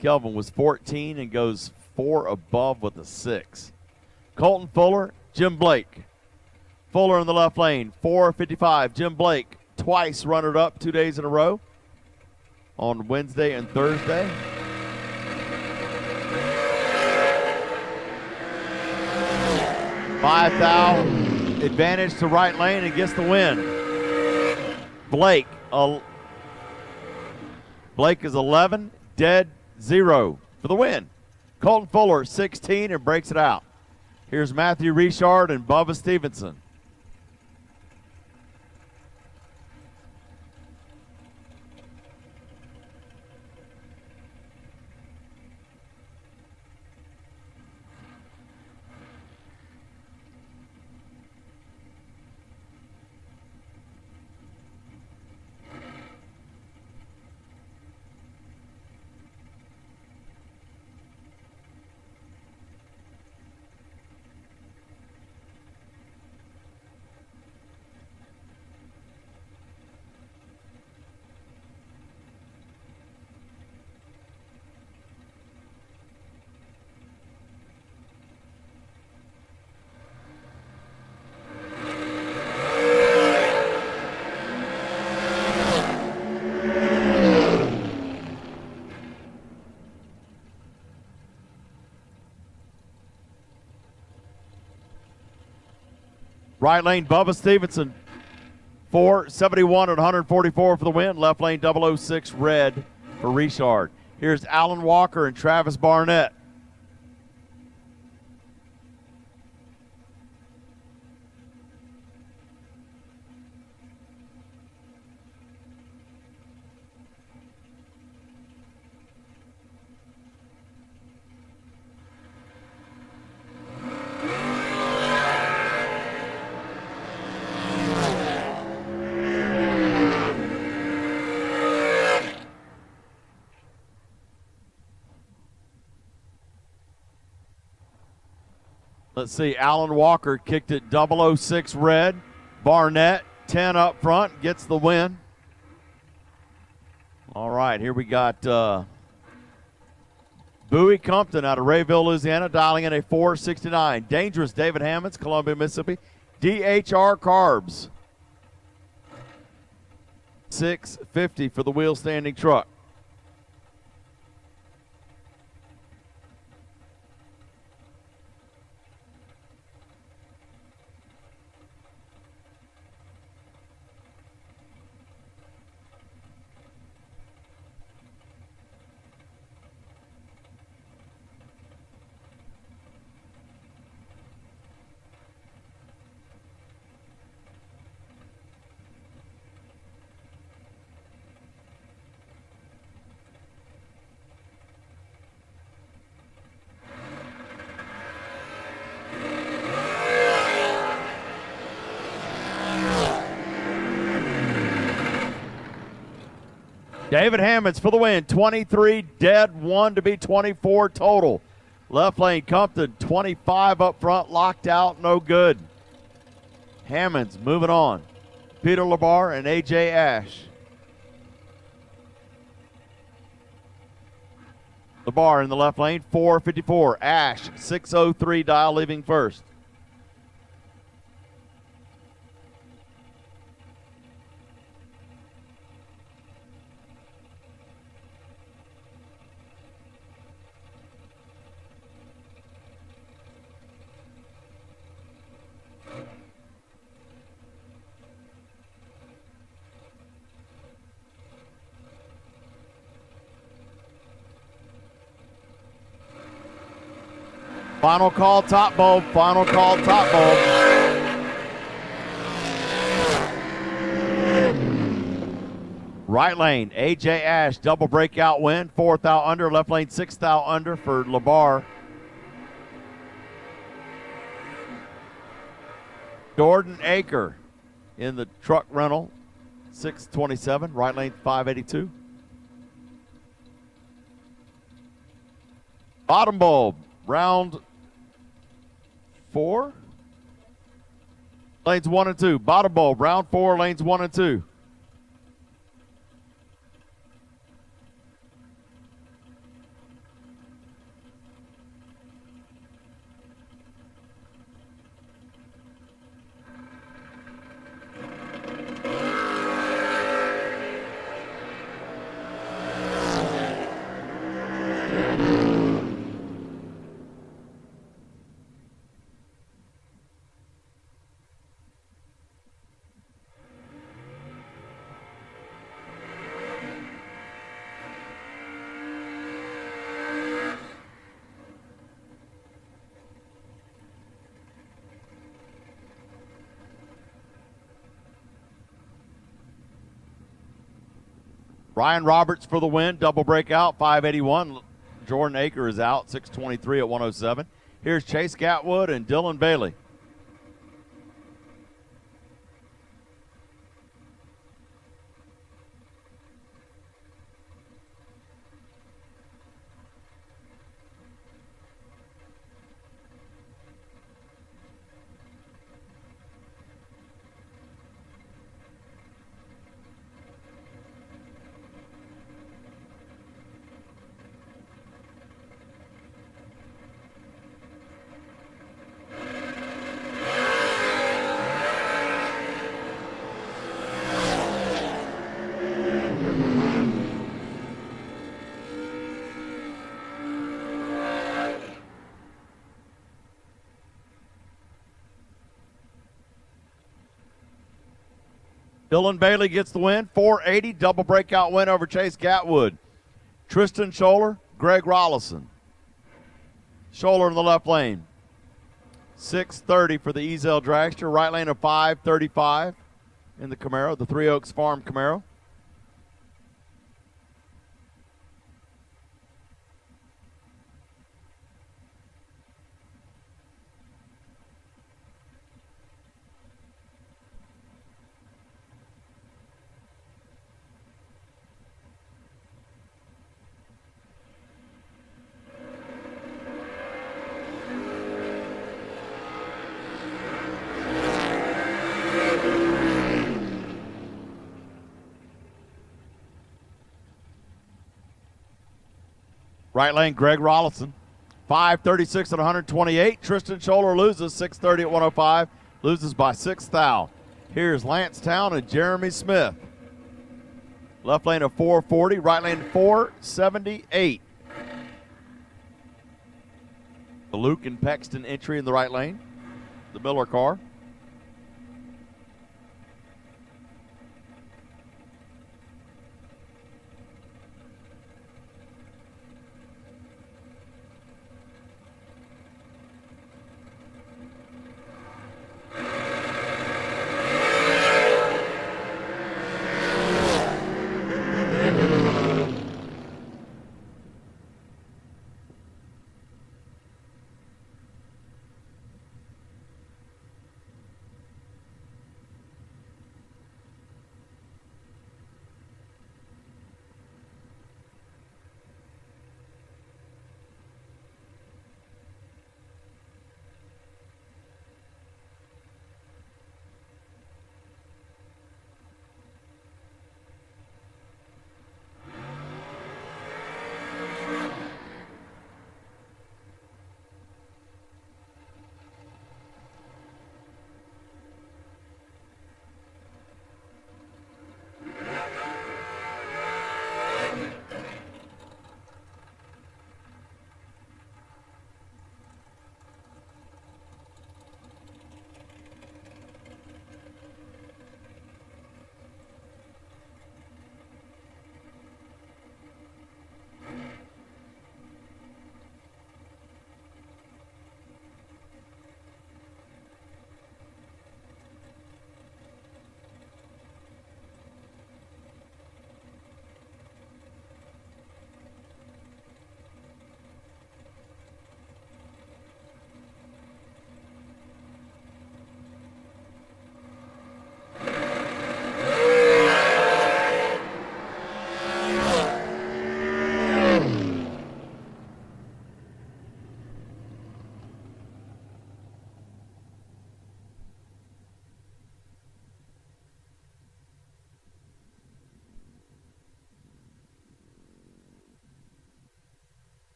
McKelvin was 14 and goes 4 above with a 6. Colton Fuller, Jim Blake. Fuller in the left lane, 455. Jim Blake, twice runner-up 2 days in a row on Wednesday and Thursday. $5,000 advantage to right lane and gets the win. Blake is 11, dead 0 for the win. Colton Fuller, 16, and breaks it out. Here's Matthew Richard and Bubba Stevenson. Right lane, Bubba Stevenson, 471 at 144 for the win. Left lane, 006 red for Richard. Here's Alan Walker and Travis Barnett. Let's see, Alan Walker kicked it 006 red. Barnett, 10 up front, gets the win. All right, here we got Bowie Compton out of Rayville, Louisiana, dialing in a 469. Dangerous, David Hammonds, Columbia, Mississippi. DHR Carbs, 650 for the wheel standing truck. David Hammonds for the win, 23 dead, 1 to be 24 total. Left lane, Compton, 25 up front, locked out, no good. Hammonds moving on. Peter LeBar and A.J. Ash. LeBar in the left lane, 454. Ash, 603 dial, leaving first. Final call, top bulb. Final call, top bulb. Right lane, A.J. Ash, double breakout win. 4th out under. Left lane, 6th out under for LeBar. Jordan Aker in the truck rental, 627. Right lane, 582. Bottom bulb, round 4. Lanes 1 and 2. Bottom bulb, round 4, lanes 1 and 2. Ryan Roberts for the win, double breakout, 581. Jordan Aker is out, 623 at 107. Here's Chase Gatwood and Dylan Bailey. Dylan Bailey gets the win, 480, double breakout win over Chase Gatwood. Tristan Scholler, Greg Rollison. Scholler in the left lane. 630 for the Ezel Dragster, right lane of 535 in the Camaro, the Three Oaks Farm Camaro. Right lane, Greg Rollison. 536 at 128. Tristan Scholler loses 630 at 105. Loses by 6 thou. Here's Lance Town and Jeremy Smith. Left lane of 440. Right lane 478. The Luke and Pexton entry in the right lane. The Miller car.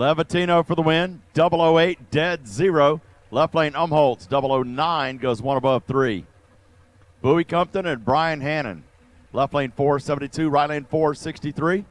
Levatino for the win. 008, dead 0. Left lane Umholtz, 009, goes one above 3. Bowie Compton and Brian Hannon. Left lane 472, right lane 463.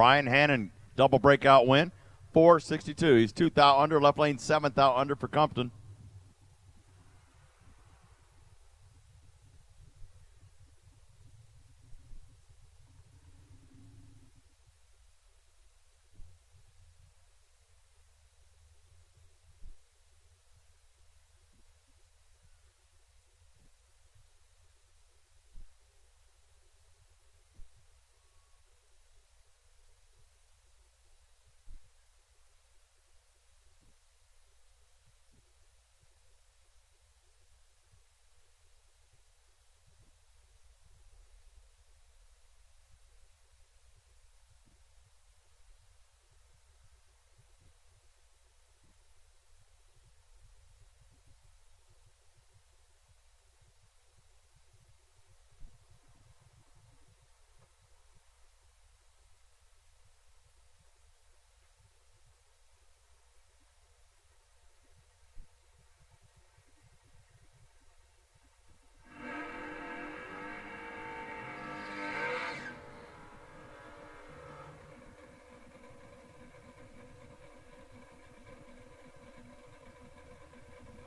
Brian Hannon, double breakout win, 462. He's 2th out under, left lane 7th out under for Compton.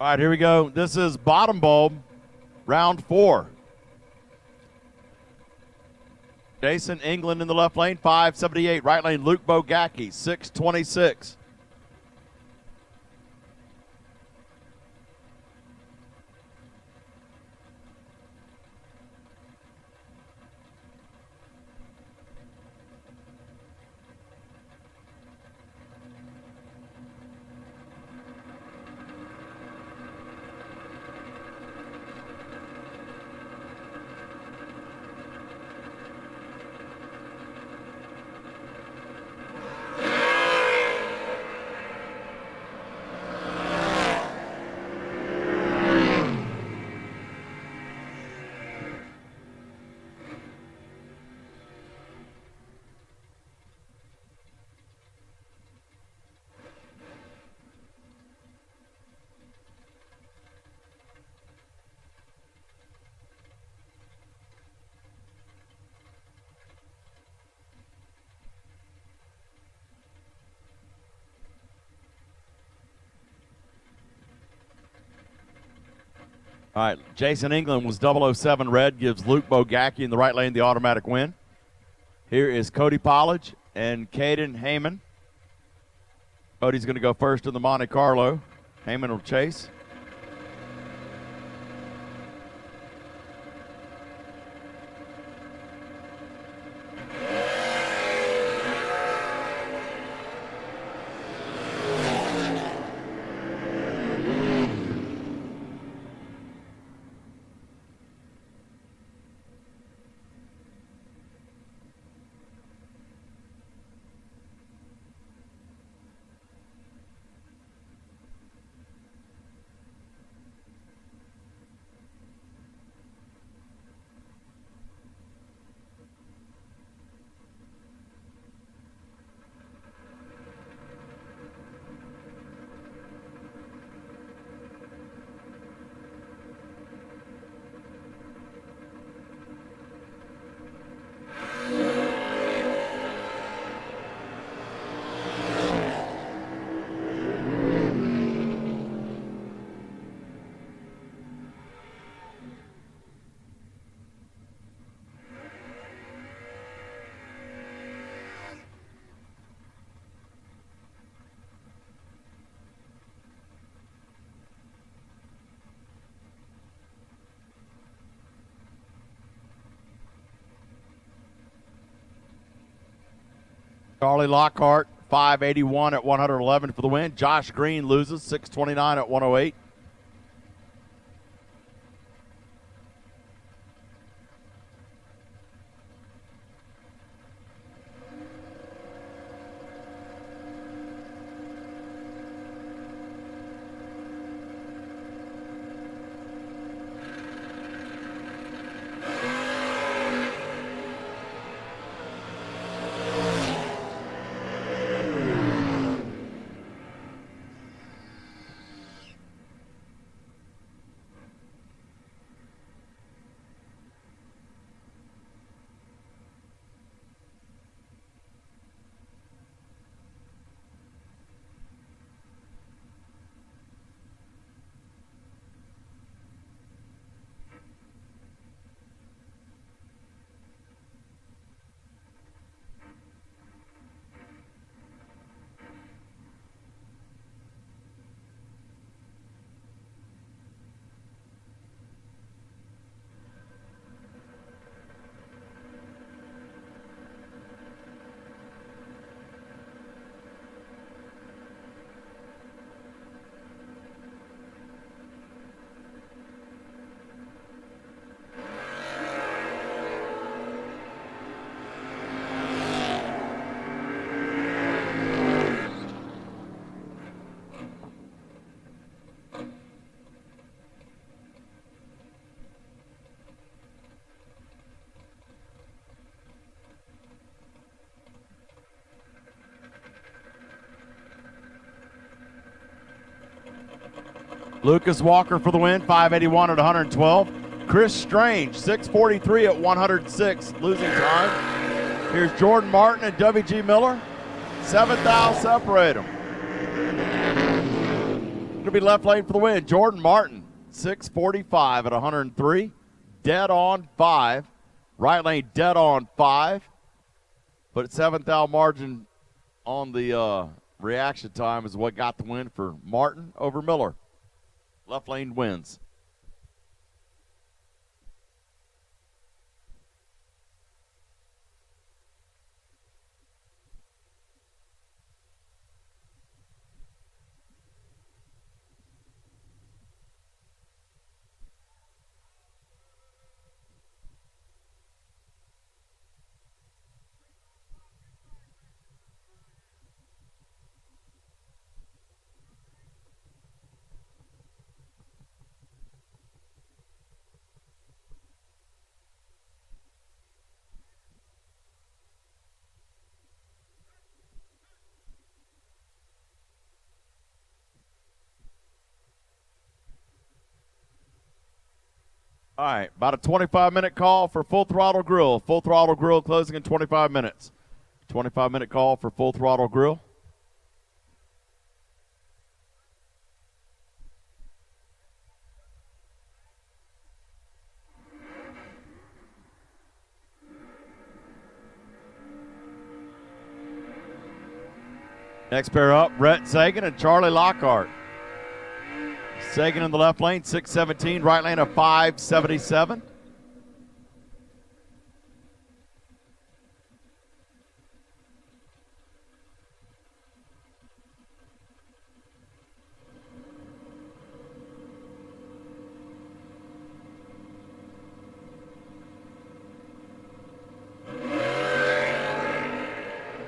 All right, here we go. This is bottom bulb, round 4. Jason England in the left lane, 578. Right lane, Luke Bogacki, 626. All right, Jason England was 007 red, gives Luke Bogacki in the right lane the automatic win. Here is Cody Pollage and Caden Heyman. Cody's going to go first in the Monte Carlo. Heyman will chase. Charlie Lockhart, 581 at 111 for the win. Josh Green loses, 629 at 108. Lucas Walker for the win, 581 at 112. Chris Strange, 643 at 106, losing time. Here's Jordan Martin and W.G. Miller. 7th separate them. Going to be left lane for the win. Jordan Martin, 645 at 103. Dead on 5. Right lane dead on 5. But 7th margin on the reaction time is what got the win for Martin over Miller. Left lane wins. All right, about a 25-minute call for Full Throttle Grill. Full Throttle Grill closing in 25 minutes. 25-minute call for Full Throttle Grill. Next pair up, Brett Sagan and Charlie Lockhart. Sagan in the left lane, 617. Right lane, a 577.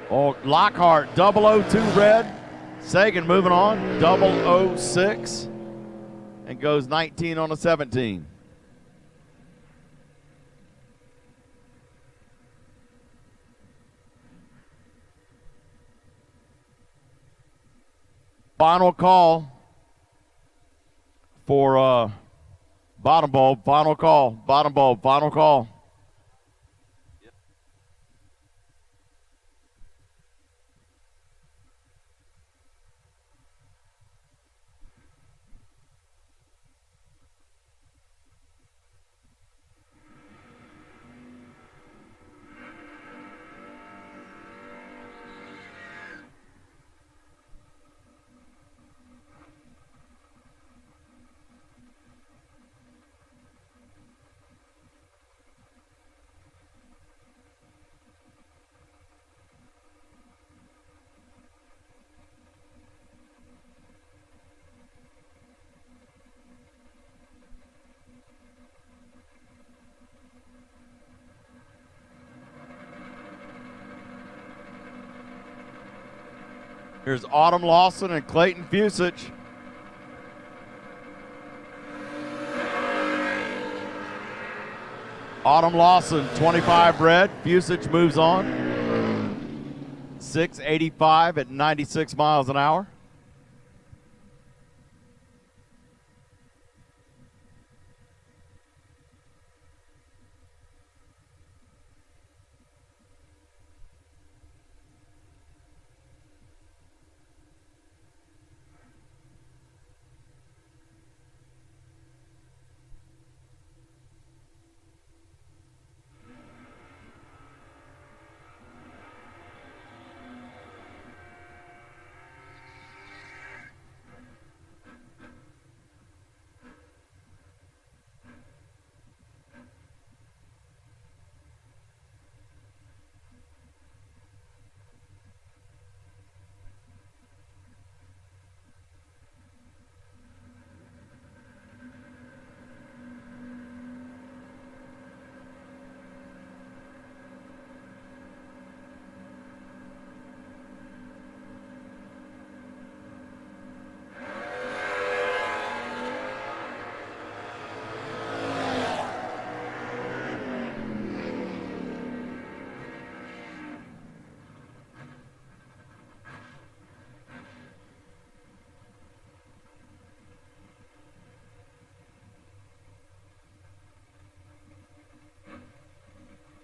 Oh, Lockhart, 002 red. Sagan moving on, 006. And goes 19 on a 17. Final call for bottom bulb. Final call. Bottom bulb. Final call. Here's Autumn Lawson and Clayton Fusich. Autumn Lawson, 25 red. Fusich moves on. 685 at 96 miles an hour.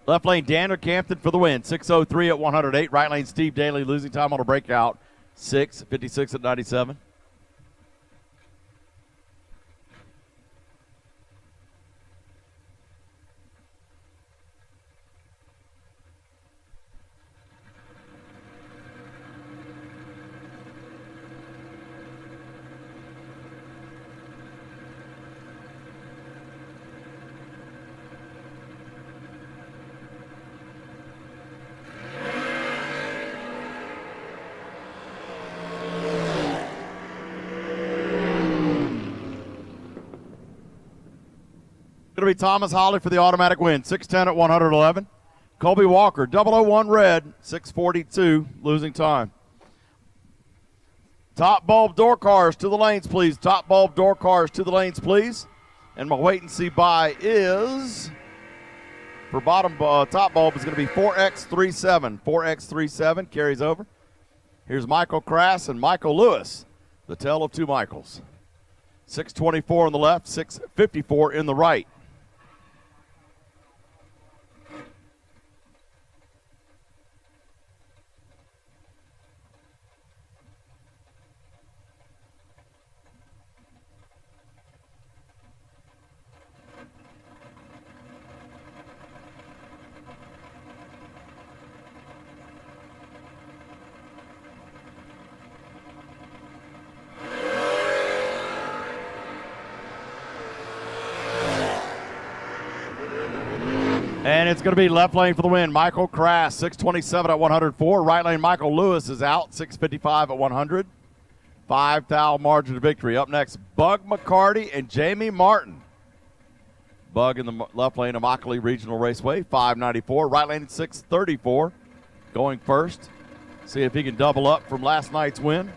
Left lane, Daniel Campton for the win. 6:03 at 108. Right lane, Steve Daly losing time on a breakout. 6:56 at 97. Going to be Thomas Holly for the automatic win. 6:10 at 111. Colby Walker, 001 red, 6:42, losing time. Top bulb door cars to the lanes, please. Top bulb door cars to the lanes, please. And my wait and see buy is, for bottom top bulb, is going to be 4X37. 4X37 carries over. Here's Michael Crass and Michael Lewis, the tale of two Michaels. 6:24 on the left, 6:54 in the right. And it's going to be left lane for the win. Michael Crass, 6:27 at 104. Right lane, Michael Lewis is out, 6:55 at 100. 5 thou margin of victory. Up next, Bug McCarty and Jamie Martin. Bug in the left lane of Immokalee Regional Raceway, 594. Right lane, 634. Going first. See if he can double up from last night's win.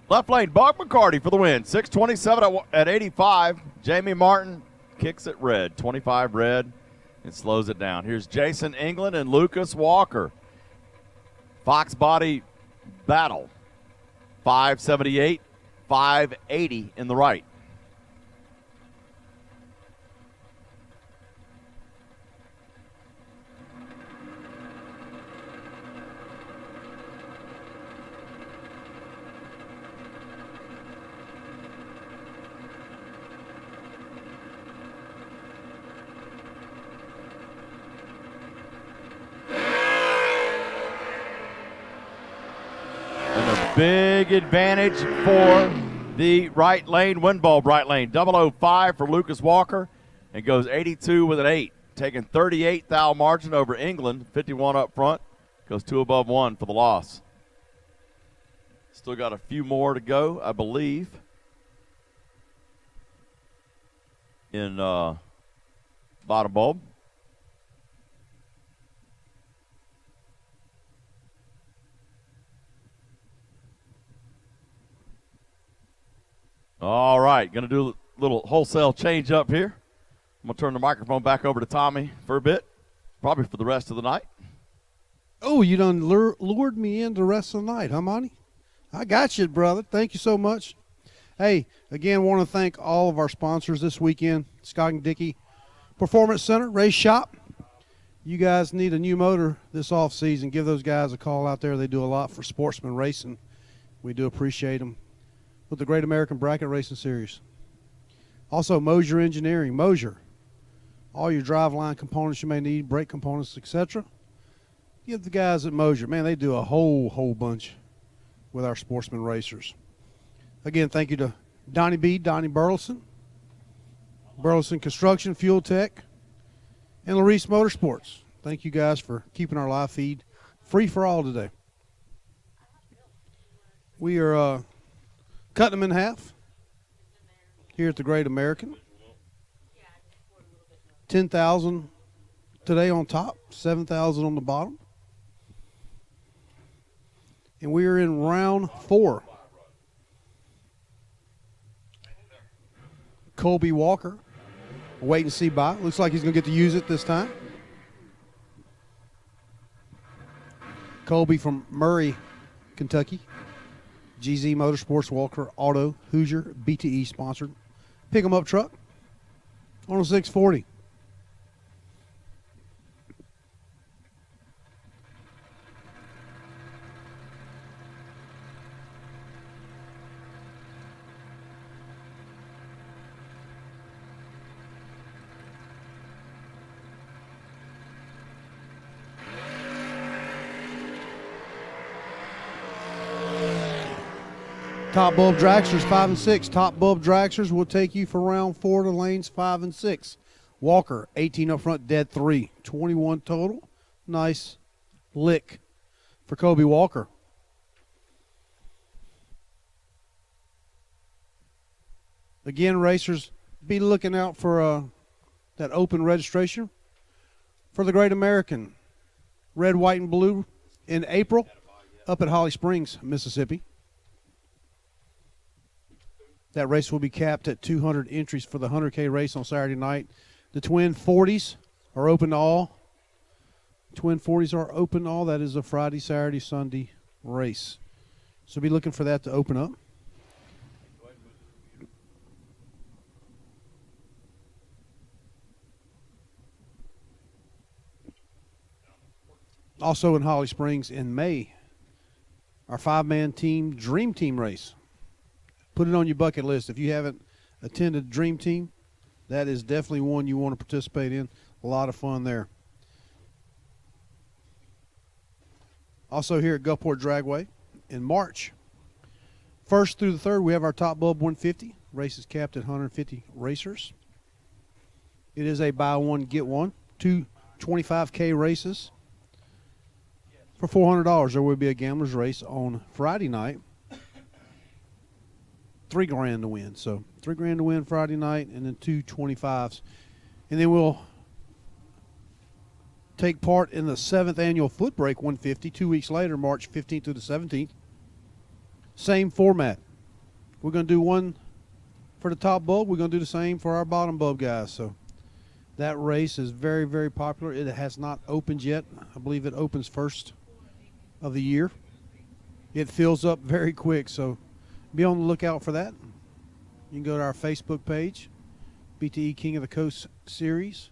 Left lane, Bug McCarty for the win. 6:27 at 85. Jamie Martin kicks it red. 25 red and slows it down. Here's Jason England and Lucas Walker. Fox Body battle. 578, 580 in the right. Big advantage for the right lane, wind bulb right lane. 005 for Lucas Walker and goes 82 with an 8. Taking 38 thou margin over England, 51 up front. Goes 2 above 1 for the loss. Still got a few more to go, I believe, in bottom bulb. All right, going to do a little wholesale change up here. I'm going to turn the microphone back over to Tommy for a bit, probably for the rest of the night. Oh, you done lured me in the rest of the night, huh, Monty? I got you, brother. Thank you so much. Hey, again, want to thank all of our sponsors this weekend. Scott and Dickey Performance Center, Race Shop. You guys need a new motor this off season. Give those guys a call out there. They do a lot for sportsman racing. We do appreciate them. With the Great American Bracket Racing Series. Also, Mosier Engineering. Mosier. All your driveline components you may need, brake components, etc. Give the guys at Mosier. Man, they do a whole bunch with our sportsman racers. Again, thank you to Donnie B, Donnie Burleson, Burleson Construction, Fuel Tech, and Larice Motorsports. Thank you guys for keeping our live feed free for all today. We are cutting them in half here at the Great American. 10,000 today on top, 7,000 on the bottom. And we are in round 4. Colby Walker, wait and see by. Looks like he's going to get to use it this time. Colby from Murray, Kentucky. GZ Motorsports, Walker Auto, Hoosier, BTE sponsored. Pick 'em up truck on a 640. Top bulb dragsters 5 and 6. Top bulb dragsters will take you for round 4 to lanes 5 and 6. Walker 18 up front, dead 3, 21 total. Nice lick for Kobe Walker. Again, racers, be looking out for that open registration for the Great American. Red, white, and blue in April up at Holly Springs, Mississippi. That race will be capped at 200 entries for the 100K race on Saturday night. The Twin 40s are open to all. Twin 40s are open to all. That is a Friday, Saturday, Sunday race. So be looking for that to open up. Also in Holly Springs in May, our 5-man team Dream Team race. Put it on your bucket list. If you haven't attended Dream Team, that is definitely one you want to participate in. A lot of fun there. Also here at Gulfport Dragway in March. 1st through the 3rd, we have our Top Bulb 150. Race is capped at 150 racers. It is a buy one, get one. 2 25K races. For $400, there will be a gambler's race on Friday night. $3,000 to win. So $3,000 to win Friday night, and then 2 25s. And then we'll take part in the 7th annual Foot Brake 150 2 weeks later, March 15th through the 17th. Same format. We're going to do one for the top bulb. We're going to do the same for our bottom bulb guys. So that race is very, very popular. It has not opened yet. I believe it opens 1st of the year. It fills up very quick, so be on the lookout for that. You can go to our Facebook page, BTE King of the Coast Series,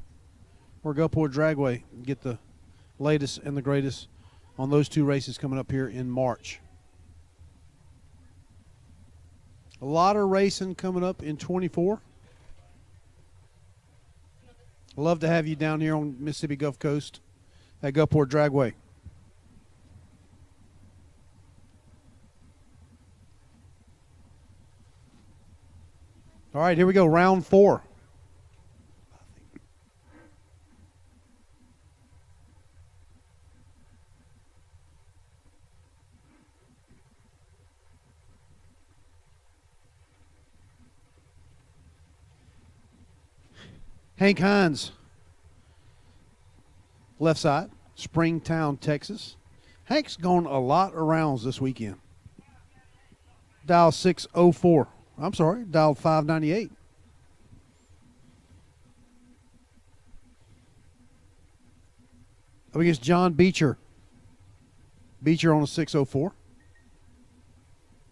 or Gulfport Dragway, and get the latest and the greatest on those 2 races coming up here in March. A lot of racing coming up in 24. I'd love to have you down here on Mississippi Gulf Coast at Gulfport Dragway. All right, here we go, round 4. Hank Hines, left side, Springtown, Texas. Hank's gone a lot of rounds this weekend. Dial 604. I'm sorry, dial 598. Up against John Beecher. Beecher on a 604.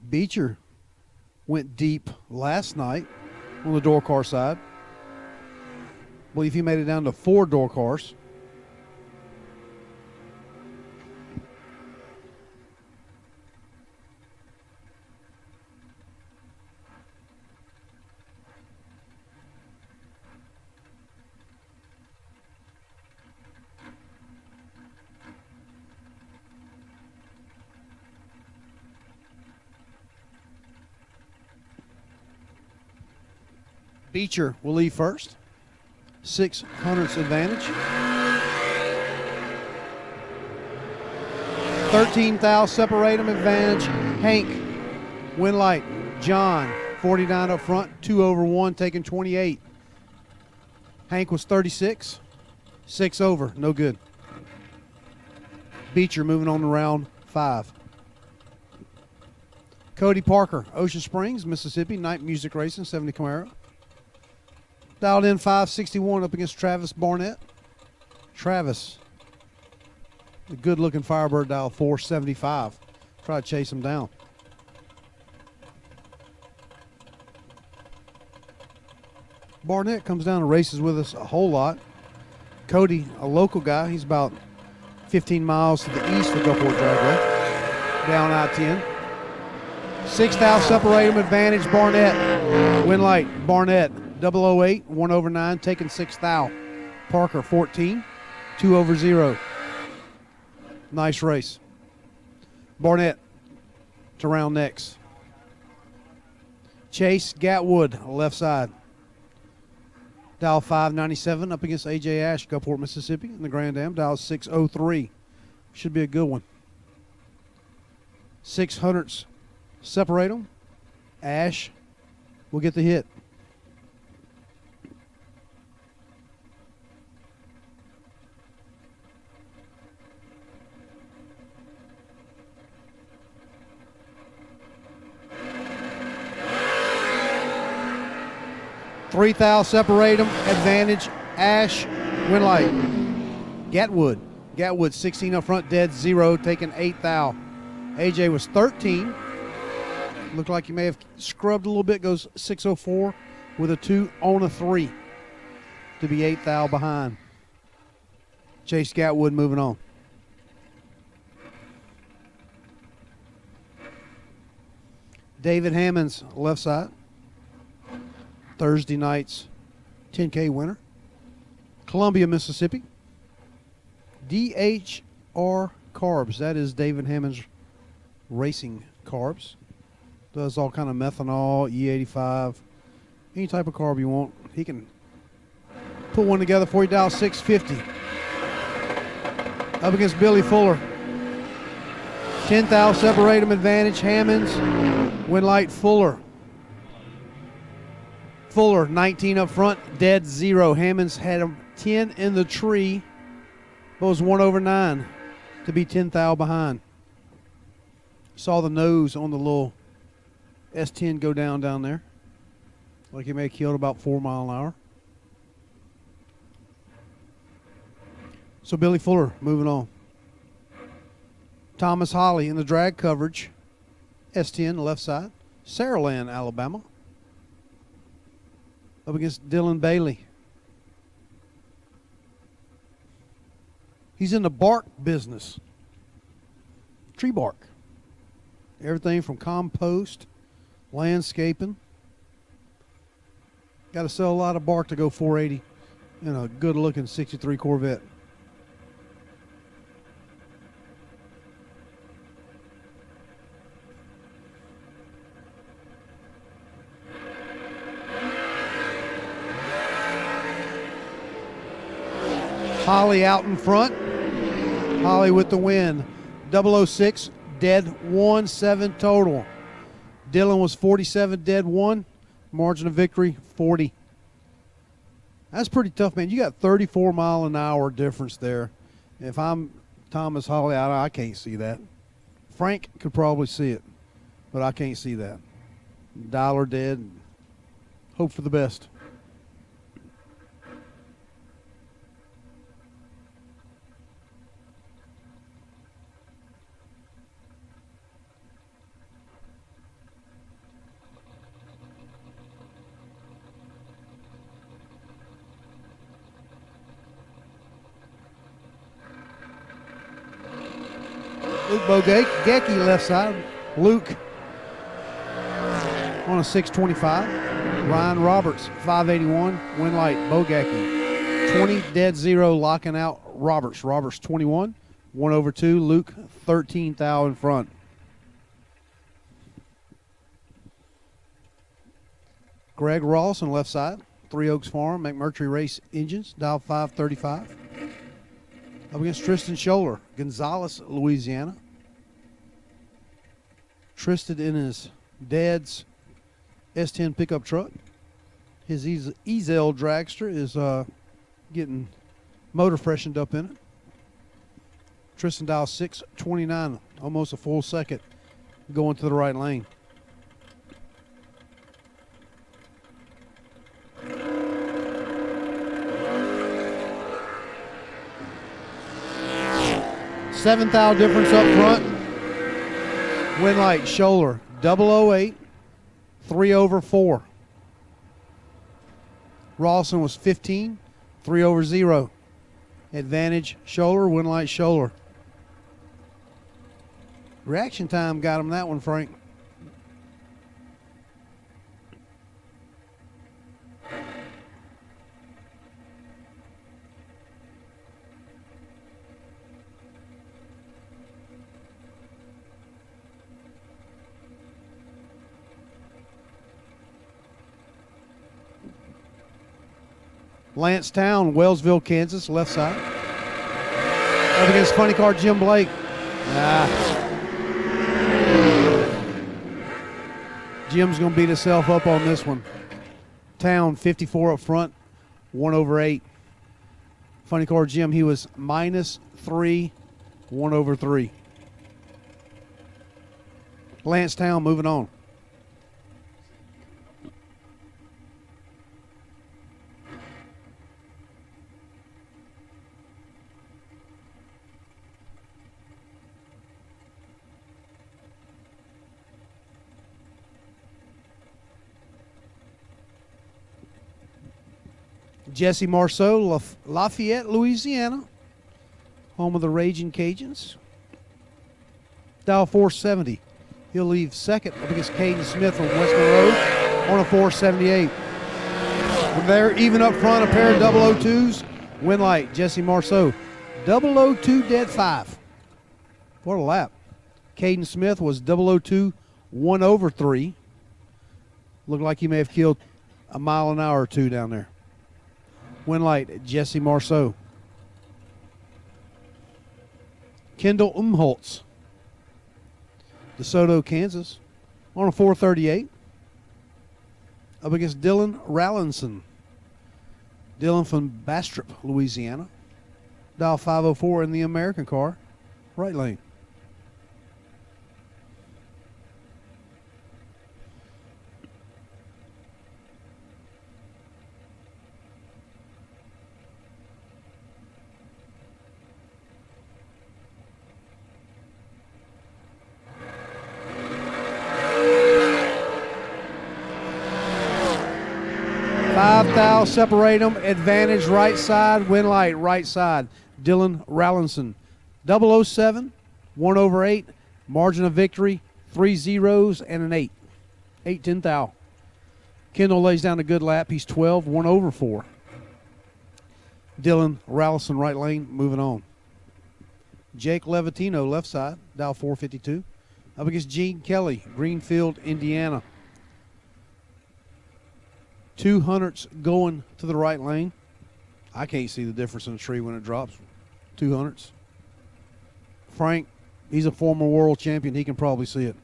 Beecher went deep last night on the door car side. I believe he made it down to 4 door cars. Beecher will leave first. 600ths advantage. 13 thou separate them advantage. Hank, win light. John, 49 up front, 2 over 1, taking 28. Hank was 36, 6 over, no good. Beecher moving on to round 5. Cody Parker, Ocean Springs, Mississippi, Night Music Racing, 70 Camaro. Dialed in 561 up against Travis Barnett. Travis, the good-looking Firebird, dial 475. Try to chase him down. Barnett comes down and races with us a whole lot. Cody, a local guy, he's about 15 miles to the east of Gulfport Dragway, down I-10. 6 thou separate him advantage. Barnett, win light. Barnett, 008, 1 over 9, taking 6 thou. Parker, 14, 2 over 0. Nice race. Barnett to round next. Chase Gatwood, left side. Dial 597 up against AJ Ash, Gulfport, Mississippi, in the Grand Am. Dial 603. Should be a good one. 600ths separate them. Ash will get the hit. Three thou separate them. Advantage. Ash, win light. Gatwood 16 up front, dead 0, taking 8 thou. AJ was 13. Looked like he may have scrubbed a little bit. Goes 604 with a 2 on a 3 to be 8 thou behind. Chase Gatwood moving on. David Hammonds, left side. Thursday night's 10K winner. Columbia, Mississippi. DHR Carbs. That is David Hammond's racing carbs. Does all kind of methanol, E85, any type of carb you want. He can put one together for you. Dial 650. Up against Billy Fuller. 10 thou separate him advantage. Hammonds, win light. Fuller, 19 up front, dead 0. Hammonds had him 10 in the tree, but was 1 over 9 to be 10 thou behind. Saw the nose on the little S10 go down there. Like he may have killed about 4 miles an hour. So Billy Fuller moving on. Thomas Holly in the drag coverage. S10 left side. Saraland, Alabama. Up against Dylan Bailey. He's in the bark business. Tree bark. Everything from compost, landscaping. Got to sell a lot of bark to go 480 in a good-looking 63 Corvette. Holly out in front. Holly with the win. 006, dead 1, 7 total. Dylan was 47, dead 1. Margin of victory, 40. That's pretty tough, man. You got 34-mile-an-hour difference there. If I'm Thomas Hawley, I can't see that. Frank could probably see it, but I can't see that. Dial her dead. Hope for the best. Luke Bogecki left side. Luke on a 625. Ryan Roberts, 581. Winlight Bogecki. 20 dead zero locking out Roberts. Roberts 21. 1 over 2. Luke 13 thou in front. Greg Ross on left side. Three Oaks Farm, McMurtry Race Engines, dial 535. Up against Tristan Scholler, Gonzales, Louisiana. Tristan in his dad's S10 pickup truck. His Ezel dragster is getting motor freshened up in it. Tristan dial 629, almost a full second going to the right lane. Seventh thou difference up front. Winlight Scholler 008, 3 over 4. Rawson was 15, 3 over 0. Advantage Scholler, Winlight Scholler. Reaction time got him that one, Frank. Lancetown, Wellsville, Kansas, left side. Up against funny car Jim Blake. Jim's going to beat himself up on this one. Town, 54 up front, 1 over 8. Funny car Jim, he was -3, 1 over 3. Lancetown moving on. Jesse Marceau, Lafayette, Louisiana, home of the Raging Cajuns. Dial 470. He'll leave second up against Caden Smith from West Monroe on a 478. They're even up front, a pair of 002s. Winlight, Jesse Marceau, 002 dead 5. What a lap. Caden Smith was 002, 1 over 3. Looked like he may have killed a mile an hour or two down there. Winlight, Jesse Marceau. Kendall Umholtz, DeSoto, Kansas, on a 438. Up against Dylan Rallinson. Dylan from Bastrop, Louisiana. Dial 504 in the American car, right lane. Separate them. Advantage right side. Winlight right side. Dylan Rallinson. 007. 1 over 8. Margin of victory. 3 zeros and an 8. 8-10 thou. Kendall lays down a good lap. He's 12. 1 over 4. Dylan Rallinson right lane. Moving on. Jake Levatino left side. Dial 452. Up against Gene Kelly. Greenfield, Indiana. 200s going to the right lane. I can't see the difference in the tree when it drops. 200s. Frank, he's a former world champion. He can probably see it.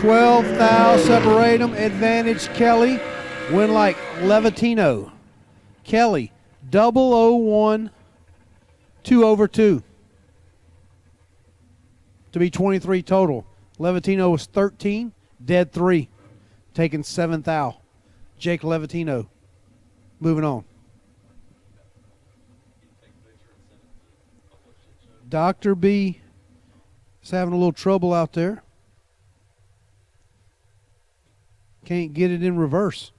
12 thou, separate them. Advantage Kelly. Win like Levitino. Kelly, 001, 2 over 2. To be 23 total. Levitino was 13, dead 3. Taking 7 thou. Jake Levitino. Moving on. Dr. B is having a little trouble out there. Can't get it in reverse.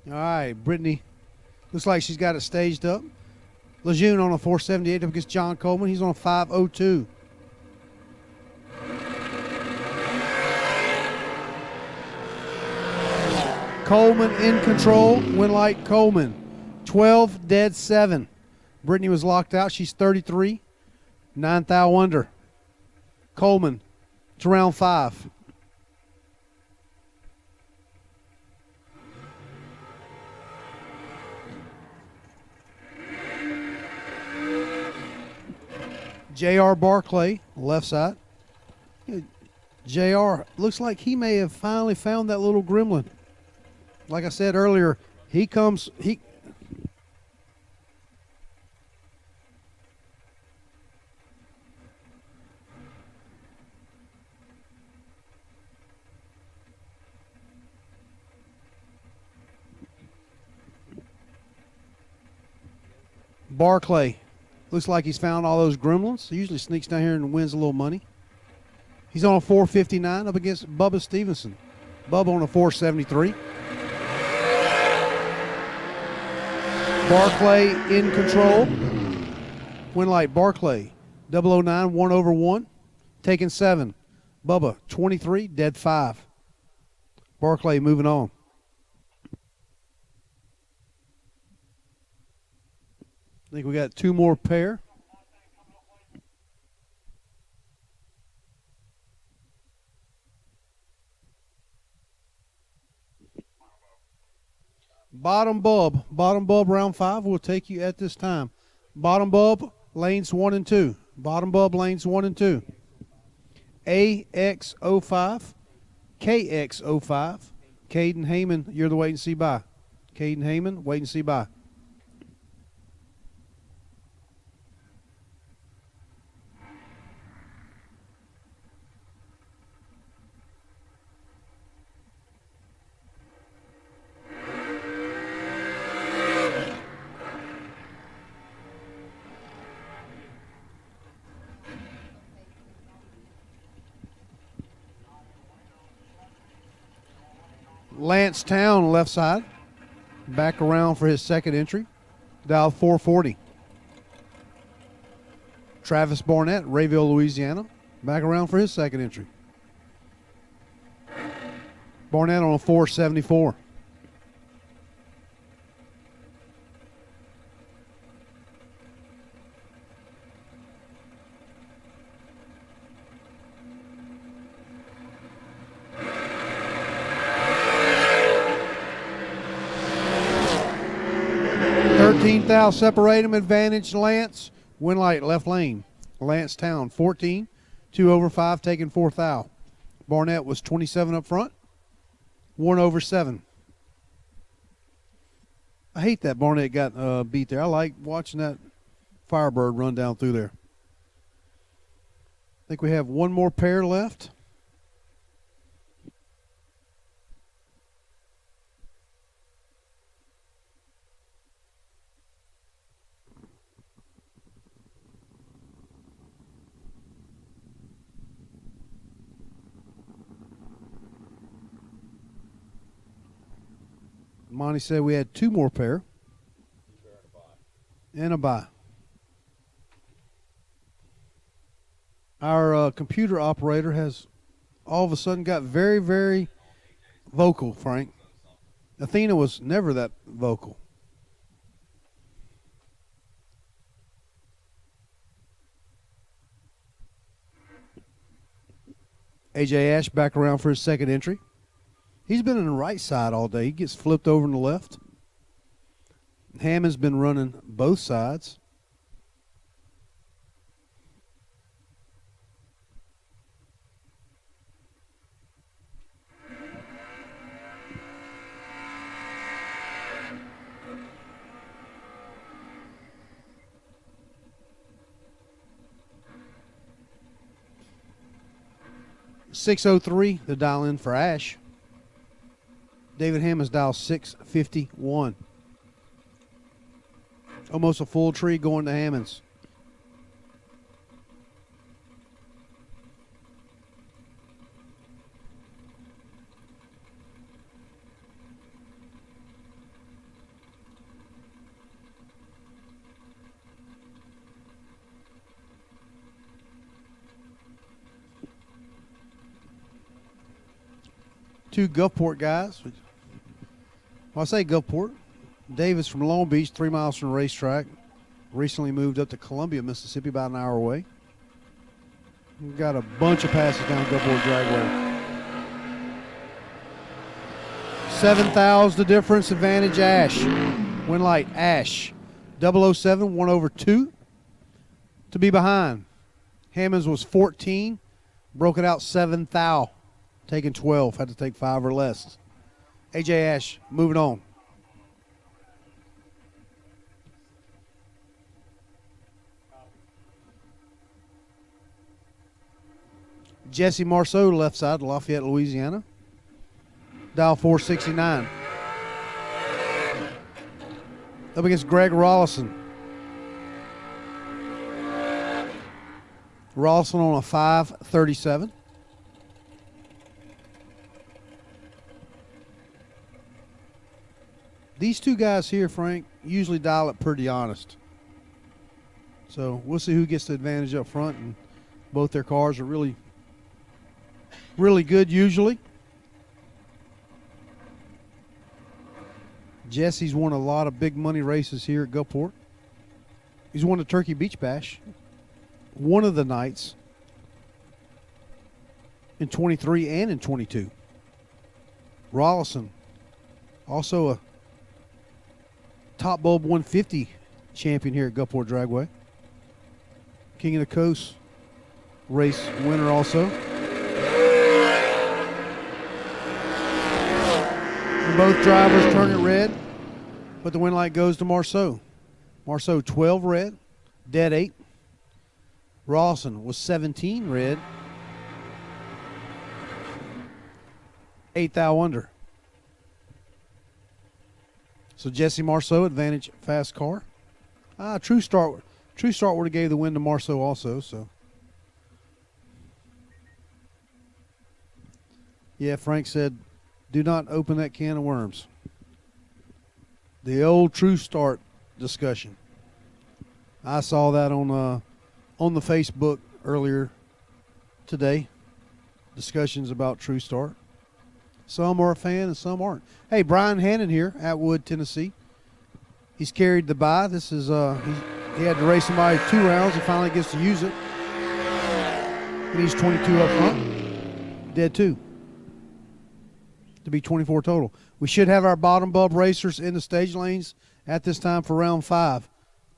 All right, Brittany. Looks like she's got it staged up. Lejeune on a 478 up against John Coleman. He's on a 502. Coleman in control. Win like Coleman. 12, dead 7. Brittany was locked out. She's 33. 9 thou under. Coleman to round 5. J.R. Barclay, left side. J.R. looks like he may have finally found that little gremlin. Like I said earlier, he Barclay. Looks like he's found all those gremlins. He usually sneaks down here and wins a little money. He's on a 459 up against Bubba Stevenson. Bubba on a 473. Barclay in control. Win light Barclay. 009, 1 over 1. Taking 7. Bubba, 23, dead 5. Barclay moving on. I think we got 2 more pair. Bottom bulb round 5 will take you at this time. Bottom bulb lanes 1 and 2. Bottom bulb lanes 1 and 2. AX05, KX05. Caden Heyman, you're the wait and see by. Caden Heyman, wait and see by. Lance Town, left side. Back around for his second entry. Dial 440. Travis Barnett, Rayville, Louisiana. Back around for his second entry. Barnett on a 474. 14 thou separate him. Advantage Lance. Winlight left lane. Lance Town 14. 2 over 5 taking 4 thou. Barnett was 27 up front. 1 over 7. I hate that Barnett got beat there. I like watching that Firebird run down through there. I think we have one more pair left. Monty said we had 2 more pair. And a bye. Our computer operator has all of a sudden got very, very vocal, Frank. Athena was never that vocal. AJ Ash back around for his second entry. He's been on the right side all day. He gets flipped over on the left. Hammond's been running both sides. .603, the dial in for Ash. David Hammond's dial 651. Almost a full tree going to Hammond's. Two Gulfport guys. Well, I say Gulfport. Davis from Long Beach, 3 miles from the racetrack. Recently moved up to Columbia, Mississippi, about an hour away. We've got a bunch of passes down Gulfport Dragway. 7 thou's the difference. Advantage Ash. Winlight Ash. 007, 1 over 2 to be behind. Hammonds was 14. Broke it out 7 thou. Taking 12. Had to take 5 or less. AJ Ash moving on. Jesse Marceau, left side, Lafayette, Louisiana. Dial 469. Up against Greg Rollison. Rollison on a 537. These two guys here, Frank, usually dial it pretty honest. So we'll see who gets the advantage up front. And both their cars are really, really good usually. Jesse's won a lot of big money races here at Gulfport. He's won the Turkey Beach Bash one of the nights in 23 and in 22. Rollison, also a Top Bulb 150 champion here at Gulfport Dragway. King of the Coast race winner also. And both drivers turn it red, but the win light goes to Marceau. Marceau 12 red, dead 8. Rawson was 17 red, 8 thou under. So Jesse Marceau, advantage fast car. True Start would have gave the win to Marceau also. So yeah, Frank said, do not open that can of worms. The old True Start discussion. I saw that on the Facebook earlier today. Discussions about True Start. Some are a fan and some aren't. Hey, Brian Hannon here, Atwood, Tennessee. He's carried the bye. This is he had to race somebody 2 rounds. He finally gets to use it. And he's 22 up front. Dead 2. To be 24 total. We should have our bottom bulb racers in the stage lanes at this time for round 5.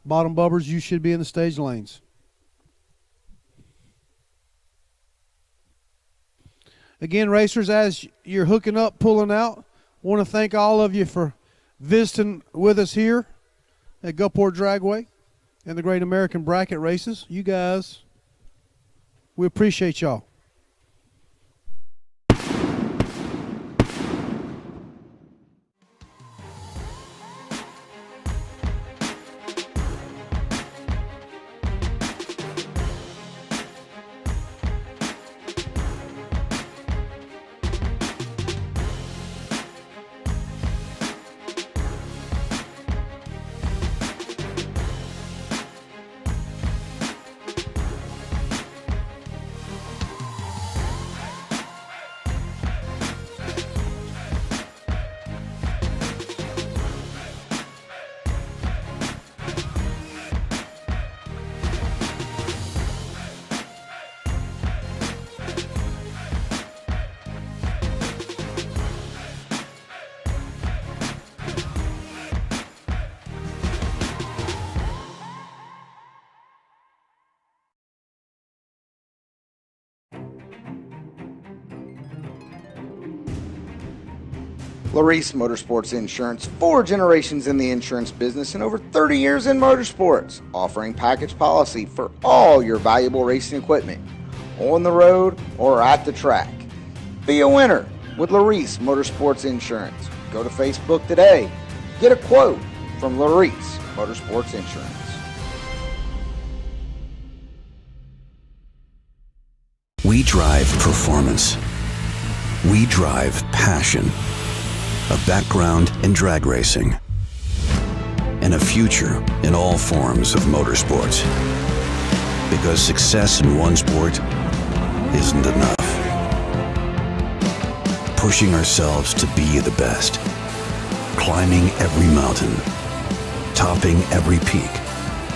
Bottom bubbers, you should be in the stage lanes. Again, racers, as you're hooking up, pulling out, want to thank all of you for visiting with us here at Gulfport Dragway and the Great American Bracket Races. You guys, we appreciate y'all. Larice Motorsports Insurance, 4 generations in the insurance business and over 30 years in motorsports, offering package policy for all your valuable racing equipment, on the road or at the track. Be a winner with Larice Motorsports Insurance. Go to Facebook today. Get a quote from Larice Motorsports Insurance. We drive performance. We drive passion. A background in drag racing. And a future in all forms of motorsports. Because success in one sport isn't enough. Pushing ourselves to be the best. Climbing every mountain. Topping every peak.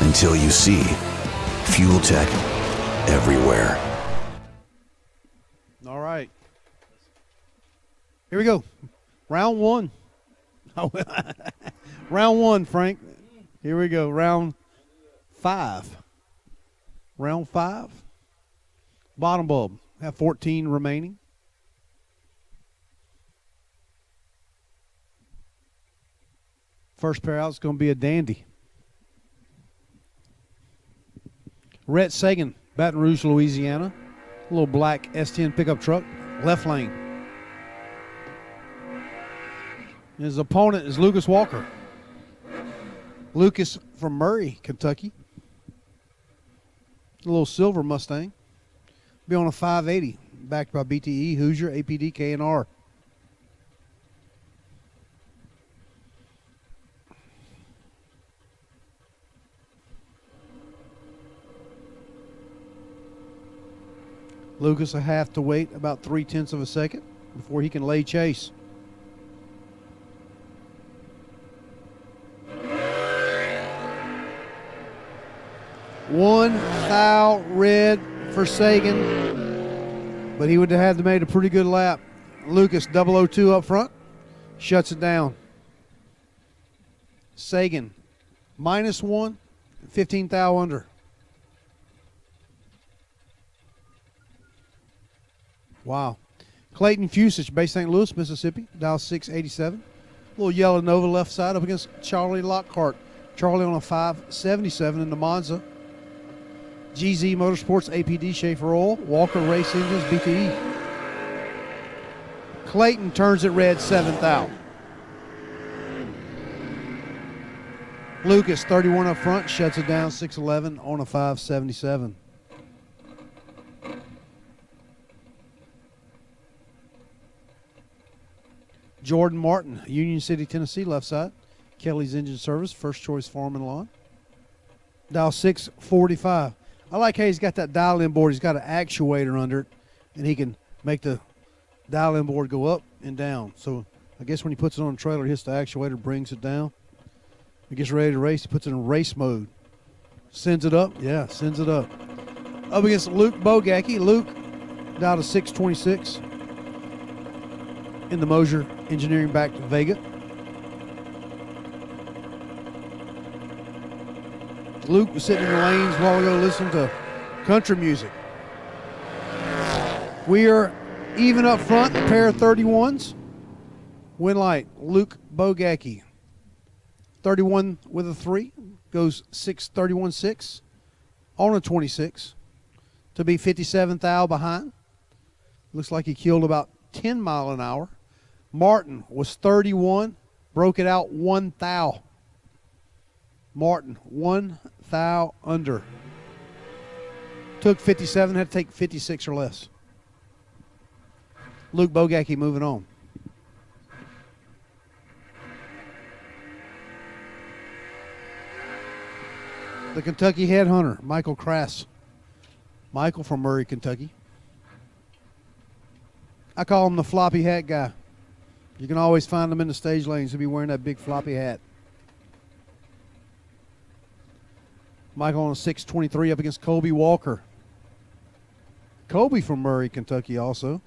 Until you see Fuel Tech everywhere. All right. Here we go. Round 1. Round 1, Frank. Here we go. Round 5. Round 5. Bottom bulb. Have 14 remaining. First pair out is going to be a dandy. Rhett Sagan, Baton Rouge, Louisiana. A little black S10 pickup truck. Left lane. His opponent is Lucas Walker. Lucas from Murray, Kentucky. A little silver Mustang. Be on a 580, backed by BTE, Hoosier, APD, K&R. Lucas will have to wait about 3/10 of a second before he can lay chase. One thou red for Sagan, but he would have had to make a pretty good lap. Lucas 002 up front, shuts it down. Sagan -1, 15 thou under. Wow. Clayton Fusich, Bay St. Louis, Mississippi, dial 687. Little yellow Nova left side up against Charlie Lockhart. Charlie on a 577 in the Monza. GZ Motorsports, APD, Schaefer Oil, Walker Race Engines, BTE. Clayton turns it red, 7th out. Lucas, 31 up front, shuts it down, 611 on a 577. Jordan Martin, Union City, Tennessee, left side. Kelly's Engine Service, First Choice Farm and Lawn. Dial 645. I like how he's got that dial-in board. He's got an actuator under it, and he can make the dial-in board go up and down. So I guess when he puts it on the trailer, he hits the actuator, brings it down. He gets ready to race. He puts it in race mode. Sends it up. Yeah, sends it up. Up against Luke Bogacki. Luke dialed to 626 in the Mosier Engineering back to Vega. Luke was sitting in the lanes a while ago listening to country music. We are even up front, a pair of 31s. Win light, Luke Bogacki. 31 with a 3, goes 6:31.6 on a 26 to be 57 thou behind. Looks like he killed about 10 mile an hour. Martin was 31, broke it out 1 thou. Martin, 1 thou under. Took 57, had to take 56 or less. Luke Bogacki moving on. The Kentucky Headhunter, Michael Crass. Michael from Murray, Kentucky. I call him the floppy hat guy. You can always find him in the stage lanes. He'll be wearing that big floppy hat. Michael on a 6:23 up against Colby Walker. Colby from Murray, Kentucky also.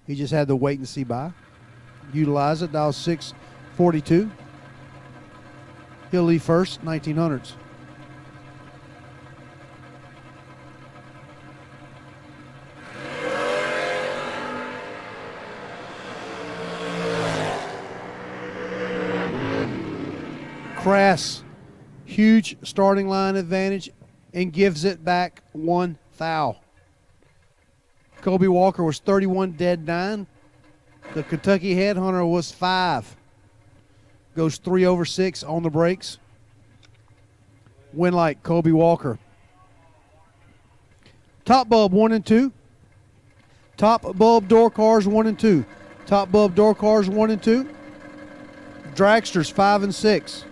He just had to wait and see by. Utilize it, dial 642. He'll leave first, 1900s. Crass, huge starting line advantage and gives it back 1 thou. Colby Walker was 31 dead 9. The Kentucky Headhunter was 5. Goes 3 over 6 on the brakes. Win light, Colby Walker. Top bulb 1 and 2. Top bulb door cars 1 and 2. Top bulb door cars 1 and 2. Dragsters 5 and 6.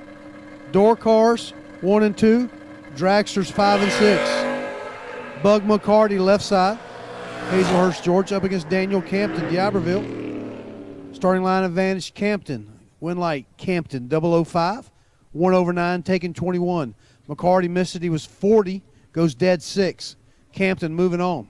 Door cars 1 and 2. Dragsters 5 and 6. Bug McCarty left side. Hazelhurst George up against Daniel Campton, D'Iberville. Starting line advantage, Campton. Win light, Campton, 005. 1 over 9, taking 21. McCarty missed it. He was 40, goes dead 6. Campton moving on.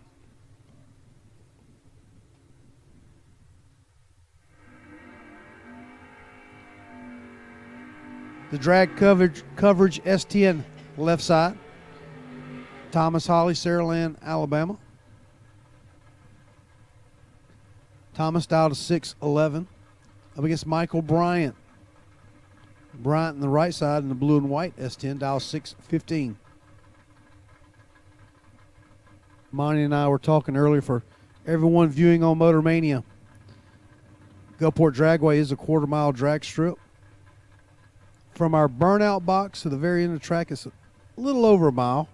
The drag coverage S10 left side. Thomas Holly, Saraland, Alabama. Thomas dialed to 611 up against Michael Bryant. Bryant on the right side in the blue and white S10, dial 615. Monty and I were talking earlier for everyone viewing on Motor Mania. Gulfport Dragway is a quarter-mile drag strip. From our burnout box to the very end of the track is a little over a mile.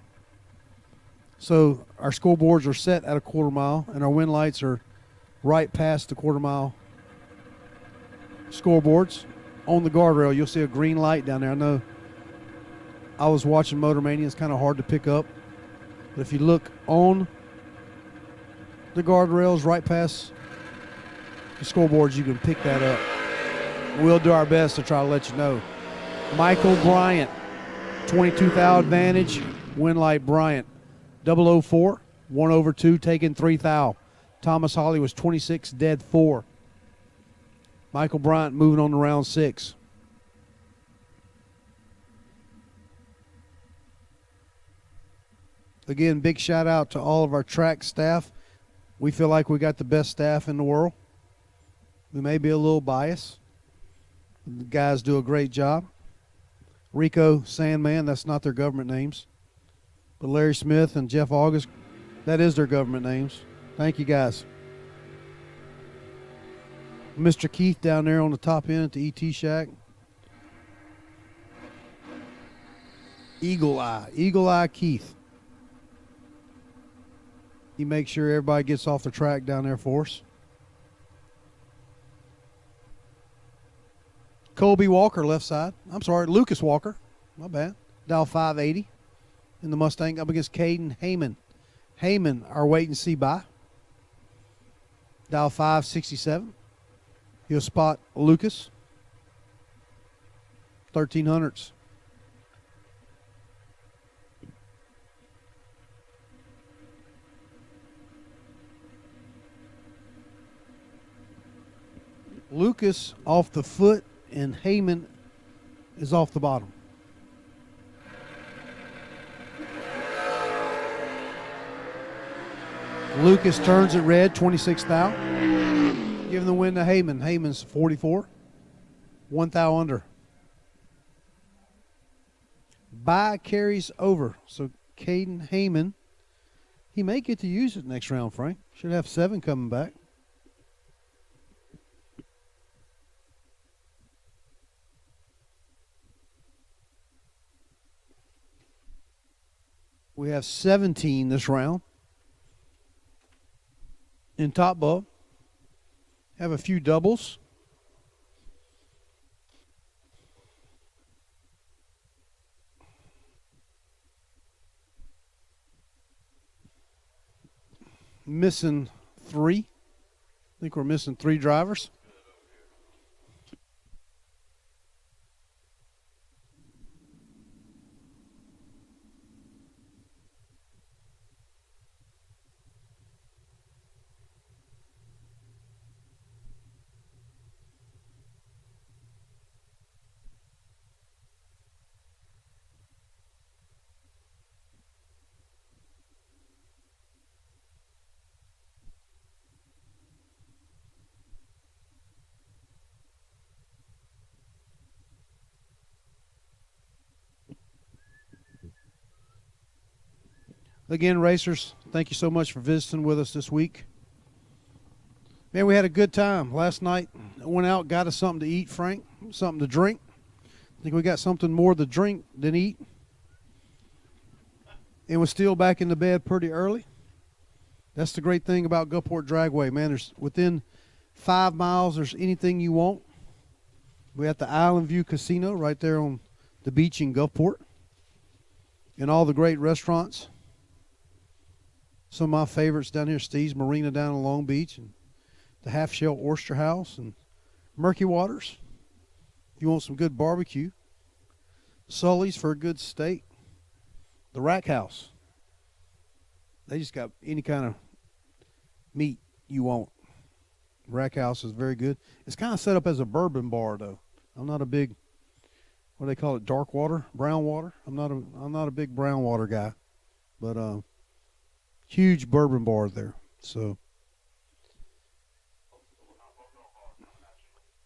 So our scoreboards are set at a quarter mile, and our wind lights are right past the quarter mile scoreboards. On the guardrail, you'll see a green light down there. I know I was watching Motor Mania. It's kind of hard to pick up. But if you look on the guardrails right past the scoreboards, you can pick that up. We'll do our best to try to let you know. Michael Bryant, 22 thou advantage. Win light Bryant, 004, 1 over 2, taking 3 thou. Thomas Holly was 26, dead 4. Michael Bryant moving on to round 6. Again, big shout out to all of our track staff. We feel like we got the best staff in the world. We may be a little biased. The guys do a great job. Rico Sandman, that's not their government names. But Larry Smith and Jeff August, that is their government names. Thank you, guys. Mr. Keith down there on the top end at the ET Shack. Eagle Eye Keith. He makes sure everybody gets off the track down there for us. Colby Walker, left side. I'm sorry, Lucas Walker. My bad. Dial 580 in the Mustang up against Caden Heyman. Heyman, our wait and see by. Dial 567. He'll spot Lucas. 1300s. Lucas off the foot and Heyman is off the bottom. Lucas turns it red, 26th thou. Giving the win to Heyman. Heyman's 44. 1 thou under. Bye carries over. So Caden Heyman, he may get to use it next round, Frank. Should have 7 coming back. We have 17 this round. In top bob, have a few doubles. Missing 3. I think we're missing 3 drivers. Again, racers, thank you so much for visiting with us this week. Man, we had a good time. Last night, I went out, got us something to eat, Frank, something to drink. I think we got something more to drink than eat. And we're still back in the bed pretty early. That's the great thing about Gulfport Dragway, man. There's within 5 miles, there's anything you want. We're at the Island View Casino right there on the beach in Gulfport. And all the great restaurants. Some of my favorites down here, Steve's Marina down in Long Beach, and the Half Shell Oyster House, and Murky Waters. If you want some good barbecue. Sully's for a good steak. The Rack House. They just got any kind of meat you want. Rack House is very good. It's kind of set up as a bourbon bar, though. I'm not a big, what do they call it, dark water, brown water? I'm not a big brown water guy, but huge bourbon bar there. So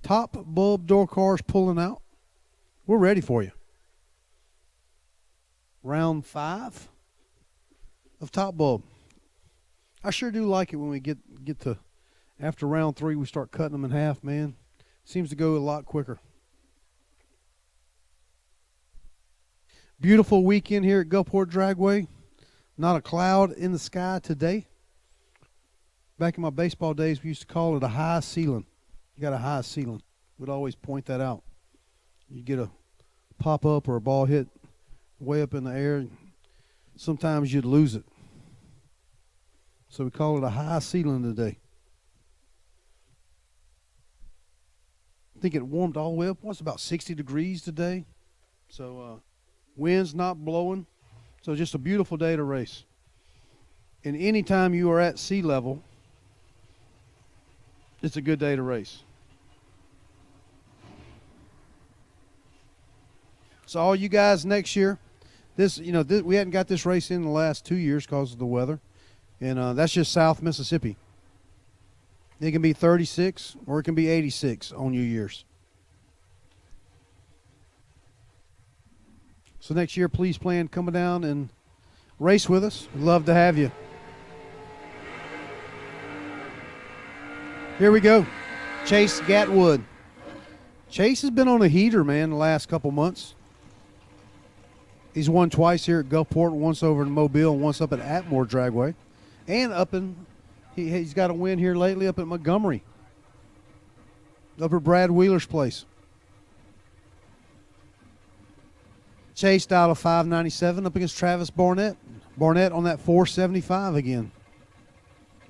top bulb door cars pulling out. We're ready for you. Round 5 of top bulb. I sure do like it when we get to after round 3 we start cutting them in half, man. Seems to go a lot quicker. Beautiful weekend here at Gulfport Dragway. Not a cloud in the sky today. Back in my baseball days, we used to call it a high ceiling. You got a high ceiling. We'd always point that out. You get a pop-up or a ball hit way up in the air. Sometimes you'd lose it. So we call it a high ceiling today. I think it warmed all the way up. What's about 60 degrees today? So wind's not blowing. So just a beautiful day to race. And anytime you are at sea level, it's a good day to race. So all you guys next year, we hadn't got this race in the last 2 years because of the weather. And that's just South Mississippi. It can be 36 or it can be 86 on New Year's. So next year, please plan coming down and race with us. We'd love to have you. Here we go. Chase Gatwood. Chase has been on a heater, man, the last couple months. He's won twice here at Gulfport, once over in Mobile, and once up at Atmore Dragway. And he's got a win here lately up at Montgomery. Up at Brad Wheeler's place. Chased out of 597 up against Travis Barnett. Barnett on that 475 again.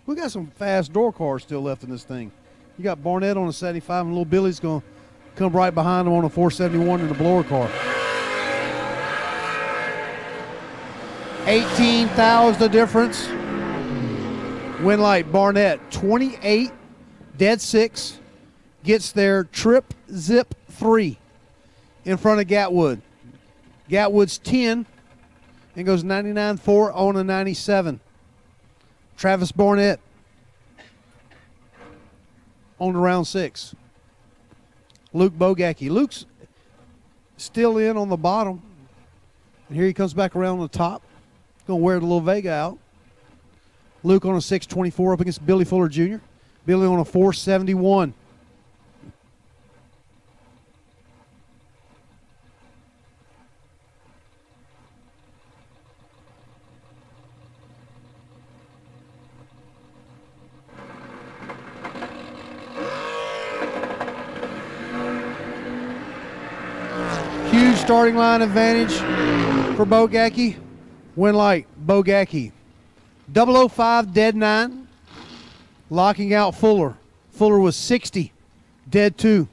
We got some fast door cars still left in this thing. You got Barnett on a 75, and little Billy's going to come right behind him on a 471 in the blower car. 18,000 the difference. Win light Barnett 28, dead 6, gets there trip zip 3 in front of Gatwood. Gatwood's 10 and goes 99.4 on a 97. Travis Barnett on to round 6. Luke Bogacki. Luke's still in on the bottom. And here he comes back around the top. Going to wear the little Vega out. Luke on a 624 up against Billy Fuller Jr. Billy on a 471. Huge starting line advantage for Bogacki. Win light, Bogacki. 005, dead 9. Locking out Fuller. Fuller was 60, dead 2.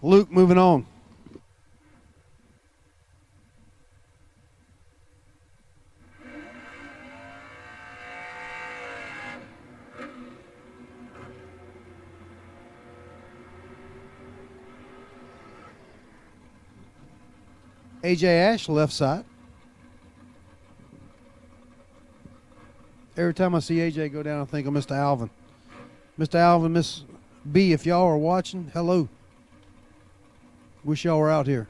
Luke moving on. AJ Ash, left side. Every time I see AJ go down, I think of Mr. Alvin. Mr. Alvin, Miss B, if y'all are watching, hello. Wish y'all were out here.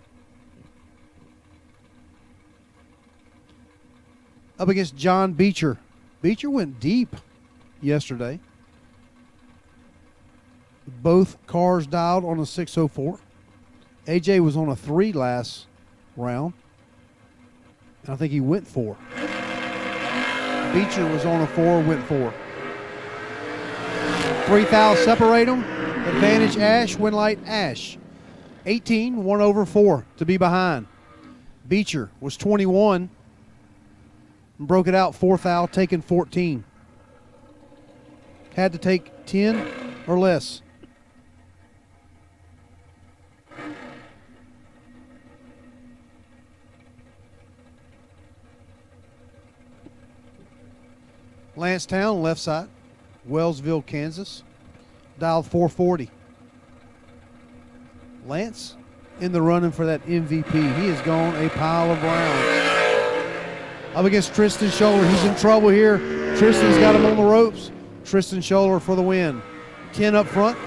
Up against John Beecher. Beecher went deep yesterday. Both cars dialed on a 604. AJ was on a 3 last round. And I think he went 4. Beecher was on a 4, went 4. 3 thou separate them. Advantage Ash, win light Ash. 18, 1 over 4 to be behind. Beecher was 21 and broke it out 4 thou, taking 14. Had to take 10 or less. Lancetown, left side. Wellsville, Kansas. Dialed 440. Lance in the running for that MVP. He has gone a pile of rounds. Up against Tristan Scholler. He's in trouble here. Tristan's got him on the ropes. Tristan Scholler for the win. 10 up front.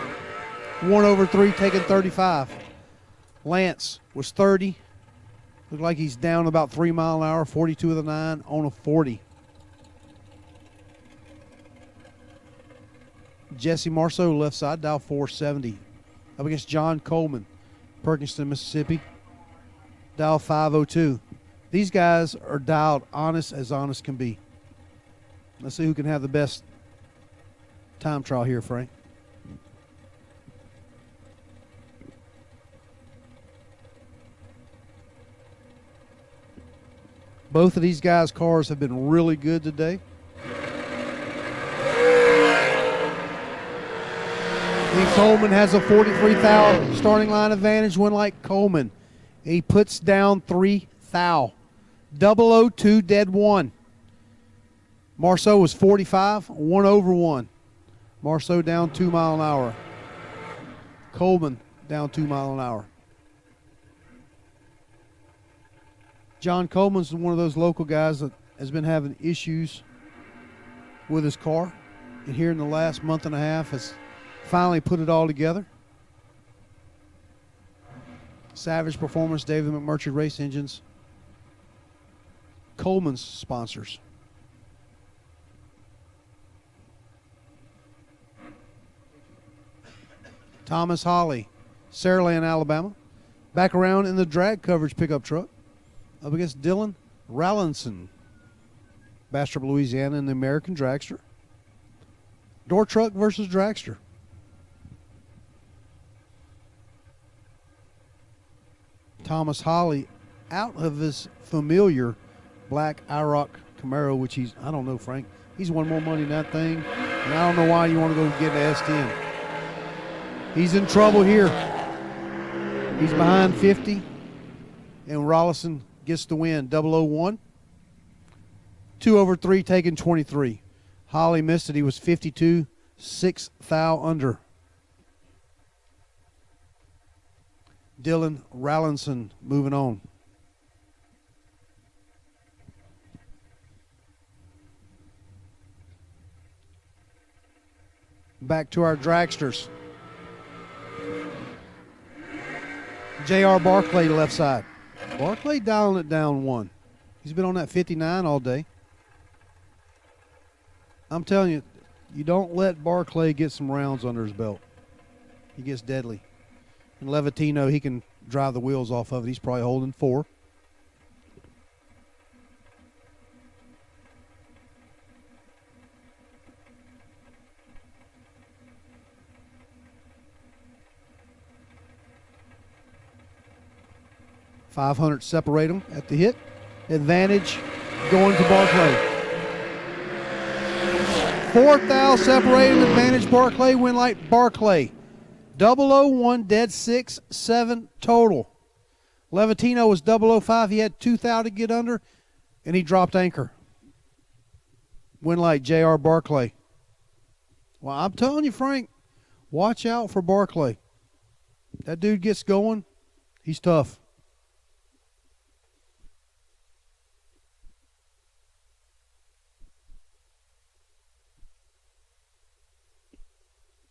1 over 3, taking 35. Lance was 30. Looked like he's down about 3 mile an hour. 42 of the 9 on a 40. Jesse Marceau, left side, dial 470. Up against John Coleman, Perkinston, Mississippi, dial 502. These guys are dialed honest as honest can be. Let's see who can have the best time trial here, Frank. Both of these guys' cars have been really good today. Coleman has a 43 thou starting line advantage, win like Coleman. He puts down 3 thou. 002, dead 1. Marceau was 45, 1 over 1. Marceau down 2 mile an hour. Coleman down 2 mile an hour. John Coleman's one of those local guys that has been having issues with his car. And here in the last month and a half has finally put it all together. Savage Performance, David McMurtry Race Engines. Coleman's sponsors. Thomas Holly, Saraland, Alabama. Back around in the drag coverage pickup truck. Up against Dylan Rallinson, Bastrop, Louisiana, in the American Dragster. Door truck versus dragster. Thomas Holly out of his familiar black IROC Camaro, which I don't know, Frank. He's won more money than that thing. And I don't know why you want to go get an S10. He's in trouble here. He's behind 50. And Rollison gets the win. 001. 2 over 3, taking 23. Holly missed it. He was 52, 6 thou under. Dylan Rallinson moving on. Back to our dragsters. J.R. Barclay, left side. Barclay dialing it down one. He's been on that 59 all day. I'm telling you, you don't let Barclay get some rounds under his belt. He gets deadly. And Levatino, he can drive the wheels off of it. He's probably holding 4. .500 separate them at the hit. Advantage going to Barclay. 4th thou separated, advantage Barclay, win light Barclay. 001, dead 6, 7 total. Levatino was 005. He had 2 thou to get under, and he dropped anchor. Win light J.R. Barclay. Well, I'm telling you, Frank, watch out for Barclay. That dude gets going, he's tough.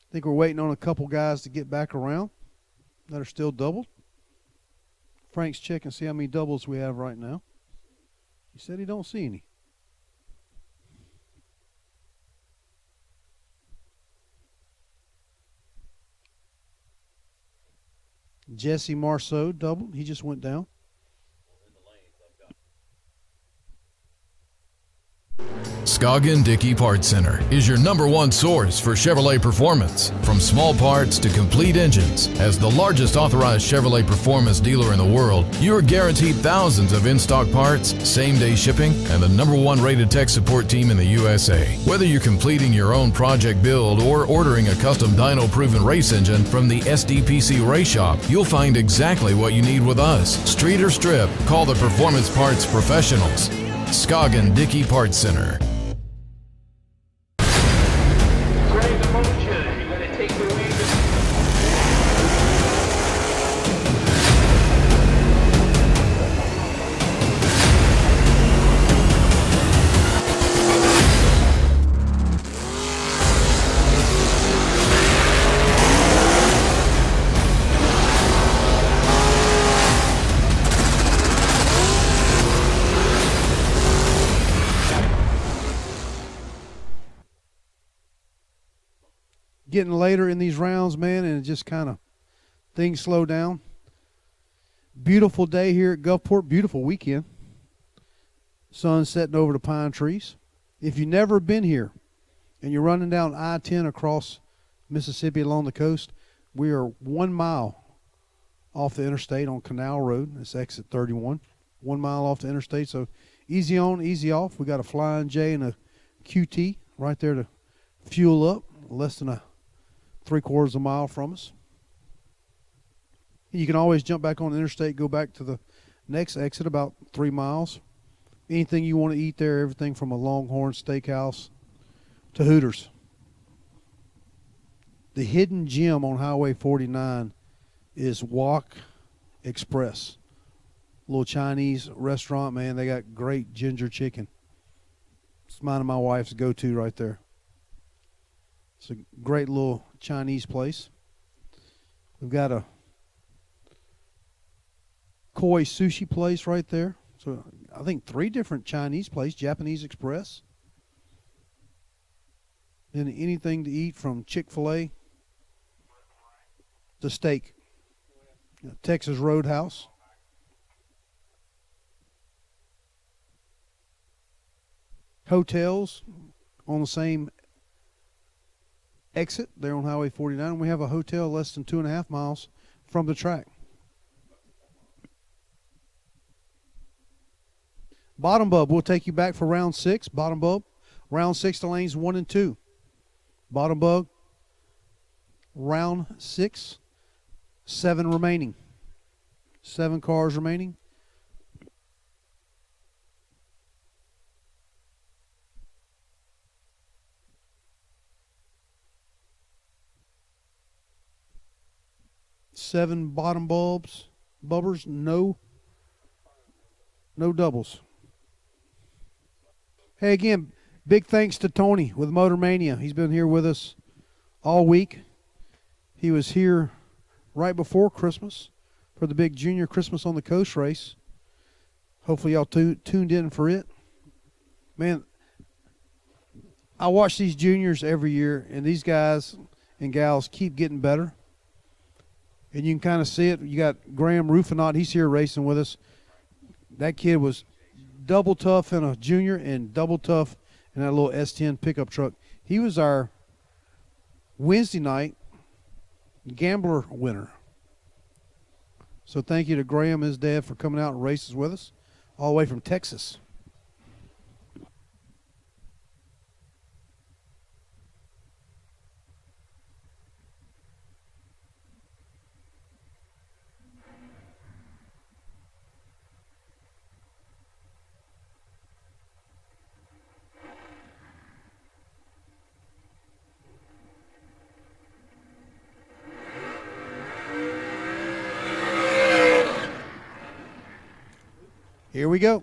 I think we're waiting on a couple guys to get back around that are still doubled. Frank's checking to see how many doubles we have right now. He said he don't see any. Jesse Marceau doubled. He just went down. Scoggin Dickey Parts Center is your #1 source for Chevrolet performance. From small parts to complete engines, as the largest authorized Chevrolet performance dealer in the world, you are guaranteed thousands of in-stock parts, same-day shipping, and the #1 rated tech support team in the USA. Whether you're completing your own project build or ordering a custom dyno-proven race engine from the SDPC Race Shop, you'll find exactly what you need with us. Street or strip, call the Performance Parts Professionals. Scoggin Dickey Parts Center. Getting later in these rounds, man, and it just kind of things slow down. Beautiful day here at Gulfport. Beautiful weekend. Sun setting over the pine trees. If you've never been here and you're running down I-10 across Mississippi along the coast, we are 1 mile off the interstate on Canal Road. It's exit 31. 1 mile off the interstate, so easy on, easy off. We got a Flying J and a QT right there to fuel up, less than a 3/4 of a mile from us. You can always jump back on the interstate, go back to the next exit about 3 miles. Anything you want to eat there, everything from a Longhorn Steakhouse to Hooters. The hidden gem on Highway 49 is Wok Express. Little Chinese restaurant, man. They got great ginger chicken. It's mine and my wife's go-to right there. It's a great little Chinese place. We've got a koi sushi place right there. So I think 3 different Chinese places. Japanese Express. Then anything to eat from Chick-fil-A to steak. Texas Roadhouse. Hotels on the same exit there on Highway 49. We have a hotel less than 2.5 miles from the track. Bottom Bub, we'll take you back for round 6. Bottom Bub, round 6 to lanes 1 and 2. Bottom Bub, round 6, 7 remaining. 7 cars remaining. Seven bottom bubbers, no doubles. Hey, again, big thanks to Tony with Motor Mania. He's been here with us all week. He was here right before Christmas for the big junior Christmas on the Coast race. Hopefully y'all tuned in for it. Man, I watch these juniors every year, and these guys and gals keep getting better. And you can kind of see it. You got Graham Rufinaut. He's here racing with us. That kid was double tough in a junior and double tough in that little S10 pickup truck. He was our Wednesday night Gambler winner. So thank you to Graham and his dad for coming out and races with us all the way from Texas. Here we go.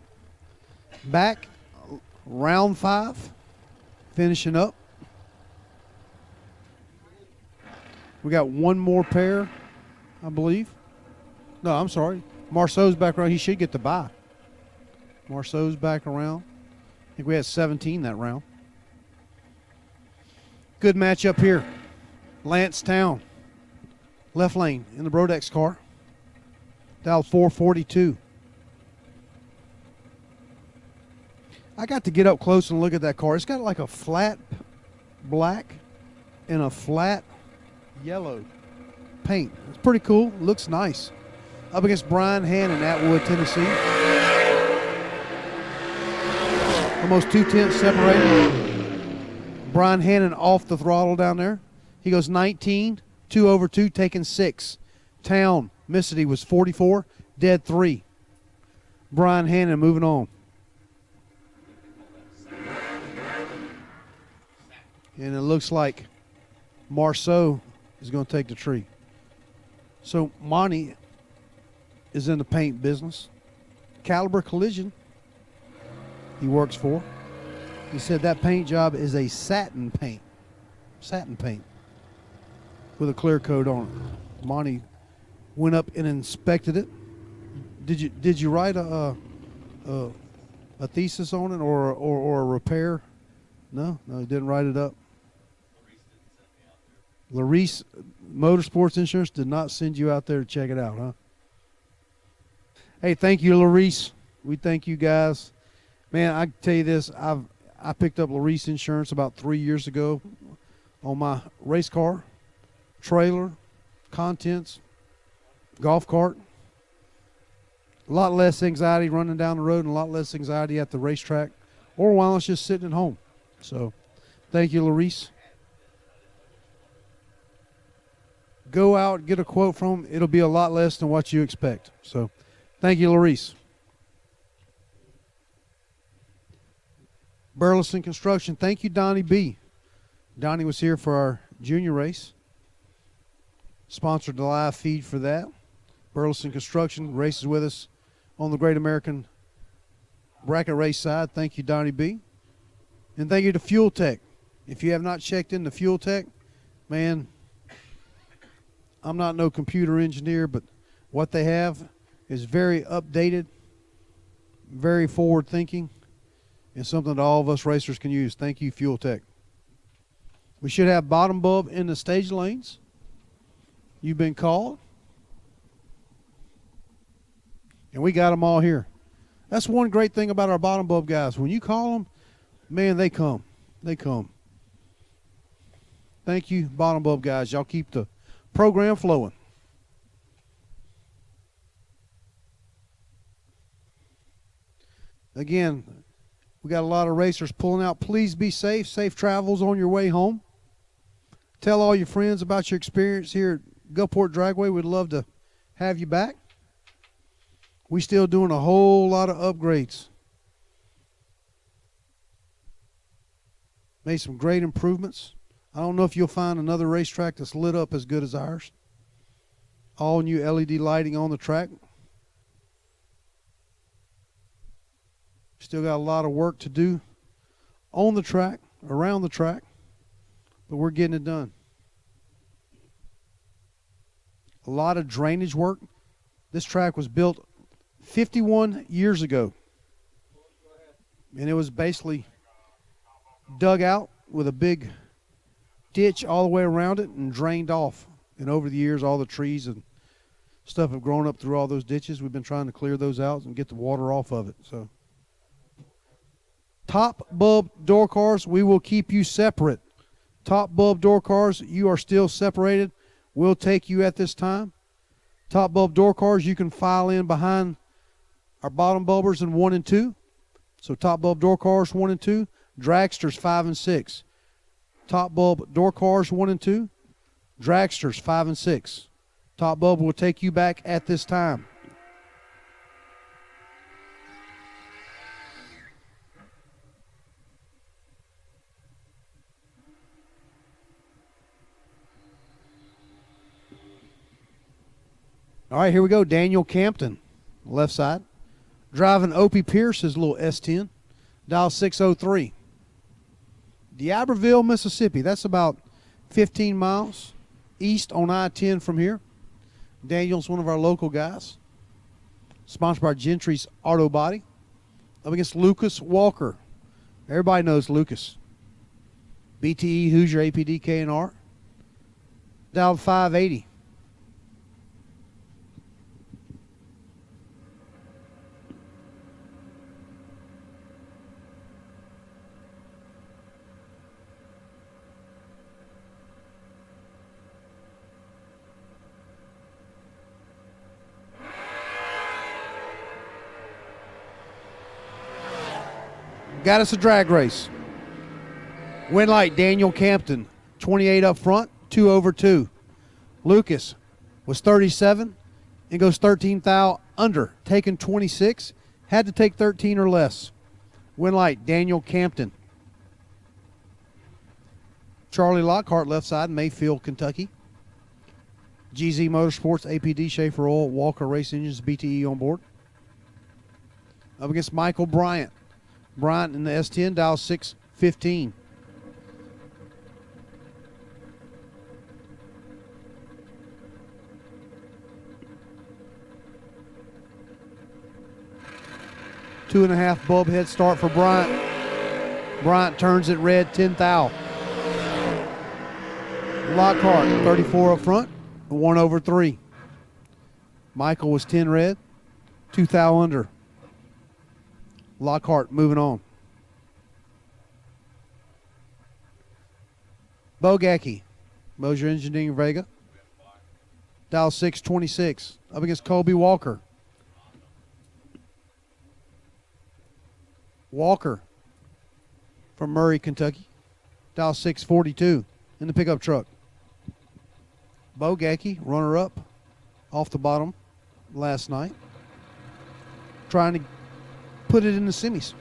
Back, round 5, finishing up. We got one more pair, I believe. No, I'm sorry. Marceau's back around. He should get the bye. Marceau's back around. I think we had 17 that round. Good matchup here. Lance Town, left lane in the Brodex car. Dial 442. I got to get up close and look at that car. It's got like a flat black and a flat yellow paint. It's pretty cool. Looks nice. Up against Brian Hannon, Atwood, Tennessee. Almost 2/10 separated. Brian Hannon off the throttle down there. He goes 19, 2 over 2, taking 6. Town, Mississippi was 44, dead 3. Brian Hannon moving on. And it looks like Marceau is going to take the tree. So Monty is in the paint business. Caliber Collision he works for. He said that paint job is a satin paint. Satin paint. With a clear coat on it. Monty went up and inspected it. Did you write a thesis on it or a repair? No, he didn't write it up. Larice Motorsports Insurance did not send you out there to check it out, huh? Hey, thank you, Larice. We thank you guys. Man, I can tell you this. I picked up Larice Insurance about 3 years ago on my race car, trailer, contents, golf cart. A lot less anxiety running down the road and a lot less anxiety at the racetrack or while it's just sitting at home. So thank you, Larice. Go out, get a quote from them. It'll be a lot less than what you expect. So thank you, Larice. Burleson Construction. Thank you, Donnie B. Donnie was here for our junior race. Sponsored the live feed for that. Burleson Construction races with us on the Great American Bracket Race side. Thank you, Donnie B. And thank you to Fuel Tech. If you have not checked into Fuel Tech, man, I'm not no computer engineer, but what they have is very updated, very forward thinking, and something that all of us racers can use. Thank you, Fuel Tech. We should have bottom bulb in the stage lanes. You've been called. And we got them all here. That's one great thing about our bottom bulb guys. When you call them, man, they come. They come. Thank you, bottom bulb guys. Y'all keep the program flowing. Again, we got a lot of racers pulling out. Please be safe. Safe travels on your way home. Tell all your friends about your experience here at Gulfport Dragway. We'd love to have you back. We still doing a whole lot of upgrades. Made some great improvements. I don't know if you'll find another racetrack that's lit up as good as ours. All new LED lighting on the track. Still got a lot of work to do on the track, around the track, but we're getting it done. a lot of drainage work. This track was built 51 years ago. And it was basically dug out with a big ditch all the way around it and drained off. And over the years, all the trees and stuff have grown up through all those ditches. We've been trying to clear those out and get the water off of it. So, top bulb door cars, we will keep you separate. Top bulb door cars, you are still separated. We'll take you at this time. Top bulb door cars, you can file in behind our bottom bulbers in 1 and 2. So top bulb door cars 1 and 2, dragsters 5 and 6. Top bulb door cars 1 and 2, dragsters 5 and 6. Top bulb will take you back at this time. All right, here we go. Daniel Campton, left side. Driving Opie Pierce, his little S10, dial 603. D'Iberville, Mississippi. That's about 15 miles east on I-10 from here. Daniel's one of our local guys. Sponsored by Gentry's Auto Body. Up against Lucas Walker. Everybody knows Lucas. BTE, Hoosier, APD, K&R. Dial 580. Got us a drag race. Win light, Daniel Campton, 28 up front, 2 over 2. Lucas was 37 and goes 13 thou under, taking 26. Had to take 13 or less. Win light, Daniel Campton. Charlie Lockhart, left side, Mayfield, Kentucky. GZ Motorsports, APD, Schaefer Oil, Walker Race Engines, BTE on board. Up against Michael Bryant. Bryant in the S10, dial 615. Two and a half bulb head start for Bryant. Bryant turns it red, 10 thou. Lockhart, 34 up front, 1 over 3. Michael was 10 red, 2 thou under. Lockhart moving on. Bogacki, Mosier Engineering Vega. Dial 626. Up against Colby Walker. Walker from Murray, Kentucky. Dial 642 in the pickup truck. Bogacki, runner up off the bottom last night. Trying to put it in the semis.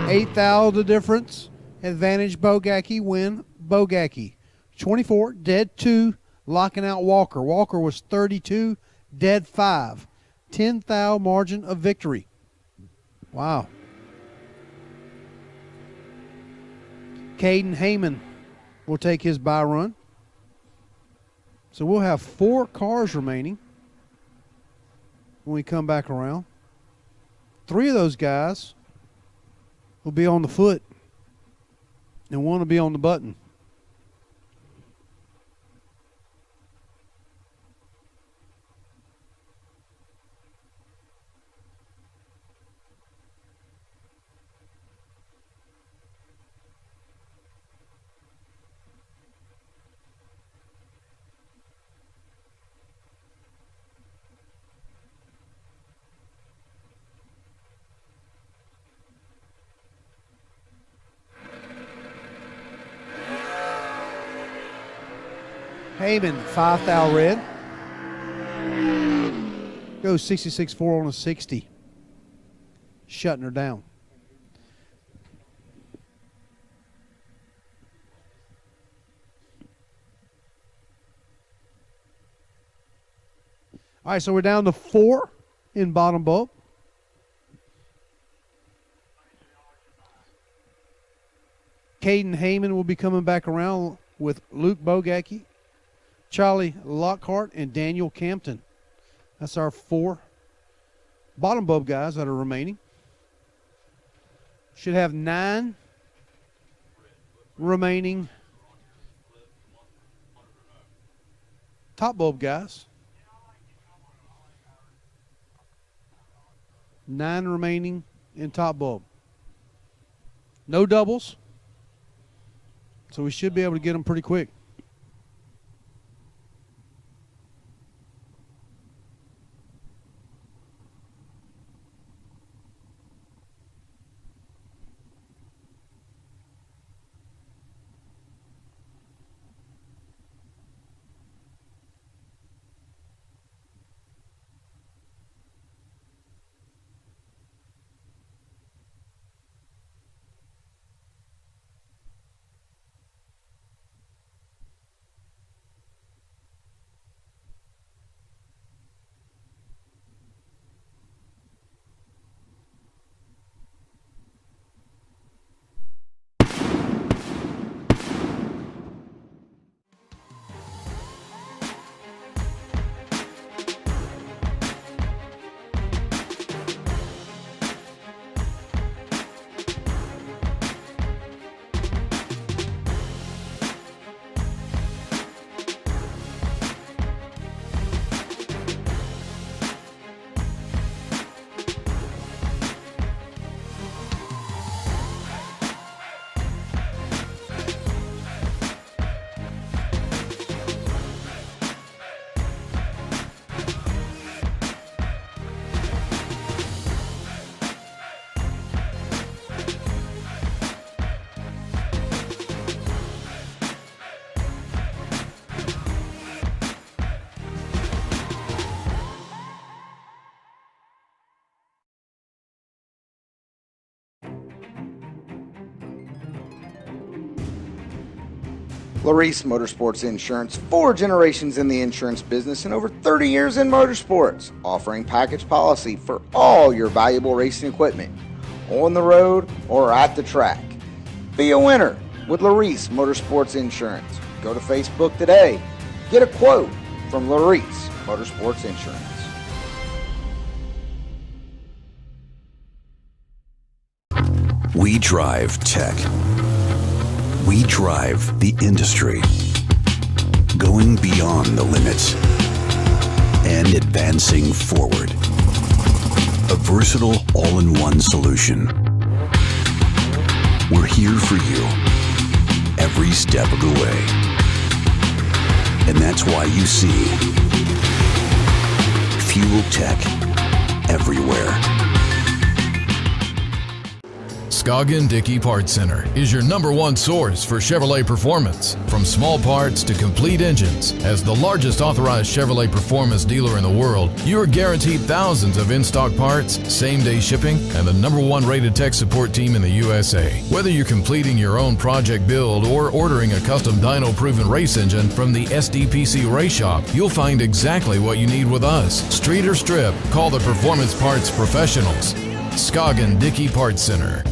Eight thou the difference. Advantage Bogacki, win Bogacki. 24, dead 2, locking out Walker. Walker was 32, dead 5. 10 thou margin of victory. Wow. Caden Heyman will take his bye run. So we'll have 4 cars remaining when we come back around. 3 of those guys will be on the foot, and 1 will be on the button. Heyman, 5 thou red. Goes 66.4 on a 60. Shutting her down. All right, so we're down to 4 in bottom bulb. Caden Heyman will be coming back around with Luke Bogacki, Charlie Lockhart, and Daniel Campton. That's our 4 bottom bulb guys that are remaining. Should have 9 remaining top bulb guys. 9 remaining in top bulb. No doubles. So we should be able to get them pretty quick. Larice Motorsports Insurance, 4 generations in the insurance business and over 30 years in motorsports, offering package policy for all your valuable racing equipment, on the road or at the track. Be a winner with Larice Motorsports Insurance. Go to Facebook today. Get a quote from Larice Motorsports Insurance. We drive tech. We drive the industry, going beyond the limits and advancing forward. A versatile all-in-one solution. We're here for you every step of the way. And that's why you see Fuel Tech everywhere. Scoggin Dickey Parts Center is your #1 source for Chevrolet performance. From small parts to complete engines, as the largest authorized Chevrolet performance dealer in the world, you are guaranteed thousands of in-stock parts, same-day shipping, and the #1 rated tech support team in the USA. Whether you're completing your own project build or ordering a custom dyno-proven race engine from the SDPC Race Shop, you'll find exactly what you need with us. Street or strip, call the Performance Parts Professionals. Scoggin Dickey Parts Center.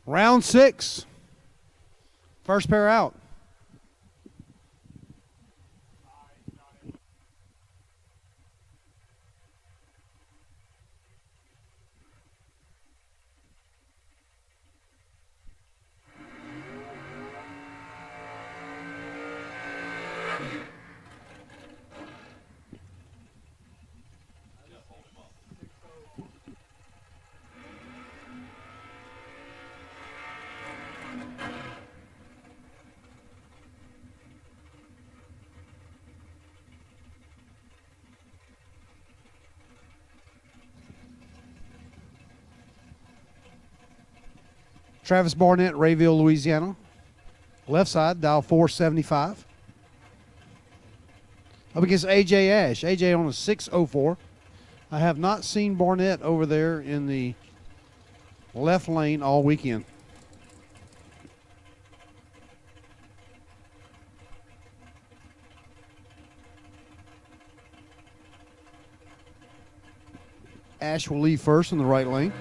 Round 6. First pair out. Travis Barnett, Rayville, Louisiana. Left side, dial 475. Up against AJ Ash. AJ on a 604. I have not seen Barnett over there in the left lane all weekend. Ash will leave first in the right lane.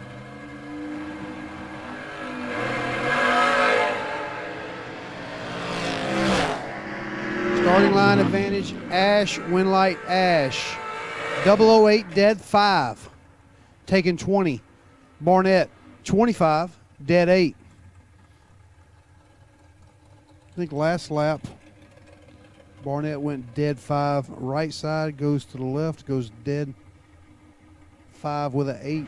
Starting line advantage, Ash, Winlight, Ash. 008, dead 5. Taking 20. Barnett, 25, dead 8. I think last lap, Barnett went dead 5. Right side goes to the left, goes dead 5 with an 8.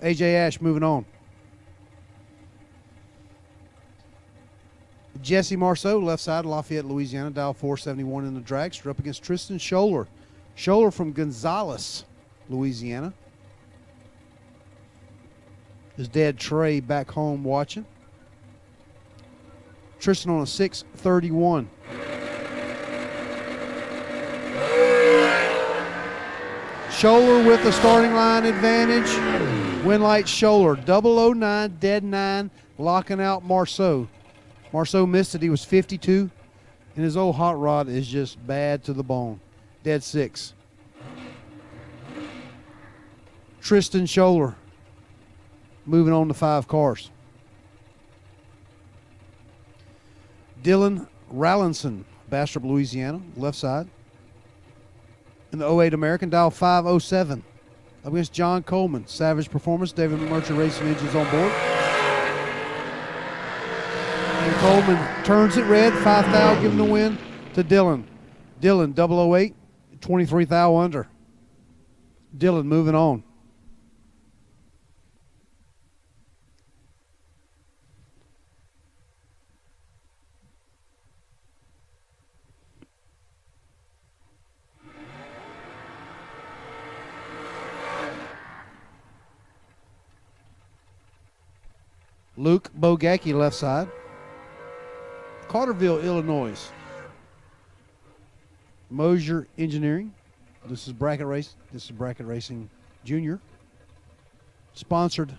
AJ Ash moving on. Jesse Marceau, left side, Lafayette, Louisiana, dial 471 in the dragster, up against Tristan Scholler. Scholler from Gonzales, Louisiana. His dad Trey back home watching. Tristan on a 631. Scholler with the starting line advantage. Winlight Scholler, 009, dead 9, locking out Marceau. Marceau missed it. He was 52, and his old hot rod is just bad to the bone. Dead 6. Tristan Scholler moving on to 5 cars. Dylan Rallinson, Bastrop, Louisiana, left side. In the 08 American, dial 507. Up against John Coleman, Savage Performance, David Merchant Racing Engines on board. And Coleman turns it red, 5 thou, giving the win to Dylan. Dylan, 008, 23 thou under. Dylan moving on. Luke Bogacki, left side. Carterville, Illinois. Mosier Engineering. This is Bracket Race. This is Bracket Racing Junior. Sponsored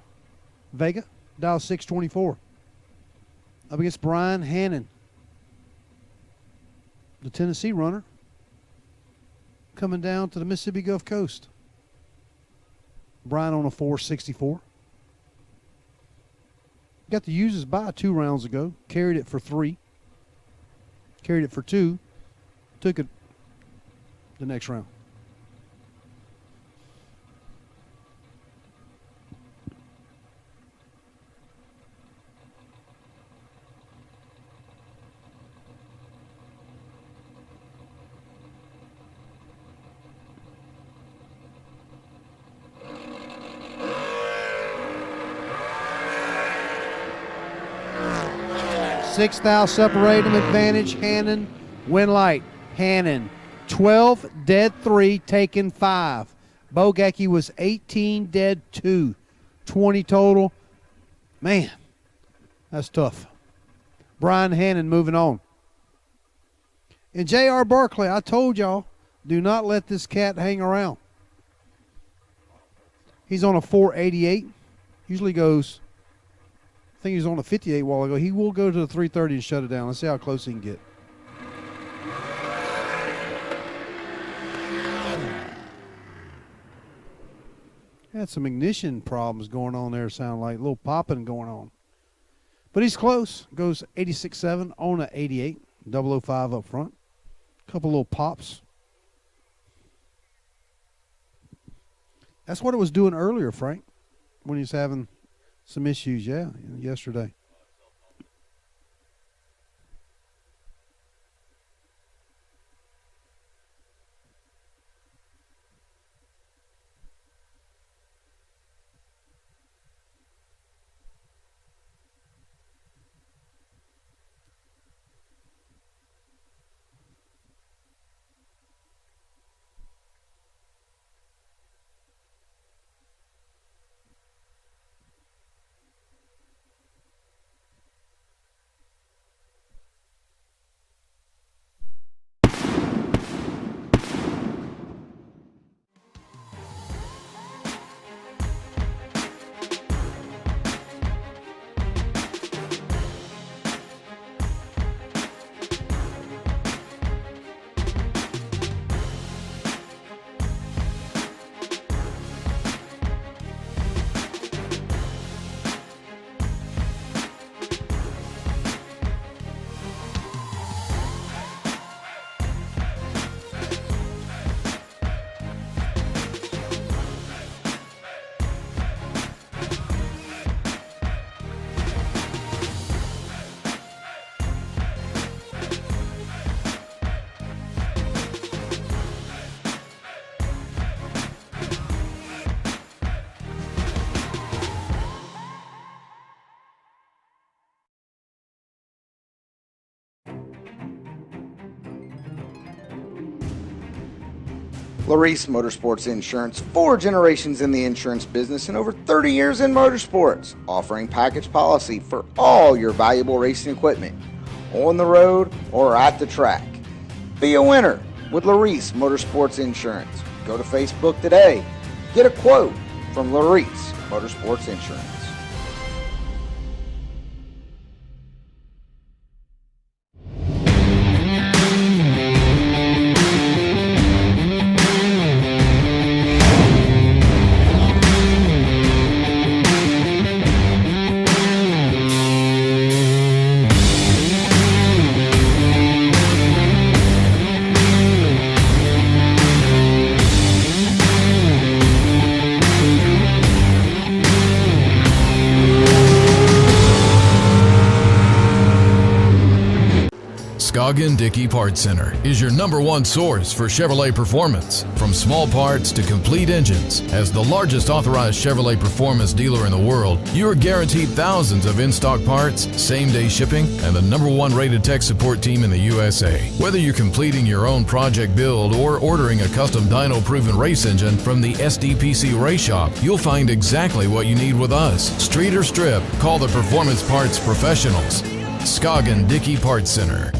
Vega, dial 624. Up against Brian Hannon, the Tennessee runner, coming down to the Mississippi Gulf Coast. Brian on a 464. Got the uses by 2 rounds ago. Carried it for 3. Carried it for 2. Took it the next round. Six thou separate them, advantage Hannon, Winlight, Hannon, 12, dead 3, taken 5. Bogacki was 18, dead 2, 20 total. Man, that's tough. Brian Hannon moving on. And J.R. Barkley, I told y'all, do not let this cat hang around. He's on a 488. Usually goes, I think he was on a 58 a while ago. He will go to the 330 and shut it down. Let's see how close he can get. Had some ignition problems going on there, sound like a little popping going on. But he's close. Goes 86.7 on a 88. 005 up front. Couple little pops. That's what it was doing earlier, Frank, when he was having some issues, yesterday. Larice Motorsports Insurance, 4 generations in the insurance business and over 30 years in motorsports, offering package policy for all your valuable racing equipment, on the road or at the track. Be a winner with Larice Motorsports Insurance. Go to Facebook today. Get a quote from Larice Motorsports Insurance. Scoggin Dickey Parts Center is your #1 source for Chevrolet performance. From small parts to complete engines, as the largest authorized Chevrolet performance dealer in the world, you are guaranteed thousands of in-stock parts, same-day shipping, and the #1 rated tech support team in the USA. Whether you're completing your own project build or ordering a custom dyno-proven race engine from the SDPC Race Shop, you'll find exactly what you need with us. Street or strip, call the Performance Parts Professionals. Scoggin Dickey Parts Center.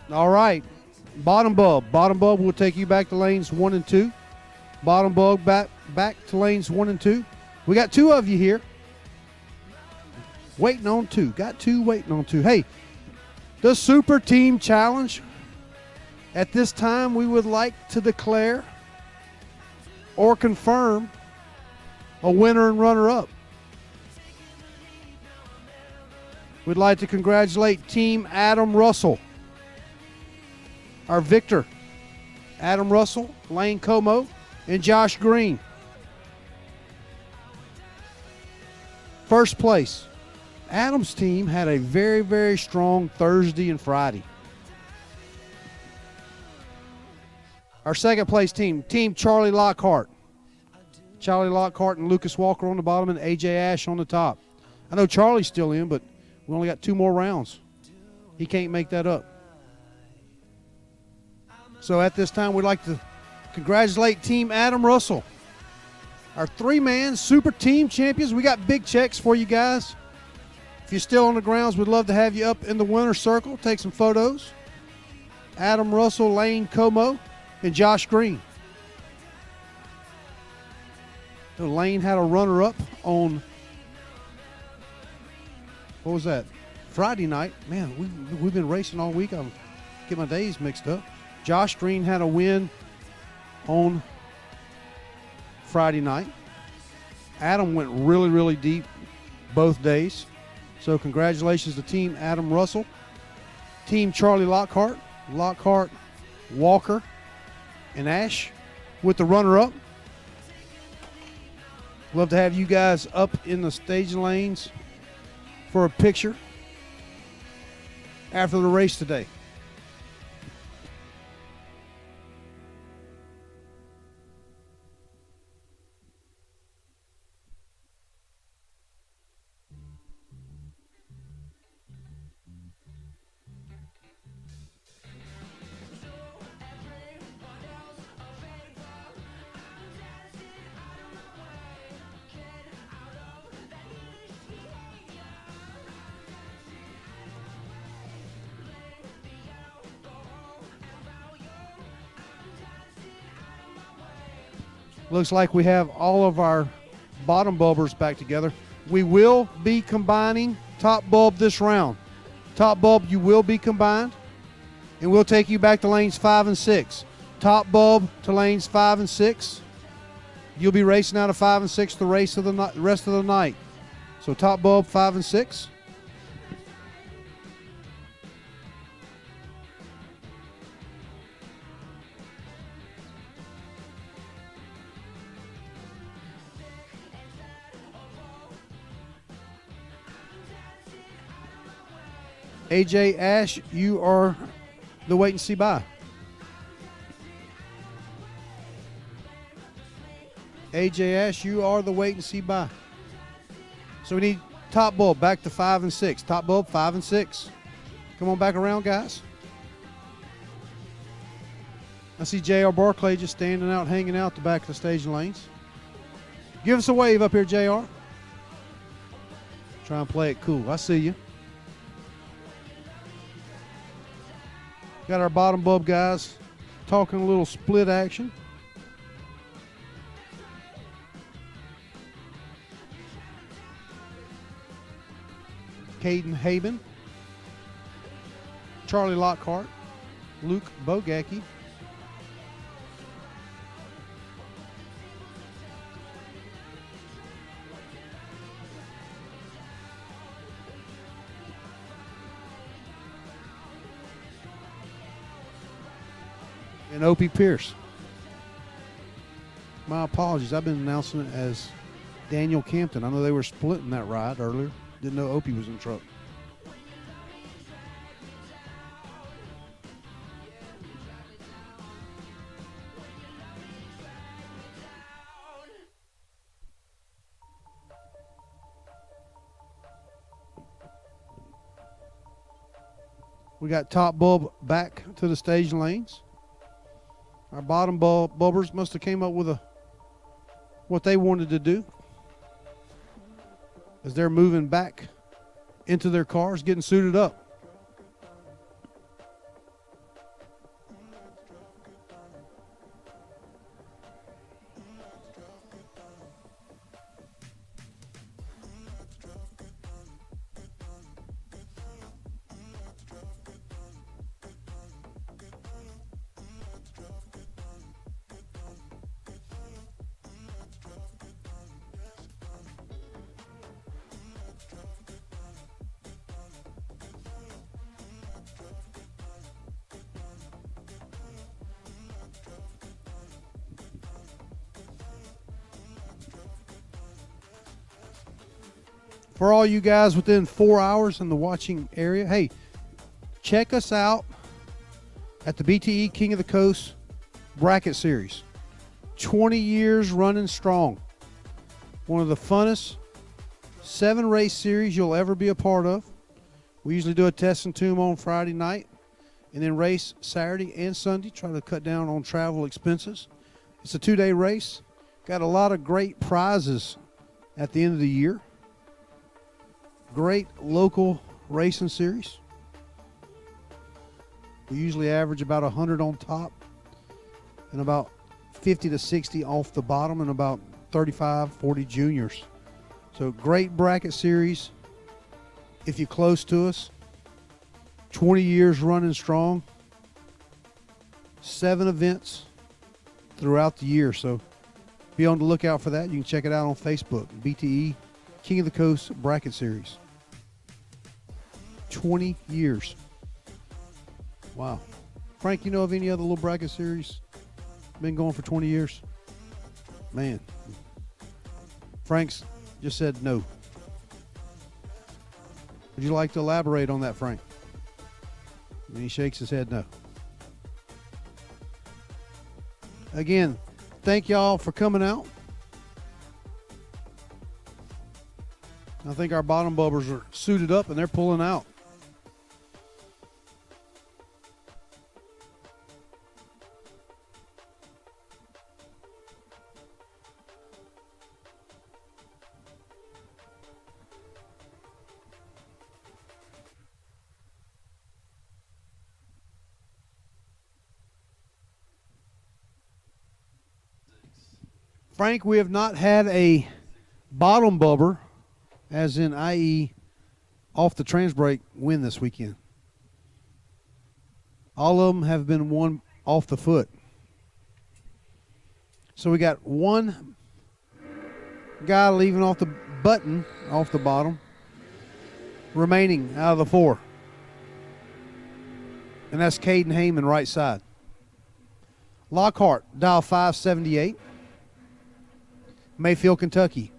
All right. Bottom bulb. Bottom bulb will take you back to lanes 1 and 2. Bottom bulb back to lanes 1 and 2. We got 2 of you here. Waiting on 2. Got 2 waiting on 2. Hey, the Super Team Challenge. At this time, we would like to declare or confirm a winner and runner-up. We'd like to congratulate Team Adam Russell, our victor. Adam Russell, Lane Como, and Josh Green. First place. Adam's team had a very, very strong Thursday and Friday. Our second place team, Team Charlie Lockhart. Charlie Lockhart and Lucas Walker on the bottom and AJ Ash on the top. I know Charlie's still in, but we only got 2 more rounds. He can't make that up. So at this time, we'd like to congratulate Team Adam Russell, our 3-man Super Team champions. We got big checks for you guys. If you're still on the grounds, we'd love to have you up in the winner's circle, take some photos. Adam Russell, Lane Como, and Josh Green. Lane had a runner-up on, what was that, Friday night. Man, we've been racing all week. I'll get my days mixed up. Josh Green had a win on Friday night. Adam went really, really deep both days. So congratulations to Team Adam Russell, Team Charlie Lockhart, Walker, and Ash with the runner-up. Love to have you guys up in the staging lanes for a picture after the race today. Looks like we have all of our bottom bulbers back together. We will be combining top bulb this round. Top bulb, you will be combined, and we'll take you back to lanes 5 and 6. Top bulb to lanes 5 and 6. You'll be racing out of 5 and 6 the rest of the night. So top bulb 5 and 6. AJ, Ash, you are the wait and see by. AJ, Ash, you are the wait and see by. So we need top bulb back to 5 and 6. Top bulb 5 and 6. Come on back around, guys. I see JR Barclay just standing out, hanging out the back of the staging lanes. Give us a wave up here, JR. Try and play it cool. I see you. Got our bottom bulb guys talking a little split action. Caden Haben, Charlie Lockhart, Luke Bogacki, and Opie Pierce. My apologies. I've been announcing it as Daniel Campton. I know they were splitting that ride earlier. Didn't know Opie was in the truck. We got top bulb back to the stage lanes. Our bottom bulbers must have came up with what they wanted to do as they're moving back into their cars, getting suited up. For all you guys within 4 hours in the watching area, hey, check us out at the BTE King of the Coast Bracket Series. 20 years running strong. One of the funnest 7-race series you'll ever be a part of. We usually do a test and tune on Friday night and then race Saturday and Sunday, try to cut down on travel expenses. It's a 2-day race. Got a lot of great prizes at the end of the year. Great local racing series. We usually average about 100 on top and about 50 to 60 off the bottom and about 35, 40 juniors. So great bracket series. If you're close to us, 20 years running strong, 7 events throughout the year. So Be on the lookout for that. You can check it out on Facebook. BTE King of the Coast Bracket Series. 20 years. Wow. Frank, you know of any other little bracket series been going for 20 years? Man. Frank's just said no. Would you like to elaborate on that, Frank? And he shakes his head no. Again, thank y'all for coming out. I think our bottom bubbers are suited up and they're pulling out. Frank, we have not had a bottom bubber, as in i.e. off the trans break, win this weekend. All of them have been won off the foot. So we got one guy leaving off the button, off the bottom, remaining out of the four. And that's Caden Heyman, right side. Lockhart, dial 578. Mayfield, Kentucky.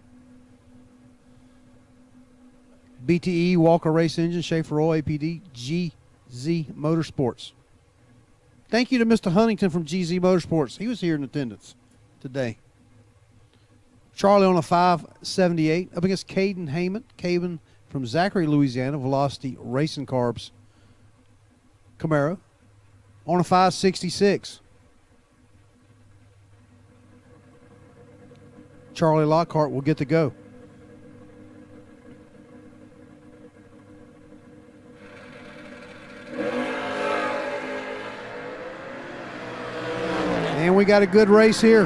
BTE, Walker Race Engine, Schaefer Oil, APD, GZ Motorsports. Thank you to Mr. Huntington from GZ Motorsports. He was here in attendance today. Charlie on a 578 up against Caden Heyman. Caden from Zachary, Louisiana, Velocity Racing Carbs Camaro on a 566. Charlie Lockhart will get to go. And we got a good race here.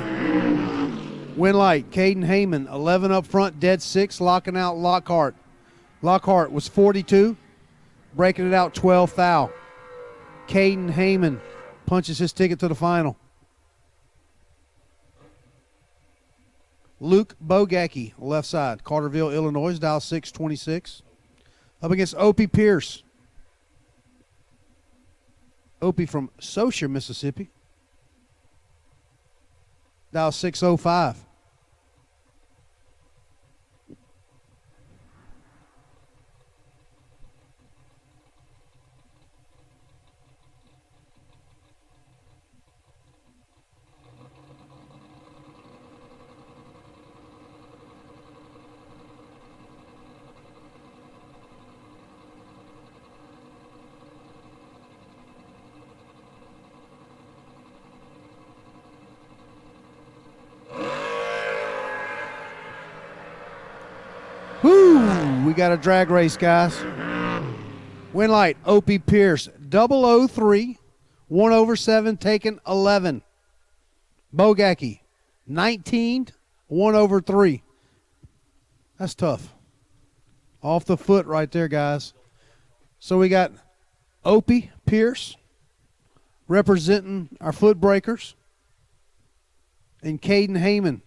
Win light, Caden Heyman, 11 up front, dead 6, locking out Lockhart. Lockhart was 42, breaking it out 12 thou. Caden Heyman punches his ticket to the final. Luke Bogacki, left side, Carterville, Illinois, dial 626. Up against Opie Pierce. Opie from Saucier, Mississippi, dial 605. We got a drag race, guys. Win light, Opie Pierce, 003, 1/7, taken 11. Bogacki, 19, 1/3. That's tough. Off the foot right there, guys. So we got Opie Pierce representing our foot breakers, and Caden Heyman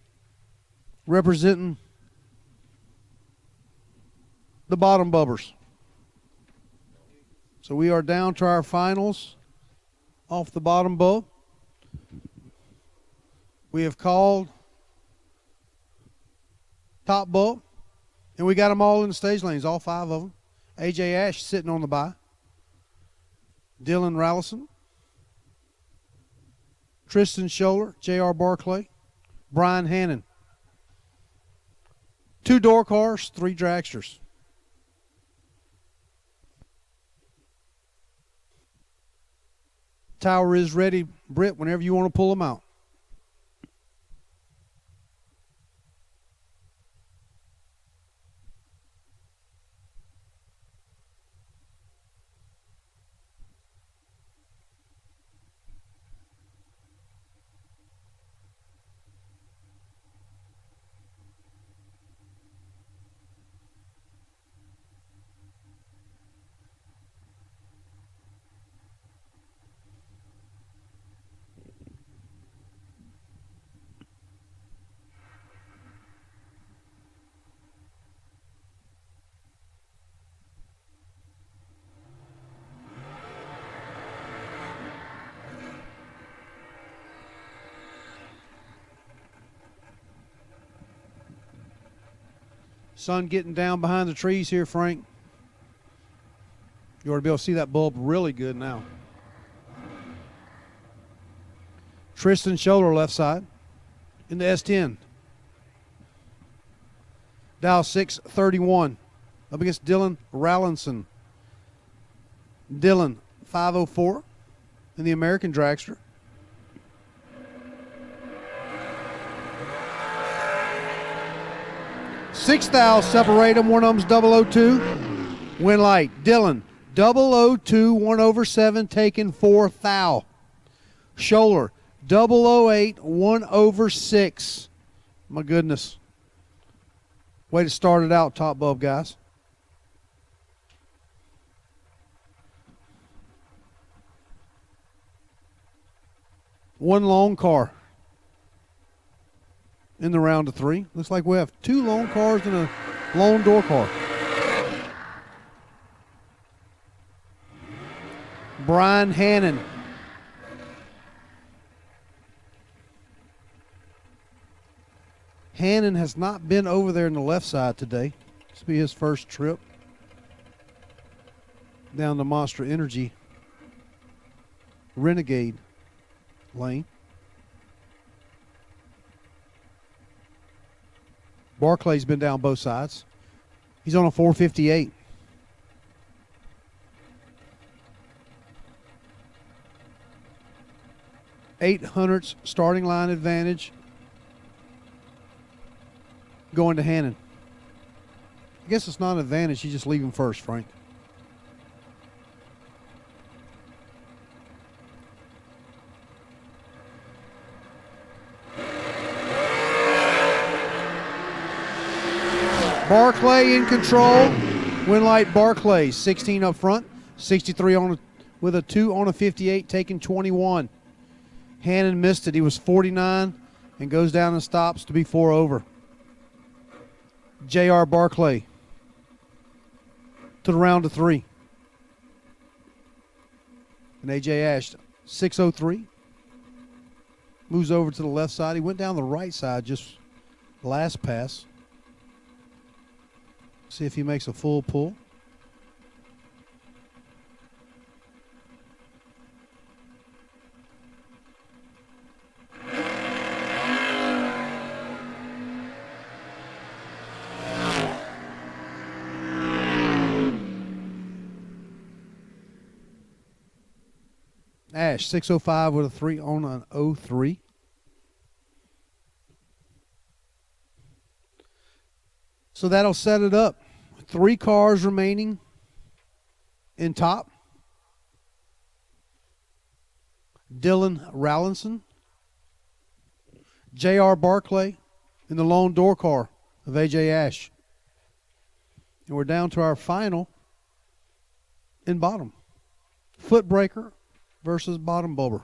representing the bottom bubbers. So we are down to our finals off the bottom bub. We have called top bub, and we got them all in the stage lanes, all 5 of them. AJ Ash sitting on the bye. Dylan Rallison, Tristan Scholler, J.R. Barclay, Brian Hannon. 2 door cars, 3 dragsters. Tower is ready, Britt, whenever you want to pull them out. Sun getting down behind the trees here, Frank. You ought to be able to see that bulb really good now. Tristan Scholler left side in the S10. Dow 631 up against Dylan Rallinson. Dylan 504 in the American Dragster. Six thou separate them. One of them's 002. Win light. Dylan 002 1/7 taking 4 thou. Scholler 008 1/6. My goodness. Way to start it out, top bulb guys. One long car in the round of 3. Looks like we have 2 lone cars and a lone door car. Brian Hannon. Hannon has not been over there in the left side today. This will be his first trip down the Monster Energy Renegade lane. Barclay's been down both sides. He's on a 458. $800 starting line advantage going to Hannon. I guess it's not an advantage. You just leave him first, Frank. Barclay in control. Winlight Barclay, 16 up front, 63 on with a 2 on a 58, taking 21. Hannon missed it. He was 49 and goes down and stops to be 4 over. J.R. Barclay to the round of 3. And A.J. Ash, 603. Moves over to the left side. He went down the right side just last pass. See if he makes a full pull. Ash, 605 with a 3 on an 03. So that'll set it up. 3 cars remaining in top. Dylan Rallinson. J.R. Barclay in the lone door car of A.J. Ash. And we're down to our final in bottom. Footbreaker versus bottom bulber.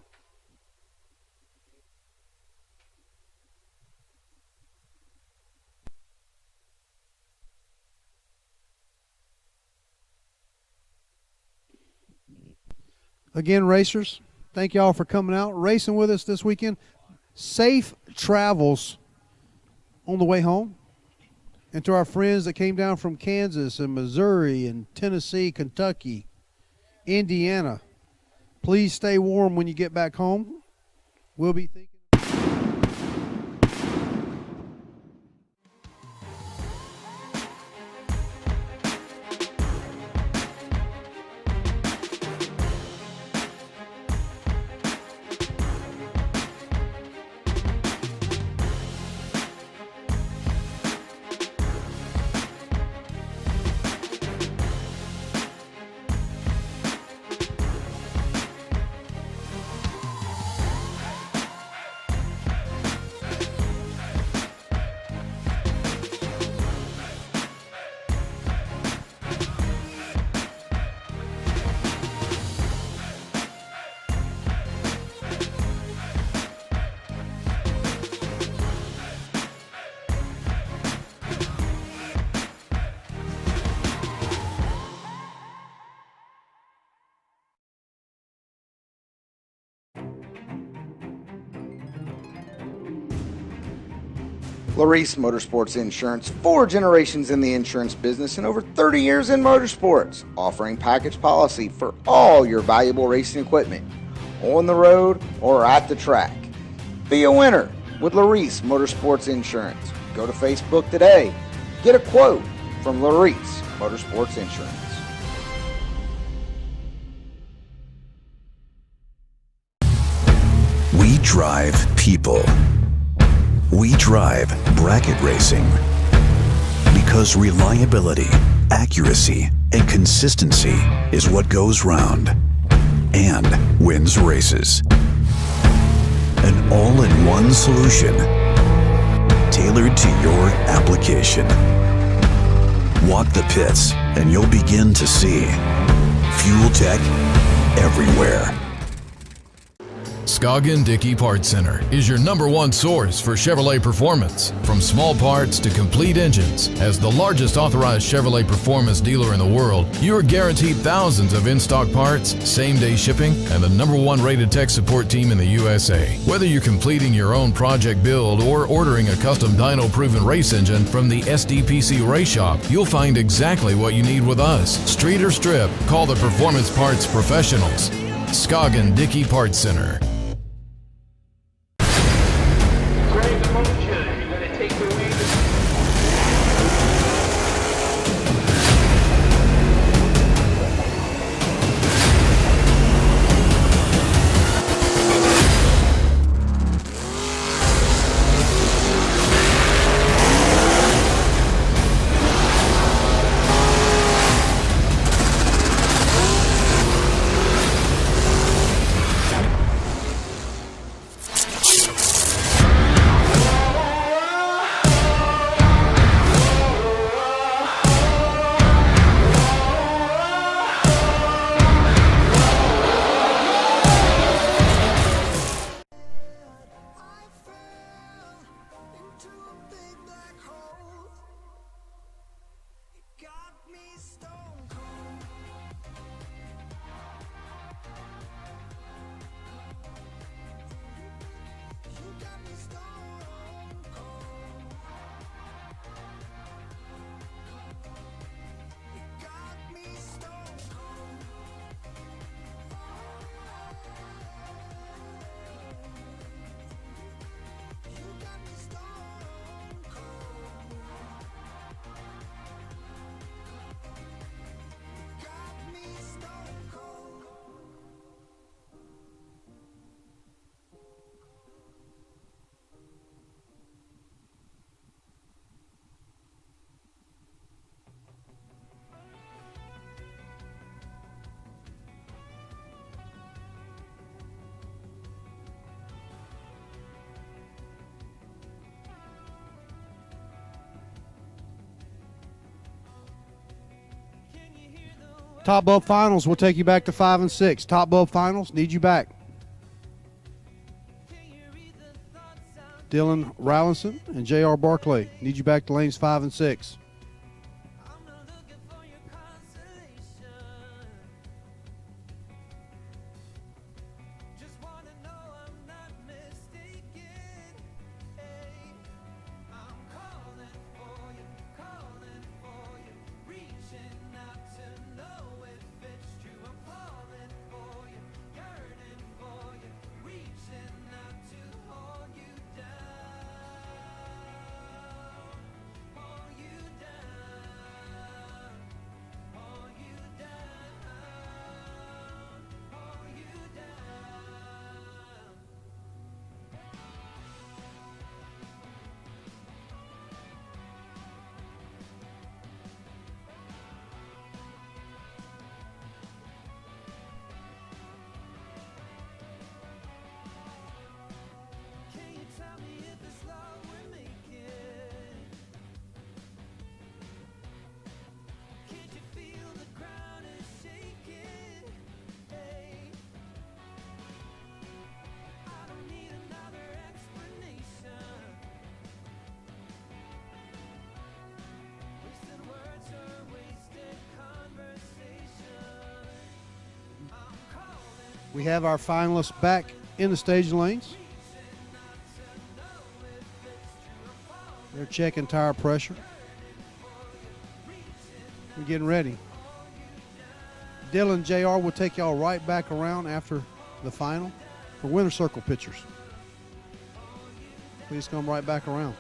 Again, racers, thank y'all for coming out, racing with us this weekend. Safe travels on the way home. And to our friends that came down from Kansas and Missouri and Tennessee, Kentucky, Indiana, please stay warm when you get back home. We'll be thinking. Larice Motorsports Insurance, 4 generations in the insurance business and over 30 years in motorsports, offering package policy for all your valuable racing equipment, on the road or at the track. Be a winner with Larice Motorsports Insurance. Go to Facebook today. Get a quote from Larice Motorsports Insurance. We drive people. We drive bracket racing because reliability, accuracy, and consistency is what goes round and wins races. An all-in-one solution tailored to your application. Walk the pits and you'll begin to see fuel tech everywhere. Scoggin Dickey Parts Center is your #1 source for Chevrolet performance. From small parts to complete engines, as the largest authorized Chevrolet performance dealer in the world, you are guaranteed thousands of in-stock parts, same-day shipping, and the #1 rated tech support team in the USA. Whether you're completing your own project build or ordering a custom dyno-proven race engine from the SDPC Race Shop, you'll find exactly what you need with us. Street or strip, call the Performance Parts Professionals. Scoggin Dickey Parts Center. Top Bulb Finals will take you back to 5 and 6. Top Bulb Finals need you back. Dylan Rowlinson and J.R. Barclay need you back to lanes 5 and 6. We have our finalists back in the staging lanes. checking tire pressure. We're getting ready. Dylan JR will take y'all right back around after the final for winner circle pictures. Please come right back around.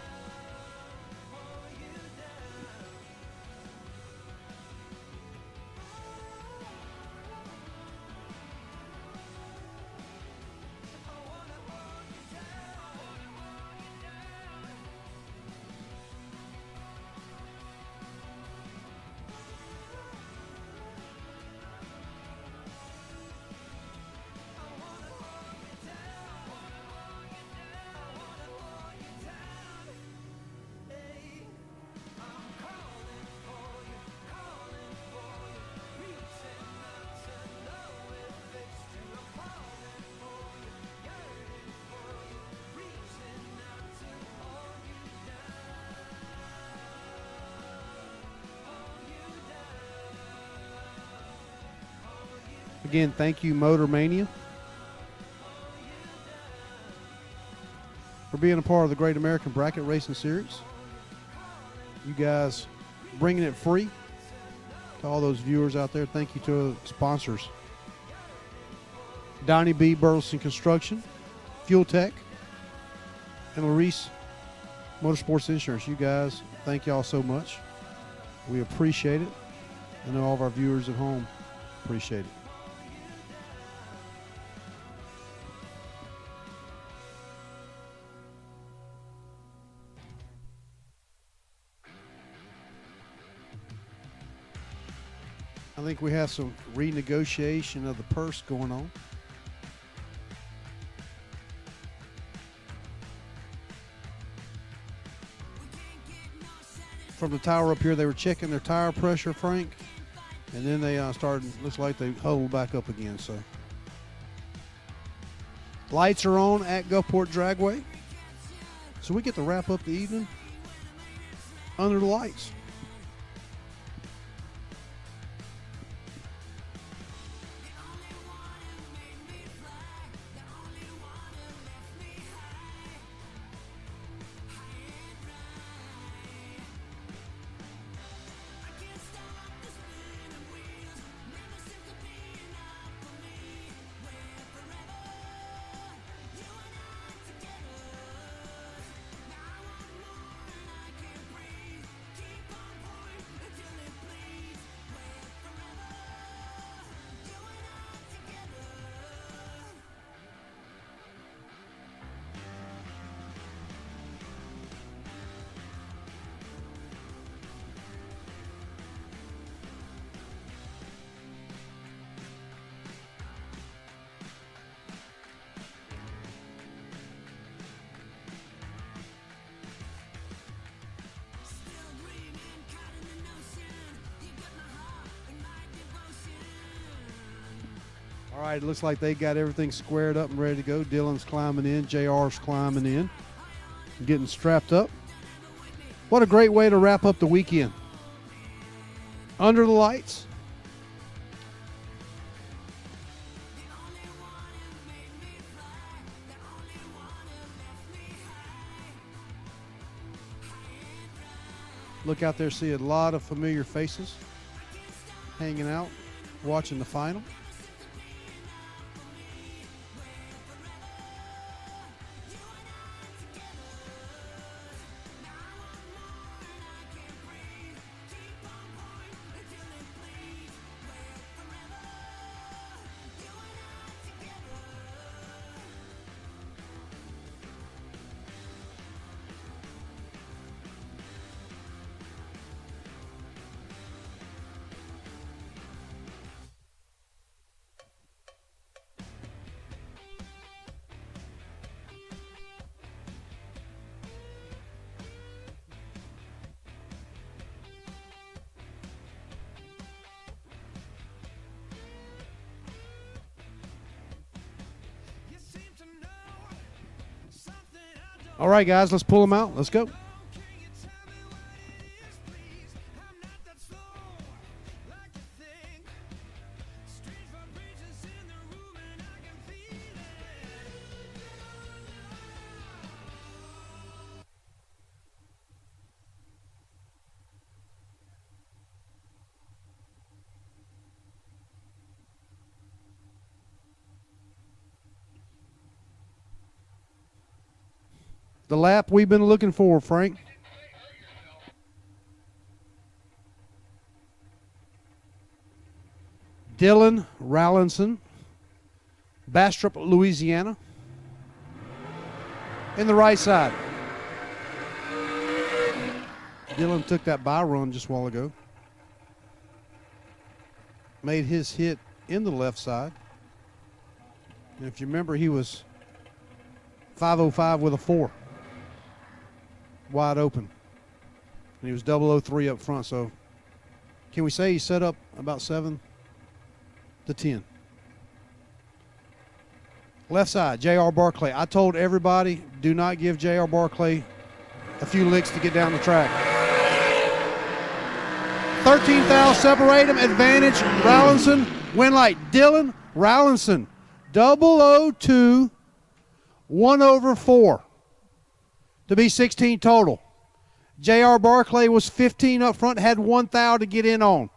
Again, thank you, Motor Mania, for being a part of the Great American Bracket Racing Series. You guys bringing it free to all those viewers out there. Thank you to the sponsors: Donnie B. Burleson Construction, Fuel Tech, and Larice Motorsports Insurance. You guys, thank y'all so much. We appreciate it. I know all of our viewers at home appreciate it. I think we have some renegotiation of the purse going on. From the tower up here, they were checking their tire pressure, Frank, and then they started, looks like they huddled back up again. So lights are on at Gulfport Dragway. So we get to wrap up the evening under the lights. All right, it looks like they got everything squared up and ready to go. Dylan's climbing in, JR's climbing in, getting strapped up. What a great way to wrap up the weekend. Under the lights. Look out there, see a lot of familiar faces hanging out, watching the final. All right, guys, let's pull them out. Let's go. the lap we've been looking for, Frank. Dylan Rallinson, Bastrop, Louisiana. In the right side. Dylan took that by run just a while ago. Made his hit in the left side. And if you remember, he was 505 with a 4. Wide open. And he was 003 up front. So can we say he set up about 7 to 10? Left side, J.R. Barclay. I told everybody, do not give J.R. Barclay a few licks to get down the track. 13 thou separate him. Advantage, Rallinson. Win light, Dylan Rallinson. 002, 1/4 to be 16 total. J.R. Barclay was 15 up front, had 1 thou to get in on.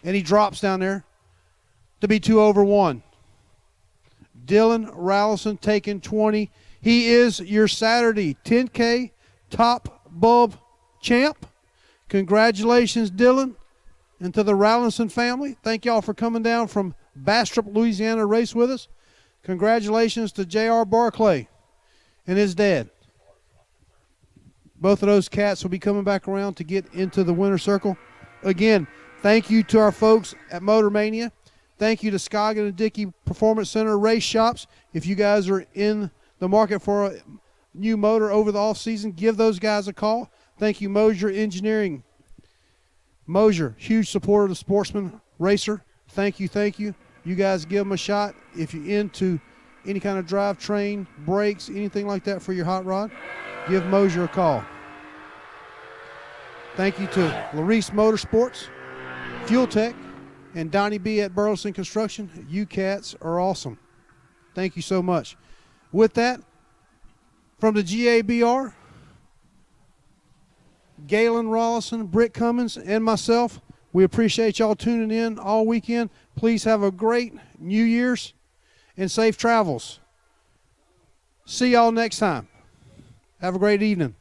And he drops down there to be 2/1. Dylan Rallinson taking 20. He is your Saturday 10K top bulb champ. Congratulations, Dylan, and to the Rallinson family. Thank y'all for coming down from Bastrop, Louisiana to race with us. Congratulations to J.R. Barclay and his dad. Both of those cats will be coming back around to get into the winner's circle. Again, thank you to our folks at Motor Mania. Thank you to Scoggin and Dickey Performance Center Race Shops. If you guys are in the market for a new motor over the off season, give those guys a call. Thank you, Mosier Engineering. Mosier, huge supporter of the Sportsman Racer. Thank you, thank you. You guys give them a shot. If you're into any kind of drivetrain, brakes, anything like that for your hot rod, give Mosier a call. Thank you to Larice Motorsports, Fuel Tech, and Donnie B at Burleson Construction. You cats are awesome. Thank you so much. With that, from the GABR, Galen Rollison, Britt Cummins, and myself, we appreciate y'all tuning in all weekend. Please have a great New Year's and safe travels. See y'all next time. Have a great evening.